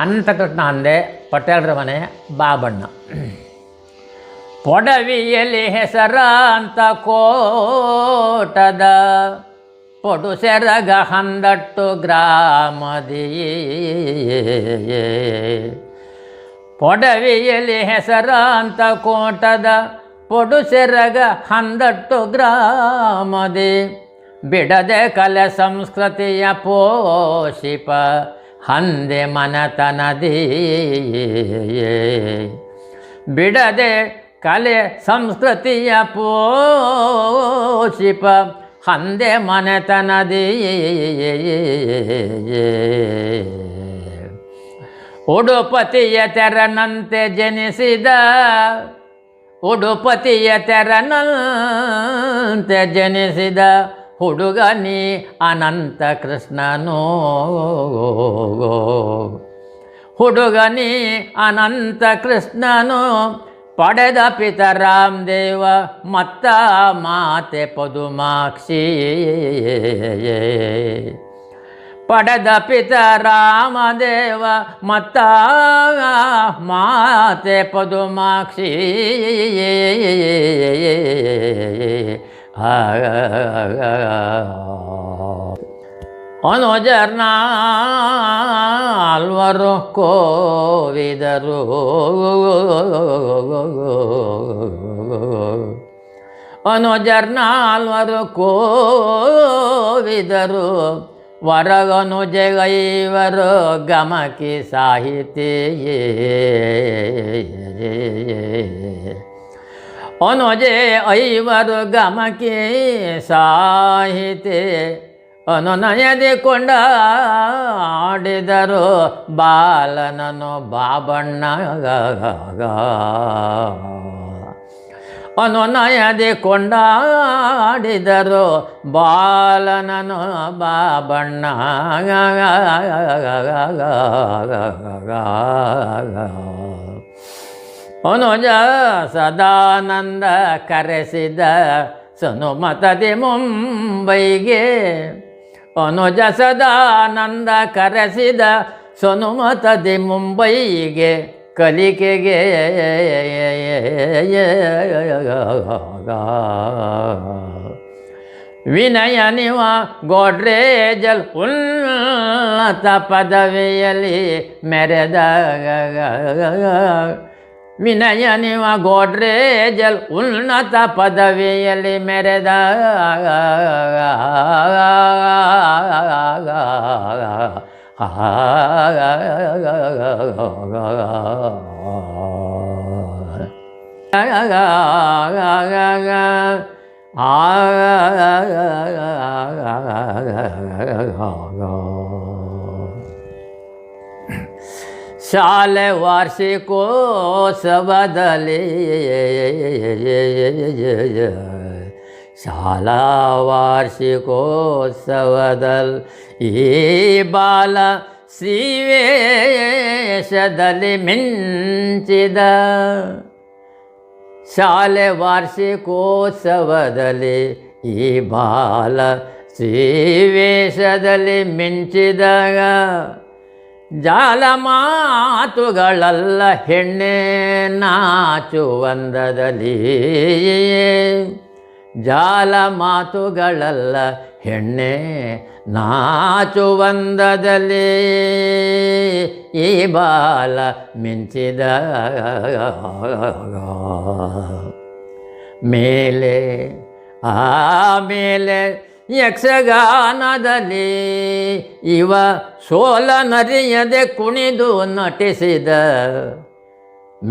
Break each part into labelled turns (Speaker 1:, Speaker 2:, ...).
Speaker 1: ಅನಂತಕೃಷ್ಣ ಅಂದೆ ಪಟೇಲ್ರ ಮನೆ ಬಾಬಣ್ಣ. ಪೊಡವಿಯಲ್ಲಿ ಹೆಸರಾಂತ ಕೋಟದ ಪೊಡು ಸೆರಗ ಹಂದಟ್ಟು ಗ್ರಾಮದಿ. ಪೊಡವಿಯಲ್ಲಿ ಹೆಸರಾಂತ ಕೋಟದ ಪೊಡು ಸೆರಗ ಹಂದಟ್ಟು ಗ್ರಾಮದಿ. ಬಿಡದೆ ಕಲೆ ಸಂಸ್ಕೃತಿಯ ಪೋಷಿಪ ಹಂದೆ ಮನತನದಿ. ಬಿಡದೆ ಕಲೆ ಸಂಸ್ಕೃತಿಯ ಪೋಷಿಪ ಹಂದೆ ಮನೆತನದಿ. ಉಡುಪತಿಯ ತೆರನಂತೆ ಜನಿಸಿದ ಉಡುಪತಿಯ ತೆರನಂತೆ ಜನಿಸಿದ ಹುಡುಗನಿ ಅನಂತ ಕೃಷ್ಣನೋ. ಹುಡುಗನಿ ಅನಂತ ಕೃಷ್ಣನು ಪಡೆದ ಪಿತ ರಾಮದೇವ ಮತ್ತ ಮಾತೆ ಪದುಮಾಕ್ಷಿ. ಪಡೆದ ಪಿತ ರಾಮದೇವ ಮತ್ತ ಮಾತೆ ಪದುಮಾಕ್ಷಿ. ಅನುಜರ್ನಾಲ್ವರು ಕೋವಿದರು ಅನುಜರ್ನಾಲ್ವರು ಕೋವಿದರು ವರಗನುಜಗೈವರು ಗಮಕಿ ಸಾಹಿತಿಯೇ. ಅನುಜೆ ಐವರು ಗಮಕಿ ಸಾಹಿತಿ ಅನುನಯದಿ ಕೊಂಡಾಡಿದರು ಬಾಲನನು ಬಾಬಣ್ಣ. ಅನುನಯದಿ ಕೊಂಡಾಡಿದರು ಬಾಲನನು ಬಾಬಣ್ಣ. ಅನುಜ ಸದಾನಂದ ಕರೆಸಿದ ಸುನುಮತದಿ ಮುಂಬೈಗೆ. ಅನುಜ ಸದಾನಂದ ಕರೆಸಿದ ಸುನುಮತದಿ ಮುಂಬೈಗೆ ಕಲಿಕೆಗೆ. ವಿನಯ ನಿವ ಗೋಡ್ರೇಜಲ್ ಉನ್ನತ ಪದವಿಯಲ್ಲಿ ಮೆರೆದ. ವಿನಯ ನಿವ ಗೋಡ್ರೇಜಲ್ ಉನ್ನತ ಪದವಿಯಲ್ಲಿ ಮೆರೆದ. ಶಾಲೆ ವಾರ್ಷಿಕೋತ್ಸವದಲ್ಲಿ ಶಾಲಾ ವಾರ್ಷಿಕೋತ್ಸವದಲ್ಲಿ ಈ ಬಾಲ ಶ್ರೀವೇಷದಲ್ಲಿ ಮಿಂಚಿದ. ಶಾಲೆ ವಾರ್ಷಿಕೋತ್ಸವದಲ್ಲಿ ಈ ಬಾಲ ಶ್ರೀವೇಷದಲ್ಲಿ ಮಿಂಚಿದಾಗ ಜಾಲ ಮಾತುಗಳಲ್ಲ ಹೆಣ್ಣೆ ನಾಚುವಂದದಲ್ಲಿ. ಜಾಲ ಮಾತುಗಳಲ್ಲ ಹೆಣ್ಣೆ ನಾಚುವಂದದಲ್ಲಿ ಈ ಬಾಲ ಮಿಂಚಿದ. ಮೇಲೆ ಆಮೇಲೆ ಯಕ್ಷಗಾನದಲ್ಲಿ ಇವ ಸೋಲ ನರಿಯದೆ ಕುಣಿದು ನಟಿಸಿದ.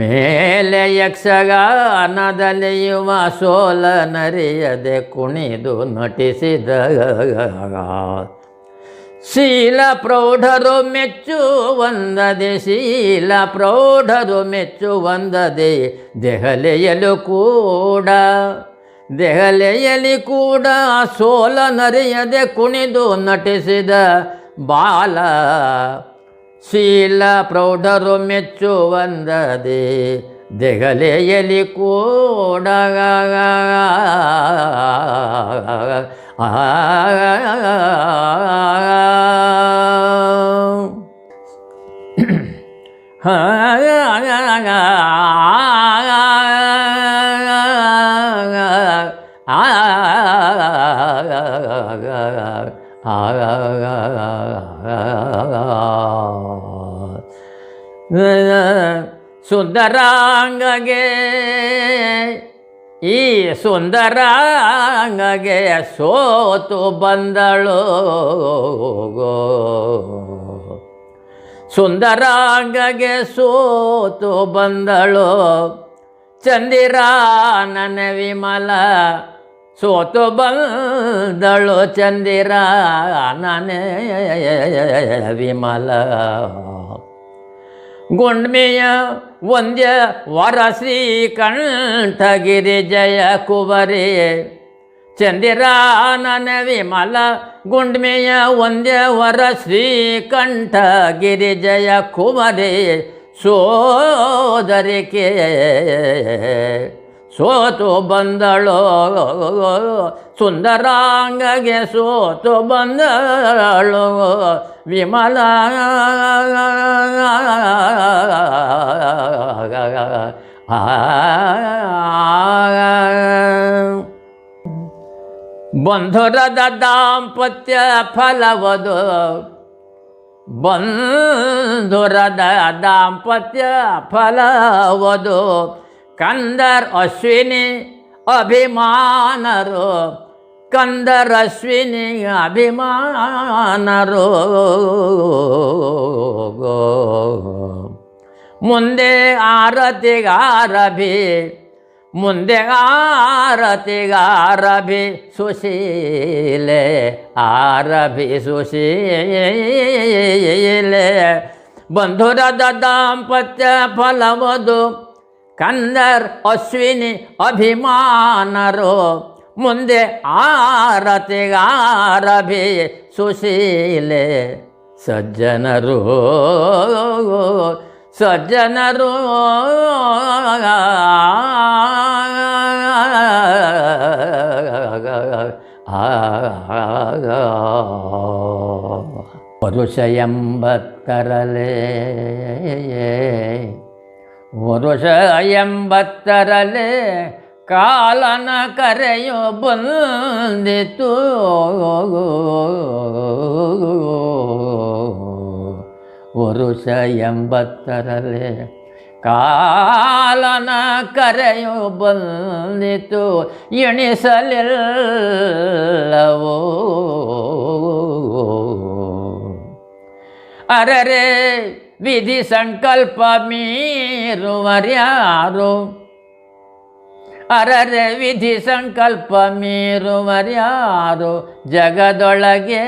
Speaker 1: ಮೇಲೆ ಯಕ್ಷಗಾನದಲ್ಲಿ ಇವ ಸೋಲ ನರಿಯದೆ ಕುಣಿದು ನಟಿಸಿದ. ಶೀಲ ಪ್ರೌಢರು ಮೆಚ್ಚುವಂದದೆ ಶೀಲ ಪ್ರೌಢರು ಮೆಚ್ಚುವಂದದೆ ದೆಹಲಿಯಲು ಕೂಡ. ದೆಹಲಿಯಲ್ಲಿ ಕೂಡ ಸೋಲ ನರಿಯದೆ ಕುಣಿದು ನಟಿಸಿದ ಬಾಲ. ಶೀಲ ಪ್ರೌಢರು ಮೆಚ್ಚುವಂದದೆ ದೆಹಲಿಯಲ್ಲಿ ಕೂಡ. ಸುಂದರಾಂಗಗೆ ಈ ಸುಂದರಾಂಗಗೆ ಸೋತು ಬಂದಳು ಸುಂದರಾಂಗಗೆ ಸೋತು ಬಂದಳು ಚಂದಿರಾನನ ವಿಮಲ ಸೋತು ಬಂದಳು ಚಂದಿರಾನನ ವಿಮಲ ಗುಂಡ್ಮೆಯ ವಂದ್ಯ ವರ ಶ್ರೀಕಂಠಗಿರಿ ಜಯ ಕುವರಿ ಚಂದಿರಾನನ ವಿಮಲ ಗುಂಡ್ಮೆಯ ವಂದ್ಯ ವರ ಶ್ರೀಕಂಠಗಿರಿ ಜಯ ಕುವರಿ ಸೋದರಿಕೆ ಸೋತು ಬಂದಳು ಸುಂದರಾಂಗಗೆ ಸೋತು ಬಂದಳು ವಿಮಲ ಬಂಧುರದ ದಾಂಪತ್ಯ ಫಲವದು ಬಂಧುರದ ದಾಂಪತ್ಯ ಫಲವದು ಕಂದರ್ ಅಶ್ವಿನಿ ಅಭಿಮಾನರು ಕಂದರ್ ಅಶ್ವಿನಿ ಅಭಿಮಾನರು ಮುಂದೆ ಆರತಿಗಾರಭಿ ಮುಂದೆ ಆರತಿಗಾರಭಿ ಸುಶೀಲೆ ಆರಭಿ ಸುಶೀಲೆ ಬಂಧುರದ ದಾಂಪತ್ಯ ಫಲವದು ಕಂದರ್ ಅಶ್ವಿನಿ ಅಭಿಮಾನರು ಮುಂದೆ ಆರತಿಗಾರಭಿ ಸುಶೀಲೆ ಸಜ್ಜನರು ಸಜ್ಜನರು ವರುಷ 80 ವರುಷ 80 ಕಾಲನ ಕರೆಯು ಬಂದಿತು ವರುಷ 80 ಕಾಲನ ಕರೆಯು ಬಂದಿತು ಎಣಿಸಲಿಲ್ಲವೋ ಅರರೆ ವಿಧಿ ಸಂಕಲ್ಪ ಮೀರುವರ್ಯಾರು ಅರರೆ ವಿಧಿ ಸಂಕಲ್ಪ ಮೀರುವರ್ಯಾರು ಜಗದೊಳಗೆ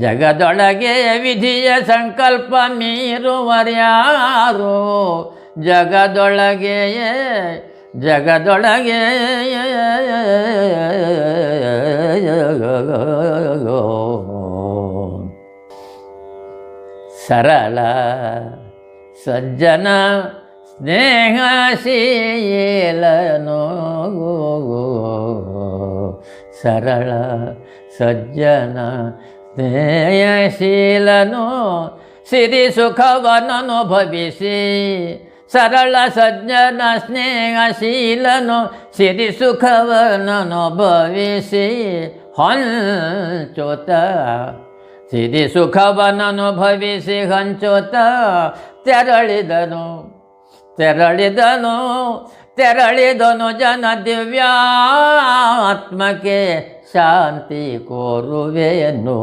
Speaker 1: ಜಗದೊಳಗೆ ವಿಧಿಯ ಸಂಕಲ್ಪ ಮೀರುವರ್ಯಾರು ಜಗದೊಳಗೆ ಜಗದೊಳಗೆ ಸರಳ ಸಜ್ಜನ ಸ್ನೇಹಶೀಲನೋ ಸರಳ ಸಜ್ಜನ ಸ್ನೇಹಶೀಲನೋ ಸಿರಿ ಸುಖವನ್ನನುಭವಿಸಿ ಸರಳ ಸಜ್ಜನ ಸ್ನೇಹಶೀಲನೋ ಸಿರಿ ಸುಖವನ್ನನುಭವಿಸಿ ಹಂಚುತ ಸಿರಿ ಸುಖವನ್ನನುಭವಿಸಿ ಹಂಚುತ ತೆರಳಿದನು ತೆರಳಿದನು ತೆರಳಿದನು ಜನ ದಿವ್ಯಾತ್ಮಕ್ಕೆ ಶಾಂತಿ ಕೋರುವೆಯನ್ನು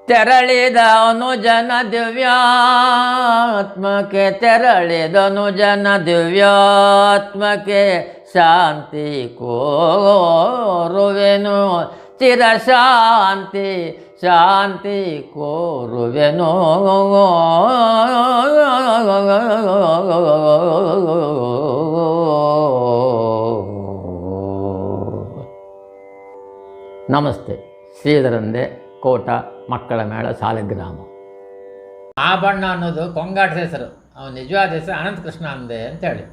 Speaker 1: ತೆರಳಿದನು ಜನ ದಿವ್ಯಾತ್ಮಕ್ಕೆ ತೆರಳಿದನು ಜನ ದಿವ್ಯಾತ್ಮಕ್ಕೆ ಶಾಂತಿ ಕೋರುವೆನು ಚಿರ ಶಾಂತಿ ಶಾಂತಿ ಕೋರುವೆನು ನಮಸ್ತೆ. ಶ್ರೀಧರಂದೆ ಕೋಟ ಮಕ್ಕಳ ಮೇಳ ಸಾಲಿಗ್ರಾಮ. ಬಾಬಣ್ಣ ಅನ್ನೋದು ಕೊಂಗಾಟದ ಹೆಸರು. ಅವನ ನಿಜವಾದ ಹೆಸರು ಅನಂತ ಕೃಷ್ಣ ಅಂದೆ ಅಂತೇಳಿ.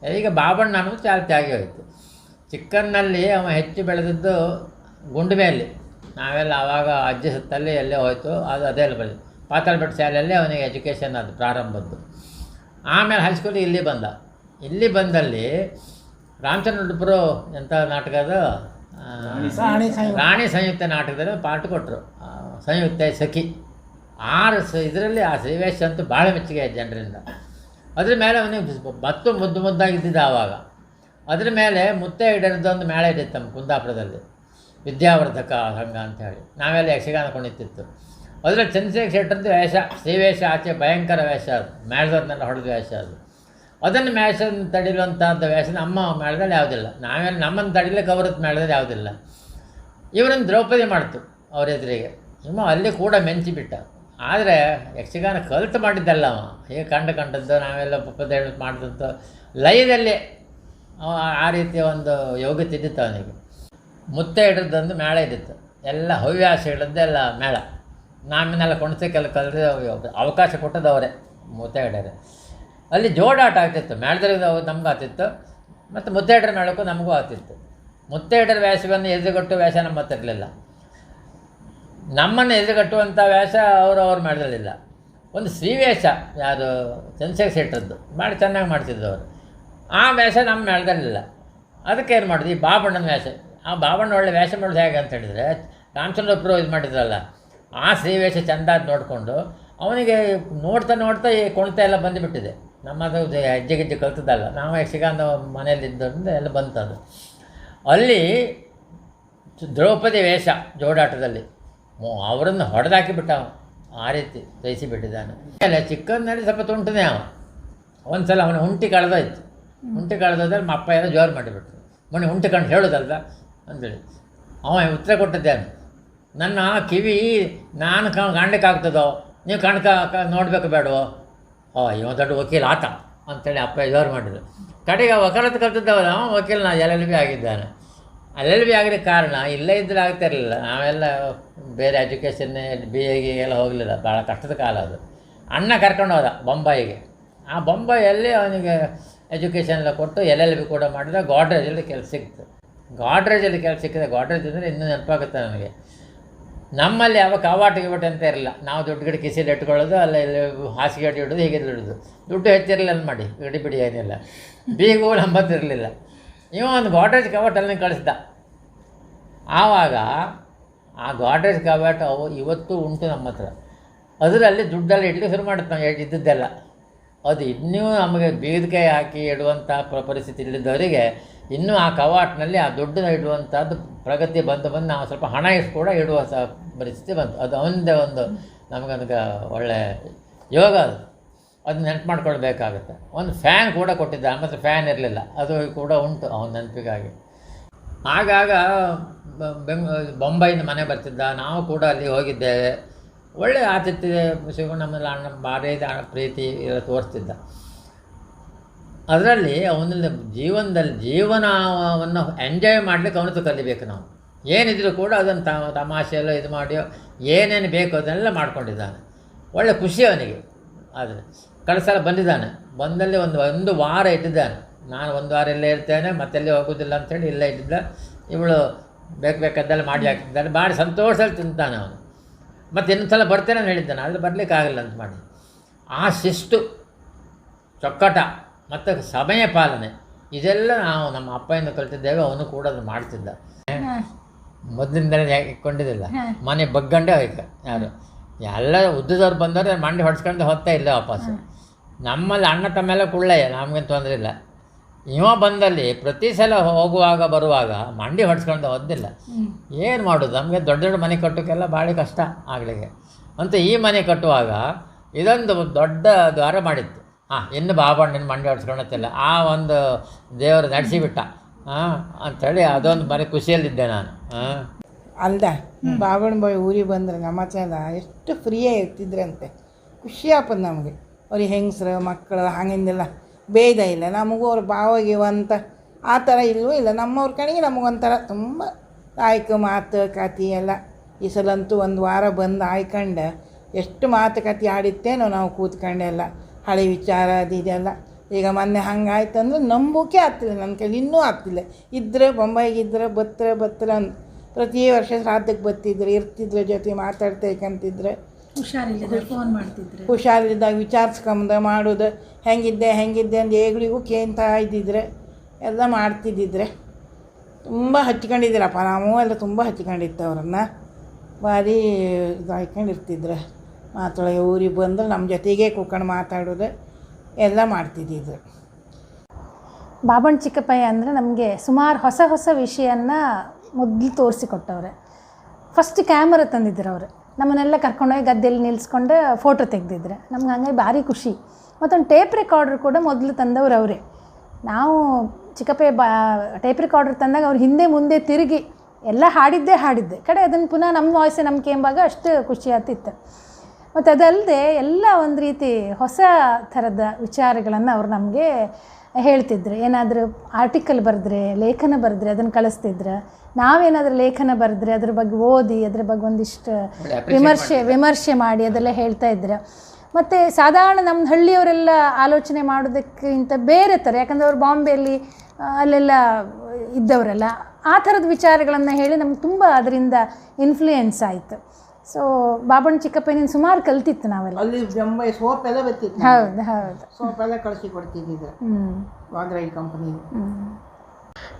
Speaker 1: ಈಗ ಬಾಬಣ್ಣ ಅನ್ನೋದು ಚಾಲ್ತಿ ಆಗಿ ಹೋಯಿತು. ಚಿಕ್ಕನ್ನಲ್ಲಿ ಅವ ಹೆಚ್ಚು ಬೆಳೆದದ್ದು ಗುಂಡ್ಮೆಯಲ್ಲಿ. ನಾವೆಲ್ಲ ಆವಾಗ ಅಜ್ಜಿ ಸುತ್ತಲ್ಲಿ ಎಲ್ಲೇ ಹೋಯಿತು, ಅದು ಅದೇ ಬೆಳೆದು ಪಾತಾಳಪೇಟೆ ಶಾಲೆಯಲ್ಲಿ ಅವನಿಗೆ ಎಜುಕೇಷನ್ ಅದು ಪ್ರಾರಂಭದ್ದು. ಆಮೇಲೆ ಹೈಸ್ಕೂಲಿಗೆ ಇಲ್ಲಿ ಬಂದಲ್ಲಿ ರಾಮಚಂದ್ರಪುರ ಎಂಥ ನಾಟಕದ ರಾಣಿ ಸಂಯುಕ್ತ ನಾಟಕದಲ್ಲಿ ಪಾಠ ಕೊಟ್ಟರು. ಸಂಯುಕ್ತ ಸಖಿ ಇದರಲ್ಲಿ ಆ ಶ್ರೀವೇಶ ಅಂತೂ ಭಾಳ ಮೆಚ್ಚುಗೆ ಜನರಿಂದ. ಅದ್ರ ಮೇಲೆ ಅವನಿಗೆ ಮತ್ತು ಮುದ್ದಾಗಿದ್ದಿದ್ದ ಆವಾಗ. ಅದ್ರ ಮೇಲೆ ಮುತ್ತೆ ಹಿಡಿದೊಂದು ಮೇಳ ಇದ್ದಿತ್ತು ನಮ್ಮ ಕುಂದಾಪುರದಲ್ಲಿ, ವಿದ್ಯಾವರ್ಧಕ ಸಂಘ ಅಂಥೇಳಿ. ನಾವೆಲ್ಲ ಯಕ್ಷಗಾನ ಕುಣಿತಿತ್ತು. ಅದರಲ್ಲಿ ಚಂದ್ರಶೇಖರ ಶೆಟ್ಟರದ್ದು ವೇಷ, ಶ್ರೀವೇಷ, ಆಚೆ ಭಯಂಕರ ವೇಷ, ಅದು ಮೇಳದವ್ರನ್ನೆಲ್ಲ ಹೊಡೆದ ವೇಷ ಅದು. ಅದನ್ನು ಮೇಷನ ತಡಿಲುವಂಥದ್ದು ವೇಷ ನಮ್ಮ ಮೇಳದಲ್ಲಿ ಯಾವುದಿಲ್ಲ. ನಾವೇನು ನಮ್ಮನ್ನು ತಡಿಲಿಕ್ಕೆ ಅವರದ್ದು ಮೇಳದಲ್ಲಿ ಯಾವುದಿಲ್ಲ. ಇವರನ್ನು ದ್ರೌಪದಿ ಮಾಡ್ತು ಅವ್ರ ಎದುರಿಗೆ. ಅಲ್ಲಿ ಕೂಡ ಮೆಂಚಿಬಿಟ್ಟ. ಆದರೆ ಯಕ್ಷಗಾನ ಕಲಿತು ಮಾಡಿದ್ದಲ್ಲ ಅವ, ಹೀಗೆ ಕಂಡದ್ದು ನಾವೆಲ್ಲ ಪಪ್ಪದೇಳು ಮಾಡಿದಂಥ ಲಯದಲ್ಲಿ ಆ ರೀತಿಯ ಒಂದು ಯೋಗ್ಯತೆ ಇದ್ದಿತ್ತು ಅವನಿಗೆ. ಮುತ್ತೆ ಹಿಡಿದೊಂದು ಮೇಳ ಇದ್ದಿತ್ತು, ಎಲ್ಲ ಹವ್ಯಾಸ ಹಿಡಿದ್ದೆಲ್ಲ ಮೇಳ. ನಾಮಿನೆಲ್ಲ ಕುಣಿಸಕ್ಕೆಲ್ಲ ಕಲಿತು ಅವಕಾಶ ಕೊಟ್ಟದವರೇ ಮುತ್ತೆ ಹಿಡಿಯರೆ. ಅಲ್ಲಿ ಜೋಡಾಟ ಆಗ್ತಿತ್ತು, ಮೇಳದಲ್ಲಿ ನಮಗೂ ಆಗ್ತಿತ್ತು, ಮತ್ತು ಮುತ್ತೆ ಹಿಡ್ರ ಮೇಳಕ್ಕೂ ನಮಗೂ ಆಗ್ತಿತ್ತು. ಮುತ್ತೆ ಹಿಡ್ರ ವೇಷವನ್ನು ಎದುರುಗಟ್ಟು ವೇಷ ನಮ್ಮ ಹತ್ರ ಇರಲಿಲ್ಲ. ನಮ್ಮನ್ನು ಎದುರುಗಟ್ಟುವಂಥ ವೇಷ ಅವ್ರ ಮೇಳದಲ್ಲಿಲ್ಲ. ಒಂದು ಶ್ರೀವೇಷ ಯಾರು ಚಂದ್ರಶೇಖರ ಶೆಟ್ಟರದ್ದು ಭಾಳ ಚೆನ್ನಾಗಿ ಮಾಡ್ತಿದ್ದು ಅವರು. ಆ ವೇಷ ನಮ್ಮ ಮೇಳದಲ್ಲಿಲ್ಲ. ಅದಕ್ಕೆ ಏನು ಮಾಡಿದ್ವಿ, ಬಾಬಣ್ಣನ ವೇಷ. ಆ ಬಾಬಣ್ಣ ಒಳ್ಳೆ ವೇಷ ಮಾಡೋದು ಹೇಗೆ ಅಂತ ಹೇಳಿದರೆ, ರಾಮಚಂದ್ರಪುರ ಇದು ಮಾಡಿದ್ರಲ್ಲ, ಆ ಶ್ರೀವೇಷ ಚೆಂದ ಅದು ನೋಡಿಕೊಂಡು ಅವನಿಗೆ ನೋಡ್ತಾ ಈ ಕುಣಿತ ಎಲ್ಲ ಬಂದುಬಿಟ್ಟಿದೆ. ನಮ್ಮದು ಹೆಜ್ಜೆ ಕಲ್ತದಲ್ಲ, ನಾವು ಯಕ್ಷಗಾನ ಮನೆಯಲ್ಲಿದ್ದರಿಂದ ಎಲ್ಲ ಬಂತದು. ಅಲ್ಲಿ ದ್ರೌಪದಿ ವೇಷ ಜೋಡಾಟದಲ್ಲಿ ಅವರನ್ನು ಹೊಡೆದಾಕಿಬಿಟ್ಟ ಅವ, ಆ ರೀತಿ ತಯಿಸಿಬಿಟ್ಟಿದ್ದಾನೆ. ಅಲ್ಲ ಚಿಕ್ಕಂದಲ್ಲಿ ಸ್ವಲ್ಪ ತುಂಟನೇ ಅವ. ಒಂದು ಸಲ ಅವನು ಹುಂಟಿ ಕಳೆದೋಯ್ತು. ಹುಂಟಿ ಕಳೆದೋದ್ರೆ ನಮ್ಮ ಅಪ್ಪ ಎಲ್ಲ ಜೋರು ಮಾಡಿಬಿಟ್ರು. ಮೊನ್ನೆ ಹುಂಟಿ ಕಂಡು ಹೇಳೋದಲ್ವ ಅಂತೇಳಿ ಅವ ಉತ್ತರ ಕೊಟ್ಟಿದ್ದಾನೆ. ನನ್ನ ಕಿವಿ ನಾನು ಕಾಣಲಿಕ್ಕಾಗ್ತದೋ, ನೀವು ನೋಡಬೇಕು ಬೇಡವೋ? ಇವ ದೊಡ್ಡ ವಕೀಲ ಆತ ಅಂಥೇಳಿ ಅಪ್ಪ ಜೋರು ಮಾಡಿದ್ರು. ಕಡೆಗೆ ವಕಾಲತ್ತು ಕಲ್ತಿದ್ದವಲ್ಲ, ವಕೀಲ LLB ಆಗಿದ್ದಾನೆ. LLB ಆಗಲಿಕ್ಕೆ ಕಾರಣ ಇಲ್ಲೇ ಇದ್ದರೆ ಆಗ್ತಾ ಇರಲಿಲ್ಲ. ನಾವೆಲ್ಲ ಬೇರೆ ಎಜುಕೇಷನ್ನೇ BA ಎಲ್ಲ ಹೋಗಲಿಲ್ಲ, ಭಾಳ ಕಷ್ಟದ ಕಾಲ ಅದು. ಅಣ್ಣ ಕರ್ಕೊಂಡು ಹೋದ ಬೊಂಬಾಯಿಗೆ. ಆ ಬೊಂಬಾಯಲ್ಲಿ ಅವನಿಗೆ ಎಜುಕೇಷನ್ ಎಲ್ಲ ಕೊಟ್ಟು LLB ಕೂಡ ಮಾಡಿದ. ಗಾಡ್ರೇಜಲ್ಲಿ ಕೆಲಸ ಸಿಕ್ತು. ಗಾಡ್ರೇಜಲ್ಲಿ ಕೆಲಸ ಸಿಕ್ಕಿದೆ. ಗಾಡ್ರೇಜ್ ಅಂದರೆ ಇನ್ನೂ ನೆನಪಾಗುತ್ತೆ ನನಗೆ. ನಮ್ಮಲ್ಲಿ ಯಾವ ಕವಾಟ ಅಂತ ಇರಲಿಲ್ಲ. ನಾವು ದುಡ್ಡು ಗಿಡ ಕಿಸೆಯಲ್ಲಿ ಇಟ್ಕೊಳ್ಳೋದು, ಅಲ್ಲ ಇಲ್ಲಿ ಹಾಸಿಗೆ ಅಡಿ ಇಡೋದು, ಹೀಗೆ ಇಡೋದು. ದುಡ್ಡು ಹೆಚ್ಚಿರಲಿಲ್ಲ ಮಾಡಿ ಗಡಿಬಿಡಿ ಏನಿಲ್ಲ. ಬೀಗೂ ನಂಬತ್ತಿರಲಿಲ್ಲ. ಇವ ಒಂದು ಗಾಡ್ರೇಜ್ ಕವಾಟ ಅಲ್ಲಿ ಕಳಿಸ್ದ. ಆವಾಗ ಆ ಗಾಡ್ರೇಜ್ ಕವಾಟ ಇವತ್ತು ಉಂಟು ನಮ್ಮ ಹತ್ರ. ಅದರಲ್ಲಿ ದುಡ್ಡೆಲ್ಲ ಇಡ್ಲಿಕ್ಕೆ ಶುರು ಮಾಡುತ್ತೆ ನಾವು ಇದ್ದದ್ದೆಲ್ಲ. ಅದು ಇನ್ನೂ ನಮಗೆ ಬೀದಿಕಾಯಿ ಹಾಕಿ ಇಡುವಂಥ ಪರಿಸ್ಥಿತಿ ಇಲ್ಲದವರಿಗೆ ಇನ್ನೂ ಆ ಕವಾಟಿನಲ್ಲಿ ಆ ದುಡ್ಡನ್ನ ಇಡುವಂಥದ್ದು ಪ್ರಗತಿ ಬಂದು ನಾವು ಸ್ವಲ್ಪ ಹಣ ಕೂಡ ಇಡುವ ಪರಿಸ್ಥಿತಿ ಬಂತು. ಅದು ಅವನದೇ ಒಂದು ನಮಗನಗೆ ಒಳ್ಳೆ ಯೋಗ ಅದು ನೆನಪು ಮಾಡ್ಕೊಳ್ಬೇಕಾಗುತ್ತೆ. ಒಂದು ಫ್ಯಾನ್ ಕೂಡ ಕೊಟ್ಟಿದ್ದ, ಮತ್ತು ಫ್ಯಾನ್ ಇರಲಿಲ್ಲ, ಅದು ಕೂಡ ಉಂಟು ಅವನ ನೆನಪಿಗಾಗಿ. ಆಗಾಗ ಬೊಂಬೈಯಿಂದ ಮನೆ ಬರ್ತಿದ್ದ, ನಾವು ಕೂಡ ಅಲ್ಲಿ ಹೋಗಿದ್ದೇವೆ. ಒಳ್ಳೆ ಆತಿಥ್ಯ ಸಿಗೋ ನಮ್ಮಲ್ಲಿ ಅಣ್ಣ ಭಾರಿ ಪ್ರೀತಿ ಎಲ್ಲ ತೋರಿಸ್ತಿದ್ದ. ಅದರಲ್ಲಿ ಅವನಲ್ಲಿ ಜೀವನವನ್ನು ಎಂಜಾಯ್ ಮಾಡಲಿಕ್ಕೆ ಅವನದ್ದು ಕಲಿಬೇಕು ನಾವು. ಏನಿದ್ರು ಕೂಡ ಅದನ್ನು ತಮಾಷೆಯೆಲ್ಲ ಇದು ಮಾಡಿಯೋ ಏನೇನು ಬೇಕು ಅದನ್ನೆಲ್ಲ ಮಾಡ್ಕೊಂಡಿದ್ದಾನೆ. ಒಳ್ಳೆ ಖುಷಿ ಅವನಿಗೆ. ಆದರೆ ಕಳೆದ ಸಲ ಬಂದಿದ್ದಾನೆ. ಬಂದಲ್ಲಿ ಒಂದು ವಾರ ಇಟ್ಟಿದ್ದಾನೆ. ನಾನು ಒಂದು ವಾರ ಇಲ್ಲೇ ಇರ್ತೇನೆ, ಮತ್ತೆಲ್ಲಿ ಹೋಗೋದಿಲ್ಲ ಅಂಥೇಳಿ ಇಲ್ಲೇ ಇಟ್ಟಿದ್ದ. ಇವಳು ಬೇಕಾದ್ದೆಲ್ಲ ಮಾಡಿ ಹಾಕಿದ್ದಾನೆ. ಭಾರಿ ಸಂತೋಷದಲ್ಲಿ ತಿಂತಾನೆ ಅವನು. ಮತ್ತು ಇನ್ನೊಂದು ಸಲ ಬರ್ತೇನೆ ಅಂತ ಹೇಳಿದ್ದಾನೆ, ಅಲ್ಲಿ ಬರಲಿಕ್ಕಾಗಲ್ಲ ಅಂತ ಮಾಡಿ. ಆ ಶಿಸ್ತು, ಚೊಕ್ಕಟ ಮತ್ತು ಸಮಯ ಪಾಲನೆ ಇದೆಲ್ಲ ನಾವು ನಮ್ಮ ಅಪ್ಪಯಿಂದ ಕಲ್ತಿದ್ದೇವೆ. ಅವನು ಕೂಡ ಅದು ಮಾಡ್ತಿದ್ದ. ಮೊದಲಿಂದಲೇ ಇಟ್ಕೊಂಡಿದ್ದಿಲ್ಲ, ಮನೆ ಬಗ್ಗಂಡೇ ಹೋಯ್ಕ ಯಾರು ಎಲ್ಲ ಉದ್ದದವ್ರು ಬಂದವ್ರು ಮಂಡಿ ಹೊಡ್ಸ್ಕೊಂಡು ಹೋಗ್ತಾ ಇಲ್ಲ ವಾಪಸ್ಸು. ನಮ್ಮಲ್ಲಿ ಅಣ್ಣ ತಮ್ಮೆಲ್ಲ ಕುಳ್ಳೆಯ, ನಮಗೇನು ತೊಂದರೆ ಇಲ್ಲ. ಇವ ಬಂದಲ್ಲಿ ಪ್ರತಿ ಸಲ ಹೋಗುವಾಗ ಬರುವಾಗ ಮಂಡಿ ಹೊಡ್ಸ್ಕೊಂಡು ಹೋದಿಲ್ಲ. ಏನು ಮಾಡೋದು, ನಮಗೆ ದೊಡ್ಡ ದೊಡ್ಡ ಮನೆ ಕಟ್ಟೋಕ್ಕೆಲ್ಲ ಭಾಳ ಕಷ್ಟ ಆಗಲಿಕ್ಕೆ ಅಂತ ಈ ಮನೆ ಕಟ್ಟುವಾಗ ಇದೊಂದು ದೊಡ್ಡ ದ್ವಾರ ಮಾಡಿತ್ತು. ಇನ್ನು ಬಾಬಣ್ಣನ ಮಂಡಿ ಹೊಡ್ಸ್ಕೊಳತ್ತಿಲ್ಲ, ಆ ಒಂದು ದೇವರು ನಡೆಸಿಬಿಟ್ಟ ಅಂಥೇಳಿ ಅದೊಂದು ಮನೆ ಖುಷಿಯಲ್ಲಿದ್ದೆ ನಾನು.
Speaker 2: ಅಲ್ದ ಬಾಬಣ್ಣ ಬಾಯ್ ಊರಿಗೆ ಬಂದರೆ ನಮ್ಮ ಚೆಂದ ಎಷ್ಟು ಫ್ರೀಯಾಗಿ ಇರ್ತಿದ್ರಂತೆ. ಖುಷಿಯಾಪದ ನಮಗೆ. ಅವ್ರಿಗೆ ಹೆಂಗಸ್ರು ಮಕ್ಕಳು ಹಾಗಿಂದೆಲ್ಲ ಭೇದ ಇಲ್ಲ. ನಮಗೂ ಅವ್ರು ಭಾವಗಿವಂತ ಆ ಥರ ಇಲ್ಲವೂ ಇಲ್ಲ. ನಮ್ಮವ್ರ ಕಡೆಗೆ ನಮಗೊಂಥರ ತುಂಬ ಆಯ್ಕ ಮಾತು ಕತೆ ಎಲ್ಲ. ಈ ಸಲಂತೂ ಒಂದು ವಾರ ಬಂದು ಆಯ್ಕೊಂಡು ಎಷ್ಟು ಮಾತುಕತೆ ಆಡಿತ್ತೇನೋ ನಾವು ಕೂತ್ಕೊಂಡೆಲ್ಲ. ಹಳೆ ವಿಚಾರ ಅದು ಇದೆಲ್ಲ ಈಗ ಮೊನ್ನೆ ಹಂಗಾಯ್ತು ಅಂದರೆ ನಂಬೋಕೆ ಆಗ್ತಿಲ್ಲ, ನನ್ನ ಕೈಲಿ ಇನ್ನೂ ಆಗ್ತಿಲ್ಲ. ಇದ್ದರೆ ಬೊಂಬಾಯಿಗಿದ್ರೆ ಬತ್ತರ ಅಂತ ಪ್ರತಿ ವರ್ಷ ಶ್ರಾದ್ದಕ್ಕೆ ಬರ್ತಿದ್ರು, ಇರ್ತಿದ್ರ, ಜೊತೆ ಮಾತಾಡ್ತೇಕಂತಿದ್ರೆ. ಹುಷಾರಿದ್ದಾಗ ವಿಚಾರಿಸ್ಕೊಂಬ ಮಾಡೋದು, ಹೆಂಗಿದ್ದೆ ಅಂತ ಏಗಳಿಗೂ ಕೇಳ್ತಾ ಇದ್ದಿದ್ರೆ, ಎಲ್ಲ ಮಾಡ್ತಿದ್ದಿದ್ರೆ. ತುಂಬ ಹಚ್ಕೊಂಡಿದ್ದೀರಪ್ಪ, ನಾವು ಎಲ್ಲ ತುಂಬ ಹಚ್ಕೊಂಡಿತ್ತು ಅವ್ರನ್ನು. ಭಾರಿ ಇದಾಯ್ಕೊಂಡಿರ್ತಿದ್ರು. ಮಾತಾಡೋ ಊರಿಗೆ ಬಂದ್ರೆ ನಮ್ಮ ಜೊತೆಗೆ ಕೂತ್ಕೊಂಡು ಮಾತಾಡೋದು ಎಲ್ಲ ಮಾಡ್ತಿದ್ದಿದ್ರು.
Speaker 3: ಬಾಬಣ್ಣ ಚಿಕ್ಕಪ್ಪಯ್ಯ ಅಂದರೆ ನಮಗೆ ಸುಮಾರು ಹೊಸ ವಿಷಯನ ಮೊದಲು ತೋರಿಸಿಕೊಟ್ಟವ್ರೆ. ಫಸ್ಟ್ ಕ್ಯಾಮರಾ ತಂದಿದ್ರು ಅವರು, ನಮ್ಮನ್ನೆಲ್ಲ ಕರ್ಕೊಂಡೋಗಿ ಗದ್ದೆಯಲ್ಲಿ ನಿಲ್ಲಿಸ್ಕೊಂಡು ಫೋಟೋ ತೆಗೆದಿದ್ರೆ. ನಮ್ಗೆ ಹಂಗಾಗಿ ಭಾರಿ ಖುಷಿ. ಮತ್ತೊಂದು ಟೇಪ್ ರೆಕಾರ್ಡ್ರ್ ಕೂಡ ಮೊದಲು ತಂದವರು ಅವರೇ. ನಾವು ಚಿಕ್ಕಪ್ಪಯ್ಯ ಟೇಪ್ ರೆಕಾರ್ಡ್ರ್ ತಂದಾಗ ಅವ್ರು ಹಿಂದೆ ಮುಂದೆ ತಿರುಗಿ ಎಲ್ಲ ಹಾಡಿದ್ದೆ ಕಡೆ ಅದನ್ನು ಪುನಃ ನಮ್ಮ ವಾಯ್ಸೆ ನಮ್ಗೆ ಕೇಂಬಾಗ ಅಷ್ಟು ಖುಷಿ ಆಗ್ತಿತ್ತು. ಮತ್ತು ಅದಲ್ಲದೆ ಎಲ್ಲ ಒಂದು ರೀತಿ ಹೊಸ ಥರದ ವಿಚಾರಗಳನ್ನು ಅವ್ರು ನಮಗೆ ಹೇಳ್ತಿದ್ರು. ಏನಾದರೂ ಆರ್ಟಿಕಲ್ ಬರೆದ್ರೆ, ಲೇಖನ ಬರೆದ್ರೆ ಅದನ್ನು ಕಳಿಸ್ತಿದ್ರು. ನಾವೇನಾದರೂ ಲೇಖನ ಬರೆದ್ರೆ ಅದ್ರ ಬಗ್ಗೆ ಓದಿ ಅದ್ರ ಬಗ್ಗೆ ಒಂದಿಷ್ಟು ವಿಮರ್ಶೆ ಮಾಡಿ ಅದೆಲ್ಲ ಹೇಳ್ತಾ ಇದ್ರು. ಮತ್ತು ಸಾಧಾರಣ ನಮ್ಮ ಹಳ್ಳಿಯವರೆಲ್ಲ ಆಲೋಚನೆ ಮಾಡೋದಕ್ಕಿಂತ ಬೇರೆ ಥರ, ಯಾಕಂದರೆ ಅವ್ರು ಬಾಂಬೆಯಲ್ಲಿ ಅಲ್ಲೆಲ್ಲ ಇದ್ದವರಲ್ಲ, ಆ ಥರದ ವಿಚಾರಗಳನ್ನು ಹೇಳಿ ನಮ್ಗೆ ತುಂಬ ಅದರಿಂದ ಇನ್ಫ್ಲೂಯೆನ್ಸ್ ಆಯಿತು. ಸೊ ಬಾಬಣ್ಣ ಚಿಕ್ಕಪ್ಪನಿಂದ ಸುಮಾರು ಕಲ್ತಿತ್ತು ನಾವೆಲ್ಲ.
Speaker 2: ಅಲ್ಲಿ ಬೊಂಬೈ ಸೋಪ್ ಎಲ್ಲ ಬರ್ತಿತ್ತು.
Speaker 3: ಹೌದು
Speaker 2: ಸೋಪ್ ಎಲ್ಲ ಕಳಿಸಿ ಕೊಡ್ತಿದ್ದಿದ್ರು ವಾಗ್ರೈಡ್ ಕಂಪನಿ.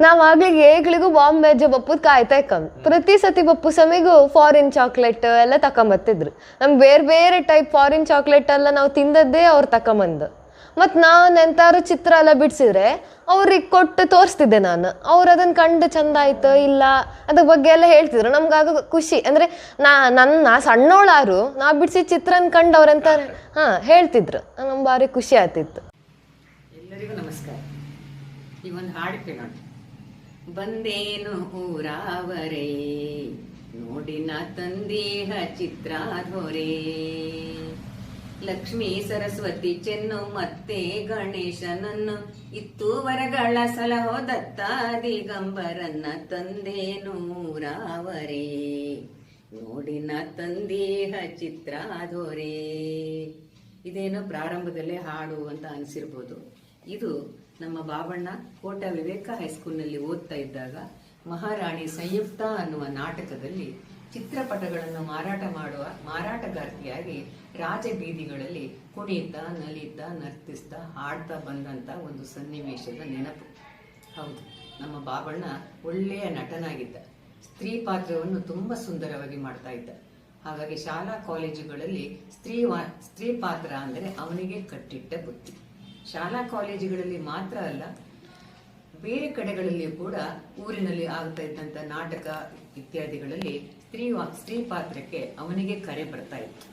Speaker 4: ನಾವ್ ಆಗ್ಲಿಗೆ ಏಗಳಿಗೂ ಬಾಂಬೆ ಬಪ್ಪುದ್ ಕಾಯ್ತಾ ಇಕ್ಕಂದ್ ಪ್ರತಿ ಸತಿ ಬಪ್ಪು ಸಮಿಗೂ ಫಾರಿನ್ ಚಾಕ್ಲೇಟ್ ಎಲ್ಲ ತಕೊಂಬತ್ತಿದ್ರು. ನಮ್ಗೆ ಬೇರೆ ಟೈಪ್ ಫಾರಿನ್ ಚಾಕ್ಲೇಟ್ ಎಲ್ಲ ನಾವು ತಿಂದದ್ದೇ ಅವ್ರು ತಕೊಂಬಂದು. ಮತ್ತು ನಾನು ಎಂತಾರು ಚಿತ್ರ ಎಲ್ಲ ಬಿಡಿಸಿದ್ರೆ ಅವ್ರಿಗೆ ಕೊಟ್ಟು ತೋರಿಸ್ತಿದ್ದೆ ನಾನು. ಅವ್ರು ಅದನ್ನು ಕಂಡು ಚಂದ ಆಯ್ತು ಇಲ್ಲ ಅದ್ರ ಬಗ್ಗೆ ಎಲ್ಲ ಹೇಳ್ತಿದ್ರು. ನಮ್ಗಾಗ ಖುಷಿ. ಅಂದರೆ ನನ್ನ ಸಣ್ಣೋಳಾರು ನಾ ಬಿಡಿಸಿ ಚಿತ್ರನ ಕಂಡು ಅವ್ರೆಂತ ಹೇಳ್ತಿದ್ರು. ನಮ್ಗೆ ಭಾರಿ ಖುಷಿ ಆಗ್ತಿತ್ತು.
Speaker 5: ಎಲ್ಲರಿಗೂ ನಮಸ್ಕಾರ. ಈ ಒಂದು ಹಾಡು ಕೇಳೋಣ. ಬಂದೇನು ಊರಾವರೇ ನೋಡಿನ ತಂದೇಹ ಚಿತ್ರಾಧೋರೇ, ಲಕ್ಷ್ಮೀ ಸರಸ್ವತಿ ಚೆನ್ನು ಮತ್ತೆ ಗಣೇಶನನ್ನು ಇತ್ತು ವರಗಳ ಸಲಹೋ ದತ್ತ ದಿಗಂಬರನ್ನ ತಂದೇನು ಊರಾವರೇ ನೋಡಿನ ತಂದೇಹ ಚಿತ್ರಾಧೋರೇ. ಇದೇನೋ ಪ್ರಾರಂಭದಲ್ಲೇ ಹಾಡು ಅಂತ ಅನಿಸಿರ್ಬೋದು. ಇದು ನಮ್ಮ ಬಾಬಣ್ಣ ಕೋಟ ವಿವೇಕ ಹೈಸ್ಕೂಲ್ನಲ್ಲಿ ಓದ್ತಾ ಇದ್ದಾಗ ಮಹಾರಾಣಿ ಸಂಯುಕ್ತ ಅನ್ನುವ ನಾಟಕದಲ್ಲಿ ಚಿತ್ರಪಟಗಳನ್ನು ಮಾರಾಟ ಮಾಡುವ ಮಾರಾಟಗಾರ್ತಿಯಾಗಿ ರಾಜಬೀದಿಗಳಲ್ಲಿ ಕುಣಿತಾ ನಲಿತಾ ನರ್ತಿಸ್ತಾ ಹಾಡ್ತಾ ಬಂದಂತ ಒಂದು ಸನ್ನಿವೇಶದ ನೆನಪು. ಹೌದು, ನಮ್ಮ ಬಾಬಣ್ಣ ಒಳ್ಳೆಯ ನಟನಾಗಿದ್ದ. ಸ್ತ್ರೀ ಪಾತ್ರವನ್ನು ತುಂಬಾ ಸುಂದರವಾಗಿ ಮಾಡ್ತಾ ಇದ್ದ. ಹಾಗಾಗಿ ಶಾಲಾ ಕಾಲೇಜುಗಳಲ್ಲಿ ಸ್ತ್ರೀ ಪಾತ್ರ ಅಂದರೆ ಅವನಿಗೆ ಕಟ್ಟಿಟ್ಟ ಬುತ್ತಿ. ಶಾಲಾ ಕಾಲೇಜುಗಳಲ್ಲಿ ಮಾತ್ರ ಅಲ್ಲ, ಬೇರೆ ಕಡೆಗಳಲ್ಲಿಯೂ ಕೂಡ ಊರಿನಲ್ಲಿ ಆಗ್ತಾ ಇದ್ದಂತ ನಾಟಕ ಇತ್ಯಾದಿಗಳಲ್ಲಿ ಸ್ತ್ರೀ ಪಾತ್ರಕ್ಕೆ ಅವನಿಗೆ ಕರೆ ಬರ್ತಾ ಇತ್ತು.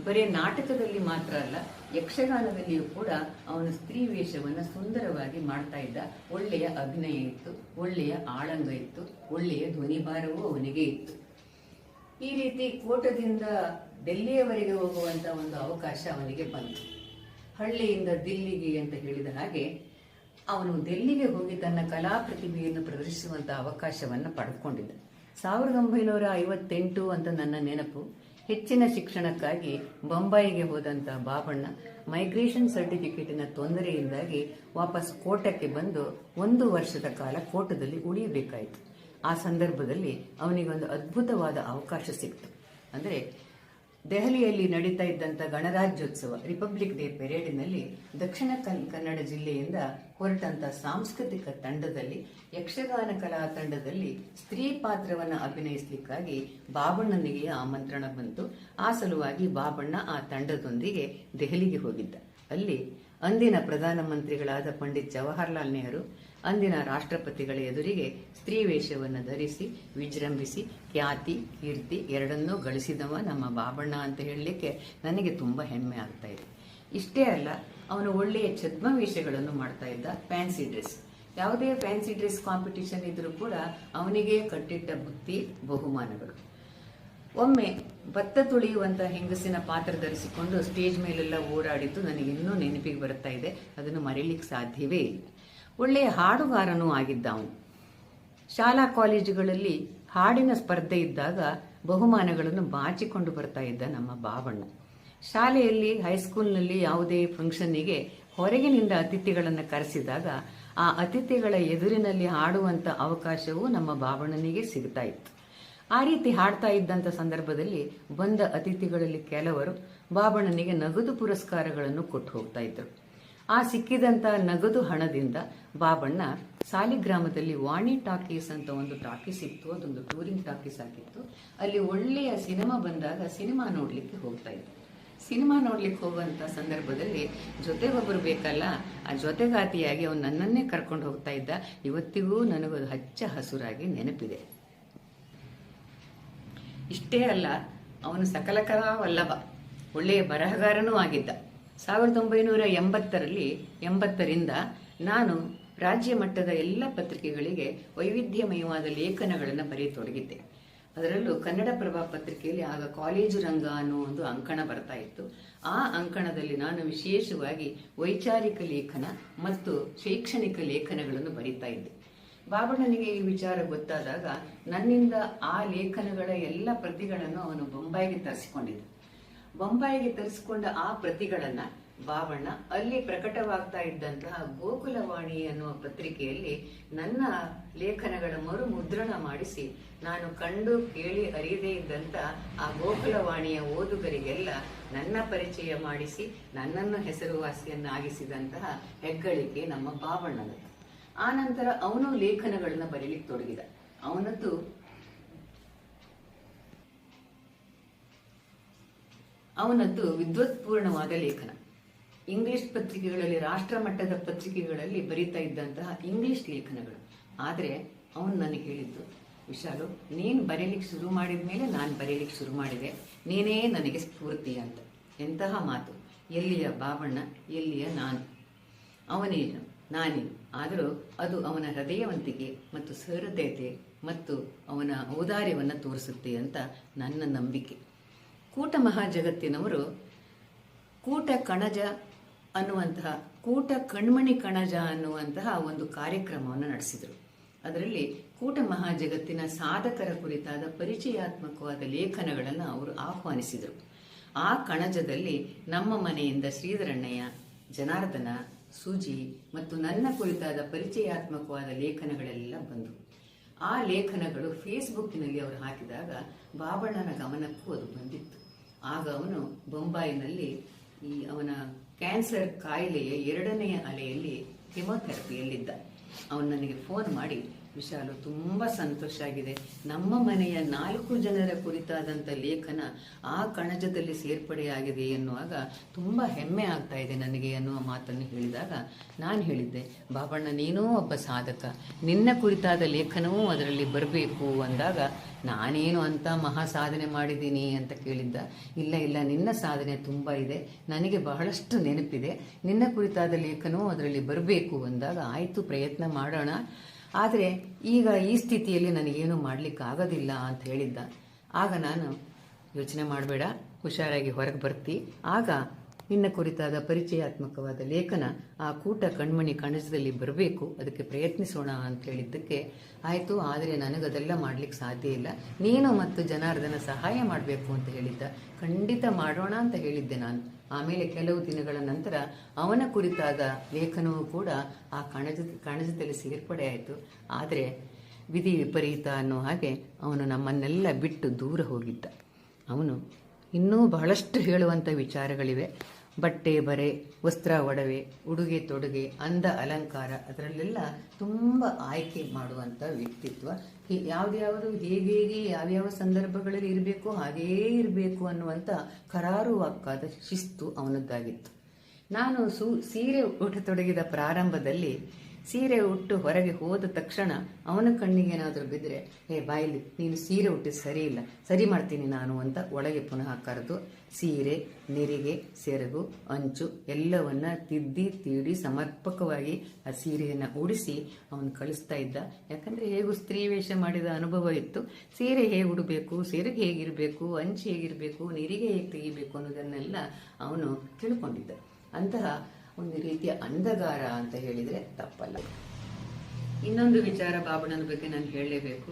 Speaker 5: ಬರೀ ನಾಟಕದಲ್ಲಿ ಮಾತ್ರ ಅಲ್ಲ, ಯಕ್ಷಗಾನದಲ್ಲಿಯೂ ಕೂಡ ಅವನು ಸ್ತ್ರೀ ವೇಷವನ್ನ ಸುಂದರವಾಗಿ ಮಾಡ್ತಾ ಇದ್ದ. ಒಳ್ಳೆಯ ಅಭಿನಯ ಇತ್ತು, ಒಳ್ಳೆಯ ಆಳಂಗ ಇತ್ತು, ಒಳ್ಳೆಯ ಧ್ವನಿಭಾರವೂ ಅವನಿಗೆ ಇತ್ತು. ಈ ರೀತಿ ಕೋಟದಿಂದ ಡೆಲ್ಲಿಯವರೆಗೆ ಹೋಗುವಂತ ಒಂದು ಅವಕಾಶ ಅವನಿಗೆ ಬಂತು. ಹಳ್ಳಿಯಿಂದ ದಿಲ್ಲಿಗೆ ಅಂತ ಹೇಳಿದ ಹಾಗೆ ಅವನು ದಿಲ್ಲಿಗೆ ಹೋಗಿ ತನ್ನ ಕಲಾ ಪ್ರತಿಭೆಯನ್ನು ಪ್ರದರ್ಶಿಸುವಂತ ಅವಕಾಶವನ್ನು ಪಡೆದುಕೊಂಡಿದ್ದ. 1958 ಅಂತ ನನ್ನ ನೆನಪು. ಹೆಚ್ಚಿನ ಶಿಕ್ಷಣಕ್ಕಾಗಿ ಬೊಂಬಾಯಿಗೆ ಹೋದಂತ ಬಾಬಣ್ಣ ಮೈಗ್ರೇಷನ್ ಸರ್ಟಿಫಿಕೇಟಿನ ತೊಂದರೆಯಿಂದಾಗಿ ವಾಪಸ್ ಕೋಟಕ್ಕೆ ಬಂದು 1 ವರ್ಷದ ಕಾಲ ಕೋಟದಲ್ಲಿ ಉಳಿಯಬೇಕಾಯಿತು. ಆ ಸಂದರ್ಭದಲ್ಲಿ ಅವನಿಗೊಂದು ಅದ್ಭುತವಾದ ಅವಕಾಶ ಸಿಕ್ತು. ಅಂದರೆ ದೆಹಲಿಯಲ್ಲಿ ನಡೀತಾ ಇದ್ದಂಥ ಗಣರಾಜ್ಯೋತ್ಸವ ರಿಪಬ್ಲಿಕ್ ಡೇ ಪೆರೇಡಿನಲ್ಲಿ ದಕ್ಷಿಣ ಕನ್ನಡ ಜಿಲ್ಲೆಯಿಂದ ಹೊರಟಂತ ಸಾಂಸ್ಕೃತಿಕ ತಂಡದಲ್ಲಿ, ಯಕ್ಷಗಾನ ಕಲಾ ತಂಡದಲ್ಲಿ ಸ್ತ್ರೀ ಪಾತ್ರವನ್ನು ಅಭಿನಯಿಸಲಿಕ್ಕಾಗಿ ಬಾಬಣ್ಣನಿಗೆ ಆಮಂತ್ರಣ ಬಂತು. ಆ ಸಲುವಾಗಿ ಬಾಬಣ್ಣ ಆ ತಂಡದೊಂದಿಗೆ ದೆಹಲಿಗೆ ಹೋಗಿದ್ದ. ಅಲ್ಲಿ ಅಂದಿನ ಪ್ರಧಾನಮಂತ್ರಿಗಳಾದ ಪಂಡಿತ್ ಜವಾಹರ್ಲಾಲ್ ನೆಹರು, ಅಂದಿನ ರಾಷ್ಟ್ರಪತಿಗಳ ಎದುರಿಗೆ ಸ್ತ್ರೀ ವೇಷವನ್ನು ಧರಿಸಿ ವಿಜೃಂಭಿಸಿ ಖ್ಯಾತಿ ಕೀರ್ತಿ ಎರಡನ್ನೂ ಗಳಿಸಿದವ ನಮ್ಮ ಬಾಬಣ್ಣ ಅಂತ ಹೇಳಲಿಕ್ಕೆ ನನಗೆ ತುಂಬ ಹೆಮ್ಮೆ ಆಗ್ತಾ ಇದೆ. ಇಷ್ಟೇ ಅಲ್ಲ, ಅವನು ಒಳ್ಳೆಯ ಛದ್ಮವೇಷಗಳನ್ನು ಮಾಡ್ತಾ ಇದ್ದ. ಫ್ಯಾನ್ಸಿ ಡ್ರೆಸ್, ಯಾವುದೇ ಫ್ಯಾನ್ಸಿ ಡ್ರೆಸ್ ಕಾಂಪಿಟಿಷನ್ ಇದ್ರೂ ಕೂಡ ಅವನಿಗೆ ಕಟ್ಟಿಟ್ಟ ಬುತ್ತಿ ಬಹುಮಾನಗಳು. ಒಮ್ಮೆ ಭತ್ತ ತುಳಿಯುವಂತ ಹೆಂಗಸಿನ ಪಾತ್ರ ಧರಿಸಿಕೊಂಡು ಸ್ಟೇಜ್ ಮೇಲೆಲ್ಲ ಓಡಾಡಿದ್ದು ನನಗೆ ಇನ್ನೂ ನೆನಪಿಗೆ ಬರ್ತಾ ಇದೆ. ಅದನ್ನು ಮರೀಲಿಕ್ಕೆ ಸಾಧ್ಯವೇ ಇಲ್ಲ. ಒಳ್ಳೆಯ ಹಾಡುಗಾರನೂ ಆಗಿದ್ದ ಅವನು. ಶಾಲಾ ಕಾಲೇಜುಗಳಲ್ಲಿ ಹಾಡಿನ ಸ್ಪರ್ಧೆ ಇದ್ದಾಗ ಬಹುಮಾನಗಳನ್ನು ಬಾಚಿಕೊಂಡು ಬರ್ತಾ ಇದ್ದ ನಮ್ಮ ಬಾಬಣ್ಣ. ಶಾಲೆಯಲ್ಲಿ ಹೈಸ್ಕೂಲ್ನಲ್ಲಿ ಯಾವುದೇ ಫಂಕ್ಷನ್ನಿಗೆ ಹೊರಗಿನಿಂದ ಅತಿಥಿಗಳನ್ನು ಕರೆಸಿದಾಗ ಆ ಅತಿಥಿಗಳ ಎದುರಿನಲ್ಲಿ ಹಾಡುವಂಥ ಅವಕಾಶವೂ ನಮ್ಮ ಬಾಬಣ್ಣನಿಗೆ ಸಿಗ್ತಾ ಇತ್ತು. ಆ ರೀತಿ ಹಾಡ್ತಾ ಇದ್ದಂಥ ಸಂದರ್ಭದಲ್ಲಿ ಬಂದ ಅತಿಥಿಗಳಲ್ಲಿ ಕೆಲವರು ಬಾಬಣ್ಣನಿಗೆ ನಗದು ಪುರಸ್ಕಾರಗಳನ್ನು ಕೊಟ್ಟು ಹೋಗ್ತಾ ಇದ್ರು. ಆ ಸಿಕ್ಕಿದಂಥ ನಗದು ಹಣದಿಂದ ಬಾಬಣ್ಣ ಸಾಲಿಗ್ರಾಮದಲ್ಲಿ ವಾಣಿ ಟಾಕೀಸ್ ಅಂತ ಒಂದು ಟಾಕೀಸ್ ಇತ್ತು, ಅದೊಂದು ಟೂರಿಂಗ್ ಟಾಕೀಸ್ ಆಗಿತ್ತು. ಅಲ್ಲಿ ಒಳ್ಳೆಯ ಸಿನಿಮಾ ಬಂದಾಗ ಸಿನಿಮಾ ನೋಡ್ಲಿಕ್ಕೆ ಹೋಗ್ತಾ ಇದ್ರು. ಸಿನಿಮಾ ನೋಡ್ಲಿಕ್ಕೆ ಹೋಗುವಂಥ ಸಂದರ್ಭದಲ್ಲಿ ಜೊತೆಗೊಬ್ಬರು ಬೇಕಲ್ಲ, ಆ ಜೊತೆಗಾತಿಯಾಗಿ ಅವನು ನನ್ನನ್ನೇ ಕರ್ಕೊಂಡು ಹೋಗ್ತಾ ಇದ್ದ. ಇವತ್ತಿಗೂ ನನಗದು ಹಚ್ಚ ಹಸುರಾಗಿ ನೆನಪಿದೆ. ಇಷ್ಟೇ ಅಲ್ಲ, ಅವನು ಸಕಲ ಕಲಾ ವಲ್ಲಭ, ಒಳ್ಳೆಯ ಬರಹಗಾರನೂ ಆಗಿದ್ದ. 1980ರಿಂದ ನಾನು ರಾಜ್ಯ ಮಟ್ಟದ ಎಲ್ಲ ಪತ್ರಿಕೆಗಳಿಗೆ ವೈವಿಧ್ಯಮಯವಾದ ಲೇಖನಗಳನ್ನು ಬರೆಯತೊಡಗಿದ್ದೆ. ಅದರಲ್ಲೂ ಕನ್ನಡಪ್ರಭ ಪತ್ರಿಕೆಯಲ್ಲಿ ಆಗ ಕಾಲೇಜು ರಂಗ ಅನ್ನೋ ಒಂದು ಅಂಕಣ ಬರ್ತಾ ಇತ್ತು. ಆ ಅಂಕಣದಲ್ಲಿ ನಾನು ವಿಶೇಷವಾಗಿ ವೈಚಾರಿಕ ಲೇಖನ ಮತ್ತು ಶೈಕ್ಷಣಿಕ ಲೇಖನಗಳನ್ನು ಬರೀತಾ ಇದ್ದೆ. ಬಾಬಣ್ಣನಿಗೆ ಈ ವಿಚಾರ ಗೊತ್ತಾದಾಗ ನನ್ನಿಂದ ಆ ಲೇಖನಗಳ ಎಲ್ಲ ಪ್ರತಿಗಳನ್ನು ಅವನು ಬೊಂಬಾಯಿಗೆ ತರಿಸಿಕೊಂಡಿದ್ದ. ಬೊಂಬಾಯಿಗೆ ತರಿಸಿಕೊಂಡ ಆ ಪ್ರತಿಗಳನ್ನ ಬಾಬಣ್ಣ ಅಲ್ಲಿ ಪ್ರಕಟವಾಗ್ತಾ ಇದ್ದಂತಹ ಗೋಕುಲವಾಣಿ ಅನ್ನುವ ಪತ್ರಿಕೆಯಲ್ಲಿ ನನ್ನ ಲೇಖನಗಳ ಮರು ಮುದ್ರಣ ಮಾಡಿಸಿ ನಾನು ಕಂಡು ಕೇಳಿ ಅರಿಯದೇ ಇದ್ದಂತ ಆ ಗೋಕುಲವಾಣಿಯ ಓದುಗರಿಗೆಲ್ಲ ನನ್ನ ಪರಿಚಯ ಮಾಡಿಸಿ ನನ್ನನ್ನು ಹೆಸರುವಾಸಿಯನ್ನಾಗಿಸಿದಂತಹ ಹೆಗ್ಗಳಿಕೆ ನಮ್ಮ ಬಾಬಣ್ಣನದು. ಆ ನಂತರ ಅವನು ಲೇಖನಗಳನ್ನ ಬರೀಲಿಕ್ಕೆ ತೊಡಗಿದ. ಅವನದ್ದು ವಿದ್ವತ್ಪೂರ್ಣವಾದ ಲೇಖನ. ಇಂಗ್ಲಿಷ್ ಪತ್ರಿಕೆಗಳಲ್ಲಿ, ರಾಷ್ಟ್ರ ಮಟ್ಟದ ಪತ್ರಿಕೆಗಳಲ್ಲಿ ಬರೀತಾ ಇದ್ದಂತಹ ಇಂಗ್ಲಿಷ್ ಲೇಖನಗಳು. ಆದರೆ ಅವನು ನನಗೆ ಹೇಳಿದ್ದು, ವಿಶಾಲು, ನೀನು ಬರೀಲಿಕ್ಕೆ ಶುರು ಮಾಡಿದ ಮೇಲೆ ನಾನು ಬರೀಲಿಕ್ಕೆ ಶುರು ಮಾಡಿದೆ, ನೀನೇ ನನಗೆ ಸ್ಫೂರ್ತಿ ಅಂತ. ಎಂತಹ ಮಾತು! ಎಲ್ಲಿಯ ಬಾಬಣ್ಣ, ಎಲ್ಲಿಯ ನಾನು, ಅವನೇನು ನಾನೇನು. ಆದರೂ ಅದು ಅವನ ಹೃದಯವಂತಿಕೆ ಮತ್ತು ಸಹೃದಯತೆ ಮತ್ತು ಅವನ ಔದಾರ್ಯವನ್ನು ತೋರಿಸುತ್ತೆ ಅಂತ ನನ್ನ ನಂಬಿಕೆ. ಕೂಟ ಮಹಾಜಗತ್ತಿನವರು ಕೂಟ ಕಣ್ಮಣಿ ಕಣಜ ಅನ್ನುವಂತಹ ಒಂದು ಕಾರ್ಯಕ್ರಮವನ್ನು ನಡೆಸಿದರು. ಅದರಲ್ಲಿ ಕೂಟ ಮಹಾಜಗತ್ತಿನ ಸಾಧಕರ ಕುರಿತಾದ ಪರಿಚಯಾತ್ಮಕವಾದ ಲೇಖನಗಳನ್ನು ಅವರು ಆಹ್ವಾನಿಸಿದರು. ಆ ಕಣಜದಲ್ಲಿ ನಮ್ಮ ಮನೆಯಿಂದ ಶ್ರೀಧರಣ್ಣಯ್ಯ, ಜನಾರ್ದನ, ಸುಜಿ ಮತ್ತು ನನ್ನ ಕುರಿತಾದ ಪರಿಚಯಾತ್ಮಕವಾದ ಲೇಖನಗಳೆಲ್ಲ ಬಂದವು. ಆ ಲೇಖನಗಳು ಫೇಸ್ಬುಕ್ಕಿನಲ್ಲಿ ಅವರು ಹಾಕಿದಾಗ ಬಾಬಣ್ಣನ ಗಮನಕ್ಕೂ ಅದು ಬಂದಿತ್ತು. ಆಗ ಅವನು ಬೊಂಬಾಯಿನಲ್ಲಿ ಅವನ ಕ್ಯಾನ್ಸರ್ ಕಾಯಿಲೆಯ 2ನೇ ಅಲೆಯಲ್ಲಿ ಕೆಮೊಥೆರಪಿಯಲ್ಲಿದ್ದ. ಅವನು ನನಗೆ ಫೋನ್ ಮಾಡಿ, ವಿಶಾಲು, ತುಂಬ ಸಂತೋಷ ಆಗಿದೆ, ನಮ್ಮ ಮನೆಯ 4 ಜನರ ಕುರಿತಾದಂಥ ಲೇಖನ ಆ ಕಣಜದಲ್ಲಿ ಸೇರ್ಪಡೆಯಾಗಿದೆ ಎನ್ನುವಾಗ ತುಂಬ ಹೆಮ್ಮೆ ಆಗ್ತಾ ಇದೆ ನನಗೆ ಎನ್ನುವ ಮಾತನ್ನು ಹೇಳಿದಾಗ ನಾನು ಹೇಳಿದ್ದೆ, ಬಾಬಣ್ಣ, ನೀನೂ ಒಬ್ಬ ಸಾಧಕ, ನಿನ್ನ ಕುರಿತಾದ ಲೇಖನವೂ ಅದರಲ್ಲಿ ಬರಬೇಕು ಅಂದಾಗ ನಾನೇನು ಅಂತ ಮಹಾ ಸಾಧನೆ ಮಾಡಿದ್ದೀನಿ ಅಂತ ಕೇಳಿದ್ದ. ಇಲ್ಲ, ನಿನ್ನ ಸಾಧನೆ ತುಂಬ ಇದೆ, ನನಗೆ ಬಹಳಷ್ಟು ನೆನಪಿದೆ, ನಿನ್ನ ಕುರಿತಾದ ಲೇಖನವೂ ಅದರಲ್ಲಿ ಬರಬೇಕು ಅಂದಾಗ ಆಯಿತು, ಪ್ರಯತ್ನ ಮಾಡೋಣ, ಆದರೆ ಈಗ ಈ ಸ್ಥಿತಿಯಲ್ಲಿ ನನಗೇನು ಮಾಡಲಿಕ್ಕೆ ಆಗೋದಿಲ್ಲ ಅಂತ ಹೇಳಿದ್ದ. ಆಗ ನಾನು, ಯೋಚನೆ ಮಾಡಬೇಡ, ಹುಷಾರಾಗಿ ಹೊರಗೆ ಬರ್ತಿ, ಆಗ ನಿನ್ನ ಕುರಿತಾದ ಪರಿಚಯಾತ್ಮಕವಾದ ಲೇಖನ ಆ ಕೂಟ ಕಣ್ಮಣಿ ಕಣಜದಲ್ಲಿ ಬರಬೇಕು, ಅದಕ್ಕೆ ಪ್ರಯತ್ನಿಸೋಣ ಅಂತ ಹೇಳಿದ್ದಕ್ಕೆ ಆಯಿತು, ಆದರೆ ನನಗದೆಲ್ಲ ಮಾಡಲಿಕ್ಕೆ ಸಾಧ್ಯ ಇಲ್ಲ, ನೀನು ಮತ್ತು ಜನಾರ್ದನ ಸಹಾಯ ಮಾಡಬೇಕು ಅಂತ ಹೇಳಿದ್ದ. ಖಂಡಿತ ಮಾಡೋಣ ಅಂತ ಹೇಳಿದ್ದೆ ನಾನು. ಆಮೇಲೆ ಕೆಲವು ದಿನಗಳ ನಂತರ ಅವನ ಕುರಿತಾದ ಲೇಖನವೂ ಕೂಡ ಆ ಕಣಜದಲ್ಲಿ ಸೇರ್ಪಡೆ ಆಯಿತು. ಆದರೆ ವಿಧಿ ವಿಪರೀತ ಅನ್ನೋ ಹಾಗೆ ಅವನು ನಮ್ಮನ್ನೆಲ್ಲ ಬಿಟ್ಟು ದೂರ ಹೋಗಿದ್ದ. ಅವನು ಇನ್ನೂ ಬಹಳಷ್ಟು ಹೇಳುವಂಥ ವಿಚಾರಗಳಿವೆ. ಬಟ್ಟೆ ಬರೆ, ವಸ್ತ್ರ ಒಡವೆ, ಉಡುಗೆ ತೊಡುಗೆ, ಅಂದ ಅಲಂಕಾರ, ಅದರಲ್ಲೆಲ್ಲ ತುಂಬ ಆಯ್ಕೆ ಮಾಡುವಂಥ ವ್ಯಕ್ತಿತ್ವ. ಯಾವ್ದ್ಯಾವುದು ಹೇಗೆ ಯಾವ್ಯಾವ ಸಂದರ್ಭಗಳಲ್ಲಿ ಇರಬೇಕು ಹಾಗೇ ಇರಬೇಕು ಅನ್ನುವಂಥ ಕರಾರುವಾಕ್ಕಾದ ಶಿಸ್ತು ಅವನದ್ದಾಗಿತ್ತು. ನಾನು ಸೀರೆ ಉಟ್ಟತೊಡಗಿದ ಪ್ರಾರಂಭದಲ್ಲಿ ಸೀರೆ ಉಟ್ಟು ಹೊರಗೆ ಹೋದ ತಕ್ಷಣ ಅವನ ಕಣ್ಣಿಗೆ ಏನಾದರೂ ಬಿದ್ದರೆ, ಬಾಯಿಲಿ, ನೀನು ಸೀರೆ ಉಟ್ಟಿದ್ದು ಸರಿ ಇಲ್ಲ, ಸರಿ ಮಾಡ್ತೀನಿ ನಾನು ಅಂತ ಒಳಗೆ ಪುನಃ ಕರೆದು ಸೀರೆ, ನೆರಿಗೆ, ಸೆರಗು, ಅಂಚು ಎಲ್ಲವನ್ನ ತಿದ್ದಿ ತೀಡಿ ಸಮರ್ಪಕವಾಗಿ ಆ ಸೀರೆಯನ್ನು ಉಡಿಸಿ ಅವನು ಕಳಿಸ್ತಾ ಇದ್ದ. ಯಾಕಂದರೆ ಹೇಗೂ ಸ್ತ್ರೀ ವೇಷ ಮಾಡಿದ ಅನುಭವ ಇತ್ತು. ಸೀರೆ ಹೇಗೆ ಉಡಬೇಕು, ಸೆರಗು ಹೇಗಿರಬೇಕು, ಅಂಚು ಹೇಗಿರಬೇಕು, ನೆರಿಗೆ ಹೇಗೆ ತೆಗಿಬೇಕು ಅನ್ನೋದನ್ನೆಲ್ಲ ಅವನು ತಿಳ್ಕೊಂಡಿದ್ದ. ಅಂತಹ ಒಂದು ರೀತಿಯ ಅಂಧಗಾರ ಅಂತ ಹೇಳಿದರೆ ತಪ್ಪಲ್ಲ. ಇನ್ನೊಂದು ವಿಚಾರ ಬಾಬಣ್ಣನ ಬಗ್ಗೆ ನಾನು ಹೇಳಲೇಬೇಕು.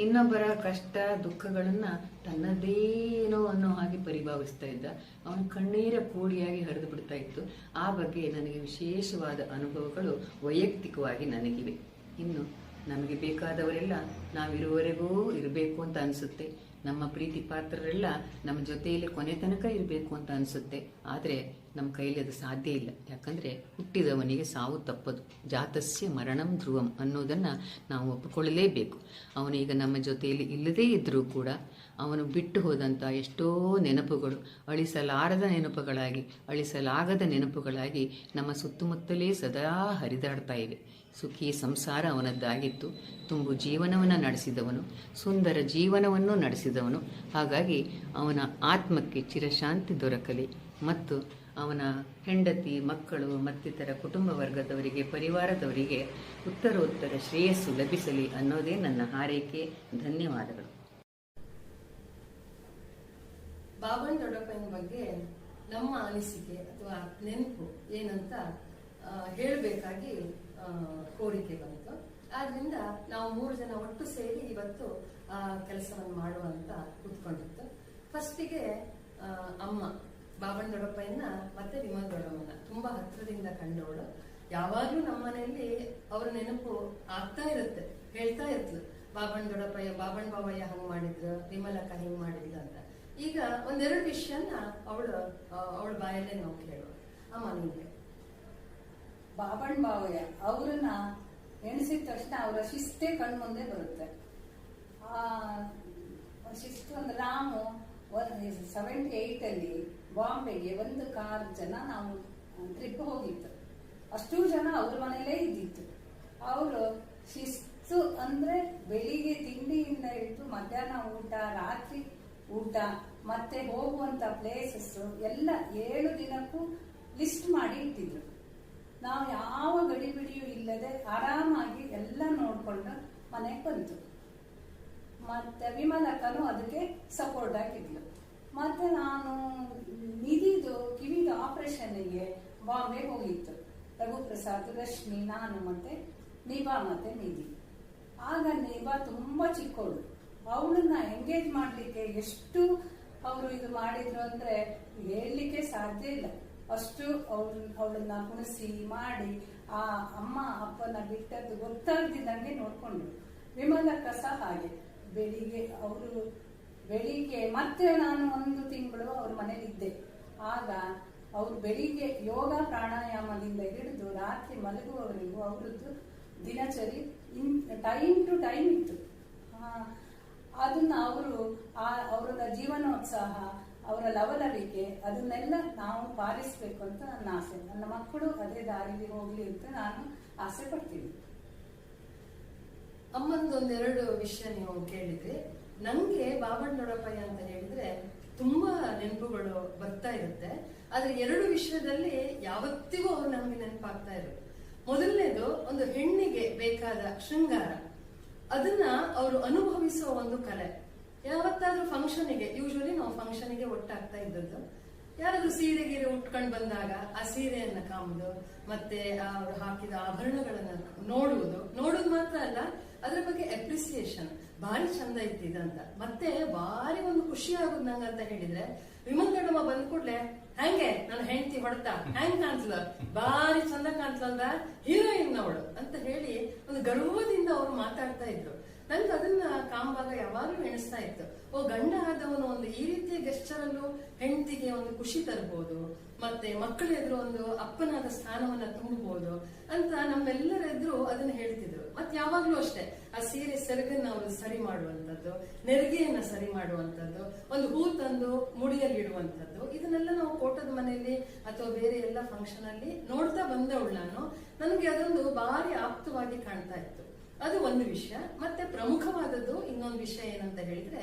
Speaker 5: ಇನ್ನೊಬ್ಬರ ಕಷ್ಟ ದುಃಖಗಳನ್ನ ತನ್ನದೇನೋ ಅನ್ನೋ ಹಾಗೆ ಪರಿಭಾವಿಸ್ತಾ ಇದ್ದ. ಅವನ ಕಣ್ಣೀರ ಕೋಡಿಯಾಗಿ ಹರಿದು ಬಿಡ್ತಾ ಇತ್ತು. ಆ ಬಗ್ಗೆ ನನಗೆ ವಿಶೇಷವಾದ ಅನುಭವಗಳು ವೈಯಕ್ತಿಕವಾಗಿ ನನಗಿವೆ. ಇನ್ನು ನಮಗೆ ಬೇಕಾದವರೆಲ್ಲ ನಾವಿರುವವರೆಗೂ ಇರಬೇಕು ಅಂತ ಅನಿಸುತ್ತೆ. ನಮ್ಮ ಪ್ರೀತಿ ಪಾತ್ರರೆಲ್ಲ ನಮ್ಮ ಜೊತೆಯಲ್ಲಿ ಕೊನೆ ತನಕ ಇರಬೇಕು ಅಂತ ಅನಿಸುತ್ತೆ. ಆದರೆ ನಮ್ಮ ಕೈಲಿ ಅದು ಸಾಧ್ಯ ಇಲ್ಲ. ಯಾಕಂದರೆ ಹುಟ್ಟಿದವನಿಗೆ ಸಾವು ತಪ್ಪದು. ಜಾತಸ್ಯ ಮರಣಂ ಧ್ರುವಂ ಅನ್ನೋದನ್ನು ನಾವು ಒಪ್ಪಿಕೊಳ್ಳಲೇಬೇಕು. ಅವನೀಗ ನಮ್ಮ ಜೊತೆಯಲ್ಲಿ ಇಲ್ಲದೇ ಇದ್ದರೂ ಕೂಡ ಅವನು ಬಿಟ್ಟು ಹೋದಂಥ ಎಷ್ಟೋ ನೆನಪುಗಳು ಅಳಿಸಲಾರದ ನೆನಪುಗಳಾಗಿ, ಅಳಿಸಲಾಗದ ನೆನಪುಗಳಾಗಿ ನಮ್ಮ ಸುತ್ತಮುತ್ತಲೇ ಸದಾ ಹರಿದಾಡ್ತಾ ಇವೆ. ಸುಖಿ ಸಂಸಾರ ಅವನದ್ದಾಗಿತ್ತು. ತುಂಬು ಜೀವನವನ್ನು ನಡೆಸಿದವನು, ಸುಂದರ ಜೀವನವನ್ನು ನಡೆಸಿದವನು. ಹಾಗಾಗಿ ಅವನ ಆತ್ಮಕ್ಕೆ ಚಿರಶಾಂತಿ ದೊರಕಲಿ ಮತ್ತು ಅವನ ಹೆಂಡತಿ, ಮಕ್ಕಳು ಮತ್ತಿತರ ಕುಟುಂಬ ವರ್ಗದವರಿಗೆ, ಪರಿವಾರದವರಿಗೆ ಉತ್ತರೋತ್ತರ ಶ್ರೇಯಸ್ಸು ಲಭಿಸಲಿ ಅನ್ನೋದೇ ನನ್ನ ಹಾರೈಕೆ. ಧನ್ಯವಾದಗಳು.
Speaker 6: ಬಾಬಣ್ಣ ದೊಡ್ಡಪ್ಪನ ಬಗ್ಗೆ ನಮ್ಮ ಅನಿಸಿಕೆ ಅಥವಾ ನೆನಪು ಏನಂತ ಹೇಳಬೇಕಾಗಿ ಕೋರಿಕೆ ಬಂತು. ಆದ್ರಿಂದ ನಾವು 3 ಜನ ಒಟ್ಟು ಸೇರಿ ಇವತ್ತು ಆ ಕೆಲಸವನ್ನು ಮಾಡುವಂತ ಕೂತ್ಕೊಂಡಿತ್ತು. ಫಸ್ಟಿಗೆ ಅಮ್ಮ ಬಾಬಣ್ಣ ದೊಡ್ಡಪ್ಪಯ್ಯನ ಮತ್ತೆ ವಿಮಲ್ ದೊಡ್ಡಮ್ಮನ ತುಂಬಾ ಹತ್ರದಿಂದ ಕಂಡವಳು. ಯಾವಾಗ್ಲೂ ನಮ್ಮ ಮನೆಯಲ್ಲಿ ಅವ್ರ ನೆನಪು ಆಗ್ತಾ ಇರುತ್ತೆ, ಹೇಳ್ತಾ ಇರ್ತಳು. ಬಾಬಣ್ಣ ದೊಡ್ಡಪ್ಪಯ್ಯ, ಬಾಬಣ್ಣ ಬಾವಯ್ಯ ಹಂಗ್ ಮಾಡಿದ್ರು, ವಿಮಲಕ್ಕ ಹಿಂಗ್ ಮಾಡಿದ್ಲು ಅಂತ. ಈಗ ಒಂದೆರಡು ವಿಷಯನ ಅವಳ ಬಾಯಲ್ಲೇ ನಾವು ಕೇಳೋಣ. ಅಮ್ಮ ನಿಮ್ಗೆ
Speaker 7: ಬಾಬಣ್ಣ ಬಾವಯ್ಯ ಅವ್ರನ್ನ ಎಣಿಸಿದ ತಕ್ಷಣ ಅವರ ಶಿಸ್ತೇ ಕಣ್ಮುಂದೆ ಬರುತ್ತೆ. ಆ ಶಿಸ್ತು ಅಂದ್ರೆ ರಾಮು 78 ಅಲ್ಲಿ ಬಾಂಬೆಗೆ 1 ಕಾರ್ ಜನ ನಾವು ಟ್ರಿಪ್ ಹೋಗಿತ್ತು. ಅಷ್ಟೂ ಜನ ಅವ್ರ ಮನೇಲೇ ಇದ್ದಿತ್ತು. ಅವರು ಶಿಸ್ತು ಅಂದ್ರೆ ಬೆಳಿಗ್ಗೆ ತಿಂಡಿಯಿಂದ ಹಿಡಿದು ಮಧ್ಯಾಹ್ನ ಊಟ, ರಾತ್ರಿ ಊಟ, ಮತ್ತೆ ಹೋಗುವಂತ ಪ್ಲೇಸಸ್ ಎಲ್ಲ 7 ದಿನಕ್ಕೂ ಲಿಸ್ಟ್ ಮಾಡಿ ಇಟ್ಟಿದ್ರು. ನಾವು ಯಾವ ಗಡಿಬಿಡಿಯೂ ಇಲ್ಲದೆ ಆರಾಮಾಗಿ ಎಲ್ಲ ನೋಡ್ಕೊಂಡು ಮನೆಗೆ ಬಂತು. ಮತ್ತೆ ವಿಮಲಕ್ಕನು ಅದಕ್ಕೆ ಸಪೋರ್ಟ್ ಆಗಿದ್ಲು. ಮತ್ತೆ ನಾನು ನಿಧಿದು ಕಿವಿದ ಆಪರೇಷನ್ಗೆ ಬಾಂಬೆ ಹೋಗಿತ್ತು. ರಘುಪ್ರಸಾದ್, ರಶ್ಮಿ, ನಾನು ಮತ್ತೆ ನಿಭಾ ಮತ್ತೆ ನಿಧಿ. ಆಗ ನಿಭಾ ತುಂಬಾ ಚಿಕ್ಕವಳು. ಅವಳನ್ನ ಎಂಗೇಜ್ ಮಾಡ್ಲಿಕ್ಕೆ ಎಷ್ಟು ಅವರು ಇದು ಮಾಡಿದ್ರು ಅಂದ್ರೆ ಹೇಳಲಿಕ್ಕೆ ಸಾಧ್ಯ ಇಲ್ಲ. ಅಷ್ಟು ಅವಳನ್ನ ಕುಣಿಸಿ ಮಾಡಿ ಆ ಅಮ್ಮ ಅಪ್ಪನ ಬಿಟ್ಟದ್ದು ಗೊತ್ತಾಗ್ದಿದ್ದಂಗೆ ನೋಡ್ಕೊಂಡ್ರು. ವಿಮಲಕ್ಕ ಸಹ ಹಾಗೆ. ಬೆಳಿಗ್ಗೆ ಮತ್ತೆ ನಾನು 1 ತಿಂಗಳು ಅವ್ರ ಮನೇಲಿದ್ದೆ. ಆಗ ಅವ್ರು ಬೆಳಿಗ್ಗೆ ಯೋಗ ಪ್ರಾಣಾಯಾಮದಿಂದ ಹಿಡಿದು ರಾತ್ರಿ ಮಲಗುವವರೆಗೂ ಅವ್ರದ್ದು ದಿನಚರಿ ಟೈಮ್ ಟು ಟೈಮ್ ಇತ್ತು. ಅದನ್ನ ಅವರ ಜೀವನೋತ್ಸಾಹ, ಅವರ ಲವಲವಿಕೆ ಅದನ್ನೆಲ್ಲ ನಾವು ಪಾಲಿಸ್ಬೇಕು ಅಂತ ನನ್ನ ಆಸೆ. ನನ್ನ ಮಕ್ಕಳು ಅದೇ ದಾರಿಲಿ ಹೋಗ್ಲಿ ಅಂತ ನಾನು ಆಸೆ ಪಡ್ತೀನಿ.
Speaker 6: ಅಮ್ಮಂದೊಂದೆರಡು ವಿಷಯ ನೀವು ಕೇಳಿದ್ರಿ. ನಂಗೆ ಬಾಬಣ್ಣ ದೊಡ್ಡಪ್ಪಯ್ಯ ಅಂತ ಹೇಳಿದ್ರೆ ತುಂಬಾ ನೆನಪುಗಳು ಬರ್ತಾ ಇರುತ್ತೆ. ಆದ್ರೆ 2 ವಿಷಯದಲ್ಲಿ ಯಾವತ್ತಿಗೂ ಅವ್ರು ನಮ್ಗೆ ನೆನಪಾಗ್ತಾ ಇರೋದು. ಮೊದಲನೇದು, ಒಂದು ಹೆಣ್ಣಿಗೆ ಬೇಕಾದ ಶೃಂಗಾರ, ಅದನ್ನ ಅವರು ಅನುಭವಿಸುವ ಒಂದು ಕಲೆ. ಯಾವತ್ತಾದ್ರೂ ಫಂಕ್ಷನ್ಗೆ, ಯೂಶುವಲಿ ನಾವು ಫಂಕ್ಷನ್ಗೆ ಒಟ್ಟಾಗ್ತಾ ಇದ್ದದ್ದು. ಯಾರಾದ್ರೂ ಸೀರೆ ಗೀರೆ ಉಟ್ಕೊಂಡು ಬಂದಾಗ ಆ ಸೀರೆಯನ್ನ ಕಾಮುದು, ಮತ್ತೆ ಅವರು ಹಾಕಿದ ಆಭರಣಗಳನ್ನ ನೋಡುದು ಮಾತ್ರ ಅಲ್ಲ, ಅದ್ರ ಬಗ್ಗೆ ಅಪ್ರಿಸಿಯೇಷನ್ ಭಾರಿ ಚಂದ ಇತ್ತಿದಂತ. ಮತ್ತೆ ಭಾರಿ ಒಂದು ಖುಷಿ ಆಗುದು ನಂಗಂತ ಹೇಳಿದ್ರೆ, ವಿಮಲ್ ದೊಡ್ಡಮ್ಮ ಬಂದ್ ಕೂಡ್ಲೆ ಹಂಗೆ ನನ್ನ ಹೆಂಡತಿ ಹೊಡ್ತಾ ಹೆಂಗ್ ಕಾಣ್ತದ, ಭಾರಿ ಚಂದ ಕಾಣ್ತದ, ಹೀರೋಯಿನ್ ಅವಳು ಅಂತ ಹೇಳಿ ಒಂದು ಗರ್ವದಿಂದ ಅವರು ಮಾತಾಡ್ತಾ ಇದ್ರು. ನಂಗೆ ಅದನ್ನ ಕಾಂಬಾಗ ಯಾವಾಗ್ಲೂ ಎಣಿಸ್ತಾ ಇತ್ತು, ಗಂಡ ಆದವನು ಒಂದು ಈ ರೀತಿಯ ಗೆಸ್ಚರಲ್ಲೂ ಹೆಂಡತಿಗೆ ಒಂದು ಖುಷಿ ತರಬಹುದು, ಮತ್ತೆ ಮಕ್ಕಳ ಎದುರು ಒಂದು ಅಪ್ಪನಾದ ಸ್ಥಾನವನ್ನ ತುಂಬಬಹುದು ಅಂತ ನಮ್ಮೆಲ್ಲರ ಎದುರು ಅದನ್ನ ಹೇಳ್ತಿದ್ರು. ಮತ್ತೆ ಯಾವಾಗ್ಲೂ ಅಷ್ಟೇ ಆ ಸೀರೆ ಸೆರಗನ್ನ ಅವರು ಸರಿ ಮಾಡುವಂತದ್ದು, ನೆರಿಗೆಯನ್ನ ಸರಿ ಮಾಡುವಂತದ್ದು, ಒಂದು ಹೂ ತಂದು ಮುಡಿಯಲ್ಲಿ ಇಡುವಂತದ್ದು, ಇದನ್ನೆಲ್ಲ ನಾವು ಕೋಟದ ಮನೆಯಲ್ಲಿ ಅಥವಾ ಬೇರೆ ಎಲ್ಲ ಫಂಕ್ಷನ್ ಅಲ್ಲಿ ನೋಡ್ತಾ ಬಂದವಳು ನಾನು. ನನಗೆ ಅದೊಂದು ಭಾರಿ ಆಪ್ತವಾಗಿ ಕಾಣ್ತಾ ಇತ್ತು. ಅದು ಒಂದು ವಿಷಯ. ಮತ್ತೆ ಪ್ರಮುಖವಾದದ್ದು ಇನ್ನೊಂದು ವಿಷಯ ಏನಂತ ಹೇಳಿದ್ರೆ,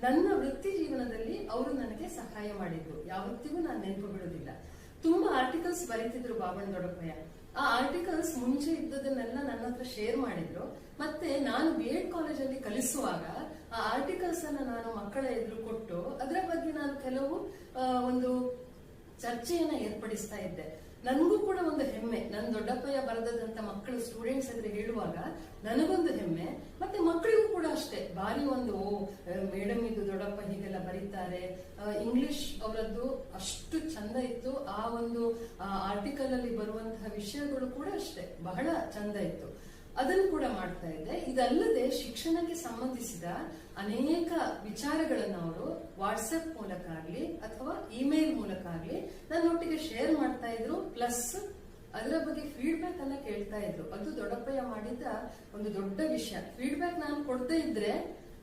Speaker 6: ನನ್ನ ವೃತ್ತಿ ಜೀವನದಲ್ಲಿ ಅವರು ನನಗೆ ಸಹಾಯ ಮಾಡಿದ್ರು. ಯಾವತ್ತಿಗೂ ನಾನು ನೆನಪು ಬಿಡುದಿಲ್ಲ. ತುಂಬಾ ಆರ್ಟಿಕಲ್ಸ್ ಬರೀತಿದ್ರು ಬಾಬಣ್ಣ ದೊಡ್ಡಪ್ಪಯ್ಯ. ಆ ಆರ್ಟಿಕಲ್ಸ್ ಮುಂಚೆ ಇದ್ದದನ್ನೆಲ್ಲ ನನ್ನ ಹತ್ರ ಶೇರ್ ಮಾಡಿದ್ರು. ಮತ್ತೆ ನಾನು BEd ಕಾಲೇಜಲ್ಲಿ ಕಲಿಸುವಾಗ ಆ ಆರ್ಟಿಕಲ್ಸ್ ಅನ್ನ ನಾನು ಮಕ್ಕಳ ಎದುರು ಕೊಟ್ಟು ಅದರ ಬಗ್ಗೆ ನಾನು ಕೆಲವು ಒಂದು ಚರ್ಚೆಯನ್ನ ಏರ್ಪಡಿಸ್ತಾ ಇದ್ದೆ. ನನಗೂ ಕೂಡ ಒಂದು ಹೆಮ್ಮೆ, ನನ್ನ ದೊಡ್ಡಪ್ಪಯ್ಯ ಬರೆದಂತ ಮಕ್ಕಳು ಸ್ಟೂಡೆಂಟ್ಸ್ ಎದುರು ಹೇಳುವಾಗ ನನಗೊಂದು ಹೆಮ್ಮೆ, ಮತ್ತೆ ಮಕ್ಕಳಿಗೂ ಕೂಡ ಅಷ್ಟೇ. ಭಾರಿ ಒಂದು ಮೇಡಮ್ ಇದು ದೊಡ್ಡಪ್ಪ ಹೀಗೆಲ್ಲ ಬರೀತಾರೆ. ಇಂಗ್ಲಿಷ್ ಅವರದ್ದು ಅಷ್ಟು ಚಂದ ಇತ್ತು. ಆ ಒಂದು ಆರ್ಟಿಕಲ್ ಅಲ್ಲಿ ಬರುವಂತಹ ವಿಷಯಗಳು ಕೂಡ ಅಷ್ಟೇ ಬಹಳ ಚಂದ ಇತ್ತು. ಅದನ್ನು ಕೂಡ ಮಾಡ್ತಾ ಇದ್ದೆ. ಇದಲ್ಲದೆ ಶಿಕ್ಷಣಕ್ಕೆ ಸಂಬಂಧಿಸಿದ ಅನೇಕ ವಿಚಾರಗಳನ್ನು ಅವರು ವಾಟ್ಸ್ಆಪ್ ಮೂಲಕ ಆಗ್ಲಿ ಅಥವಾ ಇಮೇಲ್ ಮೂಲಕ ಆಗ್ಲಿ ನನ್ನೊಟ್ಟಿಗೆ ಶೇರ್ ಮಾಡ್ತಾ ಇದ್ರು. ಪ್ಲಸ್ ಅದರ ಬಗ್ಗೆ ಫೀಡ್ಬ್ಯಾಕ್ ಅನ್ನ ಕೇಳ್ತಾ ಇದ್ರು. ಅದು ದೊಡ್ಡಪ್ಪಯ್ಯ ಮಾಡಿದ್ದ ಒಂದು ದೊಡ್ಡ ವಿಷಯ. ಫೀಡ್ಬ್ಯಾಕ್ ನಾನು ಕೊಡದೇ ಇದ್ರೆ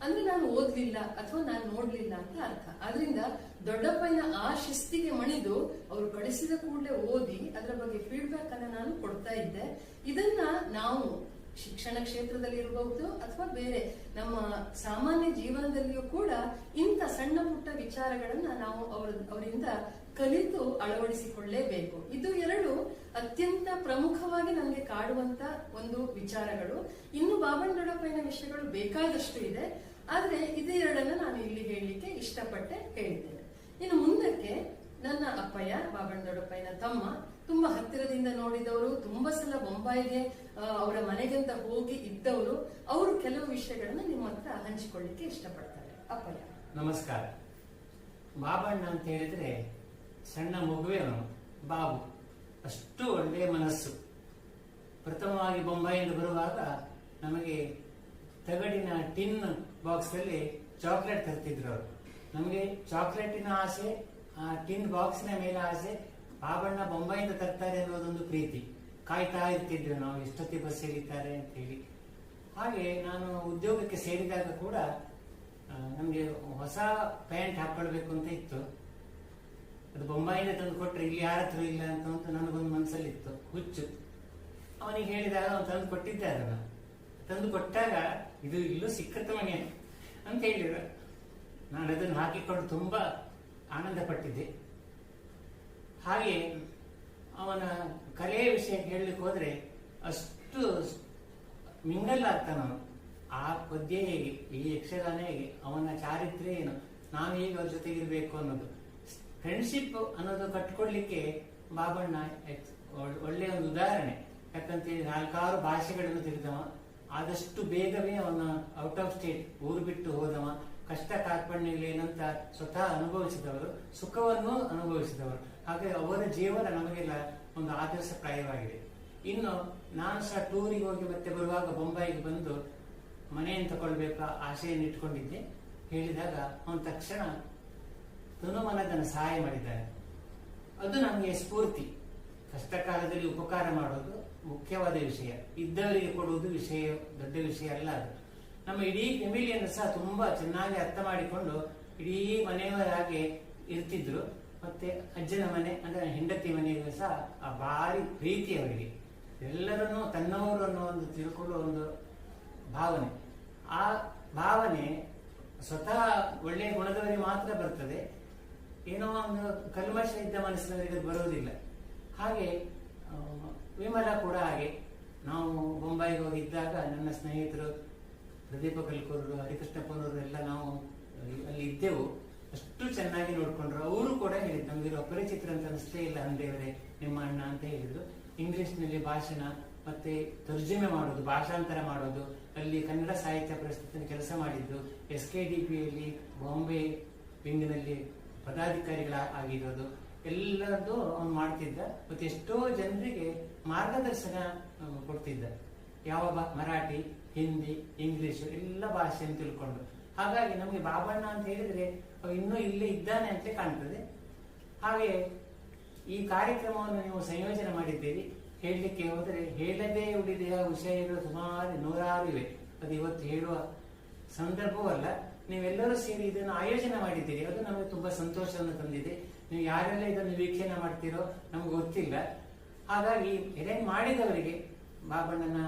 Speaker 6: ಅಂದ್ರೆ ನಾನು ಓದ್ಲಿಲ್ಲ ಅಥವಾ ನಾನು ನೋಡ್ಲಿಲ್ಲ ಅಂತ ಅರ್ಥ. ಆದ್ರಿಂದ ದೊಡ್ಡಪ್ಪಯ್ಯನ ಆ ಶಿಸ್ತಿಗೆ ಮಣಿದು ಅವರು ಕಳಿಸಿದ ಕೂಡಲೇ ಓದಿ ಅದರ ಬಗ್ಗೆ ಫೀಡ್ಬ್ಯಾಕ್ ಅನ್ನ ನಾನು ಕೊಡ್ತಾ ಇದ್ದೆ. ಇದನ್ನ ನಾವು ಶಿಕ್ಷಣ ಕ್ಷೇತ್ರದಲ್ಲಿ ಇರಬಹುದು ಅಥವಾ ಬೇರೆ ನಮ್ಮ ಸಾಮಾನ್ಯ ಜೀವನದಲ್ಲಿಯೂ ಕೂಡ ಇಂಥ ಸಣ್ಣ ಪುಟ್ಟ ವಿಚಾರಗಳನ್ನ ನಾವು ಅವರಿಂದ ಕಲಿತು ಅಳವಡಿಸಿಕೊಳ್ಳಲೇಬೇಕು. ಇದು ಎರಡು ಅತ್ಯಂತ ಪ್ರಮುಖವಾಗಿ ನಮಗೆ ಕಾಡುವಂತ ಒಂದು ವಿಚಾರಗಳು. ಇನ್ನು ಬಾಬಣ್ಣ ದೊಡ್ಡಪ್ಪಯ್ಯನ ವಿಷಯಗಳು ಬೇಕಾದಷ್ಟು ಇದೆ. ಆದ್ರೆ ಇದೇ ಎರಡನ್ನ ನಾನು ಇಲ್ಲಿ ಹೇಳಲಿಕ್ಕೆ ಇಷ್ಟಪಟ್ಟೆ ಹೇಳಿದ್ದೇನೆ. ಇನ್ನು ಮುಂದಕ್ಕೆ ನನ್ನ ಅಪ್ಪಯ್ಯ ಬಾಬಣ್ಣ ದೊಡ್ಡಪ್ಪಯ್ಯನ ತಮ್ಮ ತುಂಬಾ ಹತ್ತಿರದಿಂದ ನೋಡಿದವರು, ತುಂಬಾ ಸಲ ಬೊಂಬಾಯಿಗೆ ಅವರ ಮನೆಗಂತ ಹೋಗಿ ಇದ್ದವರು. ಅವರು ಕೆಲವು ವಿಷಯಗಳನ್ನ ನಿಮ್ಮ ಹತ್ರ ಹಂಚಿಕೊಳ್ಳಿಕ್ಕೆ ಇಷ್ಟಪಡ್ತಾರೆ. ಅಪ್ಪಯ್ಯ
Speaker 8: ನಮಸ್ಕಾರ. ಬಾಬಣ್ಣ ಅಂತ ಹೇಳಿದ್ರೆ ಸಣ್ಣ ಮಗುವೇನು ಬಾಬು, ಅಷ್ಟು ಒಳ್ಳೆಯ ಮನಸ್ಸು. ಪ್ರಥಮವಾಗಿ ಬೊಂಬಾಯಿಂದ ಬರುವಾಗ ನಮಗೆ ತಗಡಿನ ಟಿನ್ ಬಾಕ್ಸ್ ಅಲ್ಲಿ ಚಾಕ್ಲೇಟ್ ತರ್ತಿದ್ರು ಅವರು. ನಮಗೆ ಚಾಕ್ಲೇಟಿನ ಆಸೆ, ಆ ಟಿನ್ ಬಾಕ್ಸಿನ ಮೇಲೆ ಆಸೆ. ಬಾಬಣ್ಣ ಬೊಂಬಾಯಿಂದ ತರ್ತಾರೆ ಅನ್ನೋದೊಂದು ಪ್ರೀತಿ. ಕಾಯ್ತಾ ಇರ್ತಿದ್ವಿ ನಾವು ಎಷ್ಟೊತ್ತಿ ಬಸ್ ಸೇರಿದ್ದಾರೆ ಅಂತ ಹೇಳಿ. ಹಾಗೆ ನಾನು ಉದ್ಯೋಗಕ್ಕೆ ಸೇರಿದಾಗ ಕೂಡ ನಮ್ಗೆ ಹೊಸ ಪ್ಯಾಂಟ್ ಹಾಕೊಳ್ಬೇಕು ಅಂತ ಇತ್ತು. ಅದು ಬೊಂಬಾಯಿಂದ ತಂದು ಕೊಟ್ರೆ ಇಲ್ಲಿ ಯಾರ ಹತ್ರ ಇಲ್ಲ ಅಂತ ನನಗೊಂದು ಮನಸ್ಸಲ್ಲಿ ಇತ್ತು, ಹುಚ್ಚು. ಅವನಿಗೆ ಹೇಳಿದಾಗ ಅವನು ತಂದು ಕೊಟ್ಟಿದ್ದೆ. ಅದನ್ನ ತಂದು ಕೊಟ್ಟಾಗ ಇದು ಇಲ್ಲೂ ಸಿಕ್ಕತ್ತ ಮನೆ ಅಂತ ಹೇಳಿದ. ನಾನು ಅದನ್ನು ಹಾಕಿಕೊಂಡು ತುಂಬಾ ಆನಂದ ಪಟ್ಟಿದ್ದೆ. ಹಾಗೆ ಅವನ ಕಲೆಯ ವಿಷಯ ಹೇಳಲಿಕ್ಕೆ ಹೋದ್ರೆ ಅಷ್ಟು ಮಿಂಗಲ್ ಆಗ್ತಾನವನು. ಆ ಪದ್ಯ ಹೇಗೆ, ಈ ಯಕ್ಷಗಾನ ಹೇಗೆ, ಅವನ ಚಾರಿತ್ರ್ಯ ಏನು, ನಾವು ಹೇಗೆ ಅವ್ರ ಜೊತೆಗಿರ್ಬೇಕು ಅನ್ನೋದು, ಫ್ರೆಂಡ್ಶಿಪ್ ಅನ್ನೋದು ಕಟ್ಕೊಡ್ಲಿಕ್ಕೆ ಬಾಬಣ್ಣ ಒಳ್ಳೆಯ ಒಂದು ಉದಾಹರಣೆ. ಯಾಕಂತ 4 ಭಾಷೆಗಳನ್ನು ತಿಳಿದವ. ಆದಷ್ಟು ಬೇಗವೇ ಅವನ ಔಟ್ ಆಫ್ ಸ್ಟೇಟ್ ಊರು ಬಿಟ್ಟು ಹೋದವ. ಕಷ್ಟ ಕಾರ್ಪಣ್ಯಗಳೇನಂತ ಸ್ವತಃ ಅನುಭವಿಸಿದವರು, ಸುಖವನ್ನು ಅನುಭವಿಸಿದವರು. ಹಾಗೆ ಅವರ ಜೀವನ ನಮಗೆಲ್ಲ ಒಂದು ಆದರ್ಶಪ್ರಾಯವಾಗಿದೆ. ಇನ್ನು ನಾನು ಸಹ ಟೂರಿಗೆ ಹೋಗಿ ಮತ್ತೆ ಬರುವಾಗ ಬೊಂಬಾಯಿಗೆ ಬಂದು ಮನೆಯನ್ನು ತಗೊಳ್ಬೇಕಾ ಆಶೆಯನ್ನು ಇಟ್ಕೊಂಡಿದ್ದೆ. ಹೇಳಿದಾಗ ಅವನು ತಕ್ಷಣ ತನುಮನದನ ಸಹಾಯ ಮಾಡಿದ್ದಾರೆ. ಅದು ನಮಗೆ ಸ್ಫೂರ್ತಿ. ಕಷ್ಟ ಕಾಲದಲ್ಲಿ ಉಪಕಾರ ಮಾಡೋದು ಮುಖ್ಯವಾದ ವಿಷಯ. ಇದ್ದವರಿಗೆ ಕೊಡುವುದು ವಿಷಯ, ದೊಡ್ಡ ವಿಷಯ ಅಲ್ಲ ಅದು. ನಮ್ಮ ಇಡೀ ಫ್ಯಾಮಿಲಿಯನ್ನು ಸಹ ತುಂಬಾ ಚೆನ್ನಾಗಿ ಅರ್ಥ ಮಾಡಿಕೊಂಡು ಇಡೀ ಮನೆಯವರಾಗೆ ಇರ್ತಿದ್ರು. ಮತ್ತೆ ಅಜ್ಜನ ಮನೆ ಅಂದ್ರೆ ಹೆಂಡತಿ ಮನೆಗೂ ಸಹ ಆ ಭಾರಿ ಪ್ರೀತಿ ಅವರಿಗೆ. ಎಲ್ಲರನ್ನೂ ತನ್ನವರು ಅನ್ನೋ ಒಂದು ತಿಳ್ಕೊಳ್ಳೋ ಒಂದು ಭಾವನೆ. ಆ ಭಾವನೆ ಸ್ವತಃ ಒಳ್ಳೆಯ ಗುಣದವರಿಗೆ ಮಾತ್ರ ಬರ್ತದೆ. ಏನೋ ಒಂದು ಕಲ್ಮಶ ಇದ್ದ ಮನಸ್ಸಿನವರಿಗೆ ಅದು ಬರೋದಿಲ್ಲ. ಹಾಗೆ ವಿಮಲ ಕೂಡ ಹಾಗೆ. ನಾವು ಬೊಂಬಾಯಿಗೆ ಹೋಗಿದ್ದಾಗ ನನ್ನ ಸ್ನೇಹಿತರು ಪ್ರದೀಪ ಕಲ್ಕೂರು, ಹರಿಕೃಷ್ಣ ಪೂನೂರು ಎಲ್ಲ ನಾವು ಅಲ್ಲಿ ಇದ್ದೆವು. ಅಷ್ಟು ಚೆನ್ನಾಗಿ ನೋಡ್ಕೊಂಡ್ರು. ಅವರು ಕೂಡ ಹೇಳಿದ್ರು, ನಮ್ಗಿರೋ ಅಪರಿಚಿತರ ಅಂತ ಅನಿಸ್ತೇ ಇಲ್ಲ ಅಂದೇವರೇ ನಿಮ್ಮ ಅಣ್ಣ ಅಂತ ಹೇಳಿದ್ರು. ಇಂಗ್ಲಿಷ್ನಲ್ಲಿ ಭಾಷಣ ಮತ್ತೆ ತರ್ಜುಮೆ ಮಾಡೋದು, ಭಾಷಾಂತರ ಮಾಡೋದು, ಅಲ್ಲಿ ಕನ್ನಡ ಸಾಹಿತ್ಯ ಪರಿಷತ್ತಿನ ಕೆಲಸ ಮಾಡಿದ್ದು, SKDPಯಲ್ಲಿ ಬಾಂಬೆ ವಿಂಗ್ನಲ್ಲಿ ಪದಾಧಿಕಾರಿಗಳಾಗಿರೋದು ಎಲ್ಲರದ್ದು ಅವನು ಮಾಡ್ತಿದ್ದ. ಮತ್ತೆ ಎಷ್ಟೋ ಜನರಿಗೆ ಮಾರ್ಗದರ್ಶನ ಕೊಡ್ತಿದ್ದ. ಯಾವ ಮರಾಠಿ, ಹಿಂದಿ, ಇಂಗ್ಲಿಷ್ ಎಲ್ಲ ಭಾಷೆಯನ್ನು ತಿಳ್ಕೊಂಡು. ಹಾಗಾಗಿ ನಮಗೆ ಬಾಬಣ್ಣ ಅಂತ ಹೇಳಿದ್ರೆ ಇನ್ನೂ ಇಲ್ಲೇ ಇದ್ದಾನೆ ಅಂತ ಕಾಣ್ತದೆ. ಹಾಗೆ ಈ ಕಾರ್ಯಕ್ರಮವನ್ನು ನೀವು ಸಂಯೋಜನೆ ಮಾಡಿದ್ದೀರಿ. ಹೇಳಲಿಕ್ಕೆ ಹೋದರೆ ಹೇಳದೇ ಉಳಿದೆಯ ವಿಷಯಗಳು ಸುಮಾರು 100 ಇವೆ. ಅದು ಇವತ್ತು ಹೇಳುವ ಸಂದರ್ಭವೂ ಅಲ್ಲ. ನೀವೆಲ್ಲರೂ ಸೇರಿ ಇದನ್ನು ಆಯೋಜನೆ ಮಾಡಿದ್ದೀರಿ. ಅದು ನಮಗೆ ತುಂಬಾ ಸಂತೋಷವನ್ನು ತಂದಿದೆ. ನೀವು ಯಾರೆಲ್ಲ ಇದನ್ನು ವೀಕ್ಷಣೆ ಮಾಡ್ತೀರೋ ನಮ್ಗೆ ಗೊತ್ತಿಲ್ಲ. ಹಾಗಾಗಿ ಅರೇಂಜ್ ಮಾಡಿದವರಿಗೆ, ಬಾಬಣ್ಣನ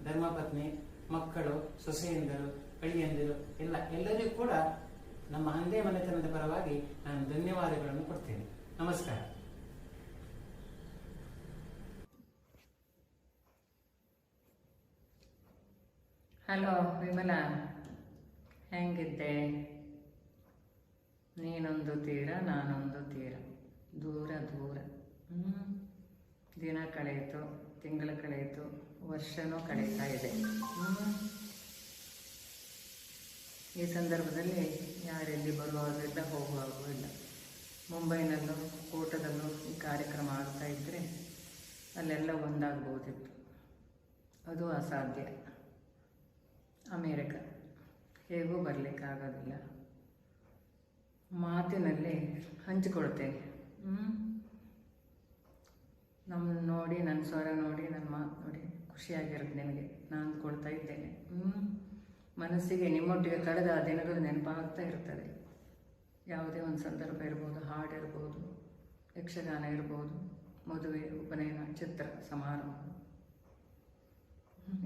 Speaker 8: ಧರ್ಮಪತ್ನಿ, ಮಕ್ಕಳು, ಸೊಸೆಯಂದರು, ಅಳಿಯಂದಿರು ಎಲ್ಲರಿಗೂ ಕೂಡ ನಮ್ಮ ಹಂದೆ ಮನೆತನದ ಪರವಾಗಿ ನಾನು ಧನ್ಯವಾದಗಳನ್ನು ಕೊಡ್ತೇನೆ. ನಮಸ್ಕಾರ.
Speaker 5: ಹಲೋ ವಿಮಲಾ, ಹೆಂಗಿದ್ದೆ? ನೀನೊಂದು ತೀರ, ನಾನೊಂದು ತೀರ, ದೂರ ದೂರ. ದಿನ ಕಳೆಯಿತು, ತಿಂಗಳು ಕಳೆಯಿತು, ವರ್ಷನೂ ಕಳೀತಾ ಇದೆ.
Speaker 9: ಈ ಸಂದರ್ಭದಲ್ಲಿ ಯಾರೆಲ್ಲಿ ಬರುವಾಗೆಲ್ಲ ಹೋಗುವಾಗೂ ಇಲ್ಲ. ಮುಂಬೈನಲ್ಲೂ ಕೋಟದಲ್ಲೂ ಈ ಕಾರ್ಯಕ್ರಮ ಆಗ್ತಾ ಇದ್ದರೆ ಅಲ್ಲೆಲ್ಲ ಒಂದಾಗ್ಬೋದಿತ್ತು. ಅದು ಅಸಾಧ್ಯ. ಅಮೇರಿಕ ಹೇಗೂ ಬರಲಿಕ್ಕಾಗೋದಿಲ್ಲ. ಮಾತಿನಲ್ಲಿ ಹಂಚಿಕೊಳ್ತೇನೆ. ನಮ್ಮನ್ನು ನೋಡಿ, ನನ್ನ ಸ್ವರ ನೋಡಿ, ನನ್ನ ಮಾತು ನೋಡಿ ಖುಷಿಯಾಗಿರುತ್ತೆ ನಿಮಗೆ. ನಾನು ಅಂದ್ಕೊಳ್ತಾ ಇದ್ದೇನೆ. ಮನಸ್ಸಿಗೆ ನಿಮ್ಮೊಟ್ಟಿಗೆ ಕಳೆದ ಆ ದಿನಗಳು ನೆನಪಾಗ್ತಾ ಇರ್ತದೆ. ಯಾವುದೇ ಒಂದು ಸಂದರ್ಭ ಇರ್ಬೋದು, ಹಾಡಿರ್ಬೋದು, ಯಕ್ಷಗಾನ ಇರ್ಬೋದು, ಮದುವೆ, ಉಪನಯನ, ಚಿತ್ರ ಸಮಾರಂಭ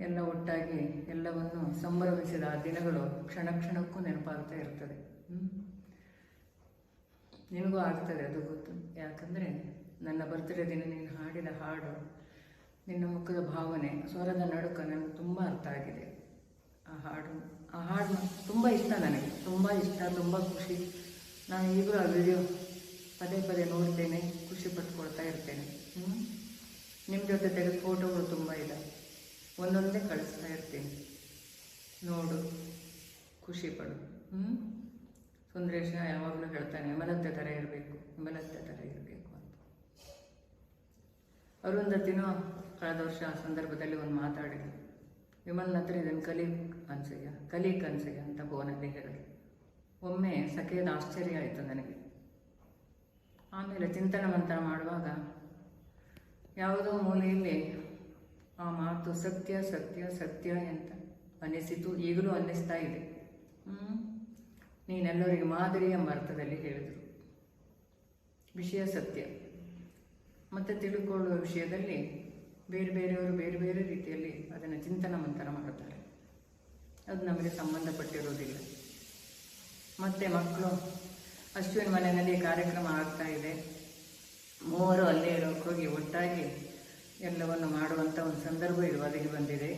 Speaker 9: ಎಲ್ಲ ಒಟ್ಟಾಗಿ ಎಲ್ಲವನ್ನು ಸಂಭ್ರಮಿಸಿದ ಆ ದಿನಗಳು ಕ್ಷಣ ಕ್ಷಣಕ್ಕೂ ನೆನಪಾಗ್ತಾ ಇರ್ತದೆ. ನಿನಗೂ ಆಗ್ತದೆ, ಅದು ಗೊತ್ತು. ಯಾಕಂದರೆ ನನ್ನ ಬರ್ತ್ಡೇ ದಿನ ನೀನು ಹಾಡಿದ ಹಾಡು, ನಿನ್ನ ಮುಖದ ಭಾವನೆ, ಸ್ವರದ ನಡುಕ ನನಗೆ ತುಂಬ ಅರ್ಥ ಆಗಿದೆ. ಆ ಹಾಡು ತುಂಬ ಇಷ್ಟ ನನಗೆ, ತುಂಬ ಇಷ್ಟ, ತುಂಬ ಖುಷಿ. ನಾನು ಈಗಲೂ ಆ ವಿಡಿಯೋ ಪದೇ ಪದೇ ನೋಡ್ತೇನೆ, ಖುಷಿ ಪಟ್ಕೊಳ್ತಾ ಇರ್ತೇನೆ. ನಿಮ್ಮ ಜೊತೆ ತೆಗೆದ ಫೋಟೋಗಳು ತುಂಬ ಇದೆ, ಒಂದೊಂದೇ ಕಳಿಸ್ತಾ ಇರ್ತೀನಿ. ನೋಡು, ಖುಷಿ ಪಡು. ಸುಂದರೇಶ ಯಾವಾಗಲೂ ಹೇಳ್ತಾನೆ, ವಿಮಲತೆ ಥರ ಇರಬೇಕು, ವಿಮಲತೆ ಥರ ಇರಬೇಕು ಅಂತ. ಅರುಂಧತಿನೂ ಕಳೆದ ವರ್ಷ ಆ ಸಂದರ್ಭದಲ್ಲಿ ಒಂದು ಮಾತಾಡಿದ್ರು. ವಿಮಲ್ನ ಹತ್ರ ಇದನ್ನು ಕಲಿ ಕನ್ಸಯ್ಯ ಅಂತ ಫೋನಲ್ಲಿ ಹೇಳಿದ್ರು. ಒಮ್ಮೆ ಸಖೇದ ಆಶ್ಚರ್ಯ ಆಯಿತು ನನಗೆ. ಆಮೇಲೆ ಚಿಂತನ ಮಂಥನ ಮಾಡುವಾಗ ಯಾವುದೋ ಮೂಲೆಯಲ್ಲಿ ಆ ಮಾತು ಸತ್ಯ ಸತ್ಯ ಸತ್ಯ ಅಂತ ಅನಿಸಿತು, ಈಗಲೂ ಅನ್ನಿಸ್ತಾ ಇದೆ. ನೀನೆಲ್ಲರಿಗೆ ಮಾದರಿ ಎಂಬ ಅರ್ಥದಲ್ಲಿ ಹೇಳಿದರು. ವಿಷಯ ಸತ್ಯ. ಮತ್ತು ತಿಳ್ಕೊಳ್ಳುವ ವಿಷಯದಲ್ಲಿ ಬೇರೆಯವರು ಬೇರೆ ಬೇರೆ ರೀತಿಯಲ್ಲಿ ಅದನ್ನು ಚಿಂತನ ಮಂಥನ ಮಾಡುತ್ತಾರೆ. ಅದು ನಮಗೆ ಸಂಬಂಧಪಟ್ಟಿರೋದಿಲ್ಲ. ಮತ್ತು ಮಕ್ಕಳು ಅಶ್ವಿನ ಮನೆಯಲ್ಲಿ ಕಾರ್ಯಕ್ರಮ ಆಗ್ತಾ ಇದೆ, ಮೂವರು ಅಲ್ಲೇ ಇರೋಕ್ಕೆ ಹೋಗಿ ಒಟ್ಟಾಗಿ ಎಲ್ಲವನ್ನು ಮಾಡುವಂಥ ಒಂದು ಸಂದರ್ಭ ಇದು ಒದಗಿ ಬಂದಿದೆ.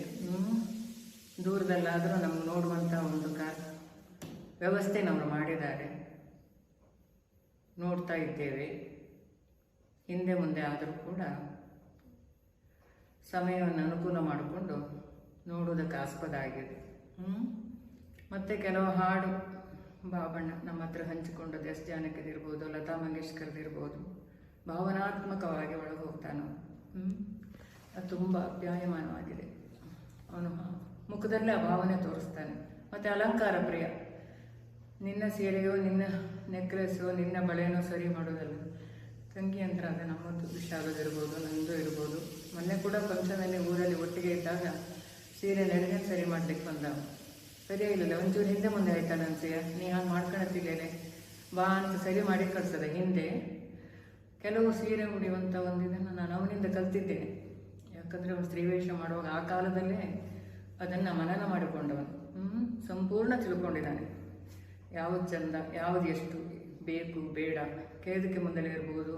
Speaker 9: ದೂರದಲ್ಲಾದರೂ ನಮ್ಗೆ ನೋಡುವಂಥ ಒಂದು ವ್ಯವಸ್ಥೆ ನಾವು ಮಾಡಿದ್ದಾರೆ, ನೋಡ್ತಾ ಇದ್ದೇವೆ. ಹಿಂದೆ ಮುಂದೆ ಆದರೂ ಕೂಡ ಸಮಯವನ್ನು ಅನುಕೂಲ ಮಾಡಿಕೊಂಡು ನೋಡುವುದಕ್ಕೆ ಆಸ್ಪದ ಆಗಿದೆ. ಮತ್ತು ಕೆಲವು ಹಾಡು ಬಾಬಣ್ಣ ನಮ್ಮ ಹತ್ರ ಹಂಚಿಕೊಂಡದ್ದು, ಎಸ್ ಜಾನಕಿದಿರ್ಬೋದು, ಲತಾ ಮಂಗೇಶ್ಕರ್ದಿರ್ಬೋದು, ಭಾವನಾತ್ಮಕವಾಗಿ ಒಳಗೆ ಹೋಗ್ತಾನೆ. ಅದು ತುಂಬ ಅಪ್ಯಾಯಮಾನವಾಗಿದೆ. ಅವನು ಮುಖದಲ್ಲೇ ಆ ಭಾವನೆ ತೋರಿಸ್ತಾನೆ. ಮತ್ತು ಅಲಂಕಾರ ಪ್ರಿಯ. ನಿನ್ನ ಸೀರೆಯೋ, ನಿನ್ನ ನೆಕ್ಲೆಸೋ, ನಿನ್ನ ಬಳೆನೋ ಸರಿ ಮಾಡೋದಲ್ಲ, ತಂಗಿ ಅಂತ ಅದು ನಮ್ಮದು ವಿಷಾದದಿರ್ಬೋದು, ನನ್ನದು ಇರ್ಬೋದು. ಮೊನ್ನೆ ಕೂಡ ಫಂಕ್ಷನಲ್ಲಿ ಊರಲ್ಲಿ ಒಟ್ಟಿಗೆ ಇದ್ದಾಗ ಸೀರೆ ನೆರಗೆ ಸರಿ ಮಾಡ್ಲಿಕ್ಕೆ ಬಂದವ. ಸರಿಯಾಗಿಲ್ಲ, ಒಂಚೂರು ಹಿಂದೆ ಮುಂದೆ ಆಯ್ತಲ್ಲ ಅನ್ಸೀಯ, ನೀ ಹಾಗೆ ಮಾಡ್ಕೊಳತ್ತಿದ್ದೇನೆ ಬಾ ಅಂತ ಸರಿ ಮಾಡಿ ಕಳ್ಸದೆ. ಹಿಂದೆ ಕೆಲವು ಸೀರೆ ಉಡಿಯುವಂಥ ಒಂದು ಇದನ್ನು ನಾನು ಅವನಿಂದ ಕಲ್ತಿದ್ದೇನೆ. ಯಾಕಂದರೆ ಅವನು ಸ್ತ್ರೀವೇಷ ಮಾಡುವಾಗ ಆ ಕಾಲದಲ್ಲೇ ಅದನ್ನು ಮನನ ಮಾಡಿಕೊಂಡವನು. ಸಂಪೂರ್ಣ ತಿಳ್ಕೊಂಡಿದ್ದಾನೆ. ಯಾವುದು ಚಂದ, ಯಾವುದು ಎಷ್ಟು ಬೇಕು ಬೇಡ, ಕೇದಕ್ಕೆ ಮುಂದಲೇ ಇರ್ಬೋದು,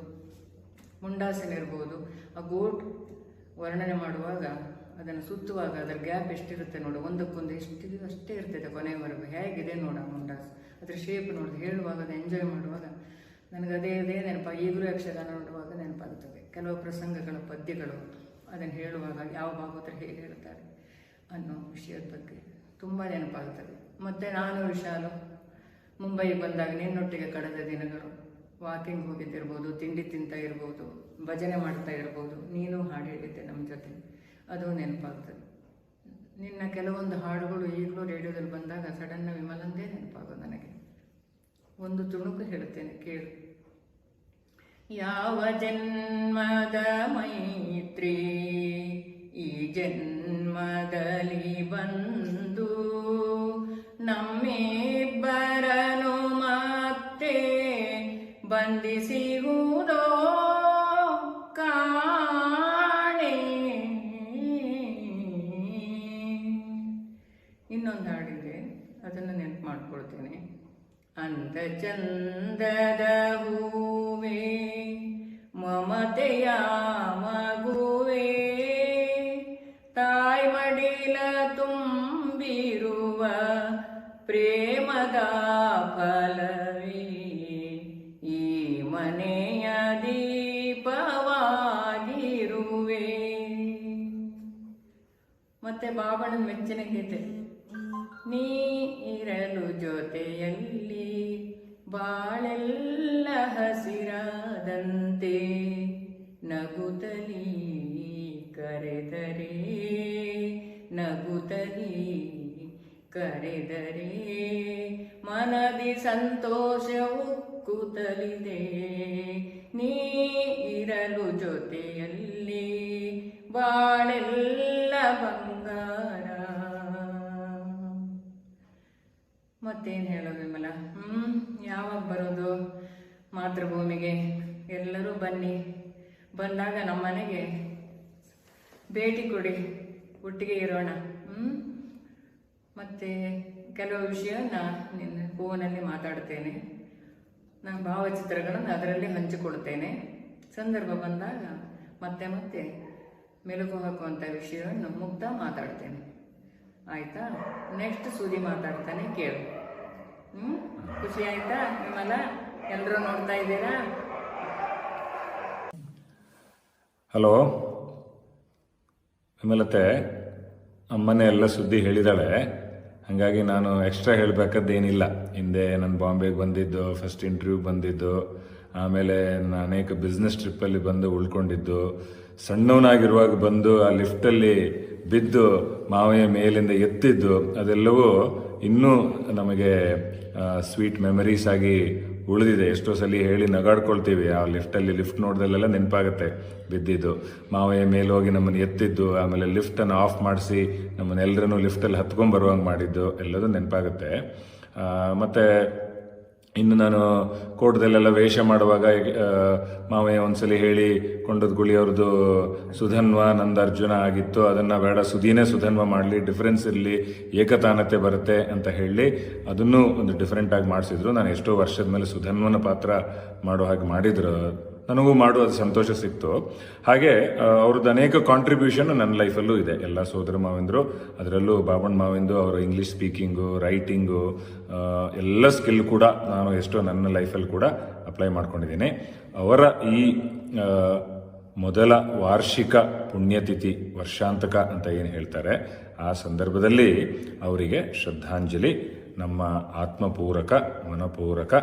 Speaker 9: ಮುಂಡಾಸನ ಇರ್ಬೋದು. ಆ ಗೋಟ್ ವರ್ಣನೆ ಮಾಡುವಾಗ ಅದನ್ನು ಸುತ್ತುವಾಗ ಅದರ ಗ್ಯಾಪ್ ಎಷ್ಟಿರುತ್ತೆ ನೋಡು, ಒಂದಕ್ಕೊಂದು ಎಷ್ಟಿದೆ ಅಷ್ಟೇ ಇರ್ತೈತೆ ಕೊನೆಯವರೆಗೂ. ಹೇಗಿದೆ ನೋಡ ಮುಂಡಾಸ, ಅದ್ರ ಶೇಪ್ ನೋಡಿದು ಹೇಳುವಾಗ, ಅದು ಎಂಜಾಯ್ ಮಾಡುವಾಗ ನನಗೆ ಅದೇ ನೆನಪ. ಈಗಲೂ ಯಕ್ಷಗಾನ ನೋಡುವಾಗ ನೆನಪಾಗುತ್ತದೆ. ಕೆಲವು ಪ್ರಸಂಗಗಳ ಪದ್ಯಗಳು ಅದನ್ನು ಹೇಳುವಾಗ ಯಾವ ಭಾಗವತರು ಹೇಗೆ ಹೇಳ್ತಾರೆ ಅನ್ನೋ ವಿಷಯದ ಬಗ್ಗೆ ತುಂಬ ನೆನಪಾಗುತ್ತದೆ. ಮತ್ತು ನಾನು ವಿಶಾಲು ಮುಂಬೈಗೆ ಬಂದಾಗ ನಿನ್ನೊಟ್ಟಿಗೆ ಕಳೆದ ದಿನಗಳು, ವಾಕಿಂಗ್ ಹೋಗಿದ್ದಿರ್ಬೋದು, ತಿಂಡಿ ತಿಂತ ಇರ್ಬೋದು, ಭಜನೆ ಮಾಡ್ತಾ ಇರ್ಬೋದು, ನೀನು ಹಾಡು ಹೇಳಿದ್ದೆ ನಮ್ಮ ಜೊತೆ, ಅದು ನೆನಪಾಗ್ತದೆ. ನಿನ್ನ ಕೆಲವೊಂದು ಹಾಡುಗಳು ಈಗಲೂ ರೇಡಿಯೋದಲ್ಲಿ ಬಂದಾಗ ಸಡನ್ನ ವಿಮಲಂದೇ ನೆನಪಾಗೋದು ನನಗೆ. ಒಂದು ತುಣುಕು ಹೇಳುತ್ತೇನೆ, ಕೇಳು. ಯಾವ ಜನ್ಮದ ಮೈತ್ರಿ ಈ ಜನ್ಮದಲ್ಲಿ ಬಂದು ನಮ್ಮಿಬ್ಬರನು ಮತ್ತೆ ಬಂಧಿಸಿಹುದೋ ಕಾಣೆ. ಇನ್ನೊಂದು ಹಾಡಿದೆ, ಅದನ್ನು ನೆನಪು ಮಾಡ್ಕೊಳ್ತೇನೆ. ಅಂದ ಚಂದದ ಹೂವೇ ಮಮತೆಯ ಮಗುವೇ ತಾಯಿ ಮಡಿಲ ತುಂಬಿರುವ ಪ್ರೇಮದ ಫಲವೇ ಈ ಮನೆಯ ದೀಪವಾಗಿರುವೆ. ಮತ್ತೆ ಬಾಬಣ್ಣನ ಮೆಚ್ಚಿನ ಗೀತೆ, ನೀ ನೆರಳು ಜೊತೆಯಲ್ಲಿ ಬಾಳೆಲ್ಲ ಹಸಿರಾದಂತೆ ನಗುತ್ತಲೀ ಕರೆದರೆ ನಗುತ್ತಲೀ ಕರೆದರೆ ಮನದಿ ಸಂತೋಷ ಉಕ್ಕುತ್ತಲಿದೆ ನೀ ಇರಲು ಜೊತೆಯಲ್ಲಿ ಬಾಳೆಲ್ಲ ಬಂಗಾರ. ಮತ್ತೇನು ಹೇಳೋದು ವಿಮಲ? ಯಾವಾಗ ಬರೋದು ಮಾತೃಭೂಮಿಗೆ? ಎಲ್ಲರೂ ಬನ್ನಿ, ಬಂದಾಗ ನಮ್ಮನೆಗೆ ಭೇಟಿ ಕೊಡಿ, ಒಟ್ಟಿಗೆ ಇರೋಣ. ಮತ್ತು ಕೆಲವು ವಿಷಯನ ನಿನ್ನ ಫೋನಲ್ಲಿ ಮಾತಾಡ್ತೇನೆ, ನಾನು ಭಾವಚಿತ್ರಗಳನ್ನು ಅದರಲ್ಲಿ ಹಂಚಿಕೊಳ್ತೇನೆ. ಸಂದರ್ಭ ಬಂದಾಗ ಮತ್ತೆ ಮತ್ತೆ ಮೆಲುಕು ಹಾಕುವಂಥ ವಿಷಯವನ್ನು ಮುಕ್ತ ಮಾತಾಡ್ತೇನೆ, ಆಯಿತಾ? ನೆಕ್ಸ್ಟ್ ಸುದ್ದಿ ಮಾತಾಡ್ತಾನೆ, ಕೇಳು. ಖುಷಿ ಆಯಿತಾ ವಿಮಲ? ಎಲ್ಲರೂ ನೋಡ್ತಾ ಇದ್ದೀರಾ?
Speaker 10: ಹಲೋ ವಿಮಲತೆ, ಅಮ್ಮನೇ ಎಲ್ಲ ಸುದ್ದಿ ಹೇಳಿದಾಳೆ, ಹಾಗಾಗಿ ನಾನು ಎಕ್ಸ್ಟ್ರಾ ಹೇಳಬೇಕಾದ್ದೇನಿಲ್ಲ. ಹಿಂದೆ ನಾನು ಬಾಂಬೆಗೆ ಬಂದಿದ್ದು, ಫಸ್ಟ್ ಇಂಟರ್ವ್ಯೂ ಬಂದಿದ್ದು, ಆಮೇಲೆ ನಾನು ಅನೇಕ ಬಿಸ್ನೆಸ್ ಟ್ರಿಪ್ಪಲ್ಲಿ ಬಂದು ಉಳ್ಕೊಂಡಿದ್ದು, ಸಣ್ಣವನಾಗಿರುವಾಗ ಬಂದು ಆ ಲಿಫ್ಟಲ್ಲಿ ಬಿದ್ದು ಮಾವಯ್ಯ ಮೇಲಿಂದ ಎತ್ತಿದ್ದು, ಅದೆಲ್ಲವೂ ಇನ್ನೂ ನಮಗೆ ಸ್ವೀಟ್ ಮೆಮರೀಸ್ ಆಗಿ ಉಳಿದಿದೆ. ಎಷ್ಟೋ ಸಲ ಹೇಳಿ ನಗಾಡ್ಕೊಳ್ತೀವಿ, ಆ ಲಿಫ್ಟ್ ನೋಡ್ದಲ್ಲೆಲ್ಲ ನೆನಪಾಗುತ್ತೆ ಬಿದ್ದಿದ್ದು. ಮಾವಯ್ಯ ಮೇಲೆ ಹೋಗಿ ನಮ್ಮನ್ನು ಎತ್ತಿದ್ದು, ಆಮೇಲೆ ಲಿಫ್ಟನ್ನು ಆಫ್ ಮಾಡಿಸಿ ನಮ್ಮನ್ನೆಲ್ಲರನ್ನೂ ಲಿಫ್ಟಲ್ಲಿ ಹತ್ಕೊಂಡ್ಬರುವಂಗೆ ಮಾಡಿದ್ದು ಎಲ್ಲದೂ ನೆನಪಾಗುತ್ತೆ. ಮತ್ತು ಇನ್ನು ನಾನು ಕೋಟದಲ್ಲೆಲ್ಲ ವೇಷ ಮಾಡುವಾಗ ಮಾವಯ್ಯ ಒಂದ್ಸಲಿ ಹೇಳಿ ಕೊಂಡದ ಗುಳಿಯವ್ರದ್ದು ಸುಧನ್ವ ನಂದು ಅರ್ಜುನ ಆಗಿತ್ತು, ಅದನ್ನು ಬೇಡ ಸುಧೀನೇ ಸುಧನ್ವ ಮಾಡಲಿ, ಡಿಫ್ರೆನ್ಸ್ ಇರಲಿ, ಏಕತಾನತೆ ಬರುತ್ತೆ ಅಂತ ಹೇಳಿ ಅದನ್ನು ಒಂದು ಡಿಫ್ರೆಂಟಾಗಿ ಮಾಡಿಸಿದ್ರು. ನಾನು ಎಷ್ಟೋ ವರ್ಷದ ಮೇಲೆ ಸುಧನ್ವನ ಪಾತ್ರ ಮಾಡೋ ಹಾಗೆ ಮಾಡಿದ್ರು, ನನಗೂ ಅದು ಸಂತೋಷ ಸಿಕ್ತು. ಹಾಗೆ ಅವ್ರದ್ದು ಅನೇಕ ಕಾಂಟ್ರಿಬ್ಯೂಷನ್ ನನ್ನ ಲೈಫಲ್ಲೂ ಇದೆ. ಎಲ್ಲ ಸೋದರ ಮಾವೆಂದರು, ಅದರಲ್ಲೂ ಬಾಬಣ್ಣ ಮಾವೆಂದು ಅವರ ಇಂಗ್ಲೀಷ್ ಸ್ಪೀಕಿಂಗು, ರೈಟಿಂಗು ಎಲ್ಲ ಸ್ಕಿಲ್ ಕೂಡ ನಾನು ಎಷ್ಟೋ ನನ್ನ ಲೈಫಲ್ಲಿ ಕೂಡ ಅಪ್ಲೈ ಮಾಡ್ಕೊಂಡಿದ್ದೀನಿ. ಅವರ ಈ ಮೊದಲ ವಾರ್ಷಿಕ ಪುಣ್ಯತಿಥಿ, ವರ್ಷಾಂತಕ ಅಂತ ಏನು ಹೇಳ್ತಾರೆ, ಆ ಸಂದರ್ಭದಲ್ಲಿ ಅವರಿಗೆ ಶ್ರದ್ಧಾಂಜಲಿ, ನಮ್ಮ ಆತ್ಮಪೂರಕ ಮನಪೂರಕ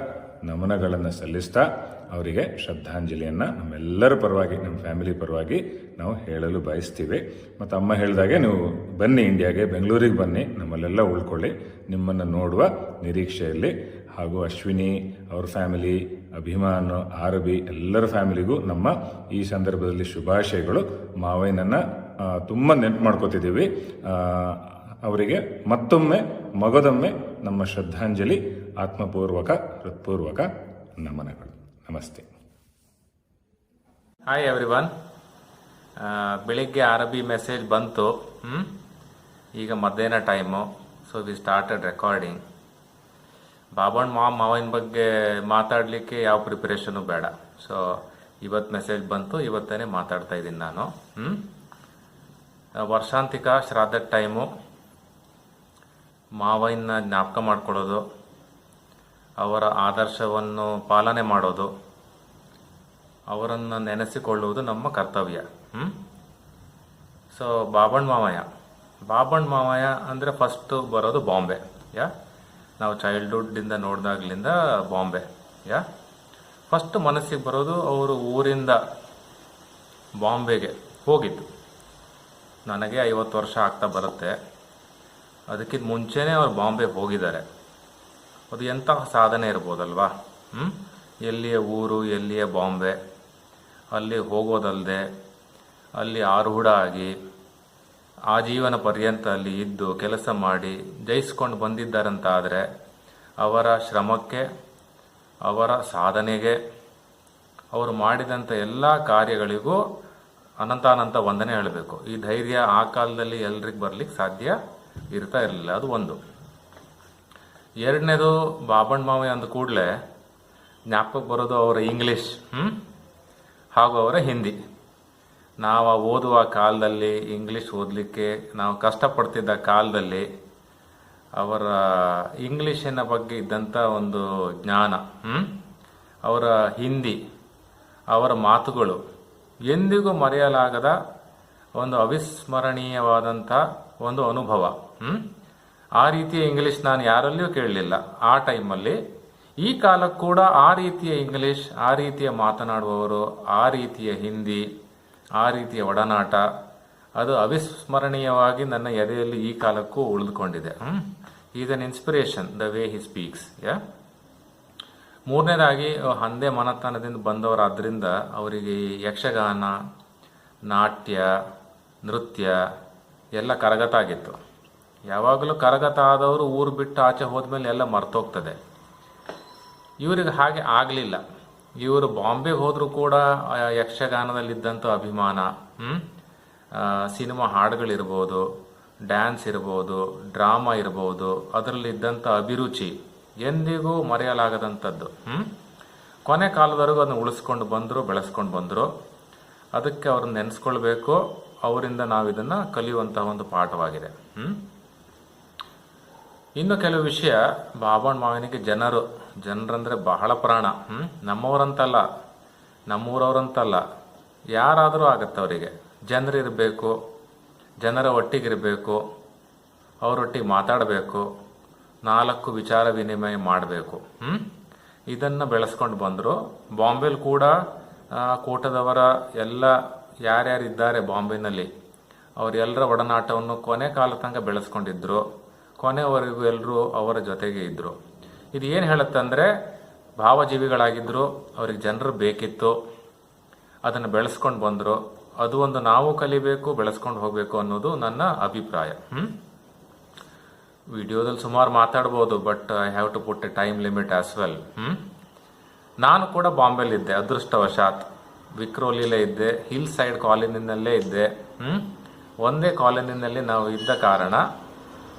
Speaker 10: ನಮನಗಳನ್ನು ಸಲ್ಲಿಸ್ತಾ ಅವರಿಗೆ ಶ್ರದ್ಧಾಂಜಲಿಯನ್ನು ನಮ್ಮೆಲ್ಲರ ಪರವಾಗಿ, ನಮ್ಮ ಫ್ಯಾಮಿಲಿ ಪರವಾಗಿ ನಾವು ಹೇಳಲು ಬಯಸ್ತೀವಿ. ಮತ್ತು ಅಮ್ಮ ಹೇಳಿದಾಗೆ ನೀವು ಬನ್ನಿ, ಇಂಡಿಯಾಗೆ, ಬೆಂಗಳೂರಿಗೆ ಬನ್ನಿ, ನಮ್ಮಲ್ಲೆಲ್ಲ ಉಳ್ಕೊಳ್ಳಿ, ನಿಮ್ಮನ್ನು ನೋಡುವ ನಿರೀಕ್ಷೆಯಲ್ಲಿ. ಹಾಗೂ ಅಶ್ವಿನಿ ಅವ್ರ ಫ್ಯಾಮಿಲಿ, ಅಭಿಮಾನ್, ಆರಬಿ ಎಲ್ಲರ ಫ್ಯಾಮಿಲಿಗೂ ನಮ್ಮ ಈ ಸಂದರ್ಭದಲ್ಲಿ ಶುಭಾಶಯಗಳು. ಮಾವಯ್ಯನನ್ನು ತುಂಬ ನೆನಪು ಮಾಡ್ಕೋತಿದ್ದೀವಿ. ಅವರಿಗೆ ಮತ್ತೊಮ್ಮೆ ಮಗದೊಮ್ಮೆ ನಮ್ಮ ಶ್ರದ್ಧಾಂಜಲಿ, ಆತ್ಮಪೂರ್ವಕ ಹೃತ್ಪೂರ್ವಕ ನಮನಗಳು. ನಮಸ್ತೆ.
Speaker 11: Hi everyone. ಬೆಳಿಗ್ಗೆ ಆರಬಿ ಮೆಸೇಜ್ ಬಂತು, ಈಗ ಮಧ್ಯಾಹ್ನ time, so we started recording. Babanna ಮಾವನ ಬಗ್ಗೆ ಮಾತಾಡಲಿಕ್ಕೆ ಯಾವ ಪ್ರಿಪರೇಷನು ಬೇಡ. ಸೊ ಇವತ್ತು ಮೆಸೇಜ್ ಬಂತು, ಇವತ್ತೇ ಮಾತಾಡ್ತಾ ಇದ್ದೀನಿ ನಾನು. ವರ್ಷಾಂತಿಕ ಶ್ರಾದ್ದದ ಟೈಮು, ಮಾವಯ್ಯನ ಜ್ಞಾಪಕ ಮಾಡ್ಕೊಳ್ಳೋದು, ಅವರ ಆದರ್ಶವನ್ನು ಪಾಲನೆ ಮಾಡೋದು, ಅವರನ್ನು ನೆನೆಸಿಕೊಳ್ಳುವುದು ನಮ್ಮ ಕರ್ತವ್ಯ. ಸೊ ಬಾಬಣ್ಣ ಮಾವಯ್ಯ ಅಂದರೆ ಫಸ್ಟು ಬರೋದು ಬಾಂಬೆ. ನಾವು ಚೈಲ್ಡ್ಹುಡ್ಡಿಂದ ನೋಡಿದಾಗ್ಲಿಂದ ಬಾಂಬೆ. ಫಸ್ಟ್ ಮನಸ್ಸಿಗೆ ಬರೋದು ಅವರು ಊರಿಂದ ಬಾಂಬೆಗೆ ಹೋಗಿದ್ದು. ನನಗೆ 50 ವರ್ಷ ಆಗ್ತಾ ಬರುತ್ತೆ. ಅದಕ್ಕಿಂತ ಮುಂಚೆನೇ ಅವ್ರು ಬಾಂಬೆಗೆ ಹೋಗಿದ್ದಾರೆ. ಅದು ಎಂತಹ ಸಾಧನೆ ಇರ್ಬೋದಲ್ವಾ. ಎಲ್ಲಿಯ ಊರು, ಎಲ್ಲಿಯ ಬಾಂಬೆ, ಅಲ್ಲಿ ಹೋಗೋದಲ್ಲದೆ ಅಲ್ಲಿ ಆರೂಢ ಆಗಿ ಆಜೀವನ ಪರ್ಯಂತ ಅಲ್ಲಿ ಇದ್ದು ಕೆಲಸ ಮಾಡಿ ಜಯಿಸ್ಕೊಂಡು ಬಂದಿದ್ದಾರಂತಾದರೆ ಅವರ ಶ್ರಮಕ್ಕೆ, ಅವರ ಸಾಧನೆಗೆ, ಅವರು ಮಾಡಿದಂಥ ಎಲ್ಲ ಕಾರ್ಯಗಳಿಗೂ ಅನಂತಾನಂತ ವಂದನೆ ಹೇಳಬೇಕು. ಈ ಧೈರ್ಯ ಆ ಕಾಲದಲ್ಲಿ ಎಲ್ರಿಗೆ ಬರ್ಲಿಕ್ಕೆ ಸಾಧ್ಯ ಇರ್ತಾ ಇರಲಿಲ್ಲ. ಅದು ಒಂದು. ಎರಡನೇದು, ಬಾಬಣ್ಣ ಮಾವಯ್ಯ ಅಂದ ಕೂಡಲೇ ಜ್ಞಾಪಕಕ್ಕೆ ಬರೋದು ಅವರ ಇಂಗ್ಲೀಷ್ ಹಾಗೂ ಅವರ ಹಿಂದಿ. ನಾವು ಓದುವ ಕಾಲದಲ್ಲಿ, ಇಂಗ್ಲೀಷ್ ಓದಲಿಕ್ಕೆ ನಾವು ಕಷ್ಟಪಡ್ತಿದ್ದ ಕಾಲದಲ್ಲಿ ಅವರ ಇಂಗ್ಲೀಷಿನ ಬಗ್ಗೆ ಇದ್ದಂಥ ಒಂದು ಜ್ಞಾನ, ಅವರ ಹಿಂದಿ, ಅವರ ಮಾತುಗಳು ಎಂದಿಗೂ ಮರೆಯಲಾಗದ ಒಂದು ಅವಿಸ್ಮರಣೀಯವಾದಂಥ ಒಂದು ಅನುಭವ. ಆ ರೀತಿಯ ಇಂಗ್ಲೀಷ್ ನಾನು ಯಾರಲ್ಲಿಯೂ ಕೇಳಲಿಲ್ಲ ಆ ಟೈಮಲ್ಲಿ. ಈ ಕಾಲಕ್ಕೆ ಕೂಡ ಆ ರೀತಿಯ ಇಂಗ್ಲೀಷ್, ಆ ರೀತಿಯ ಮಾತನಾಡುವವರು, ಆ ರೀತಿಯ ಹಿಂದಿ, ಆ ರೀತಿಯ ಒಡನಾಟ ಅದು ಅವಿಸ್ಮರಣೀಯವಾಗಿ ನನ್ನ ಎದೆಯಲ್ಲಿ ಈ ಕಾಲಕ್ಕೂ ಉಳಿದುಕೊಂಡಿದೆ. Is an inspiration the way he speaks. ಮೂರನೇದಾಗಿ ಹಂದೆ ಮನತನದಿಂದ ಬಂದವರಾದ್ದರಿಂದ ಅವರಿಗೆ ಯಕ್ಷಗಾನ, ನಾಟ್ಯ, ನೃತ್ಯ ಎಲ್ಲ ಕರಗತ ಆಗಿತ್ತು. ಯಾವಾಗಲೂ ಕರಗತ ಆದವರು ಊರು ಬಿಟ್ಟು ಆಚೆ ಹೋದ್ಮೇಲೆ ಎಲ್ಲ ಮರ್ತೋಗ್ತದೆ. ಇವರಿಗೆ ಹಾಗೆ ಆಗಲಿಲ್ಲ. ಇವರು ಬಾಂಬೆಗೆ ಹೋದರೂ ಕೂಡ ಯಕ್ಷಗಾನದಲ್ಲಿದ್ದಂಥ ಅಭಿಮಾನ, ಸಿನಿಮಾ ಹಾಡುಗಳಿರ್ಬೋದು, ಡ್ಯಾನ್ಸ್ ಇರ್ಬೋದು, ಡ್ರಾಮಾ ಇರ್ಬೋದು, ಅದರಲ್ಲಿದ್ದಂಥ ಅಭಿರುಚಿ ಎಂದಿಗೂ ಮರೆಯಲಾಗದಂಥದ್ದು. ಕೊನೆ ಕಾಲದವರೆಗೂ ಅದನ್ನು ಉಳಿಸ್ಕೊಂಡು ಬಂದರು, ಬೆಳೆಸ್ಕೊಂಡು ಬಂದರು. ಅದಕ್ಕೆ ಅವ್ರನ್ನ ನೆನೆಸ್ಕೊಳ್ಬೇಕು. ಅವರಿಂದ ನಾವು ಇದನ್ನು ಕಲಿಯುವಂತಹ ಒಂದು ಪಾಠವಾಗಿದೆ. ಇನ್ನು ಕೆಲವು ವಿಷಯ, ಬಾಬಣ್ಣ ಮಾವನಿಗೆ ಜನರಂದ್ರೆ ಬಹಳ ಪ್ರಾಣ. ನಮ್ಮವರಂತಲ್ಲ, ನಮ್ಮೂರವ್ರಂತಲ್ಲ, ಯಾರಾದರೂ ಆಗತ್ತೆ ಅವರಿಗೆ. ಜನರಿರಬೇಕು, ಜನರ ಒಟ್ಟಿಗಿರಬೇಕು, ಅವರೊಟ್ಟಿಗೆ ಮಾತಾಡಬೇಕು, 4 ವಿಚಾರ ವಿನಿಮಯ ಮಾಡಬೇಕು. ಇದನ್ನು ಬೆಳೆಸ್ಕೊಂಡು ಬಂದರು. ಬಾಂಬೆಲಿ ಕೂಡ ಕೂಟದವರ ಎಲ್ಲ ಯಾರ್ಯಾರಿದ್ದಾರೆ ಬಾಂಬೆನಲ್ಲಿ ಅವರೆಲ್ಲರ ಒಡನಾಟವನ್ನು ಕೊನೆ ಕಾಲ ತನಕ ಬೆಳೆಸ್ಕೊಂಡಿದ್ರು. ಕೊನೆವರೆಗೂ ಎಲ್ಲರೂ ಅವರ ಜೊತೆಗೆ ಇದ್ದರು. ಇದು ಏನು ಹೇಳುತ್ತಂದರೆ, ಭಾವಜೀವಿಗಳಾಗಿದ್ದರು, ಅವ್ರಿಗೆ ಜನರು ಬೇಕಿತ್ತು, ಅದನ್ನು ಬೆಳೆಸ್ಕೊಂಡು ಬಂದರು. ಅದು ಒಂದು ನಾವು ಕಲಿಬೇಕು, ಬೆಳೆಸ್ಕೊಂಡು ಹೋಗಬೇಕು ಅನ್ನೋದು ನನ್ನ ಅಭಿಪ್ರಾಯ. ವಿಡಿಯೋದಲ್ಲಿ ಸುಮಾರು ಮಾತಾಡ್ಬೋದು, but I have to put a time limit as well. ನಾನು ಕೂಡ ಬಾಂಬೆಲಿದ್ದೆ, ಅದೃಷ್ಟವಶಾತ್. ವಿಕ್ರೋಲಿಲೇ ಇದ್ದೆ, ಹಿಲ್ ಸೈಡ್ ಕಾಲೋನಿನಲ್ಲೇ ಇದ್ದೆ. ಒಂದೇ ಕಾಲೋನಿನಲ್ಲಿ ನಾವು ಇದ್ದ ಕಾರಣ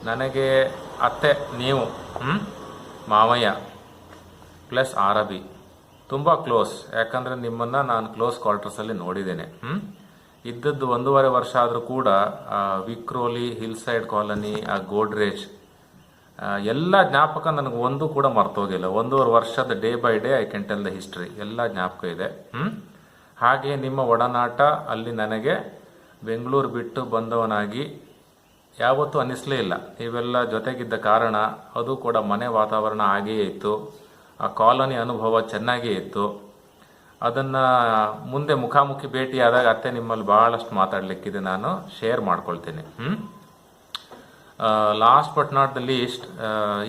Speaker 11: ನನಗೆ ಅತ್ತೆ, ನೀವು, ಮಾವಯ್ಯ ಪ್ಲಸ್ ಆರಬಿ ತುಂಬ ಕ್ಲೋಸ್. ಯಾಕಂದರೆ ನಿಮ್ಮನ್ನು ನಾನು ಕ್ಲೋಸ್ ಕ್ವಾರ್ಟರ್ಸಲ್ಲಿ ನೋಡಿದ್ದೇನೆ. ಇದ್ದದ್ದು 1.5 ವರ್ಷ ಆದರೂ ಕೂಡ ವಿಕ್ರೋಲಿ, ಹಿಲ್ ಸೈಡ್ ಕಾಲೋನಿ, ಆ ಗೋಡ್ರೇಜ್ ಎಲ್ಲ ಜ್ಞಾಪಕ ನನಗೆ ಒಂದು ಕೂಡ ಮರ್ತೋಗಿಲ್ಲ. 1.5 ವರ್ಷದ day by day I can tell the history, ಎಲ್ಲ ಜ್ಞಾಪಕ ಇದೆ. ಹಾಗೆ ನಿಮ್ಮ ಒಡನಾಟ ಅಲ್ಲಿ ನನಗೆ ಬೆಂಗಳೂರು ಬಿಟ್ಟು ಬಂದವನಾಗಿ ಯಾವತ್ತೂ ಅನ್ನಿಸ್ಲೇ ಇಲ್ಲ. ನೀವೆಲ್ಲ ಜೊತೆಗಿದ್ದ ಕಾರಣ ಅದು ಕೂಡ ಮನೆ ವಾತಾವರಣ ಹಾಗೆಯೇ ಇತ್ತು. ಆ ಕಾಲೋನಿ ಅನುಭವ ಚೆನ್ನಾಗೇ ಇತ್ತು. ಅದನ್ನು ಮುಂದೆ ಮುಖಾಮುಖಿ ಭೇಟಿಯಾದಾಗ ಅತ್ತೆ ನಿಮ್ಮಲ್ಲಿ ಭಾಳಷ್ಟು ಮಾತಾಡಲಿಕ್ಕಿದೆ, ನಾನು ಶೇರ್ ಮಾಡ್ಕೊಳ್ತೀನಿ. Last but not the least,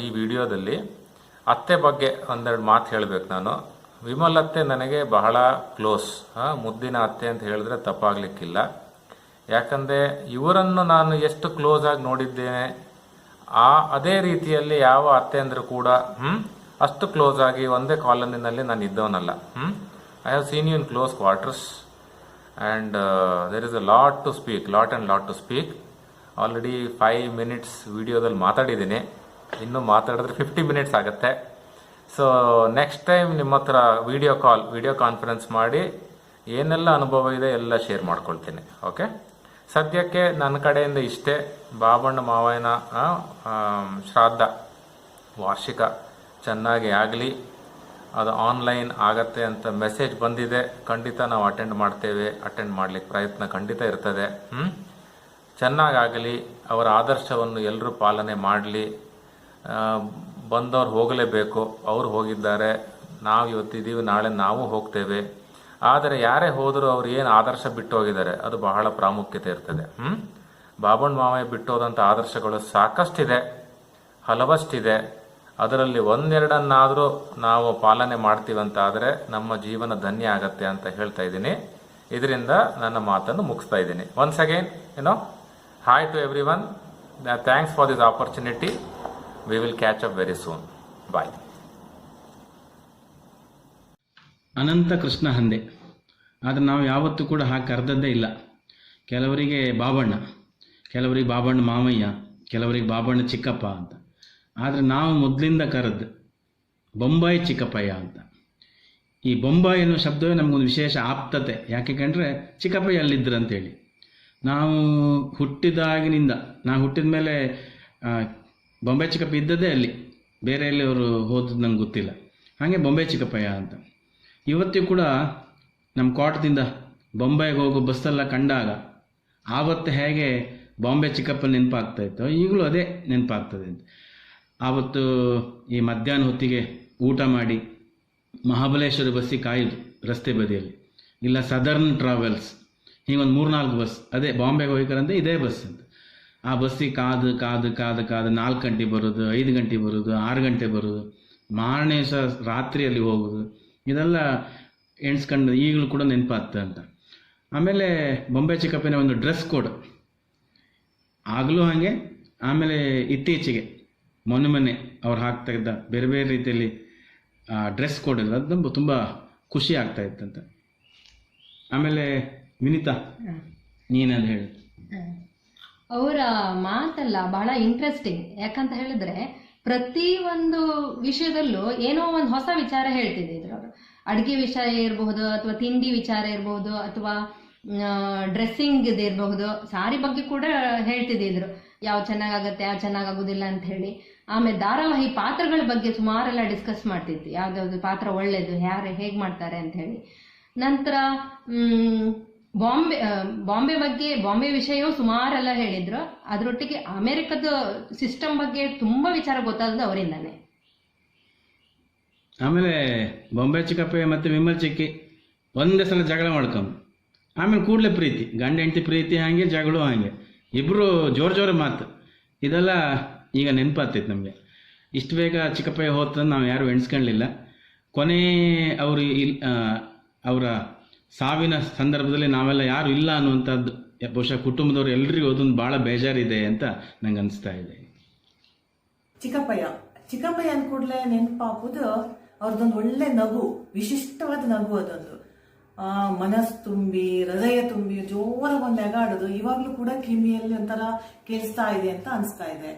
Speaker 11: ಈ ವಿಡಿಯೋದಲ್ಲಿ ಅತ್ತೆ ಬಗ್ಗೆ ಒಂದೆರಡು ಮಾತು ಹೇಳಬೇಕು ನಾನು. ವಿಮಲ್ ಅತ್ತೆ ನನಗೆ ಬಹಳ ಕ್ಲೋಸ್, ಮುದ್ದಿನ ಅತ್ತೆ ಅಂತ ಹೇಳಿದ್ರೆ ತಪ್ಪಾಗಲಿಕ್ಕಿಲ್ಲ. ಯಾಕಂದರೆ ಇವರನ್ನು ನಾನು ಎಷ್ಟು ಕ್ಲೋಸ್ ಆಗಿ ನೋಡಿದ್ದೇನೆ, ಅದೇ ರೀತಿಯಲ್ಲಿ ಯಾವ ಅತ್ತೆ ಅಂದರೂ ಕೂಡ ಅಷ್ಟು ಕ್ಲೋಸ್ ಆಗಿ ಒಂದೇ ಕಾಲೋನಿನಲ್ಲಿ ನಾನು ಇದ್ದವನಲ್ಲ. I have seen you in close quarters and there is a lot to speak, lot to speak. Already 5 minutes ವಿಡಿಯೋದಲ್ಲಿ ಮಾತಾಡಿದ್ದೀನಿ, ಇನ್ನೂ ಮಾತಾಡಿದ್ರೆ 50 ಮಿನಿಟ್ಸ್ ಆಗುತ್ತೆ. ಸೊ ನೆಕ್ಸ್ಟ್ ಟೈಮ್ ನಿಮ್ಮ ಹತ್ರ ವಿಡಿಯೋ ಕಾನ್ಫರೆನ್ಸ್ ಮಾಡಿ ಏನೆಲ್ಲ ಅನುಭವ ಇದೆ ಎಲ್ಲ ಶೇರ್ ಮಾಡ್ಕೊಳ್ತೀನಿ. ಓಕೆ, ಸದ್ಯಕ್ಕೆ ನನ್ನ ಕಡೆಯಿಂದ ಇಷ್ಟೇ. ಬಾಬಣ್ಣ ಮಾವಯ್ಯನ ಶ್ರಾದ್ದ ವಾರ್ಷಿಕ ಚೆನ್ನಾಗಿ ಆಗಲಿ. ಅದು ಆನ್ಲೈನ್ ಆಗತ್ತೆ ಅಂತ ಮೆಸೇಜ್ ಬಂದಿದೆ. ಖಂಡಿತ ನಾವು ಅಟೆಂಡ್ ಮಾಡಲಿಕ್ಕೆ ಪ್ರಯತ್ನ ಖಂಡಿತ ಇರ್ತದೆ. ಚೆನ್ನಾಗಾಗಲಿ. ಅವರ ಆದರ್ಶವನ್ನು ಎಲ್ಲರೂ ಪಾಲನೆ ಮಾಡಲಿ. ಬಂದವ್ರು ಹೋಗಲೇಬೇಕು. ಅವರು ಹೋಗಿದ್ದಾರೆ, ನಾವು ಇವತ್ತಿದ್ದೀವಿ, ನಾಳೆ ನಾವು ಹೋಗ್ತೇವೆ. ಆದರೆ ಯಾರೇ ಹೋದರೂ ಅವ್ರು ಏನು ಆದರ್ಶ ಬಿಟ್ಟು ಹೋಗಿದ್ದಾರೆ ಅದು ಬಹಳ ಪ್ರಾಮುಖ್ಯತೆ ಇರ್ತದೆ. ಬಾಬಣ್ಣ ಮಾವಯ್ಯ ಬಿಟ್ಟೋದಂಥ ಆದರ್ಶಗಳು ಸಾಕಷ್ಟಿದೆ, ಹಲವಷ್ಟಿದೆ. ಅದರಲ್ಲಿ ಒಂದೆರಡನ್ನಾದರೂ ನಾವು ಪಾಲನೆ ಮಾಡ್ತೀವಂತಾದರೆ ನಮ್ಮ ಜೀವನ ಧನ್ಯ ಆಗತ್ತೆ ಅಂತ ಹೇಳ್ತಾ ಇದ್ದೀನಿ. ಇದರಿಂದ ನನ್ನ ಮಾತನ್ನು ಮುಗಿಸ್ತಾ ಇದ್ದೀನಿ. Once again hi to everyone. Thanks for this opportunity. We will catch up very soon. Bye.
Speaker 12: Anantha Krishna Hande. ಆದರೆ ನಾವು ಯಾವತ್ತೂ ಕೂಡ ಹಾಗೆ ಕರೆದದ್ದೇ ಇಲ್ಲ. ಕೆಲವರಿಗೆ ಬಾಬಣ್ಣ, ಕೆಲವರಿಗೆ ಬಾಬಣ್ಣ ಮಾವಯ್ಯ, ಕೆಲವರಿಗೆ ಬಾಬಣ್ಣ ಚಿಕ್ಕಪ್ಪ ಅಂತ. ಆದರೆ ನಾವು ಮೊದಲಿಂದ ಕರೆದು ಬೊಂಬಾಯಿ ಚಿಕ್ಕಪ್ಪಯ್ಯ ಅಂತ. ಈ ಬೊಂಬಾಯಿ ಅನ್ನೋ ಶಬ್ದವೇ ನಮಗೊಂದು ವಿಶೇಷ ಆಪ್ತತೆ. ಯಾಕೆಂದರೆ ಚಿಕ್ಕಪ್ಪಯ್ಯ ಅಲ್ಲಿದ್ದರು ಅಂತೇಳಿ. ನಾವು ಹುಟ್ಟಿದಾಗಿನಿಂದ, ನಾವು ಹುಟ್ಟಿದ ಮೇಲೆ ಬೊಂಬಾಯಿ ಚಿಕ್ಕಪ್ಪ ಇದ್ದದ್ದೇ ಅಲ್ಲಿ, ಬೇರೆ ಎಲ್ಲಿ ಅವರು ಹೋದದ್ದು ನಂಗೆ ಗೊತ್ತಿಲ್ಲ. ಹಾಗೆ ಬೊಂಬಾಯಿ ಚಿಕ್ಕಪ್ಪಯ್ಯ ಅಂತ. ಇವತ್ತಿಗೂ ಕೂಡ ನಮ್ಮ ಕೋಟದಿಂದ ಬೊಂಬಾಯಿಗೆ ಹೋಗೋ ಬಸ್ಸೆಲ್ಲ ಕಂಡಾಗ ಆವತ್ತು ಹೇಗೆ ಬಾಂಬೆ ಚಿಕ್ಕಪ್ಪ ನೆನಪಾಗ್ತಾ ಇತ್ತು, ಈಗಲೂ ಅದೇ ನೆನಪಾಗ್ತದೆ ಅಂತ. ಆವತ್ತು ಈ ಮಧ್ಯಾಹ್ನ ಹೊತ್ತಿಗೆ ಊಟ ಮಾಡಿ ಮಹಾಬಲೇಶ್ವರ ಬಸ್ಸಿಗೆ ಕಾಯೋದು ರಸ್ತೆ ಬದಿಯಲ್ಲಿ, ಇಲ್ಲ ಸದರ್ನ್ ಟ್ರಾವೆಲ್ಸ್, ಹೀಗೊಂದು 3-4 ಬಸ್, ಅದೇ ಬಾಂಬೆಗೆ ಹೋಗ್ಬೇಕಂದ್ರೆ ಇದೇ ಬಸ್ ಅಂತ. ಆ ಬಸ್ಸಿಗೆ ಕಾದು 4 ಗಂಟೆ ಬರೋದು, 5 ಗಂಟೆ ಬರೋದು, 6 ಗಂಟೆ ಬರೋದು, ಮಾರನೇ ಸಹ ರಾತ್ರಿಯಲ್ಲಿ ಹೋಗೋದು, ಇದೆಲ್ಲ ಎಣಿಸ್ಕೊಂಡು ಈಗಲೂ ಕೂಡ ನೆನಪಾಗ್ತದೆ ಅಂತ. ಆಮೇಲೆ ಬೊಂಬೆ ಚಿಕ್ಕಪ್ಪನ ಒಂದು ಡ್ರೆಸ್ ಕೋಡ್ ಆಗಲೂ ಹಾಗೆ, ಆಮೇಲೆ ಇತ್ತೀಚೆಗೆ ಮೊನ್ನೆ ಅವ್ರು ಹಾಕ್ತಾ ಇದ್ದ ಬೇರೆ ಬೇರೆ ರೀತಿಯಲ್ಲಿ ಡ್ರೆಸ್ ಕೋಡ್ ಇಲ್ಲ, ಅದು ತುಂಬ ಖುಷಿ ಆಗ್ತಾ ಇತ್ತಂತ. ಆಮೇಲೆ ವಿನಿತಾ, ನೀನದು ಹೇಳಿ.
Speaker 13: ಅವರ ಮಾತೆಲ್ಲ ಬಹಳ ಇಂಟ್ರೆಸ್ಟಿಂಗ್. ಯಾಕಂತ ಹೇಳಿದ್ರೆ ಪ್ರತಿ ಒಂದು ವಿಷಯದಲ್ಲೂ ಏನೋ ಒಂದು ಹೊಸ ವಿಚಾರ ಹೇಳ್ತಿದ್ರು ಅವರು. ಅಡುಗೆ ವಿಷಯ ಇರಬಹುದು, ಅಥವಾ ತಿಂಡಿ ವಿಚಾರ ಇರಬಹುದು, ಅಥವಾ ಡ್ರೆಸ್ಸಿಂಗ್ ಇರಬಹುದು, ಸಾರಿ ಬಗ್ಗೆ ಕೂಡ ಹೇಳ್ತಿದ್ರು, ಯಾವ ಚೆನ್ನಾಗಾಗತ್ತೆ ಯಾವ ಚೆನ್ನಾಗಾಗೋದಿಲ್ಲ ಅಂತ ಹೇಳಿ. ಆಮೇಲೆ ಧಾರಾವಾಹಿ ಪಾತ್ರಗಳ ಬಗ್ಗೆ ಸುಮಾರೆಲ್ಲ ಡಿಸ್ಕಸ್ ಮಾಡ್ತಿದ್ವಿ, ಯಾವ್ದಾವ್ದು ಪಾತ್ರ ಒಳ್ಳೇದು, ಯಾರು ಹೇಗೆ ಮಾಡ್ತಾರೆ ಅಂತ ಹೇಳಿ. ನಂತರ ಬಾಂಬೆ ವಿಷಯವೂ ಸುಮಾರೆಲ್ಲ ಹೇಳಿದ್ರು. ಅದರೊಟ್ಟಿಗೆ ಅಮೆರಿಕದ ಸಿಸ್ಟಮ್ ಬಗ್ಗೆ ತುಂಬಾ ವಿಚಾರ ಗೊತ್ತಾದದ್ದು ಅವರಿಂದಾನೆ.
Speaker 12: ಆಮೇಲೆ ಬೊಂಬೆ ಚಿಕ್ಕಪ್ಪ ಮತ್ತು ವಿಮಲ್ ಚಿಕ್ಕಿ ಒಂದೇ ಸಲ ಜಗಳ ಮಾಡ್ಕೊಂಡು ಆಮೇಲೆ ಕೂಡಲೇ ಪ್ರೀತಿ, ಗಂಡ ಹೆಂಡತಿ ಪ್ರೀತಿ ಹಾಗೆ, ಜಗಳು ಹಾಗೆ, ಇಬ್ಬರು ಜೋರು ಮಾತು. ಇದೆಲ್ಲ ಈಗ ನೆನಪಾಗ್ತೈತೆ ನಮಗೆ. ಇಷ್ಟು ಬೇಗ ಚಿಕ್ಕಪ್ಪಯ್ಯ ಹೋತಂದು ನಾವು ಯಾರು ಎಣಿಸ್ಕೊಳ್ಳಿಲ್ಲ. ಕೊನೆ ಅವರು ಅವರ ಸಾವಿನ ಸಂದರ್ಭದಲ್ಲಿ ನಾವೆಲ್ಲ ಯಾರು ಇಲ್ಲ ಅನ್ನುವಂಥದ್ದು ಬಹುಶಃ ಕುಟುಂಬದವರು ಎಲ್ರಿಗೂ ಅದೊಂದು ಭಾಳ ಬೇಜಾರಿದೆ ಅಂತ ನಂಗೆ ಅನಿಸ್ತಾ ಇದೆ.
Speaker 14: ಚಿಕ್ಕಪ್ಪಯ್ಯ ಅಂದ ಕೂಡಲೇ ನೆನಪಾಗೋದು ಅವ್ರದ್ದೊಂದು ಒಳ್ಳೆ ನಗು, ವಿಶಿಷ್ಟವಾದ ನಗು. ಅದೊಂದು ಮನಸ್ಸು ತುಂಬಿ ಹೃದಯ ತುಂಬಿ ಜೋರಾಗಿ ಒಂದು ನೆಗಾಡೋದು ಇವಾಗ್ಲೂ ಕೂಡ ಕಿವಿಯಲ್ಲಿ ಒಂಥರ ಕೇಳಿಸ್ತಾ ಇದೆ ಅಂತ ಅನಿಸ್ತಾ ಇದೆ.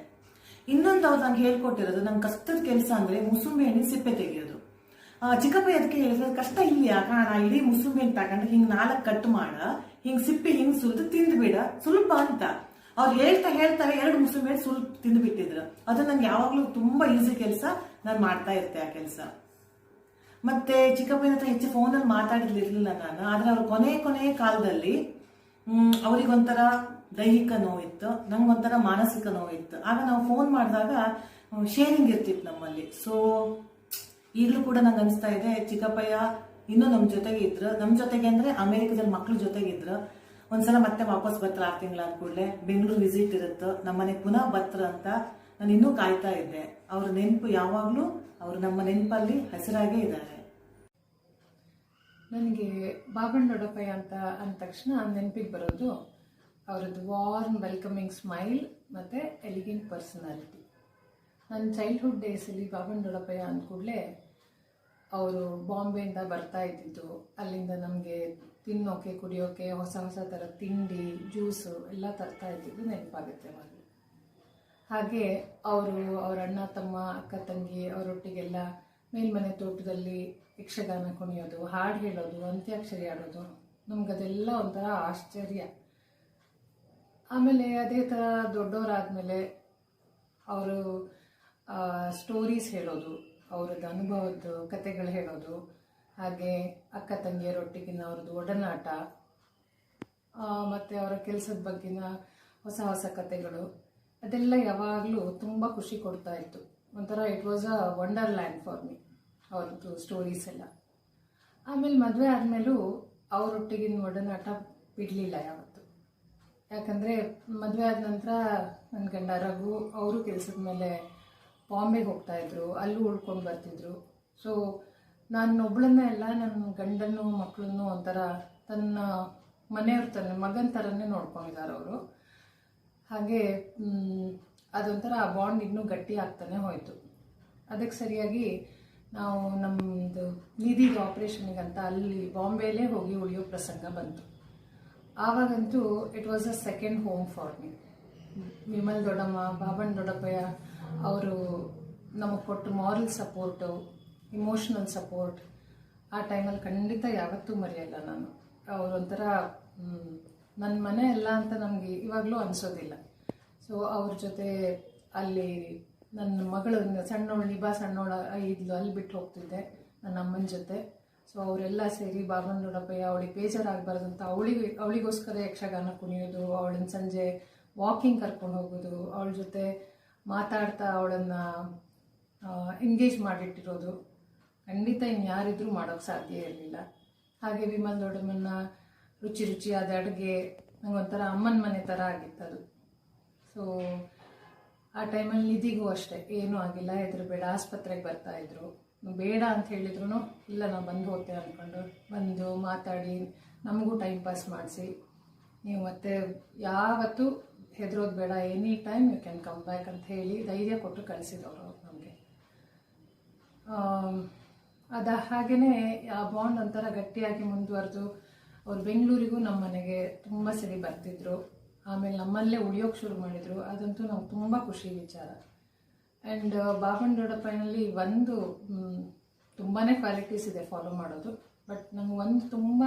Speaker 14: ಇನ್ನೊಂದು ಅವ್ರು ನಂಗೆ ಹೇಳ್ಕೊಟ್ಟಿರೋದು, ನಂಗೆ ಕಷ್ಟದ ಕೆಲಸ ಅಂದ್ರೆ ಮುಸುಂಬಿ ಹಣ್ಣಿನ ಸಿಪ್ಪೆ ತೆಗೆಯೋದು. ಚಿಕ್ಕಪ್ಪಯ್ಯ ಅದಕ್ಕೆ ಹೇಳಿದ್ರೆ ಕಷ್ಟ ಇಲ್ಲ ಕಾಣ, ಇಡೀ ಮುಸುಂಬಿ ಹಣ್ಣು ತಗೊಂಡು ಹಿಂಗ್ 4 ಕಟ್ ಮಾಡ, ಹಿಂಗ್ ಸಿಪ್ಪೆ ಹಿಂಗ್ ಸುಲಿದು ತಿಂದ್ಬಿಡ, ಸುಲಭ ಅಂತ ಅವ್ರು ಹೇಳ್ತಾರೆ. 2 ಮುಸುಂಬಿ ಹಣ್ಣು ಸುಲಭ ತಿಂದ್ಬಿಟ್ಟಿದ್ರು. ಅದು ನಂಗೆ ಯಾವಾಗ್ಲೂ ತುಂಬಾ ಈಸಿ ಕೆಲಸ, ನಾನು ಮಾಡ್ತಾ ಇರ್ತೆ ಆ ಕೆಲಸ. ಮತ್ತೆ ಚಿಕ್ಕಪ್ಪನ ಹತ್ರ ಹೆಚ್ಚು ಫೋನಲ್ಲಿ ಮಾತಾಡಿರ್ಲಿಲ್ಲ ನಾನು. ಆದ್ರೆ ಅವ್ರು ಕೊನೆ ಕಾಲದಲ್ಲಿ ಅವ್ರಿಗೊಂಥರ ದೈಹಿಕ ನೋವಿತ್ತು, ನಂಗೊಂಥರ ಮಾನಸಿಕ ನೋವಿತ್ತು. ಆಗ ನಾವು ಫೋನ್ ಮಾಡಿದಾಗ ಶೇರಿಂಗ್ ಇರ್ತಿತ್ತು ನಮ್ಮಲ್ಲಿ. ಸೊ ಈಗಲೂ ಕೂಡ ನಂಗೆ ಅನಿಸ್ತಾ ಇದೆ ಚಿಕ್ಕಪ್ಪಯ್ಯ ಇನ್ನೂ ನಮ್ಮ ಜೊತೆಗೆ ಇದ್ರು. ನಮ್ಮ ಜೊತೆಗೆ ಅಂದ್ರೆ ಅಮೆರಿಕದಲ್ಲಿ ಮಕ್ಳ ಜೊತೆಗಿದ್ರು. ಒಂದ್ಸಲ ಮತ್ತೆ ವಾಪಸ್ ಬರ್ತಾರ 6 ತಿಂಗಳಾದ ಕೂಡಲೇ ಬೆಂಗಳೂರು ವಿಸಿಟ್ ಇರುತ್ತೆ, ನಮ್ಮನೆಗೆ ಪುನಃ ಬರ್ತಾರ ಅಂತ ನಾನು ಇನ್ನೂ ಕಾಯ್ತಾ ಇದ್ದೆ. ಅವ್ರ ನೆನಪು ಯಾವಾಗ್ಲೂ ಅವ್ರು ನಮ್ಮ ನೆನಪಲ್ಲಿ ಹೆಸರಾಗೇ ಇದ್ದಾರೆ.
Speaker 6: ನನಗೆ ಬಾಬಣ್ಣ ದೊಡ್ಡಪ್ಪಯ್ಯ ಅಂತ ಅಂದ ತಕ್ಷಣ ನೆನಪಿಗೆ ಬರೋದು ಅವರದ್ದು ವಾರ್ಮ್ ವೆಲ್ಕಮಿಂಗ್ ಸ್ಮೈಲ್ ಮತ್ತು ಎಲಿಗೆಂಟ್ ಪರ್ಸನಾಲಿಟಿ. ನನ್ನ ಚೈಲ್ಡ್ಹುಡ್ ಡೇಸಲ್ಲಿ ಬಾಬಣ್ಣ ದೊಡ್ಡಪ್ಪಯ್ಯ ಅಂದ ಕೂಡಲೇ ಅವರು ಬಾಂಬೆಯಿಂದ ಬರ್ತಾ ಇದ್ದಿದ್ದು, ಅಲ್ಲಿಂದ ನಮಗೆ ತಿನ್ನೋಕೆ ಕುಡಿಯೋಕೆ ಹೊಸ ಥರ ತಿಂಡಿ ಜ್ಯೂಸು ಎಲ್ಲ ತರ್ತಾ ಇದ್ದಿದ್ದು ನೆನಪಾಗುತ್ತೆ ಅವಾಗಲೂ. ಹಾಗೆ ಅವ್ರ ಅಣ್ಣ ತಮ್ಮ ಅಕ್ಕ ತಂಗಿ ಅವರೊಟ್ಟಿಗೆಲ್ಲ ಮೇಲ್ಮನೆ ತೋಟದಲ್ಲಿ ಯಕ್ಷಗಾನ ಕುಣಿಯೋದು, ಹಾಡು ಹೇಳೋದು, ಅಂತ್ಯಾಕ್ಷರಿ ಆಡೋದು, ನಮ್ಗದೆಲ್ಲ ಒಂಥರ ಆಶ್ಚರ್ಯ. ಆಮೇಲೆ ಅದೇ ಥರ ದೊಡ್ಡವರಾದ್ಮೇಲೆ ಅವರು ಸ್ಟೋರೀಸ್ ಹೇಳೋದು, ಅವ್ರದ್ದು ಅನುಭವದ ಕತೆಗಳು ಹೇಳೋದು, ಹಾಗೆ ಅಕ್ಕ ತಂಗಿಯರೊಟ್ಟಿಗಿನ ಅವ್ರದ್ದು ಒಡನಾಟ, ಮತ್ತು ಅವರ ಕೆಲಸದ ಬಗ್ಗಿನ ಹೊಸ ಕತೆಗಳು, ಅದೆಲ್ಲ ಯಾವಾಗಲೂ ತುಂಬ ಖುಷಿ ಕೊಡ್ತಾ ಇತ್ತು. ಒಂಥರ it was a wonderland for me ಅವ್ರದ್ದು ಸ್ಟೋರೀಸ್ ಎಲ್ಲ. ಆಮೇಲೆ ಮದುವೆ ಆದಮೇಲೂ ಅವರೊಟ್ಟಿಗಿನ ಒಡನಾಟ ಬಿಡಲಿಲ್ಲ ಯಾವತ್ತು. ಯಾಕಂದರೆ ಮದುವೆ ಆದ ನಂತರ ನನ್ನ ಗಂಡ ರಘು ಅವರು ಕೆಲಸದ ಮೇಲೆ ಬಾಂಬೆಗೆ ಹೋಗ್ತಾಯಿದ್ರು, ಅಲ್ಲೂ ಉಳ್ಕೊಂಡು ಬರ್ತಿದ್ರು. ಸೊ ನಾನು ಒಬ್ಬಳನ್ನೇ ಅಲ್ಲ, ನನ್ನ ಗಂಡನ್ನು ಮಕ್ಕಳನ್ನು ಒಂಥರ ತನ್ನ ಮನೆಯವ್ರ ತನ್ನ ಮಗನ ಥರನೇ ನೋಡ್ಕೊಂಡಿದ್ದಾರೆ ಅವರು. ಹಾಗೆ ಅದೊಂಥರ ಆ ಬಾಂಡ್ ಇನ್ನೂ ಗಟ್ಟಿ ಆಗ್ತಾನೆ ಹೋಯಿತು. ಅದಕ್ಕೆ ಸರಿಯಾಗಿ ನಾವು ನಮ್ಮದು ನಿಧಿಗೆ ಆಪ್ರೇಷನಿಗಂತ ಅಲ್ಲಿ ಬಾಂಬೆಲೇ ಹೋಗಿ ಉಳಿಯೋ ಪ್ರಸಂಗ ಬಂತು. ಆವಾಗಂತೂ it was a second home for me. Vimal ದೊಡ್ಡಮ್ಮ, ಬಾಬಣ್ಣ ದೊಡ್ಡಪ್ಪಯ್ಯ ಅವರು ನಮಗೆ ಕೊಟ್ಟು ಮಾರಲ್ ಸಪೋರ್ಟು, ಇಮೋಷನಲ್ ಸಪೋರ್ಟ್ ಆ ಟೈಮಲ್ಲಿ ಖಂಡಿತ ಯಾವತ್ತೂ ಮರೆಯಲ್ಲ ನಾನು. ಅವರೊಂಥರ ನನ್ನ ಮನೆ ಎಲ್ಲ ಅಂತ ನಮಗೆ ಇವಾಗಲೂ ಅನಿಸೋದಿಲ್ಲ. ಸೊ ಅವ್ರ ಜೊತೆ ಅಲ್ಲಿ ನನ್ನ ಮಗಳು ಸಣ್ಣವಳು ಇದ್ಲು, ಅಲ್ಲಿ ಬಿಟ್ಟು ಹೋಗ್ತಿದ್ದೆ ನನ್ನ ಅಮ್ಮನ ಜೊತೆ. ಸೊ ಅವರೆಲ್ಲ ಸೇರಿ ಬಾಬಣ್ಣ ದೊಡ್ಡಪ್ಪಯ್ಯ ಅವಳಿಗೆ ಬೇಜಾರಾಗಬಾರ್ದಂತ ಅವಳಿಗೋಸ್ಕರ ಯಕ್ಷಗಾನ ಕುಣಿಯೋದು, ಅವಳನ್ನ ಸಂಜೆ ವಾಕಿಂಗ್ ಕರ್ಕೊಂಡು ಹೋಗೋದು, ಅವಳ ಜೊತೆ ಮಾತಾಡ್ತಾ ಅವಳನ್ನು ಎಂಗೇಜ್ ಮಾಡಿಟ್ಟಿರೋದು ಖಂಡಿತ ಇನ್ಯಾರಿದ್ರೂ ಮಾಡೋಕ್ಕೆ ಸಾಧ್ಯ ಇರಲಿಲ್ಲ. ಹಾಗೆ ವಿಮಲ್ ದೊಡ್ಡಮ್ಮನ ರುಚಿಯಾದ ಅಡುಗೆ ನಂಗೊಂಥರ ಅಮ್ಮನ ಮನೆ ಥರ ಆಗಿತ್ತದು. ಸೊ ಆ ಟೈಮಲ್ಲಿ ನಿಧಿಗೂ ಅಷ್ಟೇ, ಏನೂ ಆಗಿಲ್ಲ, ಹೆದರಬೇಡ, ಆಸ್ಪತ್ರೆಗೆ ಬರ್ತಾಯಿದ್ರು. ಬೇಡ ಅಂತ ಹೇಳಿದ್ರು ಇಲ್ಲ ನಾವು ಬಂದು ಹೋಗ್ತೇವೆ ಅಂದ್ಕೊಂಡು ಬಂದು ಮಾತಾಡಿ ನಮಗೂ ಟೈಮ್ ಪಾಸ್ ಮಾಡಿಸಿ, ನೀವು ಮತ್ತೆ ಯಾವತ್ತೂ ಹೆದರೋದು ಬೇಡ, any time you can come back ಅಂತ ಹೇಳಿ ಧೈರ್ಯ ಕೊಟ್ಟು ಕಳಿಸಿದವರು ಅವ್ರು ನಮಗೆ. ಹಾಗೆಯೇ ಆ ಬಾಂಡ್ ಒಂಥರ ಗಟ್ಟಿಯಾಗಿ ಮುಂದುವರೆದು ಅವ್ರು ಬೆಂಗಳೂರಿಗೂ ನಮ್ಮ ಮನೆಗೆ ತುಂಬ ಸರಿ ಬರ್ತಿದ್ರು. ಆಮೇಲೆ ನಮ್ಮಲ್ಲೇ ಉಳಿಯೋಕ್ಕೆ ಶುರು ಮಾಡಿದರು. ಅದಂತೂ ನಮ್ಗೆ ತುಂಬ ಖುಷಿ ವಿಚಾರ. ಆ್ಯಂಡ್ ಬಾಬಣ್ಣ ದೊಡ್ಡಪ್ಪನಲ್ಲಿ ಒಂದು ತುಂಬಾ ಕ್ವಾಲಿಟೀಸ್ ಇದೆ ಫಾಲೋ ಮಾಡೋದು. ಬಟ್ ನಂಗೆ ಒಂದು ತುಂಬ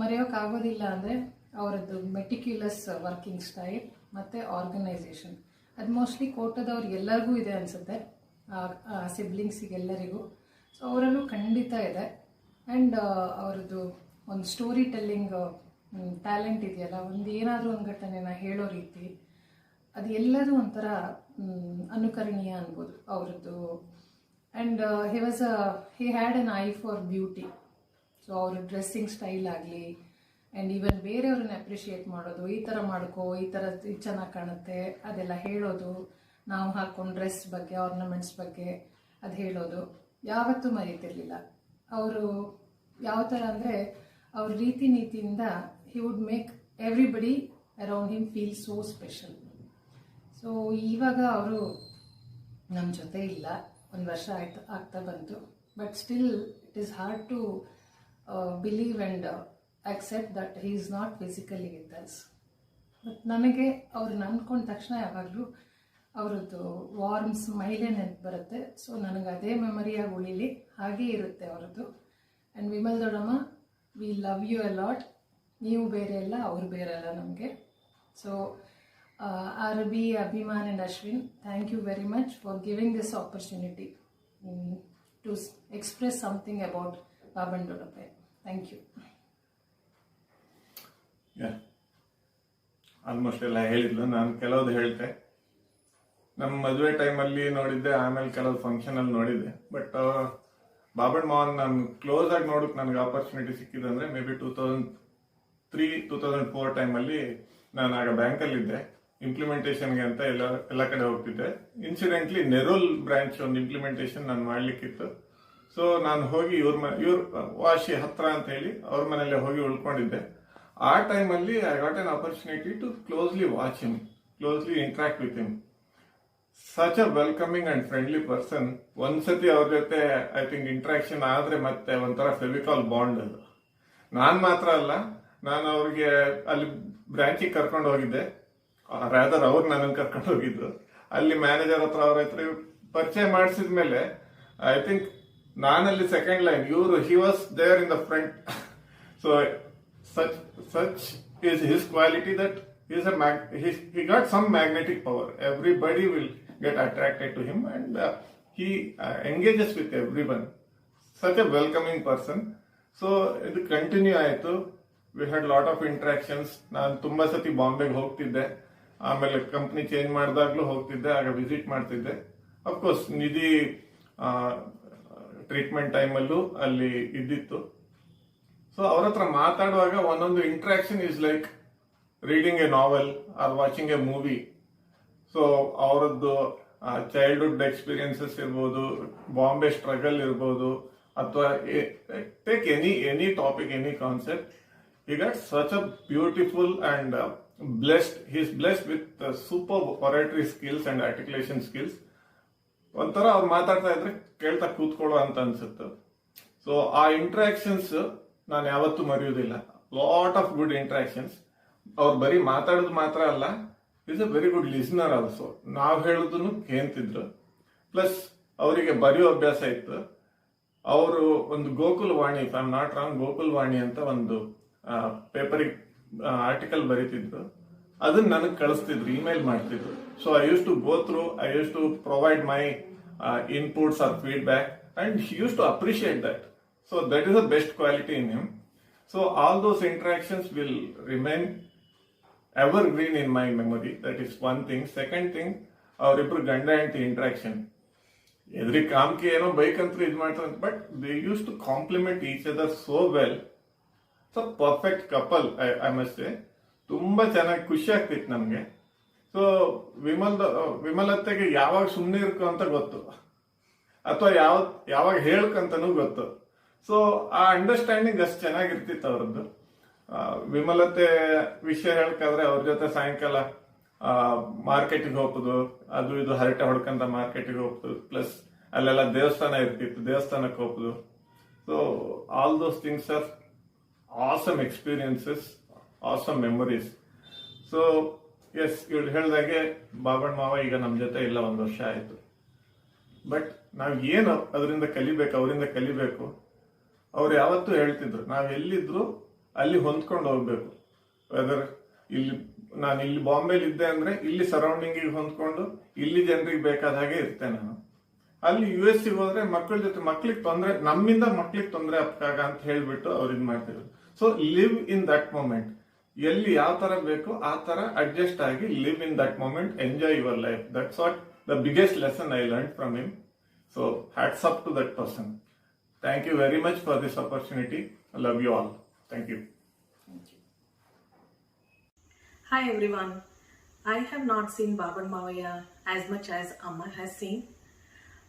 Speaker 6: ಮರೆಯೋಕ್ಕಾಗೋದಿಲ್ಲ ಅಂದರೆ ಅವರದ್ದು ಮೆಟಿಕ್ಯುಲಸ್ ವರ್ಕಿಂಗ್ ಸ್ಟೈಲ್ ಮತ್ತು ಆರ್ಗನೈಸೇಷನ್. ಅದು ಮೋಸ್ಟ್ಲಿ ಕೋಟದವ್ರು ಎಲ್ಲರಿಗೂ ಇದೆ ಅನಿಸುತ್ತೆ, ಸಿಬ್ಲಿಂಗ್ಸಿಗೆಲ್ಲರಿಗೂ. ಸೊ ಅವರಲ್ಲೂ ಖಂಡಿತ ಇದೆ. ಆ್ಯಂಡ್ ಅವ್ರದ್ದು ಒಂದು ಸ್ಟೋರಿ ಟೆಲ್ಲಿಂಗ್ ಟ್ಯಾಲೆಂಟ್ ಇದೆಯಲ್ಲ, ಒಂದು ಏನಾದರೂ ಒಂದು ಘಟನೆನ ಹೇಳೋ ರೀತಿ, ಅದು ಎಲ್ಲರೂ ಒಂಥರ ಅನುಕರಣೀಯ ಅನ್ಬೋದು ಅವ್ರದ್ದು. And he had N I for beauty. So ಅವ್ರ ಡ್ರೆಸ್ಸಿಂಗ್ ಸ್ಟೈಲ್ ಆಗಲಿ, ಆ್ಯಂಡ್ ಈವನ್ ಬೇರೆಯವ್ರನ್ನ ಅಪ್ರಿಷಿಯೇಟ್ ಮಾಡೋದು, ಈ ಥರ ಮಾಡ್ಕೋ, ಈ ಥರ ಚೆನ್ನಾಗಿ ಕಾಣುತ್ತೆ ಅದೆಲ್ಲ ಹೇಳೋದು, ನಾವು ಹಾಕ್ಕೊಂಡು ಡ್ರೆಸ್ ಬಗ್ಗೆ, ಆರ್ನಮೆಂಟ್ಸ್ ಬಗ್ಗೆ ಅದು ಹೇಳೋದು ಯಾವತ್ತೂ ಮರೀತಿರ್ಲಿಲ್ಲ. ಅವರು ಯಾವ ಥರ ಅಂದರೆ ಅವ್ರ ರೀತಿ ನೀತಿಯಿಂದ he would make everybody around him feel so special. So ಇವಾಗ ಅವರು ನಮ್ಮ ಜೊತೆ ಇಲ್ಲ, 1 ವರ್ಷ ಆಗ್ತಾ ಬಂತು. But still it is hard to believe and accept that he is not physically with us. But ನನಗೆ ಅವ್ರನ್ನ ಅಂದ್ಕೊಂಡ ತಕ್ಷಣ ಯಾವಾಗಲೂ ಅವರದ್ದು ವಾರ್ಮ್ ಸ್ಮೈಲೇ ನೆನಪು ಬರುತ್ತೆ. ಸೊ ನನಗೆ ಅದೇ ಮೆಮರಿಯಾಗಿ ಉಳಿಲಿ, ಹಾಗೇ ಇರುತ್ತೆ ಅವರದ್ದು. ಆ್ಯಂಡ್ ವಿಮಲ್ ದೊಡ್ಡಮ್ಮ, we love you a lot. ನೀವು ಬೇರೆ ಅಲ್ಲ, ಅವ್ರು ಬೇರೆ ಅಲ್ಲ ನಮಗೆ. ಸೊ ಆರಬಿ, Abhiman and Ashwin, thank you very much for giving this opportunity to express something about Babanna ದೊಡ್ಡಪ್ಪ. Thank you.
Speaker 15: ಆಲ್ಮೋಸ್ಟ್ ಎಲ್ಲ ಹೇಳಿದ್ಲು. ನಾನು ಕೆಲವ್ದು ಹೇಳ್ತೆ. ನಮ್ಮ ಮದುವೆ ಟೈಮಲ್ಲಿ ನೋಡಿದ್ದೆ, ಆಮೇಲೆ ಕೆಲವು ಫಂಕ್ಷನಲ್ಲಿ ನೋಡಿದ್ದೆ. ಬಟ್ ಬಾಬಣ್ಣ ಮಾವನ್ ನಾನು ಕ್ಲೋಸ್ ಆಗಿ ನೋಡೋಕೆ ನನಗೆ ಆಪರ್ಚುನಿಟಿ ಸಿಕ್ಕಿದಂದ್ರೆ ಮೇ ಬಿ 2003-2004 ಟೈಮಲ್ಲಿ ನಾನು ಆಗ ಬ್ಯಾಂಕಲ್ಲಿದ್ದೆ. ಇಂಪ್ಲಿಮೆಂಟೇಷನ್ಗೆ ಅಂತ ಎಲ್ಲ ಕಡೆ ಹೋಗ್ತಿದ್ದೆ. ಇನ್ಸಿಡೆಂಟ್ಲಿ ನೆರೋಲ್ ಬ್ರಾಂಚ್ ಒಂದು ಇಂಪ್ಲಿಮೆಂಟೇಷನ್ ನಾನು ಮಾಡ್ಲಿಕ್ಕಿತ್ತು. ಸೊ ನಾನು ಹೋಗಿ ಇವ್ರ ವಾಶಿ ಹತ್ರ ಅಂತ ಹೇಳಿ ಅವ್ರ ಮನೆಯಲ್ಲೇ ಹೋಗಿ ಉಳ್ಕೊಂಡಿದ್ದೆ. ಆ ಟೈಮಲ್ಲಿ I got an opportunity to closely watch him, closely interact with him. Such a welcoming and friendly person. ಒಂದ್ಸತಿ ಅವ್ರ ಜೊತೆ ಐ ಥಿಂಕ್ ಇಂಟ್ರಾಕ್ಷನ್ ಆದ್ರೆ ಮತ್ತೆ ಒಂಥರ ಫೆವಿಕಾಲ್ ಬಾಂಡ್ ಅದು. ನಾನ್ ಮಾತ್ರ ಅಲ್ಲ, ನಾನು ಅವ್ರಿಗೆ ಅಲ್ಲಿ ಬ್ರಾಂಚಿಗೆ ಕರ್ಕೊಂಡು ಹೋಗಿದ್ದೆ, ರಾದರ್ ಅವ್ರು ನನಗೆ ಕರ್ಕೊಂಡು ಹೋಗಿದ್ರು. ಅಲ್ಲಿ ಮ್ಯಾನೇಜರ್ ಹತ್ರ ಅವ್ರ ಹತ್ರ ಪರಿಚಯ ಮಾಡಿಸಿದ್ಮೇಲೆ ಐ ಥಿಂಕ್ ನಾನಲ್ಲಿ second line, he was there in the front. So such is his quality that he got some magnetic power. Everybody will get attracted to him, and he engages with everyone. Such a welcoming person. So it continue ಆಯಿತು. We had lot of interactions. ನಾನು ತುಂಬಾ ಸತಿ ಬಾಂಬೆಗೆ ಹೋಗ್ತಿದ್ದೆ, ಆಮೇಲೆ company change ಮಾಡಿದಾಗ್ಲೂ ಹೋಗ್ತಿದ್ದೆ, ಆಗ visit ಮಾಡ್ತಿದ್ದೆ. Of course ನಿಧಿ treatment ಟೈಮಲ್ಲೂ ಅಲ್ಲಿ ಇದ್ದಿತ್ತು. ಸೊ ಅವ್ರ ಹತ್ರ ಮಾತಾಡುವಾಗ ಒಂದೊಂದು interaction is like reading A novel are watching A movie. So ಅವರದ್ದು ಚೈಲ್ಡ್ಹುಡ್ ಎಕ್ಸ್ಪೀರಿಯನ್ಸಸ್ ಇರ್ಬೋದು, ಬಾಂಬೆ ಸ್ಟ್ರಗಲ್ ಇರ್ಬೋದು, ಅಥವಾ take any topic, any concept. He got such a beautiful and he's blessed with superb oratory skills and articulation skills. ಒಂಥರ ಅವ್ರು ಮಾತಾಡ್ತಾ ಇದ್ರೆ ಕೇಳ್ತಾ ಕೂತ್ಕೊಳ್ಳೋ ಅಂತ ಅನ್ಸುತ್ತೆ. ಸೊ ಆ ಇಂಟ್ರಾಕ್ಷನ್ಸ್ ನಾನು ಯಾವತ್ತೂ ಮರೆಯೋದಿಲ್ಲ. Lot of good interactions. ಅವ್ರು ಬರೀ ಮಾತಾಡೋದು ಮಾತ್ರ ಅಲ್ಲ, is a very good listener also. ನಾವು ಹೇಳೋದನ್ನು ಕೇಳ್ತಿದ್ರು. ಪ್ಲಸ್ ಅವರಿಗೆ ಬರೆಯೋ ಅಭ್ಯಾಸ ಇತ್ತು. ಅವರು ಒಂದು Gokul Vani, if I am not wrong, Gokul Vani ಅಂತ ಒಂದು ಪೇಪರಿಗೆ ಆರ್ಟಿಕಲ್ ಬರೀತಿದ್ರು. ಅದನ್ನ ನನಗೆ ಕಳಿಸ್ತಿದ್ರು, ಇಮೇಲ್ ಮಾಡ್ತಿದ್ರು. So I use to go through, I use to provide my inputs or feedback, and he use to appreciate that. So that is the best quality in him. So all those interactions will remain, ever green in my memory. That is one thing. Second thing, ಅವರಿಬ್ರು ಗಂಡ ಹೆಂಡತಿ interaction. ಎದ್ರಿ ಕಾಮ್ಕೆ ಏನೋ bike ಅಂತೂ ಇದು ಮಾಡ್ತಾರೆ, but they used to compliment each other so well. So perfect couple I must say. ತುಂಬಾ ಚೆನ್ನಾಗಿ ಖುಷಿ ಆಗ್ತಿತ್ತು ನಮ್ಗೆ. ಸೊ ವಿಮಲತೆಗೆ ಯಾವಾಗ ಸುಮ್ಮನೆ ಇರ್ಕೊ ಅಂತ ಗೊತ್ತು, ಅಥವಾ ಯಾವಾಗ ಹೇಳ್ಕಂತನೂ ಗೊತ್ತು. ಸೊ ಆ ಅಂಡರ್ಸ್ಟ್ಯಾಂಡಿಂಗ್ ಅಷ್ಟು ಚೆನ್ನಾಗಿರ್ತಿತ್ತು ಅವ್ರದ್ದು. ವಿಮಲತೆ ವಿಷಯ ಹೇಳ್ಕಾದ್ರೆ ಅವ್ರ ಜೊತೆ ಸಾಯಂಕಾಲ ಮಾರ್ಕೆಟಿಗೆ ಹೋಗೋದು, ಅದು ಇದು ಹರಟೆ ಹೊಡ್ಕಂತ ಮಾರ್ಕೆಟಿಗೆ ಹೋಗೋದು, ಪ್ಲಸ್ ಅಲ್ಲೆಲ್ಲ ದೇವಸ್ಥಾನ ಇರ್ತಿತ್ತು, ದೇವಸ್ಥಾನಕ್ಕೆ ಹೋಗೋದು. So all those things are awesome experiences, awesome memories. So yes, ಇವಳು ಹೇಳ್ದಾಗೆ ಬಾಬಣ್ಣ ಮಾವ ಈಗ ನಮ್ಮ ಜೊತೆ ಇಲ್ಲ, 1 ವರ್ಷ ಆಯ್ತು. ಬಟ್ ನಾವ್ ಏನು ಅದರಿಂದ ಕಲಿಬೇಕು, ಅವರಿಂದ ಕಲಿಬೇಕು. ಅವ್ರು ಯಾವತ್ತೂ ಹೇಳ್ತಿದ್ರು, ನಾವ್ ಎಲ್ಲಿದ್ರು ಅಲ್ಲಿ ಹೊಂದ್ಕೊಂಡು ಹೋಗ್ಬೇಕು. ವೆದರ್ ನಾನು ಇಲ್ಲಿ ಬಾಂಬೆಲಿ ಇದ್ದೆ ಅಂದ್ರೆ ಇಲ್ಲಿ ಸರೌಂಡಿಂಗಿಗೆ ಹೊಂದ್ಕೊಂಡು ಇಲ್ಲಿ ಜನರಿಗೆ ಬೇಕಾದ ಹಾಗೆ ಇರ್ತೇನೆ ನಾನು. ಅಲ್ಲಿ US ಹೋದ್ರೆ ಮಕ್ಕಳ ಜೊತೆ ಮಕ್ಳಿಗೆ ತೊಂದರೆ, ನಮ್ಮಿಂದ ಮಕ್ಳಿಗೆ ತೊಂದರೆ ಆಗ್ತಾಗ ಅಂತ ಹೇಳ್ಬಿಟ್ಟು ಅವ್ರು ಇದು ಮಾಡ್ತಿದ್ರು. So live in that moment. ಎಲ್ಲಿ ಯಾವ ತರ ಬೇಕು ಆ ತರ ಅಡ್ಜಸ್ಟ್ ಆಗಿ live in that moment, enjoy your life. That's what the biggest lesson I learn from him. So hats up to that person. Thank you very much for this opportunity. I love you all. Thank you.
Speaker 16: Hi everyone. I have not seen Baban Mavaya as much as Amma has seen,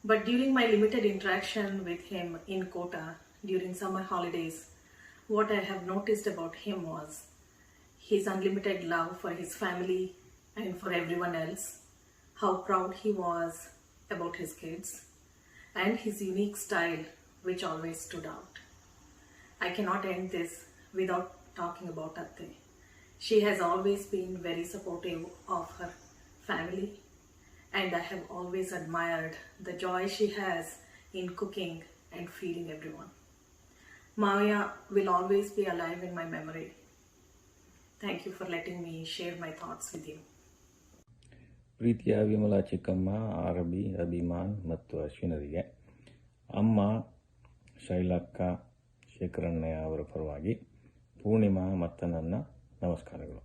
Speaker 16: but during my limited interaction with him in Kota during summer holidays, what I have noticed about him was his unlimited love for his family and for everyone else, how proud he was about his kids, and his unique style which always stood out. I cannot end this without talking about Atte. She has always been very supportive of her family, and I have always admired the joy she has in cooking and feeding everyone. Mavaya will always be alive in my memory. Thank you for letting me share my thoughts with you.
Speaker 17: ಪ್ರೀತಿಯ ವಿಮಲಾ ಚಿಕ್ಕಮ್ಮ, ಆರಬಿ, ಅಭಿಮಾನ್ ಮತ್ತು ಅಶ್ವಿನರಿಗೆ ಅಮ್ಮ ಶೈಲಕ್ಕ, ಶೇಖರಣ್ಣಯ್ಯ ಅವರ ಪರವಾಗಿ ಪೂರ್ಣಿಮಾ ಮತ್ತು ನನ್ನ ನಮಸ್ಕಾರಗಳು.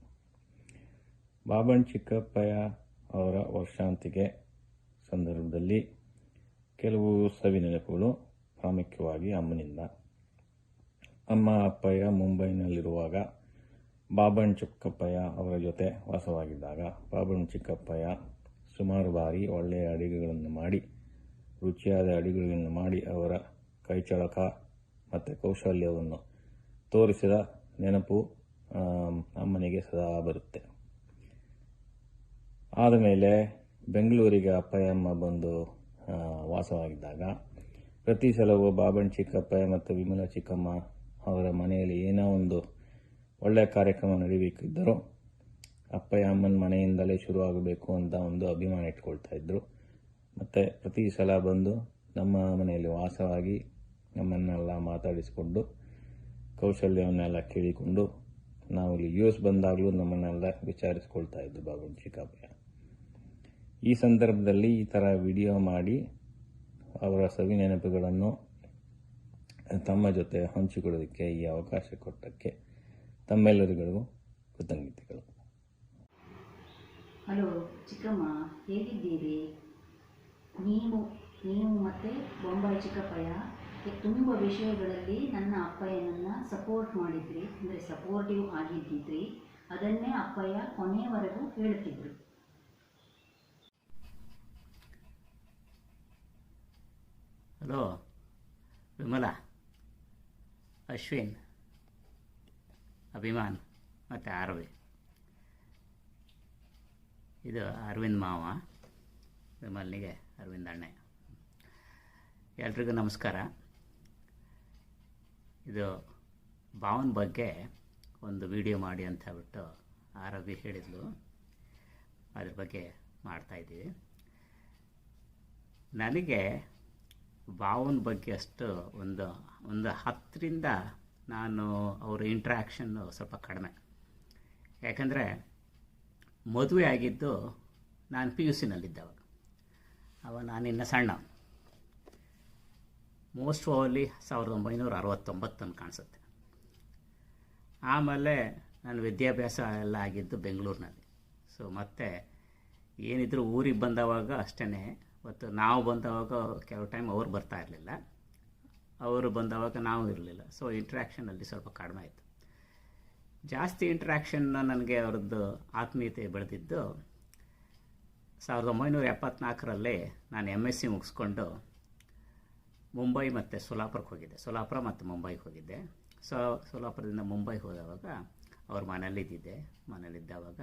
Speaker 17: ಬಾಬಣ್ಣ ಚಿಕ್ಕಪ್ಪಯ್ಯ ಅವರ ವರ್ಷಾಂತಿಗೆ ಸಂದರ್ಭದಲ್ಲಿ ಕೆಲವು ಸವಿನೆನಪುಗಳು, ಪ್ರಾಮುಖ್ಯವಾಗಿ ಅಮ್ಮನಿಂದ. ಅಮ್ಮ ಅಪ್ಪಯ್ಯ ಮುಂಬೈನಲ್ಲಿರುವಾಗ ಬಾಬಣ್ಣ ಚಿಕ್ಕಪ್ಪಯ್ಯ ಅವರ ಜೊತೆ ವಾಸವಾಗಿದ್ದಾಗ ಬಾಬಣ್ಣ ಚಿಕ್ಕಪ್ಪಯ್ಯ ಸುಮಾರು ಬಾರಿ ಒಳ್ಳೆಯ ಅಡುಗೆಗಳನ್ನು ಮಾಡಿ, ರುಚಿಯಾದ ಅಡುಗೆಗಳನ್ನು ಮಾಡಿ ಅವರ ಕೈಚಳಕ ಮತ್ತು ಕೌಶಲ್ಯವನ್ನು ತೋರಿಸಿದ ನೆನಪು ಅಮ್ಮನಿಗೆ ಸದಾ ಬರುತ್ತೆ. ಆದಮೇಲೆ ಬೆಂಗಳೂರಿಗೆ ಅಪ್ಪಯ್ಯ ಅಮ್ಮ ಬಂದು ವಾಸವಾಗಿದ್ದಾಗ ಪ್ರತಿ ಸಲವೂ ಬಾಬಣ್ಣ ಚಿಕ್ಕಪ್ಪಯ್ಯ ಮತ್ತು ವಿಮಲಾ ಚಿಕ್ಕಮ್ಮ ಅವರ ಮನೆಯಲ್ಲಿ ಏನೋ ಒಂದು ಒಳ್ಳೆಯ ಕಾರ್ಯಕ್ರಮ ನಡೀಬೇಕಿದ್ದರೂ ಅಪ್ಪಯ್ಯ ಅಮ್ಮನ ಮನೆಯಿಂದಲೇ ಶುರುವಾಗಬೇಕು ಅಂತ ಒಂದು ಅಭಿಮಾನ ಇಟ್ಕೊಳ್ತಾ ಇದ್ದರು. ಮತ್ತು ಪ್ರತಿ ಸಲ ಬಂದು ನಮ್ಮ ಮನೆಯಲ್ಲಿ ವಾಸವಾಗಿ ನಮ್ಮನ್ನೆಲ್ಲ ಮಾತಾಡಿಸಿಕೊಂಡು ಕೌಶಲ್ಯವನ್ನೆಲ್ಲ ಕೇಳಿಕೊಂಡು ನಾವು ಇಲ್ಲಿ US ಬಂದಾಗಲೂ ನಮ್ಮನ್ನೆಲ್ಲ ವಿಚಾರಿಸ್ಕೊಳ್ತಾ ಇದ್ದು ಬಾಬಣ್ಣ ಚಿಕ್ಕಪ್ಪಯ್ಯ. ಈ ಸಂದರ್ಭದಲ್ಲಿ ಈ ಥರ ವಿಡಿಯೋ ಮಾಡಿ ಅವರ ಸವಿ ನೆನಪುಗಳನ್ನು ತಮ್ಮ ಜೊತೆ ಹಂಚಿಕೊಳ್ಳೋದಕ್ಕೆ ಈ ಅವಕಾಶ ಕೊಟ್ಟಕ್ಕೆ ತಮ್ಮೆಲ್ಲರಿಗೂ ಕೃತಜ್ಞತೆಗಳು.
Speaker 18: ಹಲೋ ಚಿಕ್ಕಮ್ಮ, ಹೇಗಿದ್ದೀರಿ? ನೀವು ಮತ್ತು ಬೊಂಬಾಯಿ ಚಿಕ್ಕಪ್ಪಯ್ಯ ತುಂಬ ವಿಷಯಗಳಲ್ಲಿ ನನ್ನ ಅಪ್ಪಯ್ಯನನ್ನು ಸಪೋರ್ಟ್ ಮಾಡಿದ್ರಿ, ಅಂದರೆ ಸಪೋರ್ಟಿವ್ ಆಗಿದ್ದಿದ್ರಿ. ಅದನ್ನೇ ಅಪ್ಪಯ್ಯ ಕೊನೆಯವರೆಗೂ ಹೇಳುತ್ತಿದ್ದರು.
Speaker 8: ಹಲೋ ವಿಮಲಾ, ಅಶ್ವಿನ್, ಅಭಿಮಾನ್ ಮತ್ತು ಆರವಿ. ಇದು ಅರವಿಂದ್ ಮಾವ, ವಿಮಲ್ನಿಗೆ ಅರವಿಂದ್ ಅಣ್ಣೆ. ಎಲ್ರಿಗೂ ನಮಸ್ಕಾರ. ಇದು ಭಾವನ ಬಗ್ಗೆ ಒಂದು ವಿಡಿಯೋ ಮಾಡಿ ಅಂತ ಹೇಳ್ಬಿಟ್ಟು ಆರವಿ ಹೇಳಿದ್ಲು, ಅದ್ರ ಬಗ್ಗೆ ಮಾಡ್ತಾಯಿದ್ದೀವಿ. ನನಗೆ ಭಾವನ ಬಗ್ಗೆ ಅಷ್ಟು ಒಂದು 10ರಿಂದ ನಾನು ಅವರ ಇಂಟ್ರ್ಯಾಕ್ಷನ್ನು ಸ್ವಲ್ಪ ಕಡಿಮೆ. ಯಾಕಂದರೆ ಮದುವೆ ಆಗಿದ್ದು ನಾನು PUC ನಲ್ಲಿದ್ದವಾಗ, ನಾನಿನ್ನು ಸಣ್ಣ, ಮೋಸ್ಟ್ ಓನ್ಲಿ 1969 ಅಂತ ಕಾಣಿಸುತ್ತೆ. ಆಮೇಲೆ
Speaker 19: ನನ್ನ ವಿದ್ಯಾಭ್ಯಾಸ ಎಲ್ಲ ಆಗಿದ್ದು ಬೆಂಗಳೂರಿನಲ್ಲಿ. ಸೊ ಮತ್ತೆ ಏನಿದ್ರು ಊರಿಗೆ ಬಂದವಾಗ ಅಷ್ಟೇ. ಮತ್ತು ನಾವು ಬಂದವಾಗ ಕೆಲವು ಟೈಮ್ ಅವ್ರು ಬರ್ತಾ ಇರಲಿಲ್ಲ, ಅವರು ಬಂದವಾಗ ನಾವು ಇರಲಿಲ್ಲ. ಸೊ ಇಂಟ್ರ್ಯಾಕ್ಷನಲ್ಲಿ ಸ್ವಲ್ಪ ಕಡಿಮೆ ಆಯಿತು. ಜಾಸ್ತಿ ಇಂಟ್ರ್ಯಾಕ್ಷನ್ನ ನನಗೆ ಅವ್ರದ್ದು ಆತ್ಮೀಯತೆ ಬೆಳೆದಿದ್ದು 1974ರಲ್ಲಿ ನಾನು MSc ಮುಗಿಸ್ಕೊಂಡು ಮುಂಬೈ ಮತ್ತು ಸೋಲಾಪುರಕ್ಕೆ ಹೋಗಿದ್ದೆ. ಸೋಲಾಪುರ ಮತ್ತು ಮುಂಬೈಗೆ ಹೋಗಿದ್ದೆ. ಸೋಲಾಪುರದಿಂದ ಮುಂಬೈಗೆ ಹೋದವಾಗ ಅವ್ರ ಮನೇಲಿದ್ದಿದ್ದೆ. ಮನೇಲಿದ್ದಾವಾಗ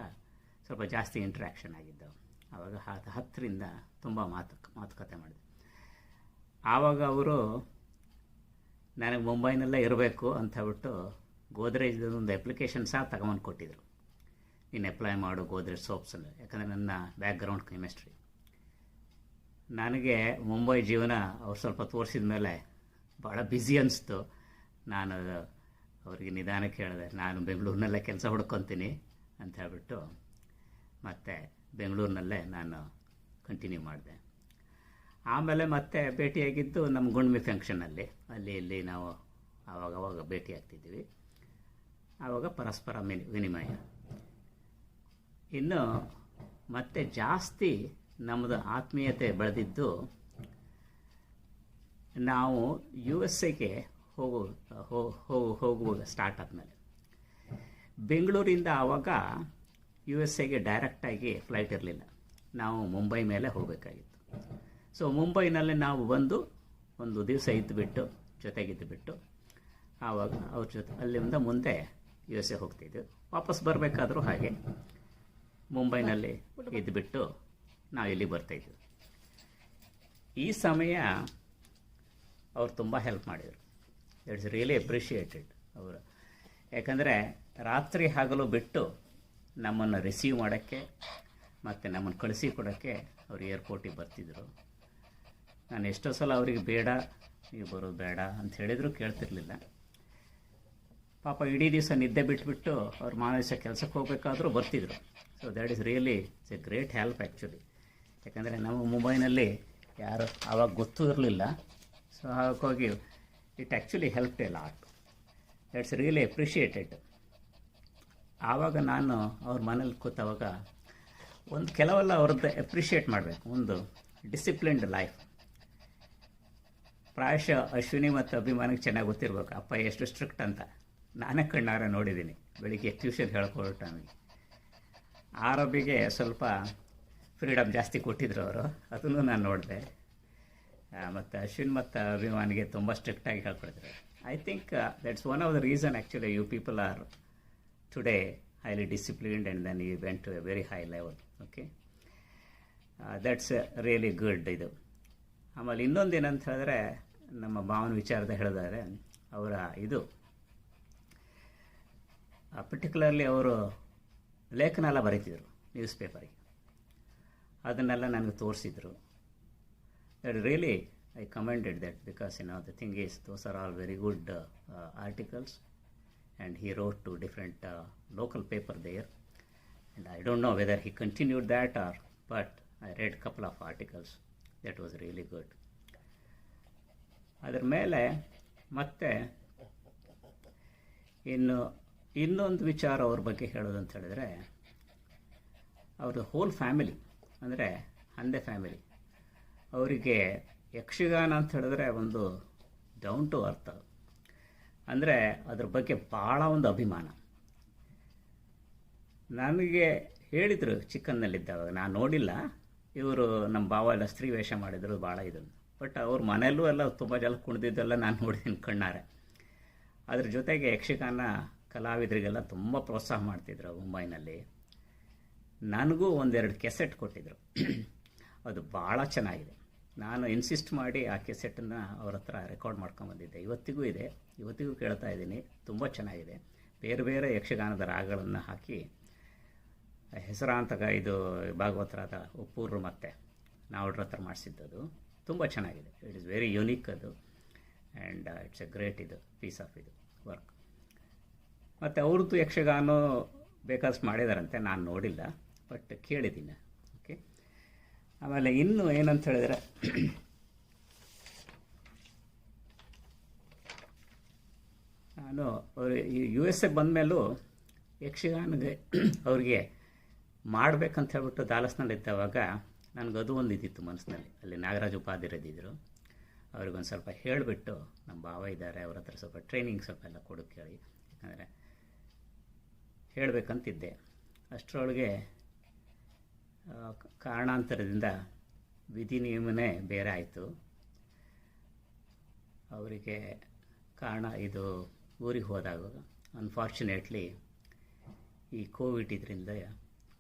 Speaker 19: ಸ್ವಲ್ಪ ಜಾಸ್ತಿ ಇಂಟ್ರ್ಯಾಕ್ಷನ್ ಆಗಿದ್ದವು. ಆವಾಗ ಹತ್ತರಿಂದ ತುಂಬ ಮಾತುಕತೆ ಮಾಡಿದೆ. ಆವಾಗ ಅವರು ನನಗೆ ಮುಂಬೈನಲ್ಲೇ ಇರಬೇಕು ಅಂತ ಹೇಳ್ಬಿಟ್ಟು ಗೋದ್ರೇಜ್ದೊಂದು ಅಪ್ಲಿಕೇಶನ್ ಸಹ ತಗೊಂಬಂದು ಕೊಟ್ಟಿದ್ರು. ನೀನು ಅಪ್ಲೈ ಮಾಡು ಗೋದ್ರೇಜ್ ಸೋಪ್ಸಲ್ಲಿ, ಯಾಕಂದರೆ ನನ್ನ ಬ್ಯಾಕ್ಗ್ರೌಂಡ್ ಕೆಮಿಸ್ಟ್ರಿ. ನನಗೆ ಮುಂಬೈ ಜೀವನ ಅವ್ರು ಸ್ವಲ್ಪ ತೋರಿಸಿದ ಮೇಲೆ ಭಾಳ ಬ್ಯುಸಿ ಅನಿಸ್ತು. ನಾನು ಅವರಿಗೆ ನಿಧಾನಕ್ಕೆ ಹೇಳಿದೆ, ನಾನು ಬೆಂಗಳೂರಿನಲ್ಲೇ ಕೆಲಸ ಹುಡ್ಕೊತೀನಿ ಅಂತ ಹೇಳ್ಬಿಟ್ಟು ಮತ್ತು ಬೆಂಗಳೂರಿನಲ್ಲೇ ನಾನು ಕಂಟಿನ್ಯೂ ಮಾಡಿದೆ. ಆಮೇಲೆ ಮತ್ತೆ ಭೇಟಿಯಾಗಿದ್ದು ನಮ್ಮ ಗುಂಡ್ಮಿ ಫಂಕ್ಷನಲ್ಲಿ. ಅಲ್ಲಿ ಇಲ್ಲಿ ನಾವು ಆವಾಗವಾಗ ಭೇಟಿ ಆಗ್ತಿದ್ವಿ. ಆವಾಗ ಪರಸ್ಪರ ವಿನಿಮಯ. ಇನ್ನು ಮತ್ತೆ ಜಾಸ್ತಿ ನಮ್ಮದು ಆತ್ಮೀಯತೆ ಬೆಳೆದಿದ್ದು ನಾವು USA ಹೋಗುವಾಗ ಸ್ಟಾರ್ಟ್ ಆದಮೇಲೆ. ಬೆಂಗಳೂರಿಂದ ಆವಾಗ USA ಡೈರೆಕ್ಟಾಗಿ ಫ್ಲೈಟ್ ಇರಲಿಲ್ಲ, ನಾವು ಮುಂಬೈ ಮೇಲೆ ಹೋಗಬೇಕಾಗಿತ್ತು. ಸೊ ಮುಂಬೈನಲ್ಲಿ ನಾವು ಬಂದು ಒಂದು ದಿವಸ ಇದ್ದುಬಿಟ್ಟು ಜೊತೆಗಿದ್ದುಬಿಟ್ಟು ಆವಾಗ ಅವ್ರ ಜೊತೆ ಅಲ್ಲಿಂದ ಮುಂದೆ USA ಹೋಗ್ತಿದ್ವಿ. ವಾಪಸ್ ಬರಬೇಕಾದ್ರೂ ಹಾಗೆ ಮುಂಬೈನಲ್ಲಿ ಇದ್ದುಬಿಟ್ಟು ನಾವು ಇಲ್ಲಿಗೆ ಬರ್ತಾಯಿದ್ವಿ. ಈ ಸಮಯ ಅವ್ರು ತುಂಬ ಹೆಲ್ಪ್ ಮಾಡಿದರು. ಇಟ್ಸ್ ರಿಯಲಿ ಅಪ್ರಿಷಿಯೇಟೆಡ್ ಅವರು. ಯಾಕಂದರೆ ರಾತ್ರಿ ಹಗಲು ಬಿಟ್ಟು ನಮ್ಮನ್ನು ರಿಸೀವ್ ಮಾಡೋಕ್ಕೆ ಮತ್ತು ನಮ್ಮನ್ನು ಕಳಿಸಿ ಕೊಡೋಕ್ಕೆ ಅವರು ಏರ್ಪೋರ್ಟಿಗೆ ಬರ್ತಿದ್ದರು. ನಾನು ಎಷ್ಟೋ ಸಲ ಅವರಿಗೆ ಬೇಡ, ನೀವು ಬರೋದು ಬೇಡ ಅಂತ ಹೇಳಿದರೂ ಕೇಳ್ತಿರ್ಲಿಲ್ಲ. ಪಾಪ ಇಡೀ ದಿವಸ ನಿದ್ದೆ ಬಿಟ್ಬಿಟ್ಟು ಅವ್ರು ದಿವಸ ಕೆಲಸಕ್ಕೆ ಹೋಗಬೇಕಾದ್ರೂ ಬರ್ತಿದ್ರು. So that is really it's A great help actually. ಯಾಕಂದರೆ ನಮ್ಮ ಮುಂಬೈನಲ್ಲಿ ಯಾರು ಆವಾಗ ಗೊತ್ತೂ ಇರಲಿಲ್ಲ. ಸೊ ಹಾಗಾಗಿ it actually help A lot. That's really appreciated. ಆವಾಗ ನಾನು ಅವ್ರ ಮನೇಲಿ ಕೂತವಾಗ ಒಂದು ಕೆಲವೆಲ್ಲ ಅವ್ರದ್ದು ಅಪ್ರಿಷಿಯೇಟ್ ಮಾಡಬೇಕು. ಒಂದು ಡಿಸಿಪ್ಲಿನ್ಡ್ ಲೈಫ್. ಪ್ರಾಯಶಃ ಅಶ್ವಿನಿ ಮತ್ತು ಅಭಿಮಾನಿಗೆ ಚೆನ್ನಾಗಿ ಗೊತ್ತಿರಬೇಕು ಅಪ್ಪ ಎಷ್ಟು ಸ್ಟ್ರಿಕ್ಟ್ ಅಂತ. ನಾನೇ ಕಣ್ಣಾರೆ ನೋಡಿದ್ದೀನಿ. ಬೆಳಿಗ್ಗೆ ಟ್ಯೂಷನ್ ಹೇಳ್ಕೊಡೋ ಟೈಮಿಗೆ ಆರೋಬಿಗೆ ಸ್ವಲ್ಪ ಫ್ರೀಡಮ್ ಜಾಸ್ತಿ ಕೊಟ್ಟಿದ್ರು ಅವರು, ಅದನ್ನು ನಾನು ನೋಡಿದೆ. ಮತ್ತು ಅಶ್ವಿನ್ ಮತ್ತು ಅಭಿಮಾನಿಗೆ ತುಂಬ ಸ್ಟ್ರಿಕ್ಟಾಗಿ ಹೇಳ್ಕೊಡ್ತಾರೆ. I think that's one of the reason actually you people are today highly disciplined and then you went to a very high level. Okay, that's really good. ಇದು ಆಮೇಲೆ ಇನ್ನೊಂದು ಏನಂತ ಹೇಳಿದ್ರೆ, ನಮ್ಮ ಭಾವನ ವಿಚಾರದ ಹೇಳಿದರೆ ಅವರ ಇದು ಪರ್ಟಿಕ್ಯುಲರ್ಲಿ ಅವರು ಲೇಖನ ಎಲ್ಲ ಬರೀತಿದ್ರು ನ್ಯೂಸ್ ಪೇಪರಿಗೆ. ಅದನ್ನೆಲ್ಲ ನನಗೆ ತೋರಿಸಿದ್ರು. That really I commended that because the thing is those are all very good articles. And he wrote to different local paper there, and I don't know whether he continued that or, but I read a couple of articles that was really good. ಅದರ ಮೇಲೆ ಮತ್ತೆ ಇನ್ನೊಂದು ವಿಚಾರ ಅವ್ರ ಬಗ್ಗೆ ಹೇಳೋದಂತ ಹೇಳಿದ್ರೆ, ಅವ್ರದ್ದು whole family ಅಂದರೆ ಹಂದೆ ಫ್ಯಾಮಿಲಿ, ಅವರಿಗೆ ಯಕ್ಷಗಾನ ಅಂತ ಹೇಳಿದ್ರೆ ಒಂದು ಡೌನ್ ಟು ಅರ್ತ್. ಅಂದರೆ ಅದ್ರ ಬಗ್ಗೆ ಭಾಳ ಒಂದು ಅಭಿಮಾನ. ನನಗೆ ಹೇಳಿದರು ಚಿಕ್ಕನ್ನಲ್ಲಿದ್ದಾಗ, ನಾನು ನೋಡಿಲ್ಲ, ಇವರು ನಮ್ಮ ಭಾವ ಎಲ್ಲ ಸ್ತ್ರೀ ವೇಷ ಮಾಡಿದರು ಭಾಳ ಇದನ್ನು. ಬಟ್ ಅವ್ರ ಮನೆಯಲ್ಲೂ ಎಲ್ಲ ತುಂಬ ಜನ ಕುಣಿದಿದ್ದೆಲ್ಲ ನಾನು ನೋಡಿದ್ದೀನಿ ಕಣ್ಣಾರೆ. ಅದ್ರ ಜೊತೆಗೆ ಯಕ್ಷಗಾನ ಕಲಾವಿದರಿಗೆಲ್ಲ ತುಂಬ ಪ್ರೋತ್ಸಾಹ ಮಾಡ್ತಿದ್ರು ಮುಂಬೈನಲ್ಲಿ. ನನಗೂ ಒಂದೆರಡು ಕೆಸೆಟ್ ಕೊಟ್ಟಿದ್ದರು. ಅದು ಭಾಳ ಚೆನ್ನಾಗಿದೆ. ನಾನು ಇನ್ಸಿಸ್ಟ್ ಮಾಡಿ ಆ ಕೆಸೆಟನ್ನು ಅವ್ರ ಹತ್ರ ರೆಕಾರ್ಡ್ ಮಾಡ್ಕೊಂಬಂದಿದ್ದೆ. ಇವತ್ತಿಗೂ ಇದೆ, ಇವತ್ತಿಗೂ ಕೇಳ್ತಾ ಇದ್ದೀನಿ. ತುಂಬ ಚೆನ್ನಾಗಿದೆ. ಬೇರೆ ಬೇರೆ ಯಕ್ಷಗಾನದ ರಾಗಗಳನ್ನು ಹಾಕಿ ಹೆಸರಾಂತಕ ಇದು ಭಾಗವತರಾದ ಉಪ್ಪೂರು ಮತ್ತು ನಾವುಡ್ರ ಹತ್ರ ಮಾಡಿಸಿದ್ದದು ತುಂಬ ಚೆನ್ನಾಗಿದೆ. ಇಟ್ ಇಸ್ ವೆರಿ ಯುನೀಕ್ ಅದು. ಆ್ಯಂಡ್ ಇಟ್ಸ್ ಎ ಗ್ರೇಟ್ ಇದು ಪೀಸ್ ಆಫ್ ಇದು ವರ್ಕ್. ಮತ್ತು ಅವ್ರದ್ದು ಯಕ್ಷಗಾನ ಬೇಕಾದಷ್ಟು ಮಾಡಿದಾರಂತೆ, ನಾನು ನೋಡಿಲ್ಲ, ಬಟ್ ಕೇಳಿದ್ದೀನಿ. ಓಕೆ, ಆಮೇಲೆ ಇನ್ನು ಏನಂತ ಹೇಳಿದರೆ, ನಾನು USA ಬಂದಮೇಲೂ ಯಕ್ಷಗಾನಗೆ ಅವ್ರಿಗೆ ಮಾಡಬೇಕಂತ ಹೇಳ್ಬಿಟ್ಟು ದಾಲಸ್ನಲ್ಲಿದ್ದವಾಗ ನನಗದು ಒಂದು ಇದ್ದಿತ್ತು ಮನಸ್ಸಿನಲ್ಲಿ. ಅಲ್ಲಿ ನಾಗರಾಜ ಉಪಾಧ್ಯಾಯರಿದ್ದರು. ಅವ್ರಿಗೊಂದು ಸ್ವಲ್ಪ ಹೇಳಿಬಿಟ್ಟು ನಮ್ಮ ಭಾವ ಇದ್ದಾರೆ, ಅವ್ರ ಹತ್ರ ಸ್ವಲ್ಪ ಟ್ರೈನಿಂಗ್ ಸ್ವಲ್ಪ ಎಲ್ಲ ಕೊಡೋಕ್ಕೆ ಹೇಳಿ, ಯಾಕಂದರೆ ಹೇಳಬೇಕಂತಿದ್ದೆ. ಅಷ್ಟರೊಳಗೆ ಕಾರಣಾಂತರದಿಂದ ವಿಧಿ ನಿಯಮನೇ ಬೇರೆ ಆಯಿತು. ಅವರಿಗೆ ಕಾರಣ ಇದು ಊರಿಗೆ ಹೋದಾಗ ಅನ್ಫಾರ್ಚುನೇಟ್ಲಿ ಈ ಕೋವಿಡ್ ಇದರಿಂದ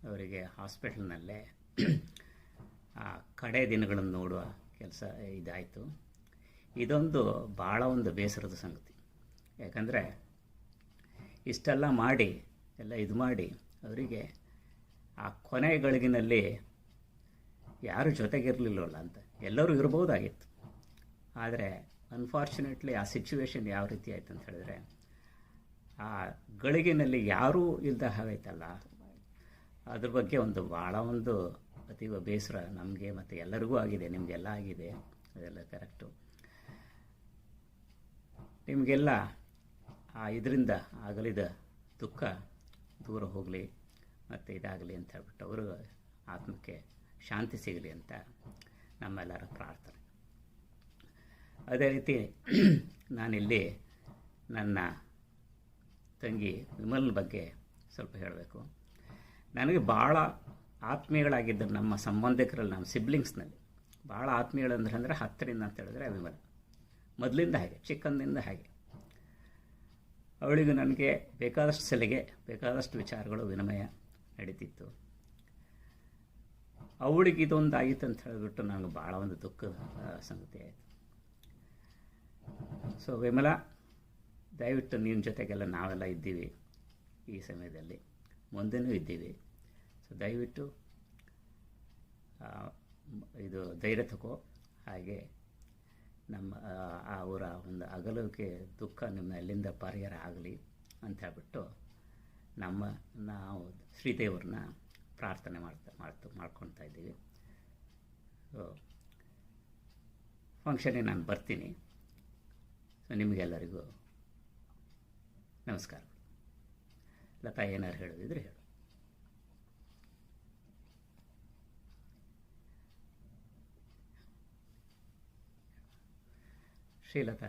Speaker 19: ಅವರಿಗೆ ಹಾಸ್ಪಿಟಲ್ನಲ್ಲೇ ಆ ಕಡೆ ದಿನಗಳನ್ನು ನೋಡುವ ಕೆಲಸ ಇದಾಯಿತು. ಇದೊಂದು ಭಾಳ ಒಂದು ಬೇಸರದ ಸಂಗತಿ. ಯಾಕಂದರೆ ಇಷ್ಟೆಲ್ಲ ಮಾಡಿ ಎಲ್ಲ ಇದು ಮಾಡಿ ಅವರಿಗೆ ಆ ಕೊನೆ ಗಳಿಗಿನಲ್ಲಿ ಯಾರು ಜೊತೆಗಿರಲಿಲ್ಲವಲ್ಲ ಅಂತ. ಎಲ್ಲರೂ ಇರ್ಬೋದಾಗಿತ್ತು, ಆದರೆ ಅನ್ಫಾರ್ಚುನೇಟ್ಲಿ ಆ ಸಿಚುವೇಶನ್ ಯಾವ ರೀತಿ ಆಯಿತು ಅಂತ ಹೇಳಿದ್ರೆ, ಆ ಗಳಿಗೆನಲ್ಲಿ ಯಾರೂ ಇಲ್ಲದ ಹಾಗೈತಲ್ಲ, ಅದ್ರ ಬಗ್ಗೆ ಒಂದು ಭಾಳ ಒಂದು ಅತೀವ ಬೇಸರ ನಮಗೆ ಮತ್ತು ಎಲ್ಲರಿಗೂ ಆಗಿದೆ, ನಿಮಗೆಲ್ಲ ಆಗಿದೆ. ಅದೆಲ್ಲ ಕರೆಕ್ಟು. ನಿಮಗೆಲ್ಲ ಆ ಇದರಿಂದ ಆಗಲಿದ ದುಃಖ ದೂರ ಹೋಗಲಿ ಮತ್ತು ಇದಾಗಲಿ ಅಂತ ಹೇಳ್ಬಿಟ್ಟು ಅವರು ಆತ್ಮಕ್ಕೆ ಶಾಂತಿ ಸಿಗಲಿ ಅಂತ ನಮ್ಮೆಲ್ಲರ ಪ್ರಾರ್ಥನೆ. ಅದೇ ರೀತಿ ನಾನಿಲ್ಲಿ ನನ್ನ ತಂಗಿ ವಿಮಲ್ನ ಬಗ್ಗೆ ಸ್ವಲ್ಪ ಹೇಳಬೇಕು. ನನಗೆ ಭಾಳ ಆತ್ಮೀಯಗಳಾಗಿದ್ದ ನಮ್ಮ ಸಂಬಂಧಿಕರಲ್ಲಿ, ನಮ್ಮ ಸಿಬ್ಲಿಂಗ್ಸ್ನಲ್ಲಿ ಭಾಳ ಆತ್ಮೀಯಗಳಂದ್ರೆ ಹತ್ತರಿಂದ ಅಂತ ಹೇಳಿದ್ರೆ ವಿಮಲ್. ಮೊದಲಿಂದ ಹಾಗೆ, ಚಿಕ್ಕಂದಿಂದ ಹಾಗೆ. ಅವಳಿಗೂ ನನಗೆ ಬೇಕಾದಷ್ಟು ಸಲಿಗೆ, ಬೇಕಾದಷ್ಟು ವಿಚಾರಗಳು ವಿನಿಮಯ ನಡೀತಿತ್ತು. ಅವಳಿಗೆ ಇದೊಂದು ಆಗಿತ್ತು ಅಂತ ಹೇಳಿಬಿಟ್ಟು ನನಗೆ ಭಾಳ ಒಂದು ದುಃಖದ ಸಂಗತಿ ಆಯಿತು. ಸೊ ವಿಮಲಾ, ದಯವಿಟ್ಟು ನಿನ್ನ ಜೊತೆಗೆಲ್ಲ ನಾವೆಲ್ಲ ಇದ್ದೀವಿ ಈ ಸಮಯದಲ್ಲಿ, ಮುಂದೆನೂ ಇದ್ದೀವಿ. ಸೊ ದಯವಿಟ್ಟು ಇದು ಧೈರ್ಯ ತಗೋ. ಹಾಗೆ ನಮ್ಮ ಅವರ ಒಂದು ಅಗಲಕ್ಕೆ ದುಃಖ ನಿಮ್ಮ ಎಲ್ಲಿಂದ ಪರಿಹಾರ ಆಗಲಿ ಅಂತ ಹೇಳ್ಬಿಟ್ಟು ನಾವು ಶ್ರೀದೇವ್ರನ್ನ ಪ್ರಾರ್ಥನೆ ಮಾಡ್ಕೊಳ್ತಾ ಇದ್ದೀವಿ. ಸೊ ಫಂಕ್ಷನಿಗೆ ನಾನು ಬರ್ತೀನಿ. ಸೊ ನಿಮಗೆಲ್ಲರಿಗೂ ನಮಸ್ಕಾರ. ಲತಾ ಏನಾರು ಹೇಳೋದಿದ್ರೆ ಹೇಳು. ಶ್ರೀಲತಾ,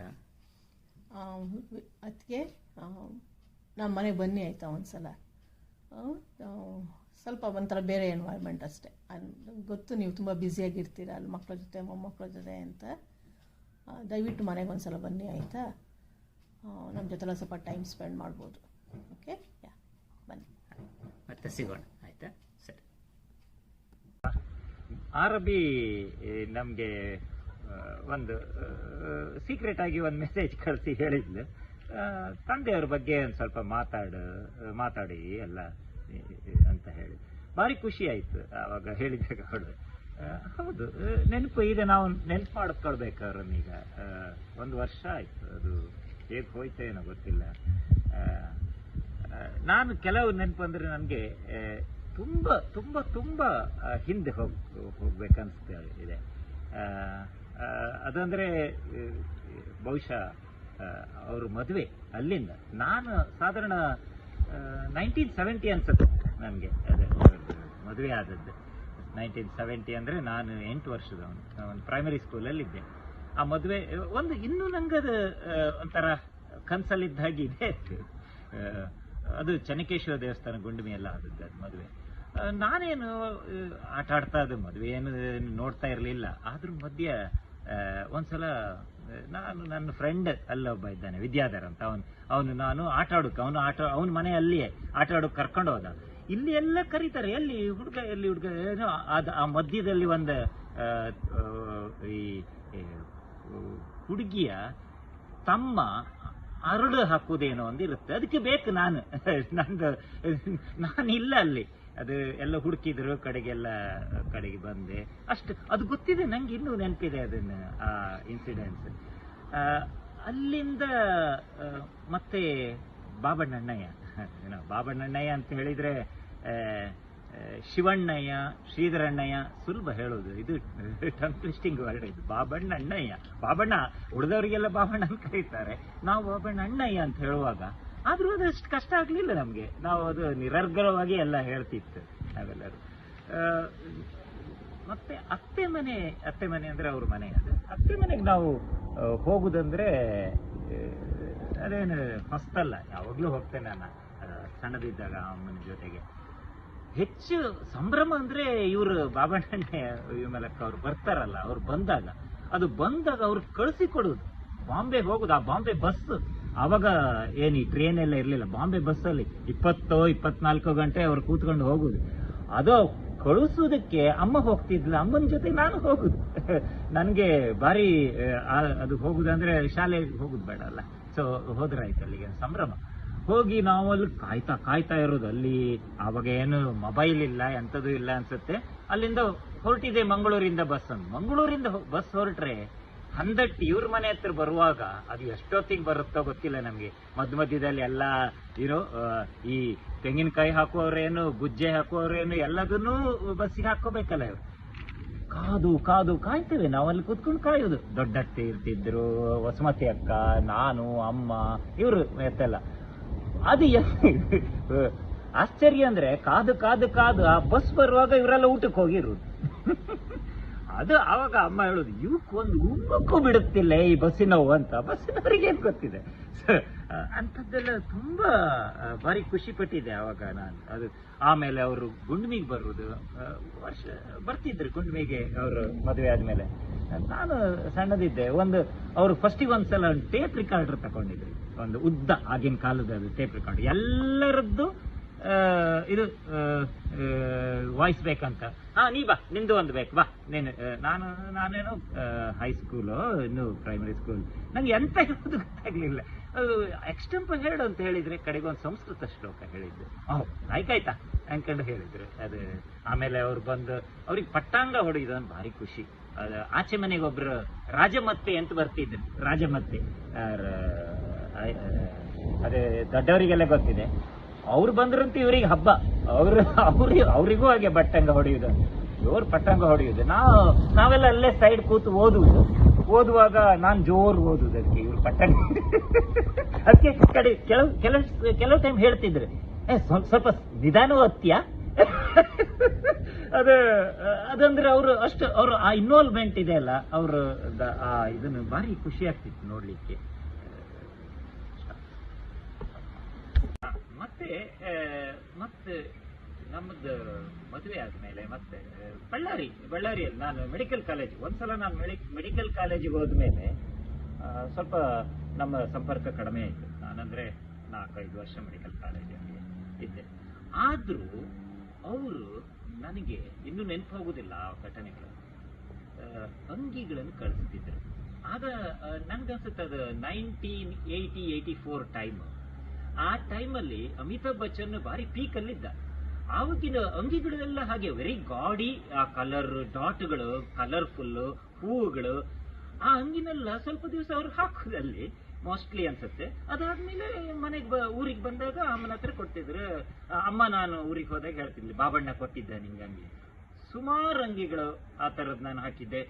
Speaker 20: ಅದಕ್ಕೆ ನಮ್ಮ ಮನೆಗೆ ಬನ್ನಿ ಆಯಿತಾ ಒಂದ್ಸಲ. ಸ್ವಲ್ಪ ಒಂಥರ ಬೇರೆ ಎನ್ವೈರ್ಮೆಂಟ್ ಅಷ್ಟೇ. ಗೊತ್ತು ನೀವು ತುಂಬ ಬ್ಯುಸಿಯಾಗಿರ್ತೀರ ಅಲ್ಲಿ ಮಕ್ಕಳ ಜೊತೆ ಮೊಮ್ಮಕ್ಕಳ ಜೊತೆ ಅಂತ. ದಯವಿಟ್ಟು ಮನೆಗೆ ಒಂದ್ಸಲ ಬನ್ನಿ ಆಯಿತಾ. ನಮ್ಮ ಜೊತೆಲ್ಲ ಸ್ವಲ್ಪ ಟೈಮ್ ಸ್ಪೆಂಡ್ ಮಾಡ್ಬೋದು. ಓಕೆ, ಯಾ, ಬನ್ನಿ.
Speaker 19: ಮತ್ತೆ ಸಿಗೋಣ ಆಯಿತಾ. ಸರಿ. ಆರಬಿ ನಮಗೆ ಒಂದು ಸೀಕ್ರೆಟ್ ಆಗಿ ಒಂದು ಮೆಸೇಜ್ ಕಳಿಸಿ ಹೇಳಿದ್ಲು, ತಂದೆಯವ್ರ ಬಗ್ಗೆ ಒಂದು ಸ್ವಲ್ಪ ಮಾತಾಡಿ ಎಲ್ಲ ಅಂತ ಹೇಳಿ. ಭಾರಿ ಖುಷಿ ಆಯಿತು ಆವಾಗ ಹೇಳಿದಾಗ ಅವಳು. ಹೌದು, ನೆನಪು ಇದೆ, ನಾವು ನೆನಪು ಮಾಡಿಸ್ಕೊಳ್ಬೇಕು ಅವ್ರನ್ನೀಗ. 1 ವರ್ಷ ಆಯಿತು, ಅದು ಹೇಗೆ ಹೋಯ್ತೋ ಏನೋ ಗೊತ್ತಿಲ್ಲ. ನಾನು ಕೆಲವು ನೆನಪು ಅಂದರೆ ನನಗೆ ತುಂಬ ತುಂಬ ತುಂಬ ಹಿಂದೆ ಹೋಗ್ಬೇಕನ್ನಿಸ್ತಾ ಇದೆ. ಅದಂದರೆ ಬಹುಶಃ ಅವ್ರ ಮದುವೆ ಅಲ್ಲಿಂದ. ನಾನು ಸಾಧಾರಣ 1970 ಅನ್ಸುತ್ತೆ ನನಗೆ ಅದೇ ಮದುವೆ ಆದದ್ದು. 1970 ಅಂದರೆ ನಾನು 8 ವರ್ಷದವನು, ಒಂದು ಪ್ರೈಮರಿ ಸ್ಕೂಲಲ್ಲಿದ್ದೆ. ಆ ಮದುವೆ ಒಂದು ಇನ್ನೂ ನಂಗದು ಒಂಥರ ಕನಸಲ್ಲಿದ್ದ ಹಾಗೆ ಇದೆ. ಅದು ಚೆನ್ನಕೇಶ್ವರ ದೇವಸ್ಥಾನ ಗುಂಡಿಮೆ ಎಲ್ಲ ಆದದ್ದು ಅದು ಮದುವೆ. ನಾನೇನು ಆಟ ಆಡ್ತಾ ಇದ್ದೆ, ಮದುವೆ ಏನು ನೋಡ್ತಾ ಇರಲಿಲ್ಲ. ಆದ್ರೂ ಮಧ್ಯ ಒಂದ್ಸಲ ನಾನು ನನ್ನ ಫ್ರೆಂಡ್ ಅಲ್ಲೊಬ್ಬ ಇದ್ದಾನೆ ವಿದ್ಯಾಧರ್ ಅಂತ, ಅವನು ನಾನು ಆಟ ಆಡೋಕೆ ಅವನ ಮನೆ ಅಲ್ಲಿಯೇ ಆಟ ಆಡೋಕೆ ಕರ್ಕೊಂಡು ಹೋದ. ಇಲ್ಲಿ ಎಲ್ಲ ಕರೀತಾರೆ, ಎಲ್ಲಿ ಹುಡುಗ ಏನೋ ಆ ಮಧ್ಯದಲ್ಲಿ ಒಂದು ಈ ಹುಡುಗಿಯ ತಮ್ಮ ಅರಳು ಹಾಕುವುದೇನೋ ಒಂದಿರುತ್ತೆ, ಅದಕ್ಕೆ ಬೇಕು ನಾನಿಲ್ಲ ಅಲ್ಲಿ. ಅದು ಎಲ್ಲ ಹುಡುಕಿದ್ರು, ಕಡೆಗೆ ಬಂದೆ ಅಷ್ಟು. ಅದು ಗೊತ್ತಿದೆ ನಂಗೆ, ಇನ್ನೂ ನೆನಪಿದೆ ಅದನ್ನು, ಆ ಇನ್ಸಿಡೆನ್ಸ್. ಅಲ್ಲಿಂದ ಮತ್ತೆ ಬಾಬಣ್ಣಯ್ಯ ಅಂತ ಹೇಳಿದ್ರೆ ಶಿವಣ್ಣಯ್ಯ, ಶ್ರೀಧರಣ್ಣಯ್ಯ ಸುಲಭ ಹೇಳೋದು, ಇದು ಟಂಗ್ ಟ್ವಿಸ್ಟಿಂಗ್ ವರ್ಡ್ ಇದು. ಬಾಬಣ್ಣ ಉಳಿದವರಿಗೆಲ್ಲ ಬಾಬಣ್ಣ ಅಂತ ಕರೀತಾರೆ, ನಾವು ಬಾಬಣ್ಣ ಅಣ್ಣಯ್ಯ ಅಂತ ಹೇಳುವಾಗ
Speaker 8: ಆದ್ರೂ ಅದಷ್ಟು ಕಷ್ಟ ಆಗ್ಲಿಲ್ಲ ನಮ್ಗೆ. ನಾವು ಅದು ನಿರರ್ಗಳವಾಗಿ ಎಲ್ಲ ಹೇಳ್ತಿತ್ತು ನಾವೆಲ್ಲರೂ. ಮತ್ತೆ ಅತ್ತೆ ಮನೆ ಅಂದ್ರೆ ಅವ್ರ ಮನೆ. ಅದು ಅತ್ತೆ ಮನೆಗೆ ನಾವು ಹೋಗುದಂದ್ರೆ ಅದೇನು ಹೊಸ್ತಲ್ಲ, ಯಾವಾಗ್ಲೂ ಹೋಗ್ತೇನೆ ನಾನು ಸಣ್ಣದಿದ್ದಾಗ ಅಮ್ಮನ ಜೊತೆಗೆ. ಹೆಚ್ಚು ಸಂಭ್ರಮ ಅಂದ್ರೆ ಇವರು ಬಾಬಣ್ಣನೆ ವಿಮಲಕ್ಕ ಅವ್ರು ಬರ್ತಾರಲ್ಲ, ಅವ್ರು ಬಂದಾಗ ಅವ್ರು ಕಳಿಸಿಕೊಡುದು, ಬಾಂಬೆ ಹೋಗುದು. ಆ ಬಾಂಬೆ ಬಸ್ ಅವಾಗ ಏನು ಈ ಟ್ರೈನ್ ಎಲ್ಲ ಇರ್ಲಿಲ್ಲ, ಬಾಂಬೆ ಬಸ್ಸಲ್ಲಿ 20-24 ಗಂಟೆ ಅವ್ರು ಕೂತ್ಕೊಂಡು ಹೋಗುದು. ಅದು ಕಳಿಸೋದಕ್ಕೆ ಅಮ್ಮ ಹೋಗ್ತಿದ್ಲ, ಅಮ್ಮನ ಜೊತೆ ನಾನು ಹೋಗುದು. ನನ್ಗೆ ಭಾರಿ ಅದು ಹೋಗುದಂದ್ರೆ ಶಾಲೆಗೆ ಹೋಗುದು ಬೇಡ ಅಲ್ಲ, ಸೊ ಹೋದ್ರಾಯ್ತು ಅಲ್ಲಿಗೆ ಸಂಭ್ರಮ. ಹೋಗಿ ನಾವು ಅಲ್ಲಿ ಕಾಯ್ತಾ ಇರೋದು. ಅಲ್ಲಿ ಆವಾಗ ಏನು ಮೊಬೈಲ್ ಇಲ್ಲ, ಎಂಥದ್ದು ಇಲ್ಲ ಅನ್ಸುತ್ತೆ. ಅಲ್ಲಿಂದ ಹೊರಟಿದೆ ಮಂಗಳೂರಿಂದ ಬಸ್. ಮಂಗಳೂರಿಂದ ಬಸ್ ಹೊರಟ್ರೆ ಹಂದಟ್ಟಿ ಇವ್ರ ಮನೆ ಹತ್ರ ಬರುವಾಗ ಅದು ಎಷ್ಟೊತ್ತಿಗೆ ಬರುತ್ತೋ ಗೊತ್ತಿಲ್ಲ ನಮ್ಗೆ. ಮಧ್ಯದಲ್ಲಿ ಎಲ್ಲ ಈ ತೆಂಗಿನಕಾಯಿ ಹಾಕುವವ್ರೇನು, ಗುಜ್ಜೆ ಹಾಕುವವ್ರೇನು ಎಲ್ಲದನ್ನೂ ಬಸ್ಸಿಗೆ ಹಾಕೋಬೇಕಲ್ಲ ಇವ್ರು. ಕಾದು ಕಾಯ್ತೇವೆ ನಾವು ಅಲ್ಲಿ ಕುತ್ಕೊಂಡು ಕಾಯೋದು. ದೊಡ್ಡತ್ತೆ ಇರ್ತಿದ್ರು, ವಸುಮತಿ ಅಕ್ಕ, ನಾನು, ಅಮ್ಮ, ಇವರು ಎತ್ತೆಲ್ಲ. ಅದು ಆಶ್ಚರ್ಯ ಅಂದ್ರೆ ಕಾದು ಆ ಬಸ್ ಬರುವಾಗ ಇವರೆಲ್ಲ ಊಟಕ್ಕೆ ಹೋಗಿರೋದು. ಅದು ಆವಾಗ ಅಮ್ಮ ಹೇಳುದು, ಇವಕ್ಕೊಂದು ಉಮ್ಮಕ್ಕೂ ಬಿಡುತ್ತಿಲ್ಲ ಈ ಬಸ್ಸಿನವು ಅಂತ. ಬಸ್ಸಿನವರಿಗೆ ಏನ್ ಗೊತ್ತಿದೆ. ಅಂಥದ್ದೆಲ್ಲ ತುಂಬಾ ಭಾರಿ ಖುಷಿ ಪಟ್ಟಿದ್ದೆ ಆವಾಗ ನಾನು. ಅದು ಆಮೇಲೆ ಅವರು ಗುಂಡ್ಮಿಗೆ ಬರುವುದು, ವರ್ಷ ಬರ್ತಿದ್ರು ಗುಂಡ್ಮಿಗೆ ಅವರು ಮದುವೆ ಆದ್ಮೇಲೆ. ನಾನು ಸಣ್ಣದಿದ್ದೆ. ಅವರು ಫಸ್ಟಿಗೆ ಒಂದ್ಸಲ ಒಂದು ಟೇಪ್ ರಿಕಾರ್ಡರ್ ತಗೊಂಡಿದ್ರು, ಒಂದು ಉದ್ದ ಆಗಿನ ಕಾಲದ ಟೇಪ್ ರಿಕಾರ್ಡರ್, ಎಲ್ಲರದ್ದು ಇದು ವಾಯ್ಸ್ ಬೇಕಂತ. ನೀ ಬಾ, ನಿಂದು ಒಂದು ಬೇಕು, ಬಾ ನೀನು. ನಾನೇನು ಹೈಸ್ಕೂಲು, ಇನ್ನು ಪ್ರೈಮರಿ ಸ್ಕೂಲ್, ನಂಗೆ ಎಂತ ಹೇಳೋದು ಗೊತ್ತಾಗ್ಲಿಲ್ಲ. ಎಕ್ಸ್ಟೆಂಪರ್ ಹೇಳು ಅಂತ ಹೇಳಿದ್ರೆ ಕಡೆಗೆ ಒಂದು ಸಂಸ್ಕೃತ ಶ್ಲೋಕ ಹೇಳಿದ್ದು. ಆಯ್ತಾಯ್ತಾ ಅನ್ಕೊಂಡು ಹೇಳಿದ್ರು ಅದು. ಆಮೇಲೆ ಅವ್ರು ಬಂದು ಅವ್ರಿಗೆ ಪಟ್ಟಾಂಗ ಹೊಡೆಯುದು ಭಾರಿ ಖುಷಿ. ಆಚೆ ಮನೆಗೆ ಒಬ್ರು ರಾಜಮತ್ತೆ ಅಂತ ಬರ್ತಿದ್ರು, ರಾಜಮತ್ತೆ ಅದೇ ದೊಡ್ಡವರಿಗೆಲ್ಲ ಗೊತ್ತಿದೆ. ಅವ್ರು ಬಂದ್ರಂತೂ ಇವರಿಗೆ ಹಬ್ಬ. ಅವರಿಗೂ ಹಾಗೆ ಪಟ್ಟಂಗ ಹೊಡೆಯುವುದು, ಇವ್ರು ಪಟ್ಟಂಗ ಹೊಡೆಯುವುದು. ನಾವೆಲ್ಲ ಅಲ್ಲೇ ಸೈಡ್ ಕೂತು ಓದುವಾಗ ನಾನು ಜೋರು ಓದುವುದಕ್ಕೆ, ಇವ್ರು ಪಟ್ಟಂಗ. ಅದಕ್ಕೆ ಕಡೆ ಕೆಲವು ಟೈಮ್ ಹೇಳ್ತಿದ್ರೆ, ಸ್ವಲ್ಪ ನಿಧಾನ ಓದ್ತೀಯಾ. ಅದಂದ್ರೆ ಅವರು ಆ ಇನ್ವಾಲ್ವ್ಮೆಂಟ್ ಇದೆ ಅಲ್ಲ, ಅವರು ಇದನ್ನು ಭಾರಿ ಖುಷಿ ಆಗ್ತಿತ್ತು ನೋಡ್ಲಿಕ್ಕೆ. ಮತ್ತೆ ನಮ್ಮದು ಮದುವೆ ಆದ್ಮೇಲೆ ಮತ್ತೆ ಬಳ್ಳಾರಿಯಲ್ಲಿ ನಾನು ಮೆಡಿಕಲ್ ಕಾಲೇಜ್, ಒಂದ್ಸಲ ನಾನು ಮೆಡಿಕಲ್ ಕಾಲೇಜಿಗೆ ಹೋದ್ಮೇಲೆ ಸ್ವಲ್ಪ ನಮ್ಮ ಸಂಪರ್ಕ ಕಡಿಮೆ ಆಯ್ತು. ನಾನಂದ್ರೆ 4-5 ವರ್ಷ ಮೆಡಿಕಲ್ ಕಾಲೇಜಲ್ಲಿ ಇದ್ದೆ. ಆದ್ರೂ ಅವರು ನನಗೆ ಇನ್ನೂ ನೆನಪು ಹೋಗುದಿಲ್ಲ ಆ ಘಟನೆಗಳು. ಅಂಗಿಗಳನ್ನು ಕಳಿಸ್ತಿದ್ರು. ಆಗ ನನ್ಗನ್ಸುತ್ತೆ ಅದು 1980-84 ಟೈಮ್. ಆ ಟೈಮಲ್ಲಿ ಅಮಿತಾಬ್ ಬಚ್ಚನ್ ಭಾರಿ ಪೀಕ್ ಅಲ್ಲಿದ್ದ. ಆವಾಗಿನ ಅಂಗಿಗಳೆಲ್ಲ ಹಾಗೆ ವೆರಿ ಗಾಡಿ, ಆ ಕಲರ್ ಡಾಟ್ಗಳು, ಕಲರ್ಫುಲ್ ಹೂವುಗಳು. ಆ ಅಂಗಿನೆಲ್ಲ ಸ್ವಲ್ಪ ದಿವಸ ಅವ್ರು ಹಾಕುದಲ್ಲಿ ಮೋಸ್ಟ್ಲಿ ಅನ್ಸುತ್ತೆ. ಅದಾದ್ಮೇಲೆ ಊರಿಗೆ ಬಂದಾಗ ಅಮ್ಮನ ಹತ್ರ ಕೊಡ್ತಿದ್ರು. ಅಮ್ಮ ನಾನು ಊರಿಗೆ ಹೋದಾಗ ಹೇಳ್ತಿದ್ಲಿ, ಬಾಬಣ್ಣ ಕೊಟ್ಟಿದ್ದ ನಿಂಗೆ ಅಂಗಿ. ಸುಮಾರು ಅಂಗಿಗಳು ಆ ತರದ್ ನಾನು ಹಾಕಿದ್ದೆ.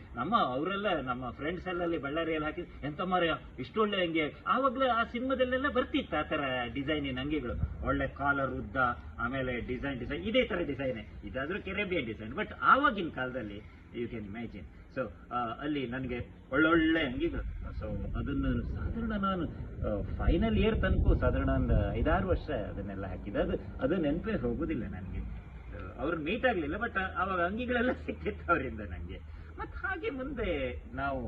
Speaker 8: ಅವರೆಲ್ಲ ನಮ್ಮ ಫ್ರೆಂಡ್ಸ್ ಎಲ್ಲ ಬಳ್ಳಾರಿಯಲ್ಲಿ ಹಾಕಿದ್, ಎಂತ ಮಾರ ಇಷ್ಟೊಳ್ಳೆ ಅಂಗಿ. ಆವಾಗ್ಲೂ ಆ ಸಿನಿಮಾದಲ್ಲೆಲ್ಲ ಬರ್ತಿತ್ತು ಆ ತರ ಡಿಸೈನಿನ ಅಂಗಿಗಳು, ಒಳ್ಳೆ ಕಾಲರ್ ಉದ್ದ, ಆಮೇಲೆ ಡಿಸೈನ್ ಇದೇ ತರ ಡಿಸೈನ್. ಇದಾದ್ರೂ ಕೆರೆಬಿಯನ್ ಡಿಸೈನ್, ಬಟ್ ಆವಾಗಿನ ಕಾಲದಲ್ಲಿ ಯು ಕ್ಯಾನ್ ಇಮ್ಯಾಜಿನ್. ಸೊ ಅಲ್ಲಿ ನನಗೆ ಒಳ್ಳೊಳ್ಳೆ ಅಂಗಿಗಳು. ಸೊ ಅದನ್ನು ಸಾಧಾರಣ ನಾನು ಫೈನಲ್ ಇಯರ್ ತನಕ ಸಾಧಾರಣ ಒಂದು 5-6 ವರ್ಷ ಅದನ್ನೆಲ್ಲ ಹಾಕಿದ್ದೆ. ಅದು ನೆನಪೇ ಹೋಗುದಿಲ್ಲ ನನಗೆ. ಅವ್ರು ಮೀಟ್ ಆಗ್ಲಿಲ್ಲ, ಬಟ್ ಅವಾಗ ಅಂಗಿಗಳೆಲ್ಲ ಸಿಕ್ಕಿತ್ತು ಅವರಿಂದ ನನಗೆ. ಮತ್ತೆ ಹಾಗೆ ಮುಂದೆ ನಾವು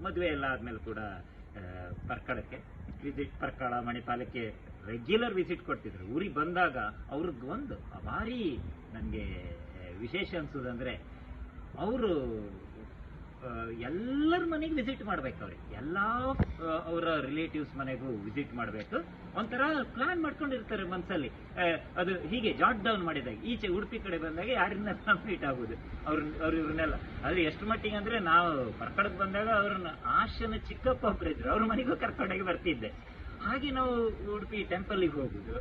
Speaker 8: ಮದುವೆ ಎಲ್ಲ ಆದ್ಮೇಲೆ ಕೂಡ ಪರ್ಕಳಕ್ಕೆ ಪರ್ಕಳ ಮಣಿಪಾಲಕ್ಕೆ ರೆಗ್ಯುಲರ್ ವಿಸಿಟ್ ಕೊಡ್ತಿದ್ರು. ಊರಿಗೆ ಬಂದಾಗ ಅವ್ರಿಗೆ ಒಂದು ಭಾರಿ ನನಗೆ ವಿಶೇಷ ಅನ್ಸೋದಂದ್ರೆ, ಅವರು ಎಲ್ಲರ ಮನೆಗೆ ವಿಸಿಟ್ ಮಾಡ್ಬೇಕು. ಅವ್ರಿಗೆ ಎಲ್ಲ ಅವರ ರಿಲೇಟಿವ್ಸ್ ಮನೆಗೂ ವಿಸಿಟ್ ಮಾಡಬೇಕು. ಒಂಥರ ಪ್ಲಾನ್ ಮಾಡ್ಕೊಂಡಿರ್ತಾರೆ ಮನ್ಸಲ್ಲಿ. ಅದು ಹೀಗೆ ಜಾಟ್ ಡೌನ್ ಮಾಡಿದಾಗ ಈಚೆ ಉಡುಪಿ ಕಡೆ ಬಂದಾಗ ಯಾರನ್ನೆಲ್ಲ ಮೀಟ್ ಆಗುದು, ಇವ್ರನ್ನೆಲ್ಲ. ಅದು ಎಷ್ಟು ಮಟ್ಟಿಗೆ ಅಂದ್ರೆ, ನಾವು ಪರ್ಕಡಕ್ಕೆ ಬಂದಾಗ ಅವ್ರನ್ನ ಆಶನ ಚಿಕ್ಕಪ್ಪ ಒಬ್ರು ಇದ್ರು, ಅವ್ರ ಮನೆಗೂ ಕರ್ಕೊಂಡೋಗಿ ಬರ್ತಿದ್ದೆ. ಹಾಗೆ ನಾವು ಉಡುಪಿ ಟೆಂಪಲ್ಗೆ ಹೋಗುದು.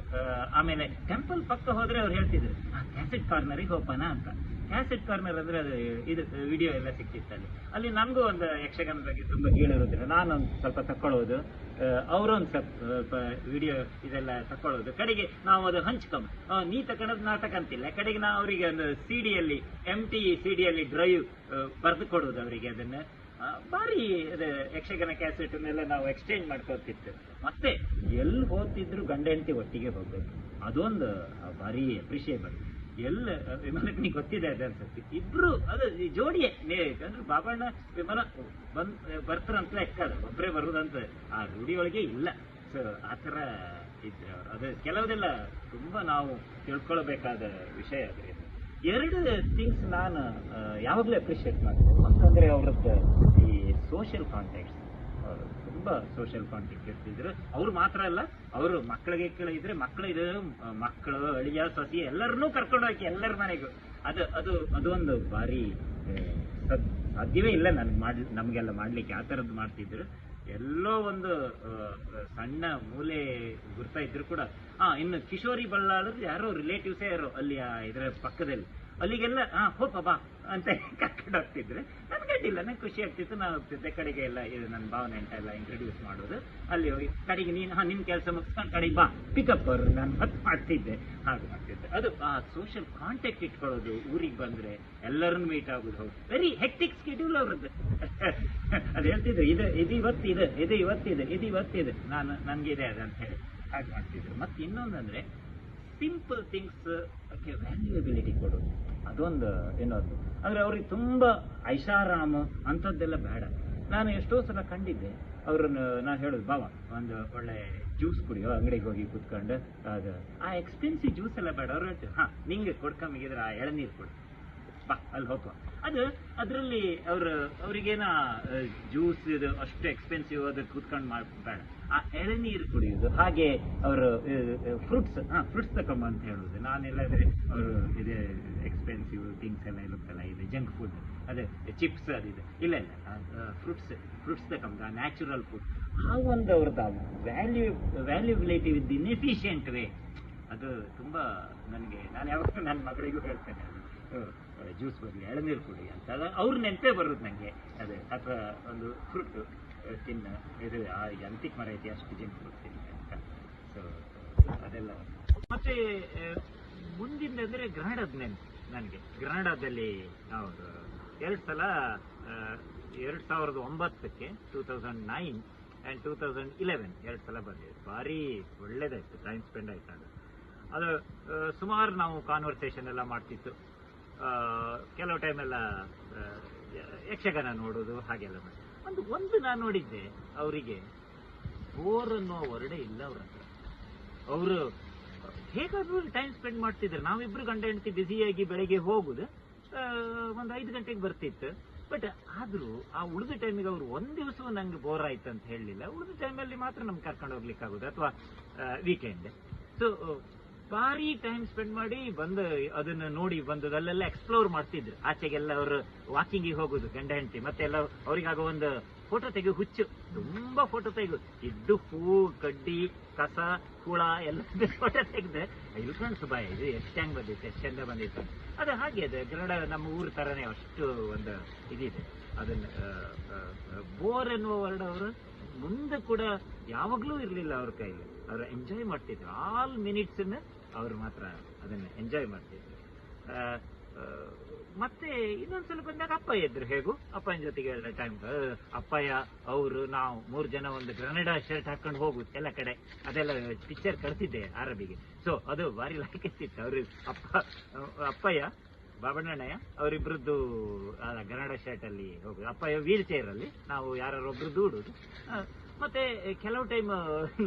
Speaker 8: ಆಮೇಲೆ ಟೆಂಪಲ್ ಪಕ್ಕ ಹೋದ್ರೆ ಅವ್ರು ಹೇಳ್ತಿದ್ರು, ಕ್ಯಾಸೆಟ್ ಕಾರ್ನರಿಗೆ ಹೋಗೋಣ ಅಂತ. ಕ್ಯಾಸೆಟ್ ಕಾರ್ನರ್ ಅಂದ್ರೆ ಅದು ಇದು ವಿಡಿಯೋ ಎಲ್ಲ ಸಿಕ್ತಿತ್ತು ಅಲ್ಲಿ ನನಗೂ ಒಂದು ಯಕ್ಷಗಾನದ ಬಗ್ಗೆ ತುಂಬಾ ಕೇಳಿರೋದ್ರಿಂದ ನಾನೊಂದು ಸ್ವಲ್ಪ ತಕ್ಕೊಳ್ಳೋದು, ಅವರೊಂದು ಸ್ವಲ್ಪ ವಿಡಿಯೋ ಇದೆಲ್ಲ ತಕ್ಕೊಳ್ಳೋದು. ಕಡೆಗೆ ನಾವು ಅದು ಹಂಚ್ಕೊಂಡು ನೀ ತಕೊಂಡದ್ ನಾಟಕ ಅಂತಿಲ್ಲ, ಕಡೆಗೆ ನಾವು ಅವರಿಗೆ ಒಂದು ಸಿಡಿಯಲ್ಲಿ MT ಸಿಡಿಯಲ್ಲಿ ಡ್ರೈವ್ ಬರೆದು ಕೊಡೋದು ಅವರಿಗೆ. ಅದನ್ನ ಭಾರಿ ಅದು ಯಕ್ಷಗಾನ ಕ್ಯಾಸೆಟ್ನೆಲ್ಲ ನಾವು ಎಕ್ಸ್ಚೇಂಜ್ ಮಾಡ್ಕೊತಿತ್ತು. ಮತ್ತೆ ಎಲ್ಲಿ ಹೋಗ್ತಿದ್ರು ಗಂಡ ಹೆಂಡತಿ ಒಟ್ಟಿಗೆ ಹೋಗ್ಬೇಕು, ಅದೊಂದು ಭಾರಿ ಅಪ್ರಿಷಿಯೇಬಲ್. ಎಲ್ಲ ವಿಮಾನಕ್ಕೆ ಗೊತ್ತಿದೆ ಅದು ಅನ್ಸುತ್ತೆ, ಇಬ್ರು ಅದು ಜೋಡಿಯೇ ಅಂದ್ರೆ ಬಾಬಣ್ಣ ವಿಮಾನ ಬರ್ತಾರಂತ ಲೆಕ್ಕ, ಒಬ್ಬರೇ ಬರುದಂತ ಆ ರೂಢಿಯೊಳಗೆ ಇಲ್ಲ. ಸೊ ಆ ಥರ ಇದ್ರೆ ಅವರು ಅದು ಕೆಲವುದೆಲ್ಲ ತುಂಬಾ ನಾವು ತಿಳ್ಕೊಳ್ಬೇಕಾದ ವಿಷಯ ಅದ್ರಿ. ಎರಡು ಥಿಂಗ್ಸ್ ನಾನು ಯಾವಾಗಲೂ ಅಪ್ರಿಷಿಯೇಟ್ ಮಾಡ್ತೀನಿ ಅಂತಂದ್ರೆ ಅವ್ರದ್ದು ಈ ಸೋಷಿಯಲ್ ಕಾಂಟ್ಯಾಕ್ಟ್ಸ್. ತುಂಬಾ ಸೋಷಿಯಲ್ ಕಾಂಟ್ಯಾಕ್ಟ್ ಇರ್ತಿದ್ರು. ಅವ್ರು ಮಾತ್ರ ಅಲ್ಲ, ಅವರು ಮಕ್ಕಳಿಗೆ ಇದ್ರೆ ಮಕ್ಕಳು ಅಳಿಯ ಸೊಸಿ ಎಲ್ಲರನ್ನೂ ಕರ್ಕೊಂಡು ಹೋಗಿ ಎಲ್ಲರ ಮನೆಗೂ ಅದೊಂದು ಭಾರಿ ಸಾಧ್ಯವೇ ಇಲ್ಲ ನಮ್ಗೆಲ್ಲ ಮಾಡ್ಲಿಕ್ಕೆ. ಆ ಥರದ್ದು ಮಾಡ್ತಿದ್ರು. ಎಲ್ಲೋ ಒಂದು ಸಣ್ಣ ಮೂಲೆ ಗುರ್ತಾ ಇದ್ರು ಕೂಡ. ಇನ್ನು ಕಿಶೋರಿ ಬಳ್ಳಾಳರು ಯಾರೋ ರಿಲೇಟಿವ್ಸೇ ಯಾರೋ ಅಲ್ಲಿ ಇದರ ಪಕ್ಕದಲ್ಲಿ, ಅಲ್ಲಿಗೆಲ್ಲ ಹೋಪ ಬಾ ಅಂತ ಕರ್ಕೊಂಡು ಹೋಗ್ತಿದ್ರೆ ನನ್ಗೆ ಅಡ್ಡಿಲ್ಲ, ನಂಗೆ ಖುಷಿ ಆಗ್ತಿತ್ತು. ನಾವು ಕಡೆಗೆ ಎಲ್ಲ ಇದು ನನ್ನ ಭಾವನೆ ಅಂತ ಎಲ್ಲ ಇಂಟ್ರೊಡ್ಯೂಸ್ ಮಾಡೋದು. ಅಲ್ಲಿ ಹೋಗಿ ಕಡೆಗೆ ನಿನ್ ಕೆಲಸ ಮುಗಿಸ್ಕೊಂಡು ಕಡೆಗೆ ಬಾ ಪಿಕಪ್ ಅವರು ನಾನು ಮತ್ತೆ ಮಾಡ್ತಿದ್ದೆ, ಹಾಗೆ ಮಾಡ್ತಿದ್ದೆ. ಅದು ಆ ಸೋಷಿಯಲ್ ಕಾಂಟ್ಯಾಕ್ಟ್ ಇಟ್ಕೊಳ್ಳೋದು, ಊರಿಗೆ ಬಂದ್ರೆ ಎಲ್ಲರನ್ನು ಮೀಟ್ ಆಗೋದು. ಹೌದು, ವೆರಿ ಹೆಕ್ಟಿಕ್ ಸ್ಕೆಡ್ಯೂಲ್ ಅವ್ರದ್ದು. ಅದು ಹೇಳ್ತಿದ್ರು ಇದು ಇವತ್ತಿದೆ ನನ್ಗಿದೆ ಅದು ಅಂತ ಹೇಳಿ ಹಾಗೆ ಮಾಡ್ತಿದ್ರು. ಮತ್ತೆ ಇನ್ನೊಂದಂದ್ರೆ ಸಿಂಪಲ್ ಥಿಂಗ್ಸ್ ವ್ಯಾಲ್ಯೂಬಿಲಿಟಿ ಕೊಡೋದು, ಅದೊಂದು ಏನೋದು. ಅಂದ್ರೆ ಅವ್ರಿಗೆ ತುಂಬಾ ಐಷಾರಾಮ ಅಂಥದ್ದೆಲ್ಲ ಬೇಡ. ನಾನು ಎಷ್ಟೋ ಸಲ ಕಂಡಿದ್ದೆ ಅವ್ರನ್ನ, ನಾನು ಹೇಳೋದು ಬಾವ ಒಂದು ಒಳ್ಳೆ ಜ್ಯೂಸ್ ಕುಡಿಯೋ, ಅಂಗಡಿಗೆ ಹೋಗಿ ಕೂತ್ಕೊಂಡು ಅದು ಆ ಎಕ್ಸ್ಪೆನ್ಸಿವ್ ಜ್ಯೂಸ್ ಎಲ್ಲ ಬೇಡ. ಅವ್ರು ಹೇಳ್ತೀವಿ ನಿಂಗೆ ಕೊಡ್ಕಮ್ಮಿಗಿದ್ರೆ ಆ ಎಳನೀರು ಕೊಡು ಬಾ ಅಲ್ಲಿ ಹೋಗುವ. ಅದು ಅದರಲ್ಲಿ ಅವ್ರಿಗೇನ ಜ್ಯೂಸ್ ಇದು ಅಷ್ಟು ಎಕ್ಸ್ಪೆನ್ಸಿವ್ ಅದು ಕೂತ್ಕೊಂಡು ಬೇಡ, ಆ ಎಳನೀರು ಕುಡಿಯೋದು. ಹಾಗೆ ಅವರು ಫ್ರೂಟ್ಸ್ ತಕೊಂಬ ಅಂತ ಹೇಳೋದು. ನಾನೆಲ್ಲಾದ್ರೆ ಅವರು ಇದೆ ಎಕ್ಸ್ಪೆನ್ಸಿವ್ ಥಿಂಗ್ಸ್ ಎಲ್ಲ ಇರುತ್ತಲ್ಲ, ಇದೆ ಜಂಕ್ ಫುಡ್, ಅದೇ ಚಿಪ್ಸ್ ಅದಿದೆ, ಇಲ್ಲ ಫ್ರೂಟ್ಸ್ ತಕೊಂಬ, ನ್ಯಾಚುರಲ್ ಫುಡ್. ಆ ಒಂದು ಅವ್ರದ್ದು ವ್ಯಾಲ್ಯೂಬಿಲಿಟಿ ವಿತ್ ಇನ್ಎಫಿಷಿಯಂಟ್ ವೇ, ಅದು ತುಂಬಾ ನನಗೆ, ನಾನು ಯಾವಾಗ ನನ್ನ ಮಗಳಿಗೂ ಹೇಳ್ತೇನೆ ಜ್ಯೂಸ್ ಬರಲಿ ಎಳನೀರು ಕುಡಿ ಅಂತ. ಅವ್ರ ನೆನಪೇ ಬರೋದು ನನಗೆ ಅದು. ಅಥವಾ ಒಂದು ಫ್ರೂಟ್ ತಿನ್ನ, ಇದು ಅಂತಿಕ್ ಮರ ಐತಿ ಅಷ್ಟು ಜಂಕ್ ಫ್ರೂಟ್ ತಿನ್ನ ಅಂತ. ಸೊ ಅದೆಲ್ಲ. ಮತ್ತೆ ಮುಂದಿಂದಂದ್ರೆ ಗ್ರಹಣದ ನೆನಪು ನನಗೆ. ಗ್ರಹಣದಲ್ಲಿ ನಾವು 2 ಸಲ 2009ಕ್ಕೆ 2009 ಆ್ಯಂಡ್ 2011 2 ಸಲ ಬಂದಿದೆ. ಭಾರಿ ಒಳ್ಳೇದಾಯ್ತು, ಟೈಮ್ ಸ್ಪೆಂಡ್ ಆಯ್ತು. ಅದು ಸುಮಾರು ನಾವು ಕಾನ್ವರ್ಸೇಷನ್ ಎಲ್ಲ ಮಾಡ್ತಿತ್ತು. ಕೆಲವು ಟೈಮ್ ಎಲ್ಲ ಯಕ್ಷಗಾನ ನೋಡೋದು ಹಾಗೆಲ್ಲ ಮಾಡಿ. ಒಂದು ನಾನು ನೋಡಿದ್ದೆ, ಅವರಿಗೆ ಬೋರ್ ಅನ್ನೋ ವರ್ಡೇ ಇಲ್ಲ ಅವ್ರ ಹತ್ರ. ಅವರು ಹೇಗಾದ್ರೂ ಟೈಮ್ ಸ್ಪೆಂಡ್ ಮಾಡ್ತಿದ್ರು. ನಾವಿಬ್ರು ಗಂಡ ಹೆಂಡತಿ ಬ್ಯುಸಿಯಾಗಿ ಬೆಳಗ್ಗೆ ಹೋಗುದು, ಒಂದು 5 ಗಂಟೆಗೆ ಬರ್ತಿತ್ತು. ಬಟ್ ಆದ್ರೂ ಆ ಉಳಿದ ಟೈಮಿಗೆ ಅವ್ರು ಒಂದ್ ದಿವಸ ನಂಗೆ ಬೋರ್ ಆಯ್ತು ಅಂತ ಹೇಳಲಿಲ್ಲ. ಉಳಿದ ಟೈಮಲ್ಲಿ ಮಾತ್ರ ನಮ್ಗೆ ಕರ್ಕೊಂಡು ಹೋಗ್ಲಿಕ್ಕೆ ಆಗುದು, ಅಥವಾ ವೀಕೆಂಡ್. ಸೊ ಭಾರಿ ಟೈಮ್ ಸ್ಪೆಂಡ್ ಮಾಡಿ ಬಂದು ಅದನ್ನ ನೋಡಿ ಬಂದದಲ್ಲೆಲ್ಲ ಎಕ್ಸ್ಪ್ಲೋರ್ ಮಾಡ್ತಿದ್ರು. ಆಚೆಗೆಲ್ಲ ಅವರು ವಾಕಿಂಗಿಗೆ ಹೋಗುದು ಗಂಡ ಹೆಂಡತಿ. ಮತ್ತೆ ಎಲ್ಲ ಅವ್ರಿಗಾಗ ಒಂದು ಫೋಟೋ ತೆಗೆದು ಹುಚ್ಚು, ತುಂಬಾ ಫೋಟೋ ತೆಗೆದು ಇದ್ದು ಹೂ ಕಡ್ಡಿ ಕಸ ಹುಳ ಎಲ್ಲ ಫೋಟೋ ತೆಗೆದು ಇಳ್ಕೊಂಡು ಸುಬಾಯ ಇದು ಎಷ್ಟು ಹೆಂಗ್ ಬಂದಿತ್ತು, ಎಷ್ಟು ಚಂದ ಬಂದಿತ್ತು. ಅದು ಹಾಗೆ ಅದು ಗರುಡ ನಮ್ಮ ಊರ ತರನೇ ಅಷ್ಟು ಒಂದು ಇದಿದೆ. ಅದನ್ನ ಬೋರ್ ಎನ್ನುವ ವರ್ಡ್ ಅವರು ಮುಂದೆ ಕೂಡ ಯಾವಾಗ್ಲೂ ಇರ್ಲಿಲ್ಲ ಅವ್ರ ಕೈಲಿ. ಅವ್ರು ಎಂಜಾಯ್ ಮಾಡ್ತಿದ್ರು ಆಲ್ ಮಿನಿಟ್ಸ್ ಅವ್ರು ಮಾತ್ರ ಅದನ್ನ ಎಂಜಾಯ್ ಮಾಡ್ತಿದ್ರು. ಮತ್ತೆ ಇನ್ನೊಂದ್ಸಲ ಬಂದಾಗ ಅಪ್ಪಯ್ಯ ಇದ್ರು. ಹೇಗೂ ಅಪ್ಪಯ್ಯನ ಜೊತೆಗೆ ಟೈಮ್ ಅಪ್ಪಯ್ಯ ಅವರು ನಾವು 3 ಜನ ಒಂದು ಗ್ರನೇಡಾ ಶರ್ಟ್ ಹಾಕೊಂಡು ಹೋಗುದು ಎಲ್ಲ ಕಡೆ. ಅದೆಲ್ಲ ಪಿಕ್ಚರ್ ಕಳ್ಸಿದ್ದೆ ಅರಬಿಗೆ. ಸೊ ಅದು ಭಾರಿ ಲಾಯ್ಕಿತ್ತು. ಅವ್ರು ಅಪ್ಪಯ್ಯ ಬಾಬಣ್ಣಯ್ಯ ಅವರಿಬ್ರದ್ದು ಗ್ರನೇಡಾ ಶರ್ಟ್ ಅಲ್ಲಿ ಹೋಗುದು. ಅಪ್ಪಯ್ಯ ವೀಲ್ ಚೇರ್ ಅಲ್ಲಿ, ನಾವು ಯಾರೊಬ್ರು ದೂಡುದು. ಮತ್ತೆ ಕೆಲವು ಟೈಮ್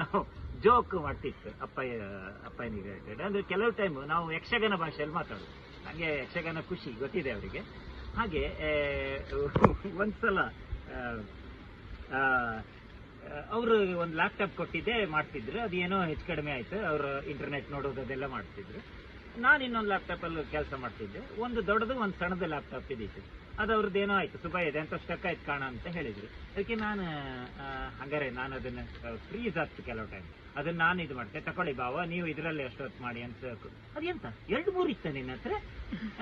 Speaker 8: ನಾವು ಜೋಕ್ ಮಾಡ್ತಿತ್ತು ಅಪ್ಪಯ್ಯನಿಗೆ ರಿಲೇಟೆಡ್. ಅಂದ್ರೆ ಕೆಲವು ಟೈಮ್ ನಾವು ಯಕ್ಷಗಾನ ಭಾಷೆಯಲ್ಲಿ ಮಾತಾಡೋದು. ನಂಗೆ ಯಕ್ಷಗಾನ ಖುಷಿ ಗೊತ್ತಿದೆ ಅವರಿಗೆ. ಹಾಗೆ ಒಂದ್ಸಲ ಅವರು ಒಂದು ಲ್ಯಾಪ್ಟಾಪ್ ಕೊಟ್ಟಿದ್ದೆ, ಮಾಡ್ತಿದ್ರು. ಅದೇನೋ ಹೆಚ್ಚು ಕಡಿಮೆ ಆಯ್ತು, ಅವರು ಇಂಟರ್ನೆಟ್ ನೋಡೋದು ಅದೆಲ್ಲ ಮಾಡ್ತಿದ್ರು. ನಾನು ಇನ್ನೊಂದು ಲ್ಯಾಪ್ಟಾಪ್ ಅಲ್ಲಿ ಕೆಲಸ ಮಾಡ್ತಿದ್ದೆ. ಒಂದು ದೊಡ್ಡದು ಒಂದು ಸಣ್ಣದ ಲ್ಯಾಪ್ಟಾಪ್ ಇದ್ದಿತ್ತು. ಅದು ಅವ್ರದ್ದೇನೋ ಆಯ್ತು, ಸುಬ್ಬಯ್ಯ ಇದೆ ಅಂತ ಸ್ಟಕ್ ಆಯ್ತು ಕಾಣ ಅಂತ ಹೇಳಿದ್ರು. ಅದಕ್ಕೆ ನಾನು ಹಾಗಾರೆ ನಾನು ಅದನ್ನ ಫ್ರೀಸ್ ಆಗ್ತು ಕೆಲವು ಟೈಮ್, ಅದನ್ನ ನಾನು ಇದು ಮಾಡ್ತೆ, ತಕೊಳ್ಳಿ ಬಾವ ನೀವು ಇದರಲ್ಲಿ ಅಷ್ಟೊತ್ತು ಮಾಡಿ ಅಂತ. ಅದೆಂತ 2-3 ಇತ್ತ ನಿನ್ನ ಹತ್ರ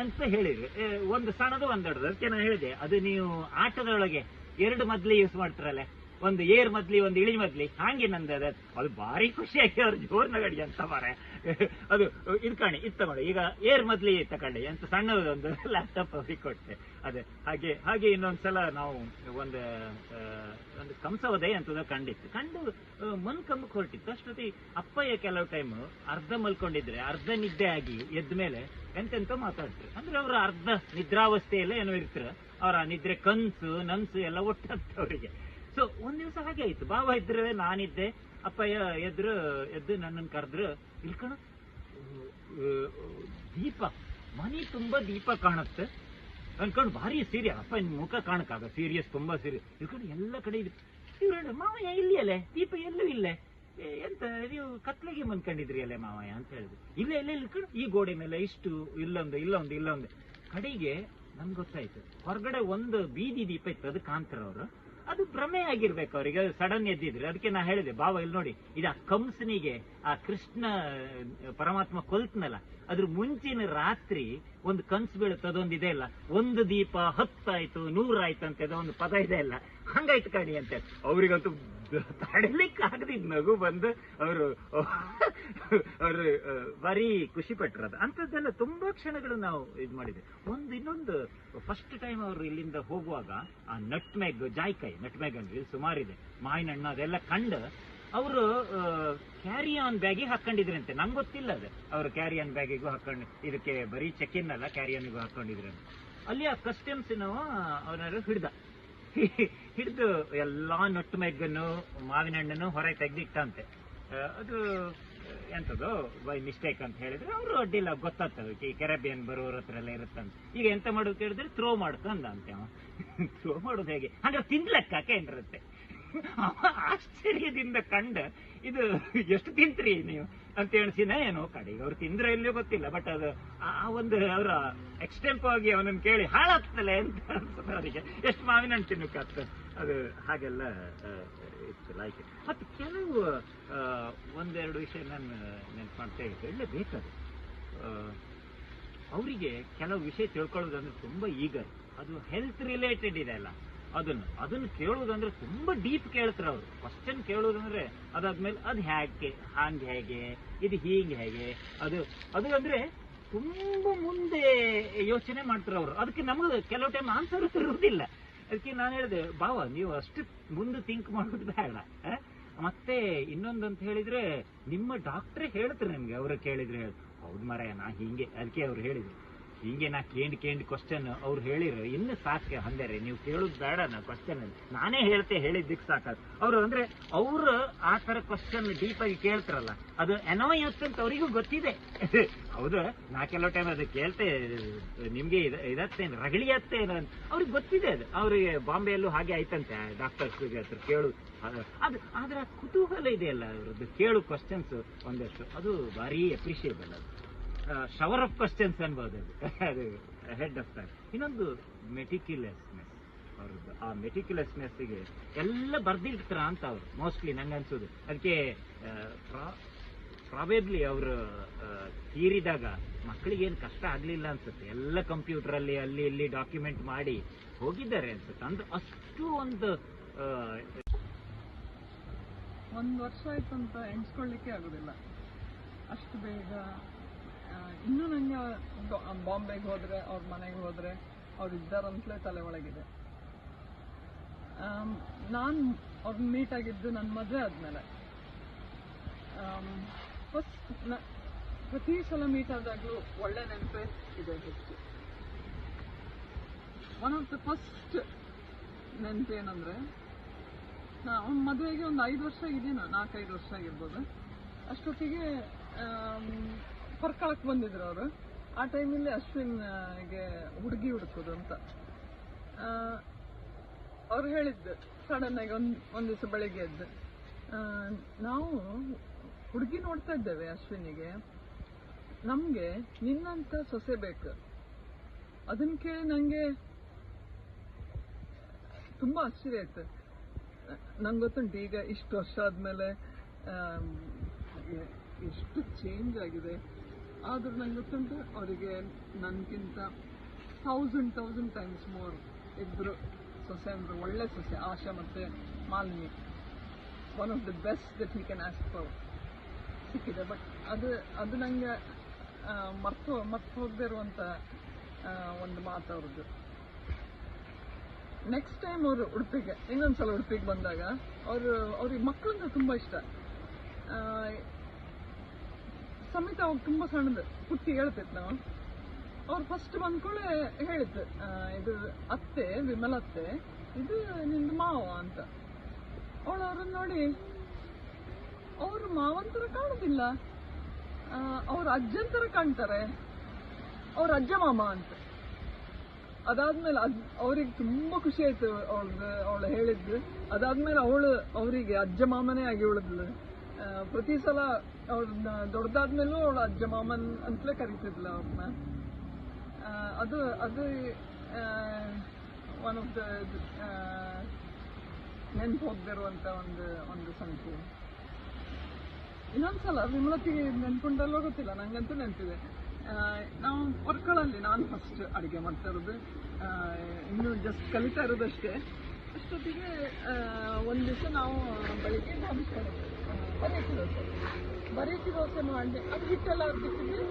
Speaker 8: ಅಂತ ಹೇಳಿದ್ರು. ಒಂದು ಸಣ್ಣದು ಒಂದು ದೊಡ್ಡದು. ಅದಕ್ಕೆ ನಾನು ಹೇಳಿದೆ, ಅದು ನೀವು ಆಟದೊಳಗೆ 2 ಮದ್ಲಿ ಯೂಸ್ ಮಾಡ್ತಾರಲ್ಲ, ಒಂದು ಏರ್ ಮದ್ಲಿ ಒಂದು ಇಳಿ ಮದ್ಲಿ, ಹಾಗೆ ನಂದು ಅದು ಭಾರಿ ಖುಷಿಯಾಗಿ ಅವ್ರು ಜೋರ್ ನಗಡಿ ಅಂತ ಮಾರೆ. ಅದು ಇದು ಕಾಣಿ ಇದು ತಗೊಳ್ಳಿ, ಈಗ ಏರ್ ಮದ್ಲಿ ತಕೊಳ್ಳಿ ಅಂತ ಸಣ್ಣದೊಂದು ಲ್ಯಾಪ್ಟಾಪ್ ಅವ್ರಿಗೆ ಕೊಟ್ಟೆ. ಅದೇ ಹಾಗೆ ಇನ್ನೊಂದ್ಸಲ ನಾವು ಒಂದು ಕಂಸವದಯ ಅಂತದ ಕಂಡು ಕಂಬಕ್ಕೆ ಹೊರಟಿತ್ತು. ಅಷ್ಟೊತ್ತಿ ಅಪ್ಪಯ್ಯ ಕೆಲವು ಟೈಮ್ ಅರ್ಧ ಮಲ್ಕೊಂಡಿದ್ರೆ ಅರ್ಧ ನಿದ್ದೆ ಆಗಿ ಎದ್ದ ಮೇಲೆ ಎಂತೆಂತ ಮಾತಾಡ್ತಾರೆ. ಅಂದ್ರೆ ಅವ್ರ ಅರ್ಧ ನಿದ್ರಾವಸ್ಥೆಯಲ್ಲೇ ಏನೋ ಇರ್ತಾರೆ, ಅವ್ರ ನಿದ್ರೆ ಕನ್ಸು ನನ್ಸು ಎಲ್ಲ ಒಟ್ಟಾಗ್ತದೆ ಅವರಿಗೆ. ಸೊ ಒಂದ್ ದಿವಸ ಹಾಗೆ ಆಯ್ತು, ಬಾವ ಇದ್ರೆ ನಾನಿದ್ದೆ, ಅಪ್ಪಯ್ಯ ಎದ್ದು ನನ್ನನ್ನು ಕರೆದ್ರು, ಇಲ್ಕಣ ದೀಪ ಮನೆ ತುಂಬಾ ದೀಪ ಕಾಣುತ್ತೆ ಅನ್ಕೊಂಡು ಭಾರಿ ಸೀರಿಯಸ್, ಅಪ್ಪ ಮುಖ ಕಾಣಕ್ಕಾಗ ಸೀರಿಯಸ್, ತುಂಬಾ ಸೀರಿಯಸ್. ಇಲ್ಕೊಂಡು ಎಲ್ಲ ಕಡೆ ಇದೆ. ಇವ್ರು ಮಾವಯ್ಯ ಇಲ್ಲಿ ಅಲ್ಲೇ ದೀಪ ಎಲ್ಲೂ ಇಲ್ಲೇ, ಎಂತ ನೀವು ಕತ್ಲೆಗೆ ಮನ್ಕೊಂಡಿದ್ರಿ ಅಲ್ಲೇ ಮಾವಯ್ಯ ಅಂತ ಹೇಳಿದ್ರು. ಇಲ್ಲ ಇಲ್ಕೊಂಡು ಈ ಗೋಡೆ ಮೇಲೆ ಇಷ್ಟು ಇಲ್ಲೊಂದು ಕಡೆಗೆ ನಮ್ಗೆ ಗೊತ್ತಾಯ್ತು, ಹೊರಗಡೆ ಒಂದು ಬೀದಿ ದೀಪ ಇತ್ತು, ಅದು ಕಾಣ್ತಾರ ಅವರು, ಅದು ಭ್ರಮೆ ಆಗಿರ್ಬೇಕು ಅವ್ರಿಗೆ, ಸಡನ್ ಎದ್ದಿದ್ರೆ. ಅದಕ್ಕೆ ನಾ ಹೇಳಿದೆ, ಬಾವ ಇಲ್ಲಿ ನೋಡಿ, ಇದು ಆ ಕಂಸನಿಗೆ ಆ ಕೃಷ್ಣ ಪರಮಾತ್ಮ ಕೊಲ್ತನಲ್ಲ, ಅದ್ರ ಮುಂಚಿನ ರಾತ್ರಿ ಒಂದು ಕನ್ಸು ಬೀಳುತ್ತೆ, ಅದೊಂದಿದೆ ಇಲ್ಲ, ಒಂದು ದೀಪ 10 ಆಯ್ತು 100 ಆಯ್ತು ಅಂತ ಒಂದು ಪದ ಇದೆ ಇಲ್ಲ, ಹಂಗಾಯ್ತು ಕಣಿ ಅಂತ. ಅವ್ರಿಗಂತೂ ತಡಲಿಕ್ಕೆ ಆಗದಿದ್ ನಗು ಬಂದು ಅವರು ಭಾರಿ ಖುಷಿ ಪಟ್ರದ. ಅಂತದ್ದೆಲ್ಲ ತುಂಬಾ ಕ್ಷಣಗಳು ನಾವು ಇದು ಮಾಡಿದ್ವಿ. ಇನ್ನೊಂದು ಫಸ್ಟ್ ಟೈಮ್ ಅವರು ಇಲ್ಲಿಂದ ಹೋಗುವಾಗ ಆ ನಟ್ಮೆಗ್ ಜಾಯ್ಕಾಯಿ, ನಟ್ಮೆಗ್ ಅಂದ್ರೆ ಇಲ್ಲಿ ಸುಮಾರಿದೆ, ಮಾವಿನ ಹಣ್ಣು ಅದೆಲ್ಲ ಕಂಡು ಅವರು ಕ್ಯಾರಿ ಆನ್ ಬ್ಯಾಗಿಗೆ ಹಾಕೊಂಡಿದ್ರಂತೆ. ನಂಗೆ ಗೊತ್ತಿಲ್ಲ ಅದು, ಅವರು ಕ್ಯಾರಿ ಆನ್ ಬ್ಯಾಗಿಗೂ ಹಾಕೊಂಡು, ಇದಕ್ಕೆ ಬರೀ ಚೆಕ್ ಇನ್ ಅಲ್ಲ ಕ್ಯಾರಿ ಆನ್ಗೂ ಹಾಕೊಂಡಿದ್ರಂತೆ. ಅಲ್ಲಿ ಆ ಕಸ್ಟಮ್ಸ್ನವ ಅವನಾರು ಹಿಡಿದು ಎಲ್ಲಾ ನಟ್ಟು ಮೆಗ್ಗನ್ನು ಮಾವಿನ ಹಣ್ಣನ್ನು ಹೊರಗೆ ತೆಗ್ದಿಟ್ಟಂತೆ. ಅದು ಎಂತದು ಬೈ ಮಿಸ್ಟೇಕ್ ಅಂತ ಹೇಳಿದ್ರೆ ಅವರು ಅಡ್ಡಿಲ್ಲ, ಗೊತ್ತಾಗ್ತದೆ ಈ ಕೆರೆಬಿಯನ್ ಬರೋರ ಹತ್ರ ಎಲ್ಲ ಇರುತ್ತಂತ. ಈಗ ಎಂತ ಮಾಡೋದು ಹೇಳಿದ್ರೆ ಥ್ರೋ ಮಾಡ್ಕೊಂಡ ಅಂತೆ. ಥ್ರೋ ಮಾಡೋದು ಹೇಗೆ ಅಂದ್ರೆ ತಿನ್ಲಕ್ಕ ಏನಿರುತ್ತೆ. ಆಶ್ಚರ್ಯದಿಂದ ಕಂಡ ಇದು ಎಷ್ಟು ತಿಂತ್ರಿ ನೀವು ಅಂತ ಎಣಿಸಿನ ಏನೋ ಕಡೆಗೆ ಅವ್ರು ತಿಂದ್ರೆ ಎಲ್ಲಿಯೋ ಗೊತ್ತಿಲ್ಲ. ಬಟ್ ಅದು ಆ ಒಂದು ಅವರ ಎಕ್ಸ್ಟೆಂಪ್ ಆಗಿ ಅವನನ್ನು ಕೇಳಿ ಹಾಳಾಗ್ತಲೆ ಅಂತ ಅನ್ಸುತ್ತೆ ಅವರಿಗೆ, ಎಷ್ಟು ಮಾವಿನ ಹಣ್ಣು ತಿನ್ನಕ್ಕಾಗ್ತದೆ. ಅದು ಹಾಗೆಲ್ಲ ಇತ್ತು ಲೈಕ್. ಮತ್ತೆ ಕೆಲವು 1-2 ವಿಷಯ ನಾನು ನೆನ್ಪು ಮಾಡ್ತಾ ಇದ್ದೆ, ಬೇಕದು ಅವರಿಗೆ ಕೆಲವು ವಿಷಯ ತಿಳ್ಕೊಳ್ಳೋದಂದ್ರೆ ತುಂಬಾ ಈಗರ್. ಅದು ಹೆಲ್ತ್ ರಿಲೇಟೆಡ್ ಇದೆ ಅಲ್ಲ, ಅದನ್ನು ಕೇಳುವುದಂದ್ರೆ ತುಂಬಾ ಡೀಪ್ ಕೇಳ್ತಾರೆ ಅವರು. ಕ್ವಶನ್ ಕೇಳುವುದಂದ್ರೆ ಅದಾದ್ಮೇಲೆ ಅದು ಹೇಗೆ ಇದು ಹೇಗೆ ಅದು ಅಂದ್ರೆ ತುಂಬಾ ಮುಂದೆ ಯೋಚನೆ ಮಾಡ್ತಾರೆ ಅವರು. ಅದಕ್ಕೆ ನಮ್ಗೆ ಕೆಲವು ಟೈಮ್ ಆನ್ಸರ್ ಇರುವುದಿಲ್ಲ. ಅದಕ್ಕೆ ನಾನು ಹೇಳಿದೆ, ಬಾವ ನೀವು ಅಷ್ಟು ಮುಂದೆ ಥಿಂಕ್ ಮಾಡೋದು ಬೇಡ. ಮತ್ತೆ ಇನ್ನೊಂದಂತ ಹೇಳಿದ್ರೆ, ನಿಮ್ಮ ಡಾಕ್ಟ್ರೇ ಹೇಳ್ತಾರೆ ನಿಮ್ಗೆ, ಅವರು ಕೇಳಿದ್ರೆ ಹೌದು ಮಾರಾಯ ನಾ ಹಿಂಗೆ, ಅದಕ್ಕೆ ಅವ್ರು ಹೇಳಿದ್ರು ಹಿಂಗೆ ನಾ ಕೇಂಡ್ ಕ್ವಶನ್ ಅವ್ರು ಹೇಳಿದ್ರು ಇನ್ನು ಸಾಕೆ ಅಂದರೆ ನೀವು ಕೇಳುದು ಬೇಡ ನಾ ಕ್ವಶನ್ ನಾನೇ ಹೇಳಿದ್ದಕ್ಕೆ ಸಾಕಾದ್ರು ಅವರು. ಅಂದ್ರೆ ಅವರು ಆ ತರ ಕ್ವಶನ್ ಡೀಪ್ ಆಗಿ ಕೇಳ್ತಾರಲ್ಲ, ಅದು ಅನಾಯಸ್ ಅಂತ ಅವರಿಗೂ ಗೊತ್ತಿದೆ. ಹೌದು, ನಾ ಕೆಲವು ಟೈಮ್ ಅದು ಕೇಳ್ತೆ ನಿಮ್ಗೆ ಇದತ್ತೇನು ರಗಳಿಯತ್ತೇನು ಅಂತ ಅವ್ರಿಗೆ ಗೊತ್ತಿದೆ. ಅದು ಅವ್ರಿಗೆ ಬಾಂಬೆಯಲ್ಲೂ ಹಾಗೆ ಆಯ್ತಂತೆ, ಡಾಕ್ಟರ್ಸ್ ಹತ್ರ ಕೇಳು ಅದು. ಆದ್ರೆ ಕುತೂಹಲ ಇದೆಯಲ್ಲ ಅವ್ರದ್ದು, ಕೇಳು ಕ್ವಶನ್ಸ್ ಒಂದಷ್ಟು, ಅದು ಭಾರಿ ಅಪ್ರಿಷಿಯೇಬಲ್. ಅದು ಶವರ್ ಆಫ್ ಕ್ವಶನ್ಸ್ ಅನ್ಬೋದು ಅದು ಹೆಡ್ ಆಫ್ ಟೈಮ್. ಇನ್ನೊಂದು ಮೆಟಿಕ್ಯುಲಸ್ನೆಸ್ ಅವ್ರದ್ದು. ಆ ಮೆಟಿಕ್ಯುಲಸ್ನೆಸ್ಗೆ ಎಲ್ಲ ಬರ್ದಿರ್ತಾರ ಅಂತ ಅವ್ರು ಮೋಸ್ಟ್ಲಿ ನಂಗೆ ಅನ್ಸೋದು. ಅದಕ್ಕೆ ಪ್ರಾಬೇಬ್ಲಿ ಅವರು ತೀರಿದಾಗ ಮಕ್ಕಳಿಗೇನು ಕಷ್ಟ ಆಗ್ಲಿಲ್ಲ ಅನ್ಸುತ್ತೆ, ಎಲ್ಲ ಕಂಪ್ಯೂಟರ್ ಅಲ್ಲಿ ಅಲ್ಲಿ ಇಲ್ಲಿ ಡಾಕ್ಯುಮೆಂಟ್ ಮಾಡಿ ಹೋಗಿದ್ದಾರೆ ಅನ್ಸುತ್ತೆ. ಅಂದ್ರೆ ಅಷ್ಟು ಒಂದು
Speaker 21: 1 ವರ್ಷ ಆಯ್ತು ಅಂತ ಎಣಿಸ್ಕೊಳ್ಳಿಕ್ಕೆ ಆಗೋದಿಲ್ಲ ಅಷ್ಟು ಬೇಗ. ಇನ್ನೂ ನನಗೆ ಬಾಂಬೆಗೆ ಹೋದರೆ, ಅವ್ರ ಮನೆಗೆ ಹೋದರೆ ಅವ್ರು ಇದ್ದಾರಂತಲೇ ತಲೆ ಒಳಗಿದೆ. ನಾನು ಅವ್ರನ್ನ ಮೀಟ್ ಆಗಿದ್ದು ನನ್ನ ಮದುವೆ ಆದಮೇಲೆ. ಫಸ್ಟ್ ಪ್ರತಿ ಸಲ ಮೀಟ್ ಆದಾಗಲೂ ಒಳ್ಳೆ ನೆನಪೇ ಇದೆ ಹೆಚ್ಚು. ಒನ್ ಆಫ್ ದ ಫಸ್ಟ್ ನೆನಪೇನಂದರೆ, ಅವ್ನ ಮದುವೆಗೆ ಒಂದು 5 ವರ್ಷ ಆಗಿದ್ದೇನೋ, 4-5 ವರ್ಷ ಆಗಿರ್ಬೋದು. ಅಷ್ಟೊತ್ತಿಗೆ ಪರ್ಕಳಕ್ಕೆ ಬಂದಿದ್ರು ಅವರು. ಆ ಟೈಮಲ್ಲಿ ಅಶ್ವಿನ್ಗೆ ಹುಡುಗಿ ಹುಡುಕೋದು ಅಂತ ಅವ್ರು ಹೇಳಿದ್ದು. ಸಡನ್ ಆಗಿ ಒಂದು ದಿವಸ ಬೆಳಿಗ್ಗೆ ಎದ್ದು, ನಾವು ಹುಡುಗಿ ನೋಡ್ತಾ ಇದ್ದೇವೆ ಅಶ್ವಿನಿಗೆ, ನಮಗೆ ನಿನ್ನಂತ ಸೊಸೆ ಬೇಕು. ಅದನ್ನ ಕೇಳಿ ನನಗೆ ತುಂಬ ಆಶ್ಚರ್ಯ ಆಯ್ತು. ನಂಗೆ ಗೊತ್ತುಂಟು ಈಗ ಇಷ್ಟು ವರ್ಷ ಆದಮೇಲೆ ಎಷ್ಟು ಚೇಂಜ್ ಆಗಿದೆ. ಆದರೂ ನಂಗೆ ಗೊತ್ತುಂಟು ಅವರಿಗೆ ನನಗಿಂತ 1000 ಟೈಮ್ಸ್ ಮೋರ್ ಇಬ್ಬರು ಸೊಸೆ ಅಂದ್ರೆ ಒಳ್ಳೆ ಸೊಸೆ, ಆಶಾ ಮತ್ತು Malini. One of the best that he can ask for ಸಿಕ್ಕಿದೆ. ಬಟ್ ಅದು ನನಗೆ ಮರ್ತು ಹೋಗದೇ ಇರುವಂಥ ಒಂದು ಮಾತು ಅವ್ರದ್ದು. ನೆಕ್ಸ್ಟ್ ಟೈಮ್ ಅವರು ಇನ್ನೊಂದ್ಸಲ ಉಡುಪಿಗೆ ಬಂದಾಗ ಅವ್ರಿಗೆ ಮಕ್ಕಳಂದ್ರೆ ತುಂಬ ಇಷ್ಟ. ಸಮೇತ ಅವಾಗ ತುಂಬ ಸಣ್ಣದು ಪುಟ್ಟಿ ಹೇಳ್ತೈತೆ ನಾವು. ಅವ್ರು ಫಸ್ಟ್ ಬಂದ್ಕೊಳ್ಳೆ ಹೇಳಿದ್ದು, ಇದು ಅತ್ತೆ ವಿಮಲತ್ತೆ, ಇದು ನಿಂದು ಮಾವ ಅಂತ. ಅವಳು ಅವ್ರನ್ನ ನೋಡಿ ಅವರು ಮಾವಂತರ ಕಾಣೋದಿಲ್ಲ, ಅವ್ರ ಅಜ್ಜಂತರ ಕಾಣ್ತಾರೆ, ಅವ್ರ ಅಜ್ಜ ಮಾಮ ಅಂತ. ಅದಾದ್ಮೇಲೆ ಅವ್ರಿಗೆ ತುಂಬಾ ಖುಷಿ ಆಯ್ತು ಅವಳು ಹೇಳಿದ್ದು. ಅದಾದ್ಮೇಲೆ ಅವರಿಗೆ ಅಜ್ಜ ಮಾಮನೇ ಆಗಿ ಉಳಿದ್ಲು. ಪ್ರತಿ ಸಲ ಅವ್ರನ್ನ ದೊಡ್ಡದಾದ್ಮೇಲೂ ಅವಳು ಅಜ್ಜ ಮಾಮನ್ ಅಂತಲೇ ಕರೀತಿದ್ಲ ಅವ್ರನ್ನ. ಅದು ಒನ್ ಆಫ್ ದ ನೆನ್ಪು ಹೋಗ್ದಿರುವಂತ ಒಂದು ಸಂಖ್ಯೆ. ಇನ್ನೊಂದ್ಸಲ ವಿಮಲತಿಗೆ ನೆನ್ಪುಂಟಲ್ಲೋ ಗೊತ್ತಿಲ್ಲ, ನಂಗಂತೂ ನೆನಪಿದೆ. ನಾವು ವರ್ಕಳಲ್ಲಿ ನಾನು ಫಸ್ಟ್ ಅಡುಗೆ ಮಾಡ್ತಾ ಇರೋದು, ಇನ್ನೂ ಜಸ್ಟ್ ಕಲಿತಾ ಇರೋದಷ್ಟೇ. ಅಷ್ಟೊತ್ತಿಗೆ ಒಂದು ದಿವಸ ನಾವು ಬೆಳಿಗ್ಗೆ ಬರೀಕಿ ದೋಸೆ ಮಾಡಿ ಅದು ಹಿಟ್ಟೆಲ್ಲ ಅರ್ಬಿಟ್ಟಿದ್ವಿ.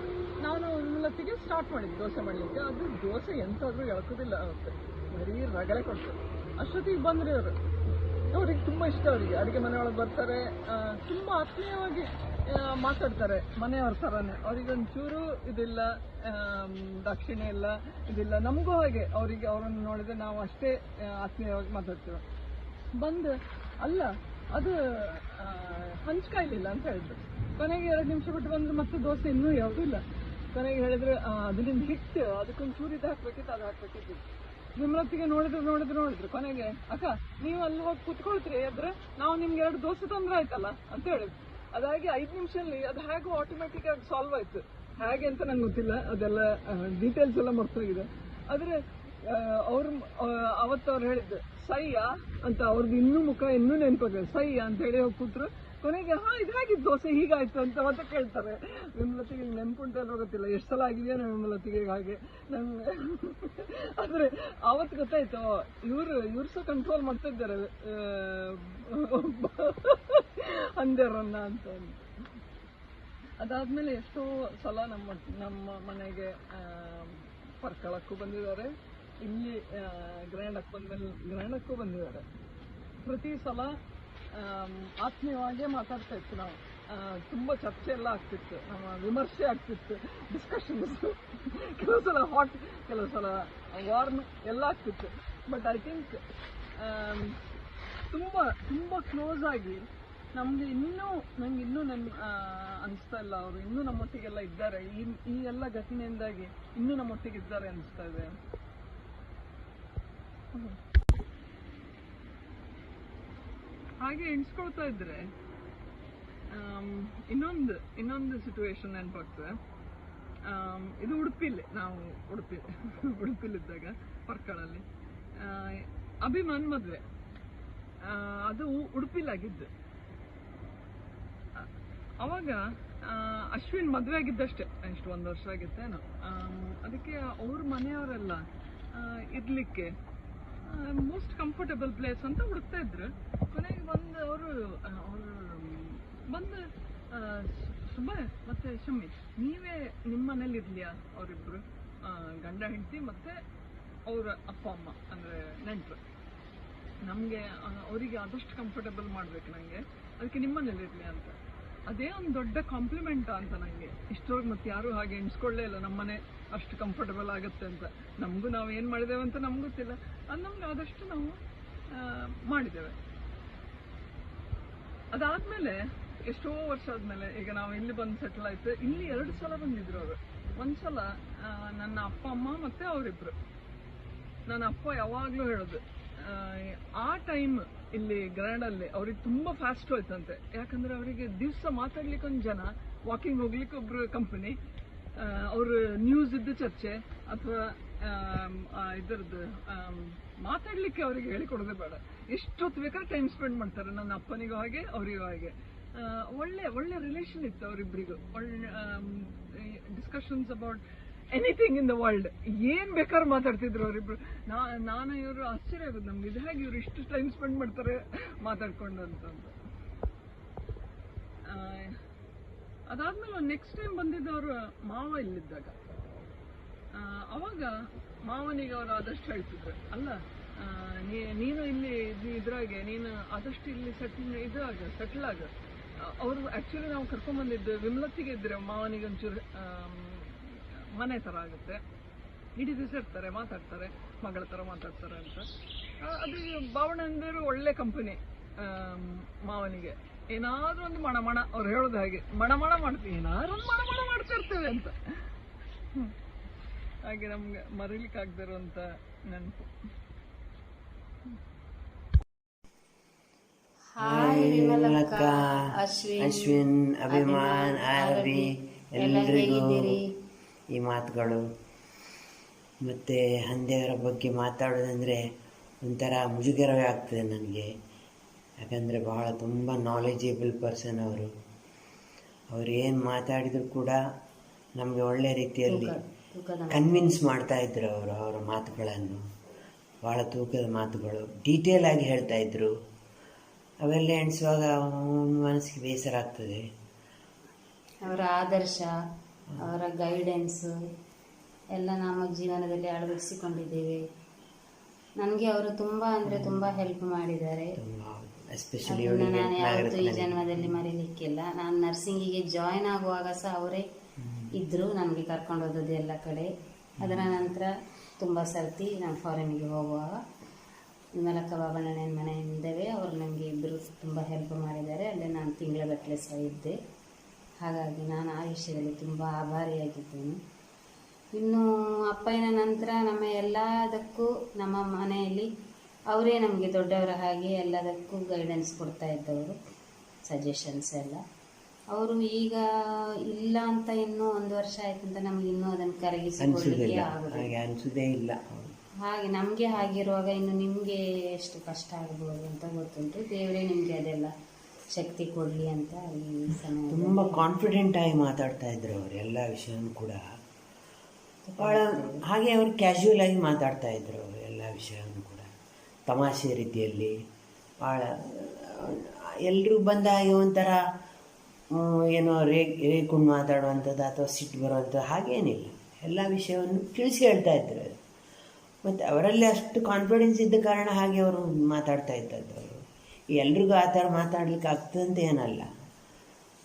Speaker 21: ನಾನು ವಿಮಲತಿಗೆ ಸ್ಟಾರ್ಟ್ ಮಾಡಿದ್ದೆ ದೋಸೆ ಮಾಡಲಿಕ್ಕೆ. ಅದು ದೋಸೆ ಎಂತಾದ್ರೂ ಎಳ್ಕೋದಿಲ್ಲ, ಅವತ್ತು ಬರೀ ರಗಳೆ ಕೊಡ್ತಾರೆ. ಅಷ್ಟೊತ್ತಿಗೆ ಬಂದ್ರಿ ಅವ್ರಿಗೆ ತುಂಬ ಇಷ್ಟ. ಅವರಿಗೆ ಅಡುಗೆ ಮನೆಯೊಳಗೆ ಬರ್ತಾರೆ, ತುಂಬ ಆತ್ಮೀಯವಾಗಿ ಮಾತಾಡ್ತಾರೆ, ಮನೆಯವ್ರ ಥರನೇ. ಅವ್ರಿಗೊಂಚೂರು ಇದಿಲ್ಲ, ದಾಕ್ಷಿಣ್ಯ ಇಲ್ಲ, ಇದಿಲ್ಲ. ನಮಗೂ ಹಾಗೆ ಅವ್ರನ್ನ ನೋಡಿದ್ರೆ ನಾವು ಅಷ್ಟೇ ಆತ್ಮೀಯವಾಗಿ ಮಾತಾಡ್ತೇವೆ. ಬಂದು ಅಲ್ಲ ಅದು ಹಂಚ್ಕಾಯ್ಲಿಲ್ಲ ಅಂತ ಹೇಳಿದ್ರು. ಕೊನೆಗೆ 2 ನಿಮಿಷ ಬಿಟ್ಟು ಬಂದ್ರೆ ಮತ್ತೆ ದೋಸೆ ಇನ್ನೂ ಯಾವುದೂ ಇಲ್ಲ. ಕೊನೆಗೆ ಹೇಳಿದ್ರೆ ಅದು ನಿಮ್ದು ಹಿಟ್ಟು, ಅದಕ್ಕೊಂದು ಚೂರು ಇದು ಹಾಕ್ಬೇಕಿತ್ತು, ಅದು ಹಾಕ್ಬೇಕಿತ್ತು. ವಿಮಲತ್ತಿಗೆ ನೋಡಿದ್ರು. ಕೊನೆಗೆ ಅಕ್ಕ ನೀವು ಅಲ್ಲಿ ಹೋಗಿ ಕುತ್ಕೊಳ್ತೀರಿ ಎದ್ರೆ ನಾವು ನಿಮ್ಗೆ 2 ದೋಸೆ ತೊಂದ್ರೆ ಆಯ್ತಲ್ಲ ಅಂತ ಹೇಳಿದ್ರು. ಅದಾಗಿ 5 ನಿಮಿಷದಲ್ಲಿ ಅದು ಹೇಗೂ ಆಟೋಮೆಟಿಕ್ ಆಗಿ ಸಾಲ್ವ್ ಆಯ್ತು. ಹೇಗೆ ಅಂತ ನಂಗೆ ಗೊತ್ತಿಲ್ಲ, ಅದೆಲ್ಲ ಡೀಟೇಲ್ಸ್ ಎಲ್ಲ ಮರ್ತೋಗಿದೆ. ಆದ್ರೆ ಅವತ್ತು ಅವ್ರು ಹೇಳಿದ್ದು ಸೈಯಾ ಅಂತ, ಅವ್ರದ್ದು ಇನ್ನೂ ಮುಖ ಇನ್ನೂ ನೆನಪಾಗಿದೆ. ಸೈಯಾ ಅಂತ ಹೇಳಿ ಹೋಗಿ ಕೂತ್ರು. ಕೊನೆಗೆ ಇದು ಹೇಗಿದ್ದು ದೋಸೆ ಹೀಗಾಯ್ತು ಅಂತ ಮತ್ತೆ ಕೇಳ್ತಾರೆ. ವಿಮಲತಿಗೆ ನೆನ್ಪುಂಟಲ್ಲೋ ಗೊತ್ತಿಲ್ಲ, ಎಷ್ಟು ಸಲ ಆಗಿದೆಯೋ ವಿಮಲತಿಗೆ ಹಾಗೆ ನಂಗೆ. ಆದ್ರೆ ಅವತ್ತು ಗೊತ್ತಾಯ್ತು ಇವ್ರು ಸಹ ಕಂಟ್ರೋಲ್ ಮಾಡ್ತಾ ಇದ್ದಾರೆ ಅಂದ್ಯಾರನ್ನ ಅಂತ. ಅದಾದ್ಮೇಲೆ ಎಷ್ಟೋ ಸಲ ನಮ್ಮ ಮನೆಗೆ ಪರ್ಕಳಕ್ಕೂ ಬಂದಿದ್ದಾರೆ, ಇಲ್ಲಿ ಗ್ರ್ಯಾಂಡಕ್ಕೂ ಬಂದಿದ್ದಾರೆ. ಪ್ರತಿ ಸಲ ಆತ್ಮೀಯವಾಗೇ ಮಾತಾಡ್ತಾ ಇತ್ತು ನಾವು. ತುಂಬ ಚರ್ಚೆ ಎಲ್ಲ ಆಗ್ತಿತ್ತು, ನಮ್ಮ ವಿಮರ್ಶೆ ಆಗ್ತಿತ್ತು, ಡಿಸ್ಕಷನ್ಸ್. ಕೆಲವು ಸಲ ಹಾಟ್, ಕೆಲವು ಸಲ ವಾರ್ಮ್ ಎಲ್ಲ ಆಗ್ತಿತ್ತು. ಬಟ್ ಐ ಥಿಂಕ್ ತುಂಬ ಕ್ಲೋಸ್ ಆಗಿ ನಂಗೆ ಇನ್ನೂ ಅನಿಸ್ತಾ ಇಲ್ಲ ಅವರು ಇನ್ನೂ ನಮ್ಮೊಟ್ಟಿಗೆಲ್ಲ ಇದ್ದಾರೆ. ಈ ಎಲ್ಲ ಘಟನೆಯಿಂದಾಗಿ ಇನ್ನೂ ನಮ್ಮೊಟ್ಟಿಗೆ ಇದ್ದಾರೆ ಅನಿಸ್ತಾ ಇದೆ. ಹಾಗೆ ಎಣಿಸ್ಕೊಳ್ತಾ ಇದ್ರೆ ಇನ್ನೊಂದು ಸಿಚುವೇಶನ್ ನೆನಪಾಗ್ತದೆ. ಇದು ನಾವು ಉಡುಪಿಲಿದ್ದಾಗ ಪರ್ಕಳಲ್ಲಿ ಅಭಿಮಾನ್ ಮದುವೆ. ಅದು ಉಡುಪಿಲಾಗಿದ್ದು. ಅವಾಗ ಅಶ್ವಿನ್ ಮದುವೆ ಆಗಿದ್ದಷ್ಟೇ, ಎಷ್ಟು 1 ವರ್ಷ ಆಗಿತ್ತೇನೋ. ಅದಕ್ಕೆ ಅವ್ರ ಮನೆಯವರೆಲ್ಲ ಇರ್ಲಿಕ್ಕೆ ಮೋಸ್ಟ್ ಕಂಫರ್ಟಬಲ್ ಪ್ಲೇಸ್ ಅಂತ ಹುಡುಕ್ತಾ ಇದ್ರು. ಕೊನೆಗೆ ಬಂದು ಅವರು ಬಂದು ಸುಮ್ಮನೆ ಮತ್ತೆ ಶಮ್ಮಿ ನೀವೇ ನಿಮ್ಮ ಮನೇಲಿ ಇರ್ಲಿಯಾ, ಅವರಿಬ್ರು ಗಂಡ ಹೆಂಡತಿ ಮತ್ತೆ ಅವರ ಅಪ್ಪ ಅಮ್ಮ ಅಂದ್ರೆ ನೆಂಟರು. ನಮಗೆ ಅವರಿಗೆ ಆದಷ್ಟು ಕಂಫರ್ಟಬಲ್ ಮಾಡ್ಬೇಕು ನನಗೆ, ಅದಕ್ಕೆ ನಿಮ್ಮನೇಲಿ ಇರಲಿ ಅಂತ. ಅದೇ ಒಂದು ದೊಡ್ಡ ಕಾಂಪ್ಲಿಮೆಂಟ್ ಅಂತ ನನಗೆ. ಇಷ್ಟರೊಳಗೆ ಮತ್ತೆ ಯಾರೂ ಹಾಗೆ ಎಣಿಸ್ಕೊಳ್ಳೇ ಇಲ್ಲ ನಮ್ಮನೆ ಅಷ್ಟು ಕಂಫರ್ಟಬಲ್ ಆಗುತ್ತೆ ಅಂತ. ನಮಗೂ ನಾವು ಏನು ಮಾಡಿದ್ದೇವೆ ಅಂತ ನಮ್ಗೆ ಗೊತ್ತಿಲ್ಲ, ಅದು ನಮ್ಗೆ ಆದಷ್ಟು ನಾವು ಮಾಡಿದ್ದೇವೆ. ಅದಾದ್ಮೇಲೆ ಎಷ್ಟೋ ವರ್ಷ ಆದ್ಮೇಲೆ ಈಗ ನಾವು ಇಲ್ಲಿ ಬಂದು ಸೆಟಲ್ ಆಯ್ತು. ಇಲ್ಲಿ 2 ಸಲ ಬಂದಿದ್ರು ಅವರು. ಒಂದ್ಸಲ ನನ್ನ ಅಪ್ಪ ಅಮ್ಮ ಮತ್ತೆ ಅವರಿಬ್ರು. ನನ್ನ ಅಪ್ಪ ಯಾವಾಗ್ಲೂ ಹೇಳೋದು ಆ ಟೈಮ್ ಇಲ್ಲಿ ಗ್ರ್ಯಾಂಡಲ್ಲಿ ಅವ್ರಿಗೆ ತುಂಬಾ ಫಾಸ್ಟ್ ಹೋಯ್ತಂತೆ. ಯಾಕಂದ್ರೆ ಅವರಿಗೆ ದಿವಸ ಮಾತಾಡ್ಲಿಕ್ಕೆ ಒಂದು ಜನ, ವಾಕಿಂಗ್ ಹೋಗ್ಲಿಕ್ಕೆ ಒಬ್ರು ಕಂಪನಿ, ಅವ್ರ ನ್ಯೂಸ್ ಇದ್ದು ಚರ್ಚೆ ಅಥವಾ ಇದ್ರದ್ದು ಮಾತಾಡ್ಲಿಕ್ಕೆ ಅವರಿಗೆ ಹೇಳಿಕೊಡೋದೇ ಬೇಡ, ಎಷ್ಟೊತ್ತು ಬೇಕಾದ್ರೆ ಟೈಮ್ ಸ್ಪೆಂಡ್ ಮಾಡ್ತಾರೆ. ನನ್ನ ಅಪ್ಪನಿಗೂ ಹಾಗೆ ಅವರಿಗೂ ಹಾಗೆ ಒಳ್ಳೆ ರಿಲೇಷನ್ ಇತ್ತು ಅವರಿಬ್ಬರಿಗೂ. ಒಳ್ಳೆ discussions about anything in the world, ಏನ್ ಬೇಕಾದ್ರೂ ಮಾತಾಡ್ತಿದ್ರು ಅವರಿಬ್ರು. ನಾನು ಇವರು ಆಶ್ಚರ್ಯ ಆಗೋದು ನಮ್ಗೆ, ಇದು ಹೇಗೆ ಇವರು ಇಷ್ಟು ಟೈಮ್ ಸ್ಪೆಂಡ್ ಮಾಡ್ತಾರೆ ಮಾತಾಡ್ಕೊಂಡು ಅಂತಂದು. ಅದಾದ್ಮೇಲೆ ನೆಕ್ಸ್ಟ್ ಟೈಮ್ ಬಂದಿದ್ದವರು ಮಾವ ಇಲ್ಲಿದ್ದಾಗ, ಅವಾಗ ಮಾವನಿಗೆ ಅವರು ಆದಷ್ಟು ಹೇಳ್ತಿದ್ರು, ಅಲ್ಲ ನೀನು ಇಲ್ಲಿ ಇದ್ರಾಗೆ ನೀನು ಆದಷ್ಟು ಇಲ್ಲಿ ಸೆಟ್ಲ್ ಆಗ. ಅವರು ಆಕ್ಚುಲಿ ನಾವು ಕರ್ಕೊಂಡ್ ಬಂದಿದ್ದು ವಿಮಲತ್ತಿಗೆ ಇದ್ರೆ ಮಾವನಿಗೆ ಒಂಚೂರು ಮನೆ ತರ ಆಗುತ್ತೆ, ಇಡೀ ದಿವಸ ಇರ್ತಾರೆ, ಮಾತಾಡ್ತಾರೆ, ಮಗಳ ತರ ಮಾತಾಡ್ತಾರೆ ಅಂತ. ಅದು ಬಾವಣ್ಣಂದಿರು ಒಳ್ಳೆ ಕಂಪನಿ. ಮಾವನಿಗೆ ಏನಾದ್ರೂ ಒಂದು ಮಣ ಅವ್ರು ಹೇಳೋದು ಹಾಗೆ ಮಣ ಮಾಡ್ತೀವಿ, ಏನಾದ್ರು ಒಂದು ಮಣ ಮಾಡ್ತಾ ಇರ್ತೇವೆ ಅಂತ. ಹಾಗೆ ನಮ್ಗೆ ಮರೀಲಿಕ್ಕೆ ಆಗದಿರುವಂತ ನೆನಪು.
Speaker 1: ವಿಮಲಕ್ಕ, ಅಶ್ವಿನ್, ಅಭಿಮಾನ್, ಆರವಿ ಎಲ್ಲರಿಗೂ ಈ ಮಾತುಗಳು. ಮತ್ತು ಹಂದೆಯವರ ಬಗ್ಗೆ ಮಾತಾಡೋದಂದರೆ ಒಂಥರ ಮುಜುಗರವೇ ಆಗ್ತದೆ ನನಗೆ. ಯಾಕಂದರೆ ಬಹಳ ತುಂಬ ನಾಲೆಜೇಬಲ್ ಪರ್ಸನ್ ಅವರು. ಅವರು ಏನು ಮಾತಾಡಿದರೂ ಕೂಡ ನಮಗೆ ಒಳ್ಳೆಯ ರೀತಿಯಲ್ಲಿ ಕನ್ವಿನ್ಸ್ ಮಾಡ್ತಾಯಿದ್ರು ಅವರ ಮಾತುಗಳನ್ನು. ಭಾಳ ತೂಕದ ಮಾತುಗಳು, ಡೀಟೇಲ್ ಆಗಿ ಹೇಳ್ತಾಯಿದ್ರು. ಅವೆಲ್ಲ ಎಣಿಸುವಾಗ ಮನಸ್ಸಿಗೆ ಬೇಸರ ಆಗ್ತದೆ.
Speaker 18: ಅವರ ಆದರ್ಶ, ಅವರ ಗೈಡೆನ್ಸು ಎಲ್ಲ ನಮ್ಮ ಜೀವನದಲ್ಲಿ ಅಳವಡಿಸಿಕೊಂಡಿದ್ದೇವೆ. ನನಗೆ ಅವರು ತುಂಬ ಅಂದರೆ ತುಂಬ ಹೆಲ್ಪ್ ಮಾಡಿದ್ದಾರೆ. ನಾನು ಯಾವತ್ತೂ ಈ ಜನ್ಮದಲ್ಲಿ ಮರೀಲಿಕ್ಕಿಲ್ಲ. ನಾನು ನರ್ಸಿಂಗಿಗೆ ಜಾಯ್ನ್ ಆಗುವಾಗ ಸಹ ಅವರೇ ಇದ್ದರು, ನಮಗೆ ಕರ್ಕೊಂಡು ಹೋದದ್ದು ಎಲ್ಲ ಕಡೆ. ಅದರ ನಂತರ ತುಂಬ ಸರ್ತಿ ನಾನು ಫಾರಿನ್ಗೆ ಹೋಗುವಾಗ ವಿಮಲಕ್ಕ ಬಾಬಣ್ಣನ ಮನೆಯಿಂದವೇ ಅವರು ನನಗೆ ಇಬ್ಬರು ತುಂಬ ಹೆಲ್ಪ್ ಮಾಡಿದ್ದಾರೆ. ಅಲ್ಲೇ ನಾನು ತಿಂಗಳಗಟ್ಟಲೆ ಸಹ ಇದ್ದೆ. ಹಾಗಾಗಿ ನಾನು ಆ ವಿಷಯದಲ್ಲಿ ತುಂಬ ಆಭಾರಿಯಾಗಿದ್ದೇನೆ. ಇನ್ನು ಅಪ್ಪಯ್ಯನ ನಂತರ ನಮ್ಮ ಎಲ್ಲದಕ್ಕೂ ನಮ್ಮ ಮನೆಯಲ್ಲಿ ಅವರೇ ನಮಗೆ ದೊಡ್ಡವರ ಹಾಗೆ ಎಲ್ಲದಕ್ಕೂ ಗೈಡೆನ್ಸ್ ಕೊಡ್ತಾ ಇದ್ದವರು, ಸಜೆಷನ್ಸ್ ಎಲ್ಲ. ಅವರು ಈಗ ಇಲ್ಲ ಅಂತ ಇನ್ನೂ 1 ವರ್ಷ ಆಯ್ತು ಅಂತ ನಮ್ಗೆ ಇನ್ನೂ ಅದನ್ನು ಕರಗಿಸಿಕೊಳ್ಳಲಿಕ್ಕೆ
Speaker 1: ಅನಿಸೋದೇ ಇಲ್ಲ.
Speaker 18: ಹಾಗೆ ನಮಗೆ ಆಗಿರುವಾಗ ಇನ್ನು ನಿಮಗೆ ಎಷ್ಟು ಕಷ್ಟ ಆಗ್ಬೋದು ಅಂತ ಗೊತ್ತುಂಟು. ದೇವರೇ ನಿಮಗೆ ಅದೆಲ್ಲ ಶಕ್ತಿ ಕೊಡಲಿ ಅಂತ ಈ ಸಮಯ.
Speaker 1: ತುಂಬ ಕಾನ್ಫಿಡೆಂಟ್ ಆಗಿ ಮಾತಾಡ್ತಾ ಇದ್ರು ಅವರು ಎಲ್ಲ ವಿಷಯನೂ ಕೂಡ. ಭಾಳ ಹಾಗೆ ಅವರು ಕ್ಯಾಶುವಲ್ ಆಗಿ ಮಾತಾಡ್ತಾ ಇದ್ರು ಅವರು ಎಲ್ಲ ವಿಷಯನೂ ಕೂಡ, ತಮಾಷೆ ರೀತಿಯಲ್ಲಿ. ಭಾಳ ಎಲ್ಲರೂ ಬಂದಾಗ ಒಂಥರ ಏನೋ ರೇಕೊಂಡು ಮಾತಾಡುವಂಥದ್ದು ಅಥವಾ ಸಿಟ್ಟು ಬರುವಂಥದ್ದು ಹಾಗೇನಿಲ್ಲ. ಎಲ್ಲ ವಿಷಯವನ್ನು ತಿಳಿಸಿ ಹೇಳ್ತಾ ಇದ್ರು. ಮತ್ತು ಅವರಲ್ಲಿ ಅಷ್ಟು ಕಾನ್ಫಿಡೆನ್ಸ್ ಇದ್ದ ಕಾರಣ ಹಾಗೆ ಅವರು ಮಾತಾಡ್ತಾ ಇದ್ದದ್ದು. ಅವರು ಎಲ್ರಿಗೂ ಆ ಥರ ಮಾತಾಡ್ಲಿಕ್ಕೆ ಆಗ್ತದಂತ ಏನಲ್ಲ,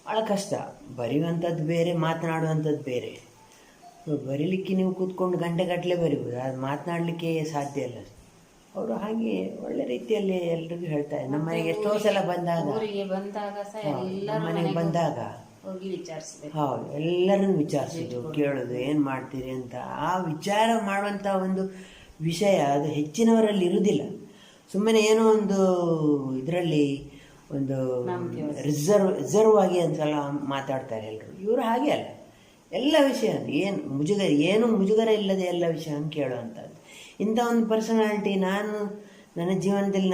Speaker 1: ಭಾಳ ಕಷ್ಟ. ಬರೆಯುವಂಥದ್ದು ಬೇರೆ, ಮಾತನಾಡುವಂಥದ್ದು ಬೇರೆ. ಬರೀಲಿಕ್ಕೆ ನೀವು ಕೂತ್ಕೊಂಡು ಗಂಟೆಗಟ್ಟಲೆ ಬರಿಬೋದು, ಅದು ಮಾತನಾಡಲಿಕ್ಕೆ ಸಾಧ್ಯ ಇಲ್ಲ. ಅವರು ಹಾಗೆ ಒಳ್ಳೆ ರೀತಿಯಲ್ಲಿ ಎಲ್ರಿಗೂ ಹೇಳ್ತಾ ಇದ್ದಾರೆ. ನಮ್ಮ ಮನೆಗೆ ಎಷ್ಟೋ ಸಲ ಬಂದಾಗ ಮನೆಗೆ ಬಂದಾಗ ಹೌದು ಎಲ್ಲರನ್ನು ವಿಚಾರಿಸೋದು, ಕೇಳೋದು, ಏನು ಮಾಡ್ತೀರಿ ಅಂತ. ಆ ವಿಚಾರ ಮಾಡುವಂಥ ಒಂದು ವಿಷಯ ಅದು ಹೆಚ್ಚಿನವರಲ್ಲಿ ಇರುವುದಿಲ್ಲ. ಸುಮ್ಮನೆ ಏನೋ ಒಂದು ಇದರಲ್ಲಿ ಒಂದು ರಿಸರ್ವ್ ಆಗಿ ಒಂದ್ಸಲ ಮಾತಾಡ್ತಾರೆ ಎಲ್ಲರೂ. ಇವರು ಹಾಗೆ ಅಲ್ಲ, ಎಲ್ಲ ವಿಷಯ ಏನು ಮುಜುಗರ ಇಲ್ಲದೆ ಎಲ್ಲ ವಿಷಯ ಕೇಳುವಂಥದ್ದು. ಇಂಥ ಒಂದು ಪರ್ಸನಾಲಿಟಿ ನಾನು ನನ್ನ ಜೀವನದಲ್ಲಿ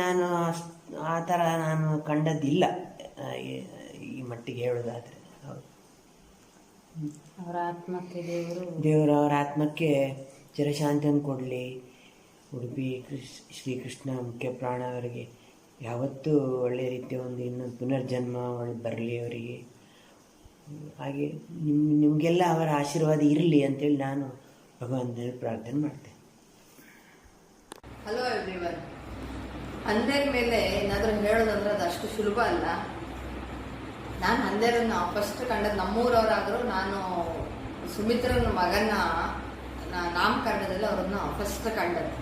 Speaker 1: ಆ ಥರ ನಾನು ಕಂಡದ್ದಿಲ್ಲ ಈ ಮಟ್ಟಿಗೆ ಹೇಳೋದಾದರೆ. ಹೌದು, ದೇವರು ಅವರ ಆತ್ಮಕ್ಕೆ ಚಿರಶಾಂತಿಯನ್ನು ಕೊಡಲಿ. ಉಡುಪಿ ಶ್ರೀಕೃಷ್ಣ ಮುಖ್ಯ ಪ್ರಾಣ ಅವರಿಗೆ ಯಾವತ್ತೂ ಒಳ್ಳೆಯ ರೀತಿಯ ಒಂದು ಇನ್ನೊಂದು ಪುನರ್ಜನ್ಮ ಬರಲಿ ಅವರಿಗೆ. ಹಾಗೆ ನಿಮಗೆಲ್ಲ ಅವರ ಆಶೀರ್ವಾದ ಇರಲಿ ಅಂತೇಳಿ ನಾನು ಭಗವಂತನಲ್ಲಿ ಪ್ರಾರ್ಥನೆ ಮಾಡ್ತೇನೆ.
Speaker 22: Hello everyone. ಹಂದೇರ ಮೇಲೆ ಏನಾದರೂ ಹೇಳೋದಂದ್ರೆ ಅದು ಅಷ್ಟು ಸುಲಭ ಅಲ್ಲ. ನಾನು ಹಂದೇರನ್ನು ಫಸ್ಟ್ ಕಂಡದ್ದು ನಮ್ಮೂರವರಾದರೂ, ನಾನು ಸುಮಿತ್ರನ ಮಗನ ನಾಮಕರಣದಲ್ಲಿ ಅವ್ರನ್ನ ಫಸ್ಟ್ ಕಂಡದ್ದು.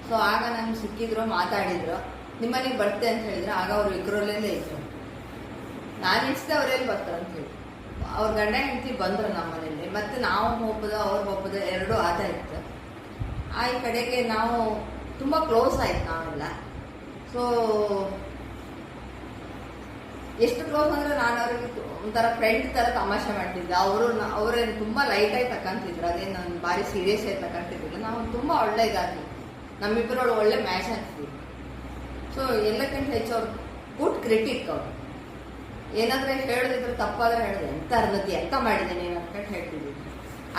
Speaker 22: ಸೊ ಆಗ ನಮ್ಗೆ ಸಿಕ್ಕಿದ್ರು, ಮಾತಾಡಿದ್ರು. ನಿಮ್ಮನೆಗೆ ಬರ್ತೆ ಅಂತ ಹೇಳಿದ್ರು. ಆಗ ಅವರು ವಿಕ್ರೋಲಲ್ಲೇ ಇದ್ರು. ನಾನು ಇಷ್ಟೇ ಅವರೆಲ್ಲಿ ಬರ್ತಾರೆ ಅಂತ ಹೇಳಿ ಅವ್ರ ಗಂಡ ಹೆಂಡತಿ ಬಂದರು ನಮ್ಮ ಮನೆಯಲ್ಲಿ. ಮತ್ತು ನಾವು ಒಪ್ಪದು ಅವ್ರು ಒಪ್ಪದು ಎರಡೂ ಆತ ಇತ್ತು. ಈ ಕಡೆಗೆ ನಾವು ತುಂಬ ಕ್ಲೋಸ್ ಆಯ್ತು ನಾವೆಲ್ಲ. ಸೊ ಎಷ್ಟು ಕ್ಲೋಸ್ ಅಂದ್ರೆ ನಾನು ಅವ್ರಿಗೆ ಒಂಥರ ಫ್ರೆಂಡ್ ತರ ತಮಾಷೆ ಮಾಡ್ತಿದ್ದೆ. ಅವರೇನು ತುಂಬಾ ಲೈಟ್ ಆಗಿ ತಕೊಂತಿದ್ರು, ಅದೇನು ನಾನು ಭಾರಿ ಸೀರಿಯಸ್ ಆಗಿ ತಕೊಂತಿದ್ದಿಲ್ಲ. ನಾವು ತುಂಬಾ ಒಳ್ಳೆ ಇದಾಗಿ ನಮ್ಮಿಬ್ಬರೊಳಗೆ ಒಳ್ಳೆ ಮ್ಯಾಚ್ ಆಗ್ತಿದ್ವಿ. ಸೊ ಎಲ್ಲಕ್ಕಿಂತ ಹೆಚ್ಚು ಅವ್ರು ಗುಡ್ ಕ್ರಿಟಿಕ್. ಅವ್ರು ಏನಾದ್ರೆ ಹೇಳಿದ್ರು ತಪ್ಪಾದ್ರೆ ಹೇಳಿದೆ, ಎಂತ ಅರ್ಧತಿ ಎಂತ ಮಾಡಿದೆ ನೀನು ಅಂತ ಹೇಳ್ತಿದ್ವಿ.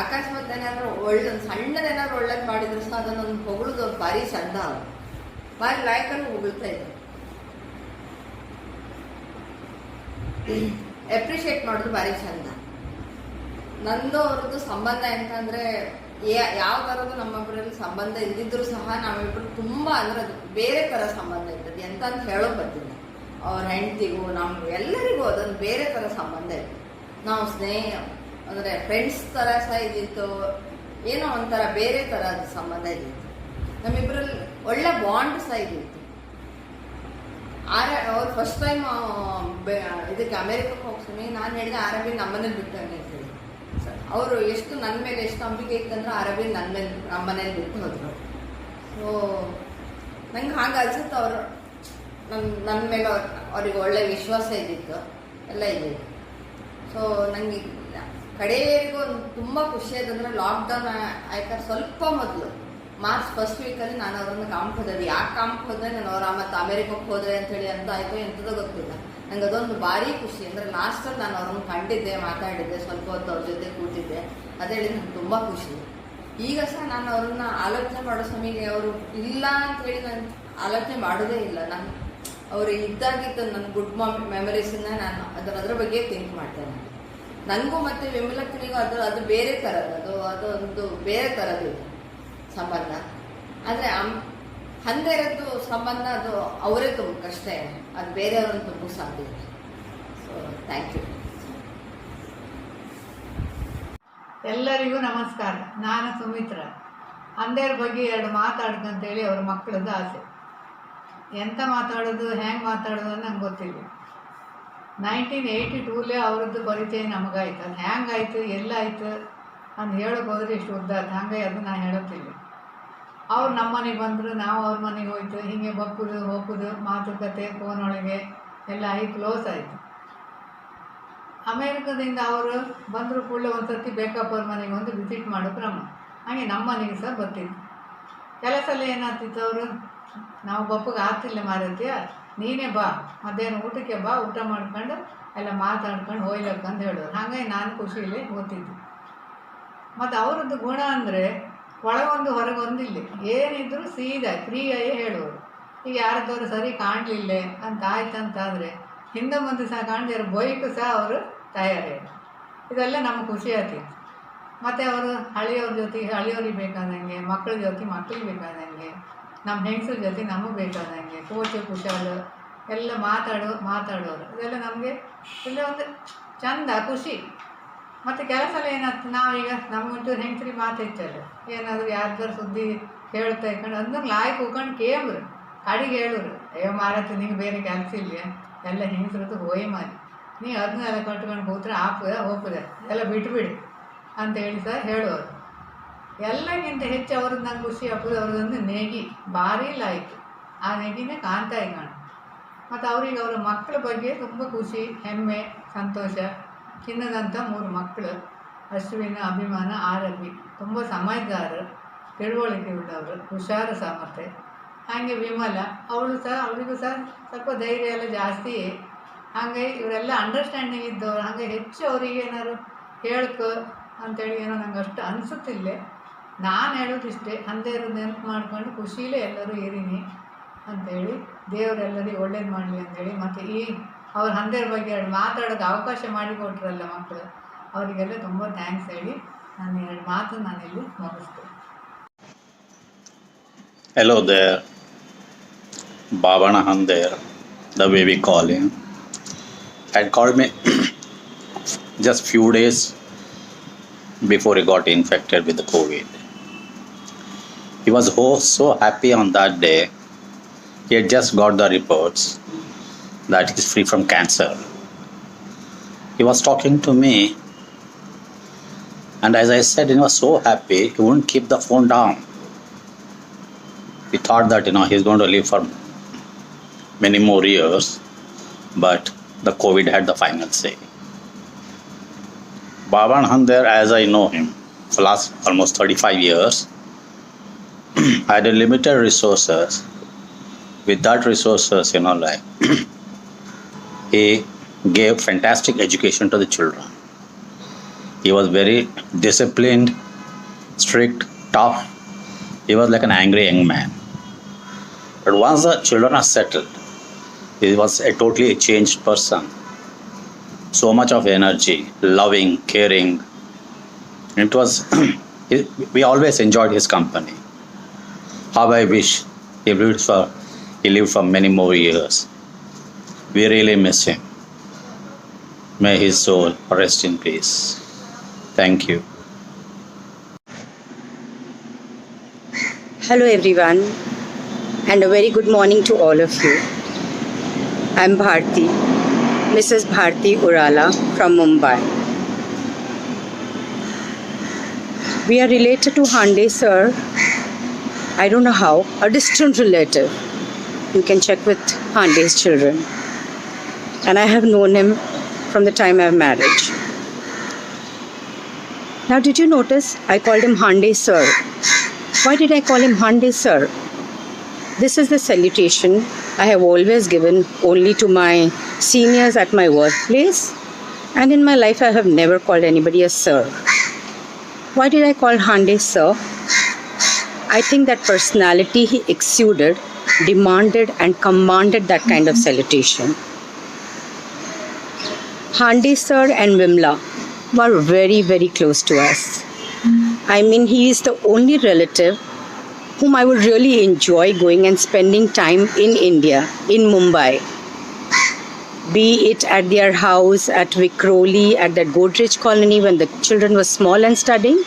Speaker 22: ಅಕಸ್ಮಾತ್ ಏನಾದ್ರು ಒಳ್ಳೆ ಸಣ್ಣದೇನಾದ್ರು ಒಳ್ಳೇದು ಮಾಡಿದ್ರು ಸಹ ಅದನ್ನೊಂದು ಹೊಗಳದು ಭಾರಿ ಚಂದ. ಅವ್ರು ಭಾರಿ ಲಾಯ್ಕನ್ನು ಹೊಗಳ್ತಾ ಇದ್ರು, ಅಪ್ರಿಷಿಯೇಟ್ ಮಾಡೋದು ಭಾರಿ ಚಂದ. ನಂದು ಅವ್ರದ್ದು ಸಂಬಂಧ ಎಂತಂದ್ರೆ ಯಾವ ತರದ್ದು ನಮ್ಮೊಬ್ಬರಲ್ಲಿ ಸಂಬಂಧ ಇದ್ದಿದ್ರು ಸಹ ನಾವಿಬ್ರು ತುಂಬಾ ಅಂದ್ರೆ ಅದು ಬೇರೆ ತರ ಸಂಬಂಧ ಇರ್ತದೆ. ಎಂತ ಅಂತ ಹೇಳೋಕ್ ಬರ್ತಿಲ್ಲ. ಅವ್ರ ಹೆಂಡತಿಗೂ ನಮ್ಗೂ ಎಲ್ಲರಿಗೂ ಅದೊಂದು ಬೇರೆ ತರ ಸಂಬಂಧ ಇತ್ತು. ನಾವು ಸ್ನೇಹ ಅಂದ್ರೆ ಫ್ರೆಂಡ್ಸ್ ತರ ಸಹ ಇದ್ದಿತ್ತು, ಏನೋ ಒಂಥರ ಬೇರೆ ತರ ಸಂಬಂಧ ಇದ್ದಿತ್ತು. ನಮ್ಮಿಬ್ರಲ್ಲಿ ಒಳ್ಳೆ ಬಾಂಡ್ ಸಹ ಇದ್ದಿತ್ತು. ಅವ್ರು ಫಸ್ಟ್ ಟೈಮ್ ಇದಕ್ಕೆ ಅಮೆರಿಕಕ್ಕೆ ಹೋಗ್ತೀನಿ ನಾನು ಹೇಳಿದೆ ಅರಬಿ ನಮ್ಮನೇಲಿ ಬಿಟ್ಟು ಅಂತ ಹೇಳಿ. ಅವರು ಎಷ್ಟು ನನ್ನ ಮೇಲೆ ಎಷ್ಟು ನಂಬಿಕೆ ಇತ್ತಂದ್ರೆ ಅರಬಿ ನಮ್ಮನೇಲಿ ಬಿಟ್ಟು ಹೋದ್ರು. ಸೊ ನಂಗೆ ಹಾಗೆ ಅನ್ಸುತ್ತೆ, ಅವರು ನನ್ನ ಮೇಲೆ ಅವ್ರಿಗೆ ಒಳ್ಳೆ ವಿಶ್ವಾಸ ಇದ್ದಿತ್ತು, ಎಲ್ಲ ಇದ್ದಿತ್ತು. ಸೊ ನಂಗೆ ಕಡೆಯವರೆಗೂ ತುಂಬ ಖುಷಿ ಆಯ್ತಂದ್ರೆ ಲಾಕ್ಡೌನ್ ಆಯ್ತಾ ಸ್ವಲ್ಪ ಮೊದಲು ಮಾರ್ಚ್ ಫಸ್ಟ್ ವೀಕಲ್ಲಿ ನಾನು ಅವರನ್ನು ಕಾಂಪ್ ಹೋದೆ. ಯಾಕೆ ಕಾಂಪ್ ಹೋದ್ರೆ ನಾನು ಅವ್ರ ಮತ್ತೆ ಅಮೆರಿಕಕ್ಕೆ ಹೋದ್ರೆ ಅಂತೇಳಿ ಅಂತ ಆಯ್ತು ಎಂಥದೋ ಗೊತ್ತಿಲ್ಲ. ನಂಗೆ ಅದೊಂದು ಭಾರಿ ಖುಷಿ. ಅಂದರೆ ಲಾಸ್ಟಲ್ಲಿ ನಾನು ಅವ್ರನ್ನ ಕಂಡಿದ್ದೆ, ಮಾತಾಡಿದ್ದೆ, ಸ್ವಲ್ಪ ಹೊತ್ತು ಅವ್ರ ಜೊತೆ ಕೂತಿದ್ದೆ. ಅದೇಳಿ ನಂಗೆ ತುಂಬ ಖುಷಿ. ಈಗ ಸಹ ನಾನು ಅವ್ರನ್ನ ಆಲೋಚನೆ ಮಾಡೋ ಸಮಯಕ್ಕೆ ಅವರು ಇಲ್ಲ ಅಂತೇಳಿ ನಾನು ಆಲೋಚನೆ ಮಾಡೋದೇ ಇಲ್ಲ. ನಾನು ಅವರು ಇದ್ದಾಗಿತ್ತು ನನ್ನ ಗುಡ್ ಮೆಮರೀಸನ್ನ ನಾನು ಅದ್ರ ಬಗ್ಗೆ ಥಿಂಕ್ ಮಾಡ್ತೇನೆ. ನನಗೂ ಮತ್ತು ವಿಮಲಕ್ಕನಿಗೂ ಅದು ಬೇರೆ ಥರದ್ದು, ಅದೊಂದು ಬೇರೆ ಥರದ್ದು ಸಂಬಂಧ. ಆದರೆ ಹಂದೇರದ್ದು ಸಂಬಂಧ ಅದು ಅವರೇ ತುಂಬಕ್ಕಷ್ಟೇ, ಅದು ಬೇರೆಯವ್ರನ್ನ ತುಂಬ ಸಾಧ್ಯ. So thank you.
Speaker 2: ಎಲ್ಲರಿಗೂ ನಮಸ್ಕಾರ. ನಾನು ಸುಮಿತ್ರ. ಹಂದೇರ ಬಗ್ಗೆ 2 ಮಾತಾಡ್ಕಂತೇಳಿ ಅವ್ರ ಮಕ್ಕಳದ್ದು ಆಸೆ. ಎಂತ ಮಾತಾಡೋದು, ಹೆಂಗೆ ಮಾತಾಡೋದು ಅಂತ ನಂಗೆ ಗೊತ್ತಿಲ್ಲ. 1982 ಅವ್ರದ್ದು ಪರಿಚಯ ನಮಗಾಯ್ತು. ಅದು ಹೆಂಗಾಯ್ತು, ಎಲ್ಲಾಯ್ತು ಅಂತ ಹೇಳೋಕೆ ಹೋದ್ರೆ ಇಷ್ಟು ಉದ್ದಾಯ್ತು. ಹಂಗೆ ಅದು ನಾನು ಹೇಳೋಕ್ಕಿಲ್ಲ. ಅವ್ರು ನಮ್ಮ ಮನೆಗೆ ಬಂದರು, ನಾವು ಅವ್ರ ಮನೆಗೆ ಹೋಯ್ತು. ಹೀಗೆ ಬಪ್ಪುದು ಹೋಗುದು ಮಾತುಕತೆ ಫೋನ್ ಒಳಗೆ ಎಲ್ಲ ಆಗಿ ಕ್ಲೋಸ್ ಆಯಿತು. ಅಮೇರಿಕದಿಂದ ಅವರು ಬಂದರು ಕೂಡಲೇ ಒಂದು ಸರ್ತಿ ಬೇಕಪ್ಪ ಅವ್ರ ಮನೆಗೆ ಒಂದು ವಿಸಿಟ್ ಮಾಡೋ ಕ್ರಮ. ಹಾಗೆ ನಮ್ಮ ಮನೆಗೆ ಸಹ ಬರ್ತಿತ್ತು. ಕೆಲಸ ಎಲ್ಲ ಏನಾಗ್ತಿತ್ತು, ಅವರು ನಾವು ಬಪ್ಪಗೆ ಆಗ್ತಿಲ್ಲ ಮಾರತ್ಯ, ನೀನೇ ಬಾ ಮಧ್ಯಾಹ್ನ ಊಟಕ್ಕೆ ಬಾ, ಊಟ ಮಾಡ್ಕೊಂಡು ಎಲ್ಲ ಮಾತಾಡ್ಕೊಂಡು ಹೋಯ್ಲಕ್ಕಂತ ಹೇಳೋರು. ಹಾಗಾಗಿ ನಾನು ಖುಷಿಯಲ್ಲಿ ಓದ್ತಿದ್ದೆ. ಮತ್ತು ಅವರದ್ದು ಗುಣ ಅಂದರೆ ಒಳಗೊಂದು ಹೊರಗೊಂದಿಲ್ಲ, ಏನಿದ್ರು ಸೀದಾ ಫ್ರೀಯಾಗಿ ಹೇಳುವರು. ಈಗ ಯಾರದವರು ಸರಿ ಕಾಣಲಿಲ್ಲ ಅಂತ ಆಯ್ತಂತಾದರೆ ಹಿಂದೆ ಮುಂದೆ ಸಹ ಕಾಣದಿರೋ ಬೈಕು ಸಹ ಅವರು ತಯಾರಿ. ಇದೆಲ್ಲ ನಮಗೆ ಖುಷಿ ಆಗ್ತಿತ್ತು. ಮತ್ತು ಅವರು ಹಳೆಯವ್ರ ಜೊತೆಗೆ ಹಳೆಯವ್ರಿಗೆ ಬೇಕಾದಂಗೆ, ಮಕ್ಕಳ ಜೊತೆ ಮಕ್ಕಳಿಗೆ ಬೇಕಾದಂಗೆ, ನಮ್ಮ ಹೆಂಗಸ್ರ ಜೊತೆ ನಮಗೆ ಬೇಕಾದಂಗೆ ಕೋಚು ಕುಶಾಲು ಎಲ್ಲ ಮಾತಾಡೋರು. ಇದೆಲ್ಲ ನಮಗೆ ಇಲ್ಲ ಒಂದು ಚಂದ ಖುಷಿ. ಮತ್ತು ಕೆಲಸ ಎಲ್ಲ ಏನಾಗ್ತದೆ, ನಾವೀಗ ನಮಗಂತೂ ಹೆಂಗಸ್ರಿಗೆ ಮಾತಾಡ್ತಲ್ಲ, ಏನಾದರೂ ಯಾರ್ದಾರು ಸುದ್ದಿ ಹೇಳ್ತಾ ಇಕೊಂಡು ಅಂದ್ರೆ ಲಾಯ್ಕ್ ಹೋಗ್ಕೊಂಡು ಕೇಂಬ್ರು ಅಡಿಗೆ ಹೇಳೋರು, ಅಯ್ಯೋ ಮಾರತ್ತೆ ನಿಂಗೆ ಬೇರೆ ಕೆಲಸ ಇಲ್ಲ, ಎಲ್ಲ ಹೆಂಗಸ್ರದ್ದು ಹೋಯ್ ಮಾರಿ, ನೀ ಅದನ್ನೆಲ್ಲ ಕಟ್ಕೊಂಡು ಕೂತ್ರೆ ಹೋಗ್ತದೆ ಎಲ್ಲ ಬಿಟ್ಬಿಡಿ ಅಂತ ಹೇಳಿ ಸಹ ಹೇಳೋರು. ಎಲ್ಲಕ್ಕಿಂತ ಹೆಚ್ಚು ಅವ್ರದ್ದು ನಂಗೆ ಖುಷಿ ಹಾಕೋದು ಅವ್ರದ್ದೊಂದು ನೆಗಿ ಭಾರಿ ಲಾಯ್ಕು. ಆ ನೆಗಿನೇ ಕಾಣ್ತಾಯಿ ಕಾಣು. ಮತ್ತು ಅವ್ರಿಗೆ ಅವರ ಮಕ್ಕಳ ಬಗ್ಗೆ ತುಂಬ ಖುಷಿ, ಹೆಮ್ಮೆ, ಸಂತೋಷ. ಚಿನ್ನದಂಥ 3 ಮಕ್ಕಳು, ಅಶ್ವಿನ, ಅಭಿಮಾನ, ಆರಭಿ. ತುಂಬ ಸಮಯದಾರರು, ತಿಳುವಳಿಕೆ ಉಳ್ಳವರು, ಹುಷಾರು ಸಾಮರ್ಥ್ಯ. ಹಾಗೆ ವಿಮಲ ಅವಳಿಗೂ ಸಹ ಸ್ವಲ್ಪ ಧೈರ್ಯ ಎಲ್ಲ ಜಾಸ್ತಿಯೇ. ಹಾಗೆ ಇವರೆಲ್ಲ ಅಂಡರ್ಸ್ಟ್ಯಾಂಡಿಂಗ್ ಇದ್ದವರು. ಹಾಗೆ ಹೆಚ್ಚು ಅವರಿಗೆ ಏನಾದ್ರು ಹೇಳ್ಕೊ ಅಂತೇಳಿ ಏನೋ ನಂಗೆ ಅಷ್ಟು ಅನಿಸುತ್ತಿಲ್ಲ. ನಾನು ಹೇಳೋದಿಷ್ಟೇ, ಹಂದೇರು ನೆನಪು ಮಾಡ್ಕೊಂಡು ಖುಷಿಲೇ ಎಲ್ಲರೂ ಇರೀನಿ ಅಂಥೇಳಿ, ದೇವರೆಲ್ಲರಿಗೂ ಒಳ್ಳೇದು ಮಾಡಲಿ ಅಂಥೇಳಿ. ಮತ್ತು ಈ ಅವ್ರ ಹಂದೇರ ಬಗ್ಗೆ ಮಾತಾಡೋದು ಅವಕಾಶ ಮಾಡಿಕೊಟ್ರಲ್ಲ ಮಕ್ಕಳು, ಅವರಿಗೆಲ್ಲ ತುಂಬ ಥ್ಯಾಂಕ್ಸ್ ಹೇಳಿ ನಾನು 2 ಮಾತು ನಾನಿಲ್ಲಿ ಮುಗಿಸ್ತೇನೆ.
Speaker 3: Hello there, Babana Handir, the way we call him, had called me just few days before he got infected with the COVID. He was so happy on that day. He had just got the reports that he is free from cancer. He was talking to me, and as I said, he was so happy he wouldn't keep the phone down. We thought that he's going to live for many more years, but the COVID had the final say. Baban Hander, as I know him for last almost 35 years, had a limited resources. With that resources, he gave fantastic education to the children. He was very disciplined, strict, tough. He was like an angry young man. But once the children are settled, he was a totally changed person. So much of energy, loving, caring. It was, we always enjoyed his company. How I wish he lived for many more years. We really miss him. May his soul rest in peace. Thank you.
Speaker 4: Hello everyone, and a very good morning to all of you. I'm Bharti, Mrs. Bharti Urala from Mumbai. We are related to Hande sir. I don't know how, a distant relative. You can check with Hande's children. And I have known him from the time of marriage. Now, did you notice I called him Hande sir? Why did I call him Hande sir? This is the salutation I have always given only to my seniors at my workplace, and in my life I have never called anybody a sir. Why did I call Hande sir? I think that personality he exuded demanded and commanded that kind of salutation. Hande sir and Vimla were very, very close to us. I mean, he is the only relative whom I would really enjoy going and spending time in India, in Mumbai. Be it at their house at Vikhroli, at that Godrej colony when the children were small and studying,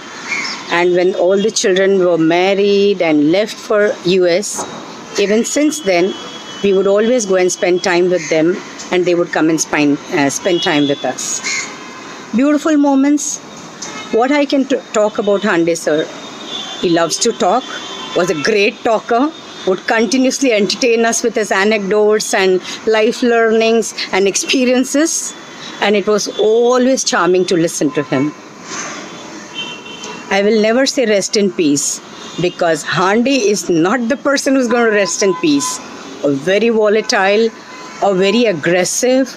Speaker 4: and when all the children were married and left for US. Even since then, we would always go and spend time with them, and they would come and spend time with us. Beautiful moments. What I can talk about Hande sir? He loves to talk, was a great talker, would continuously entertain us with his anecdotes and life learnings and experiences, and it was always charming to listen to him. I will never say rest in peace, because Hande is not the person who's going to rest in peace. A very volatile, a very aggressive,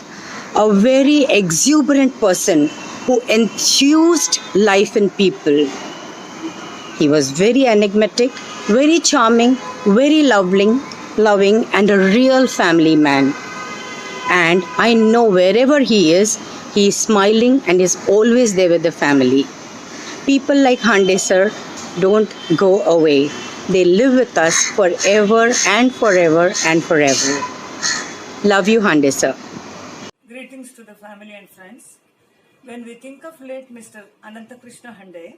Speaker 4: a very exuberant person who enthused life in people. He was very enigmatic, very charming, very loving, and a real family man. And I know wherever he is smiling and is always there with the family. People like Hande sir don't go away. They live with us forever and forever and forever. Love you, Hande sir.
Speaker 7: Greetings to the family and friends. When we think of late Mr. Anantakrishna Hande,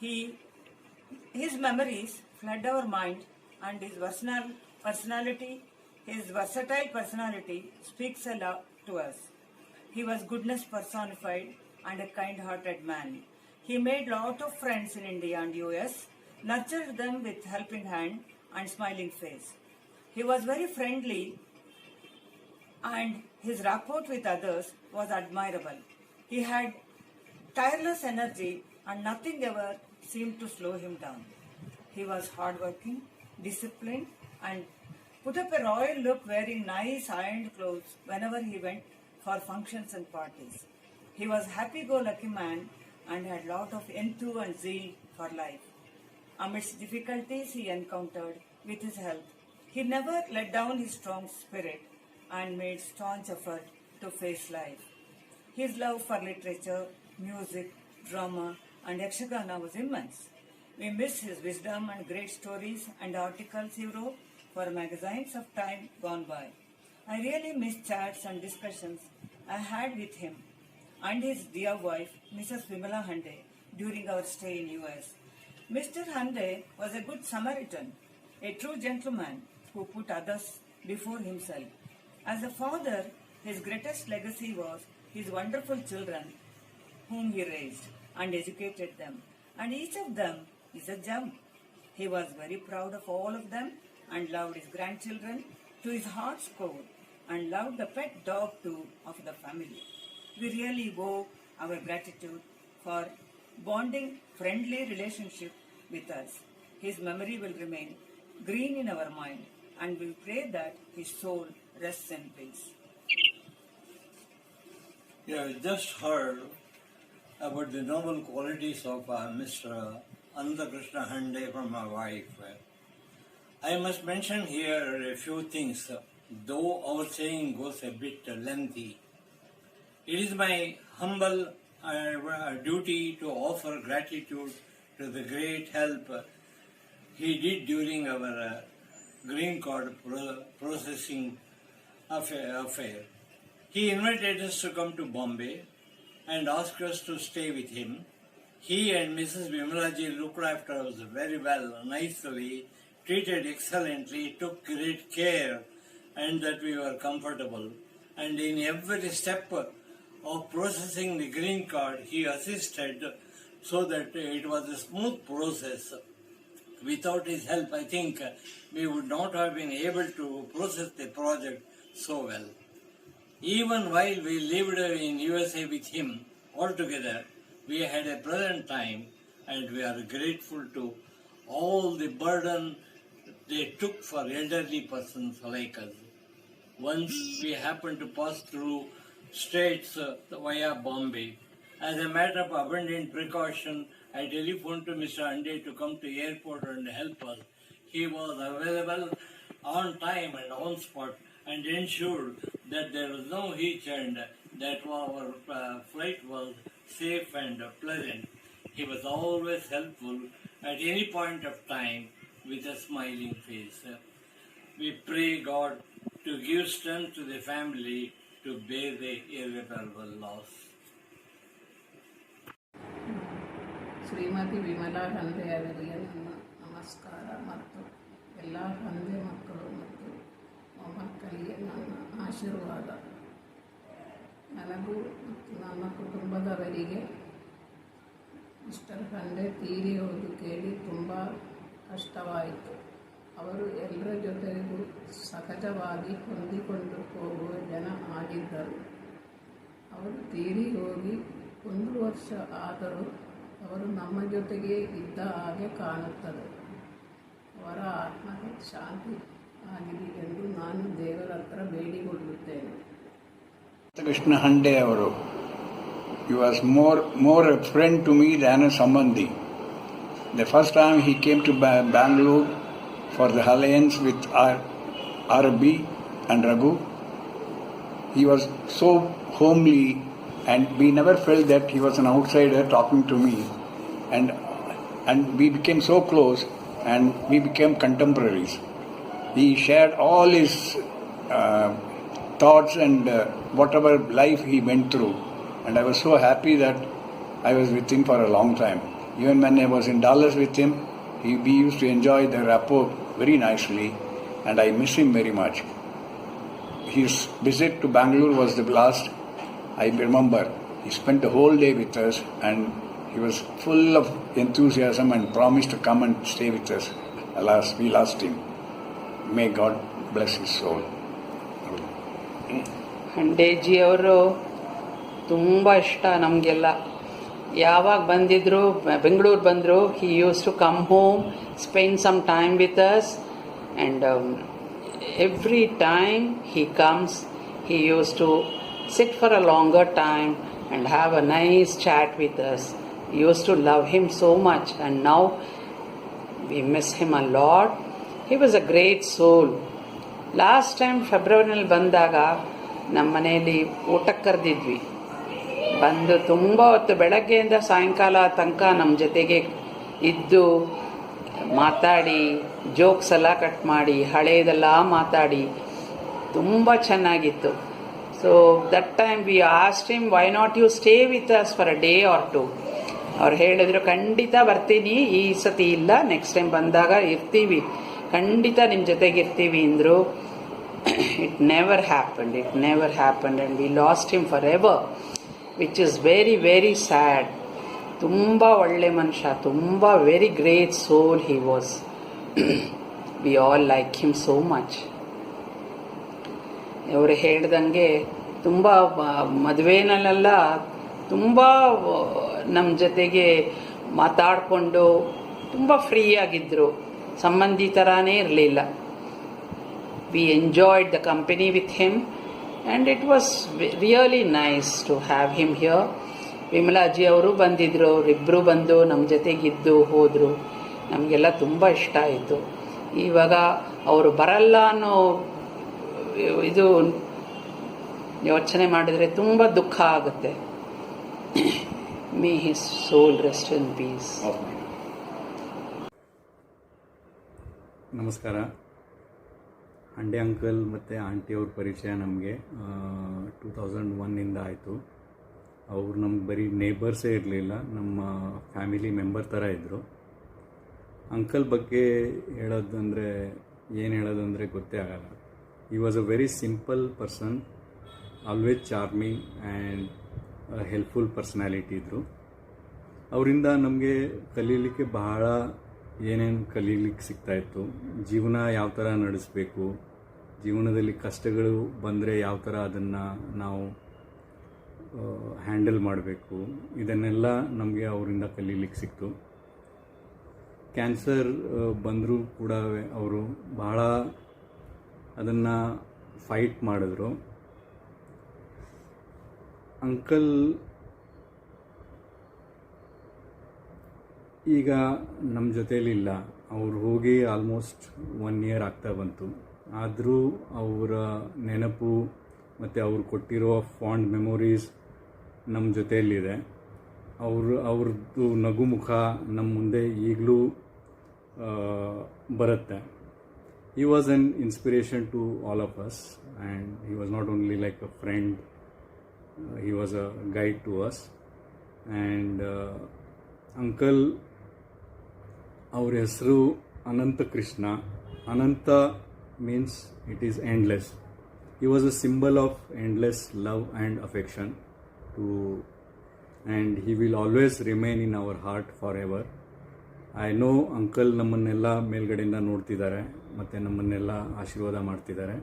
Speaker 7: his memories flood our mind, and his versatile personality speaks a lot to us. He was goodness personified and a kind-hearted man. He made lot of friends in India and US, nurtured them with helping hand and smiling face. He was very friendly, and his rapport with others was admirable. He had tireless energy, and nothing ever seemed to slow him down. He was hardworking, disciplined, and put up a royal look wearing nice ironed clothes whenever he went for functions and parties. He was a happy-go-lucky man and had lot of enthusiasm and zeal for life. Amidst difficulties he encountered with his health, he never let down his strong spirit and made staunch effort to face life. His love for literature, music, drama, and Yakshagana was immense. We miss his wisdom and great stories and articles he wrote for magazines of time gone by. I really miss chats and discussions I had with him and his dear wife, Mrs. Vimala Hande, during our stay in US. Mr. Hande was a good Samaritan, a true gentleman who put others before himself. As a father, his greatest legacy was his wonderful children whom he raised and educated them, and each of them is a gem. He was very proud of all of them and loved his grandchildren to his heart's core, and loved the pet dog too of the family. We really owe our gratitude for bonding friendly relationship with us. His memory will remain green in our mind, and we pray that his soul rests in peace.
Speaker 5: You have just heard about the noble qualities of Mr. Ananta Krishna Hande from my wife. I must mention here a few things, though our saying goes a bit lengthy. It is my humble duty to offer gratitude to the great help he did during our green card processing affair. He invited us to come to Bombay and asked us to stay with him. He and Mrs. Vimalaji looked after us very well, nicely, treated excellently, took great care, and that we were comfortable. And in every step of processing the green card, he assisted so that it was a smooth process. Without his help, I think we would not have been able to process the project so well. Even while we lived in USA with him altogether, we had a pleasant time, and we are grateful to all the burden they took for elderly persons like us. Once we happened to pass through states via Bombay. As a matter of abundant precaution, I telephoned to Mr. Hande to come to airport and help us. He was available on time and on spot and ensured that there was no hitch and that our flight was safe and pleasant. He was always helpful at any point of time with a smiling face. We pray God to give strength to the family to bear the irreparable loss.
Speaker 2: Shrimati Vimala Hande ಅವರಿಗೆ ನನ್ನ ನಮಸ್ಕಾರ ಮತ್ತು ಎಲ್ಲ ಹಂದೆ ಮಕ್ಕಳು ಮತ್ತು ಮೊಮ್ಮಕ್ಕಳಿಗೆ ನನ್ನ ಆಶೀರ್ವಾದ. ನನಗೂ ಮತ್ತು ನನ್ನ ಕುಟುಂಬದವರಿಗೆ ಮಿಸ್ಟರ್ ಹಂಡೆ ತೀರಿ ಹೋಗಿ ಕೇಳಿ ತುಂಬ ಕಷ್ಟವಾಯಿತು. ಅವರು ಎಲ್ಲರ ಜೊತೆಗೂ ಸಹಜವಾಗಿ ಹೊಂದಿಕೊಂಡು ಹೋಗುವ ಜನ ಆಗಿದ್ದರು. ಅವರು ತೀರಿ ಹೋಗಿ 1 ವರ್ಷ ಆದರೂ ಅವರು ನಮ್ಮ ಜೊತೆಗೆ ಇದ್ದ ಹಾಗೆ ಕಾಣುತ್ತದೆ. ಅವರ ಆತ್ಮಕ್ಕೆ ಶಾಂತಿ ಆಗಲಿ ಎಂದು ನಾನು ದೇವರ ಹತ್ರ ಬೇಡಿಕೊಳ್ಳುತ್ತೇನೆ.
Speaker 9: Krishna Hande avaru, he was more a friend to me than a sambandhi. The first time he came to Bangalore for the alliance with RB and Raghu, he was so homely, and we never felt that he was an outsider talking to me, and we became so close, and we became contemporaries. He shared all his thoughts and whatever life he went through, and I was so happy that I was with him for a long time. Even when I was in Dallas with him, we used to enjoy the rapport very nicely, and I miss him very much. His visit to Bangalore was the last I remember. He spent the whole day with us, and he was full of enthusiasm and promised to come and stay with us. Alas, we lost him. May God bless his soul.
Speaker 23: ಹಂಡೇಜಿ ಅವರು ತುಂಬ ಇಷ್ಟ ನಮಗೆಲ್ಲ. ಯಾವಾಗ ಬಂದಿದ್ರು, ಬೆಂಗಳೂರು ಬಂದರು, he use to come home, spend some time with us, and every time he comes, he use to sit for a longer time and have a nice chat with us. We used to love him so much, and now we miss him a lot. He was a great soul. Last time ಫೆಬ್ರವರಿನಲ್ಲಿ ಬಂದಾಗ ನಮ್ಮ ಮನೆಯಲ್ಲಿ ಊಟಕ್ಕೆ ಕರೆದಿದ್ವಿ. ಬಂದು ತುಂಬ ಹೊತ್ತು ಬೆಳಗ್ಗೆಯಿಂದ ಸಾಯಂಕಾಲ ತನಕ ನಮ್ಮ ಜೊತೆಗೆ ಇದ್ದು ಮಾತಾಡಿ, ಜೋಕ್ಸ್ ಎಲ್ಲ ಕಟ್ ಮಾಡಿ, ಹಳೇದೆಲ್ಲ ಮಾತಾಡಿ ತುಂಬ ಚೆನ್ನಾಗಿತ್ತು. So that time we asked him, why not you stay with us for a day or two? ಅವ್ರು ಹೇಳಿದ್ರು, ಖಂಡಿತ ಬರ್ತೀನಿ, ಈ ಸತಿ ಇಲ್ಲ, ನೆಕ್ಸ್ಟ್ ಟೈಮ್ ಬಂದಾಗ ಇರ್ತೀವಿ, ಖಂಡಿತ ನಿಮ್ಮ ಜೊತೆಗೆ ಇರ್ತೀವಿ ಅಂದರು. It never happened and we lost him forever, which is very very sad. ತುಂಬ ಒಳ್ಳೆ ಮನುಷ್ಯ, ತುಂಬ very great soul he was. We all like him so much. ಅವರು ಹೇಳ್ದಂಗೆ ತುಂಬ ಮದುವೆನಲ್ಲೆಲ್ಲ ತುಂಬ ನಮ್ಮ ಜೊತೆಗೆ ಮಾತಾಡಿಕೊಂಡು ತುಂಬ ಫ್ರೀ ಆಗಿದ್ದರು, ಸಂಬಂಧಿ ಥರನೇ ಇರಲಿಲ್ಲ. We enjoyed the company with him and it was really nice to have him here. Vimalaji ಅವರು ಬಂದಿದ್ದರು, ಅವರಿಬ್ಬರು ಬಂದು ನಮ್ಮ ಜೊತೆಗಿದ್ದು ಹೋದರು. ನಮಗೆಲ್ಲ ತುಂಬ ಇಷ್ಟ ಆಯಿತು. ಇವಾಗ ಅವರು ಬರಲ್ಲ ಅನ್ನೋ ಇದು ಯೋಚನೆ ಮಾಡಿದರೆ ತುಂಬ ದುಃಖ ಆಗುತ್ತೆ. May his soul rest in peace.
Speaker 10: ನಮಸ್ಕಾರ. ಹಂಡೆ ಅಂಕಲ್ ಮತ್ತು ಆಂಟಿಯವ್ರ ಪರಿಚಯ ನಮಗೆ 2001 ಆಯಿತು. ಅವರು ನಮ್ಗೆ ಬರೀ ನೇಬರ್ಸೇ ಇರಲಿಲ್ಲ, ನಮ್ಮ ಫ್ಯಾಮಿಲಿ ಮೆಂಬರ್ ಥರ ಇದ್ದರು. ಅಂಕಲ್ ಬಗ್ಗೆ ಏನು ಹೇಳೋದಂದರೆ ಗೊತ್ತೇ ಆಗಲ್ಲ. ಈ was a very simple person, always charming and helpful personality ಇದ್ದರು. ಅವರಿಂದ ನಮಗೆ ಕಲೀಲಿಕ್ಕೆ ಬಹಳ ಏನೇನು ಕಲೀಲಿಕ್ಕೆ ಸಿಗ್ತಾಯಿತ್ತು. ಜೀವನ ಯಾವ ಥರ ನಡೆಸಬೇಕು, ಜೀವನದಲ್ಲಿ ಕಷ್ಟಗಳು ಬಂದರೆ ಯಾವ ಥರ ಅದನ್ನು ನಾವು ಹ್ಯಾಂಡಲ್ ಮಾಡಬೇಕು, ಇದನ್ನೆಲ್ಲ ನಮಗೆ ಅವರಿಂದ ಕಲೀಲಿಕ್ಕೆ ಸಿಕ್ತು. ಕ್ಯಾನ್ಸರ್ ಬಂದರೂ ಕೂಡ ಅವರು ಬಹಳ ಅದನ್ನು ಫೈಟ್ ಮಾಡಿದ್ರು. ಅಂಕಲ್ ಈಗ ನಮ್ಮ ಜೊತೆಲಿಲ್ಲ, ಅವ್ರು ಹೋಗಿ ಆಲ್ಮೋಸ್ಟ್ 1 year ಆಗ್ತಾ ಬಂತು. ಆದರೂ ಅವರ ನೆನಪು ಮತ್ತು ಅವ್ರು ಕೊಟ್ಟಿರೋ ಫಾಂಡ್ ಮೆಮೊರೀಸ್ ನಮ್ಮ ಜೊತೆಯಲ್ಲಿದೆ. ಅವ್ರದ್ದು ನಗು ಮುಖ ನಮ್ಮ ಮುಂದೆ ಈಗಲೂ ಬರುತ್ತೆ. He was an inspiration to all of us, and he was not only like a friend, he was a guide to us. And uncle, our ಹೆಸರು ಅನಂತ ಕೃಷ್ಣ. ಅನಂತ means it is endless. He was a symbol of endless love and affection and he will always remain in our heart forever. I know uncle ನಮ್ಮನ್ನೆಲ್ಲ ಮೇಲ್ಗಡೆಯಿಂದ ನೋಡ್ತಿದ್ದಾರೆ ಮತ್ತು ನಮ್ಮನ್ನೆಲ್ಲ ಆಶೀರ್ವಾದ ಮಾಡ್ತಿದ್ದಾರೆ.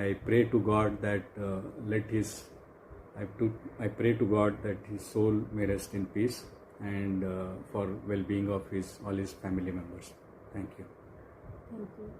Speaker 10: I pray to God that I pray to God that his soul may rest in peace and for well-being of all his family members. Thank you.
Speaker 20: Thank you.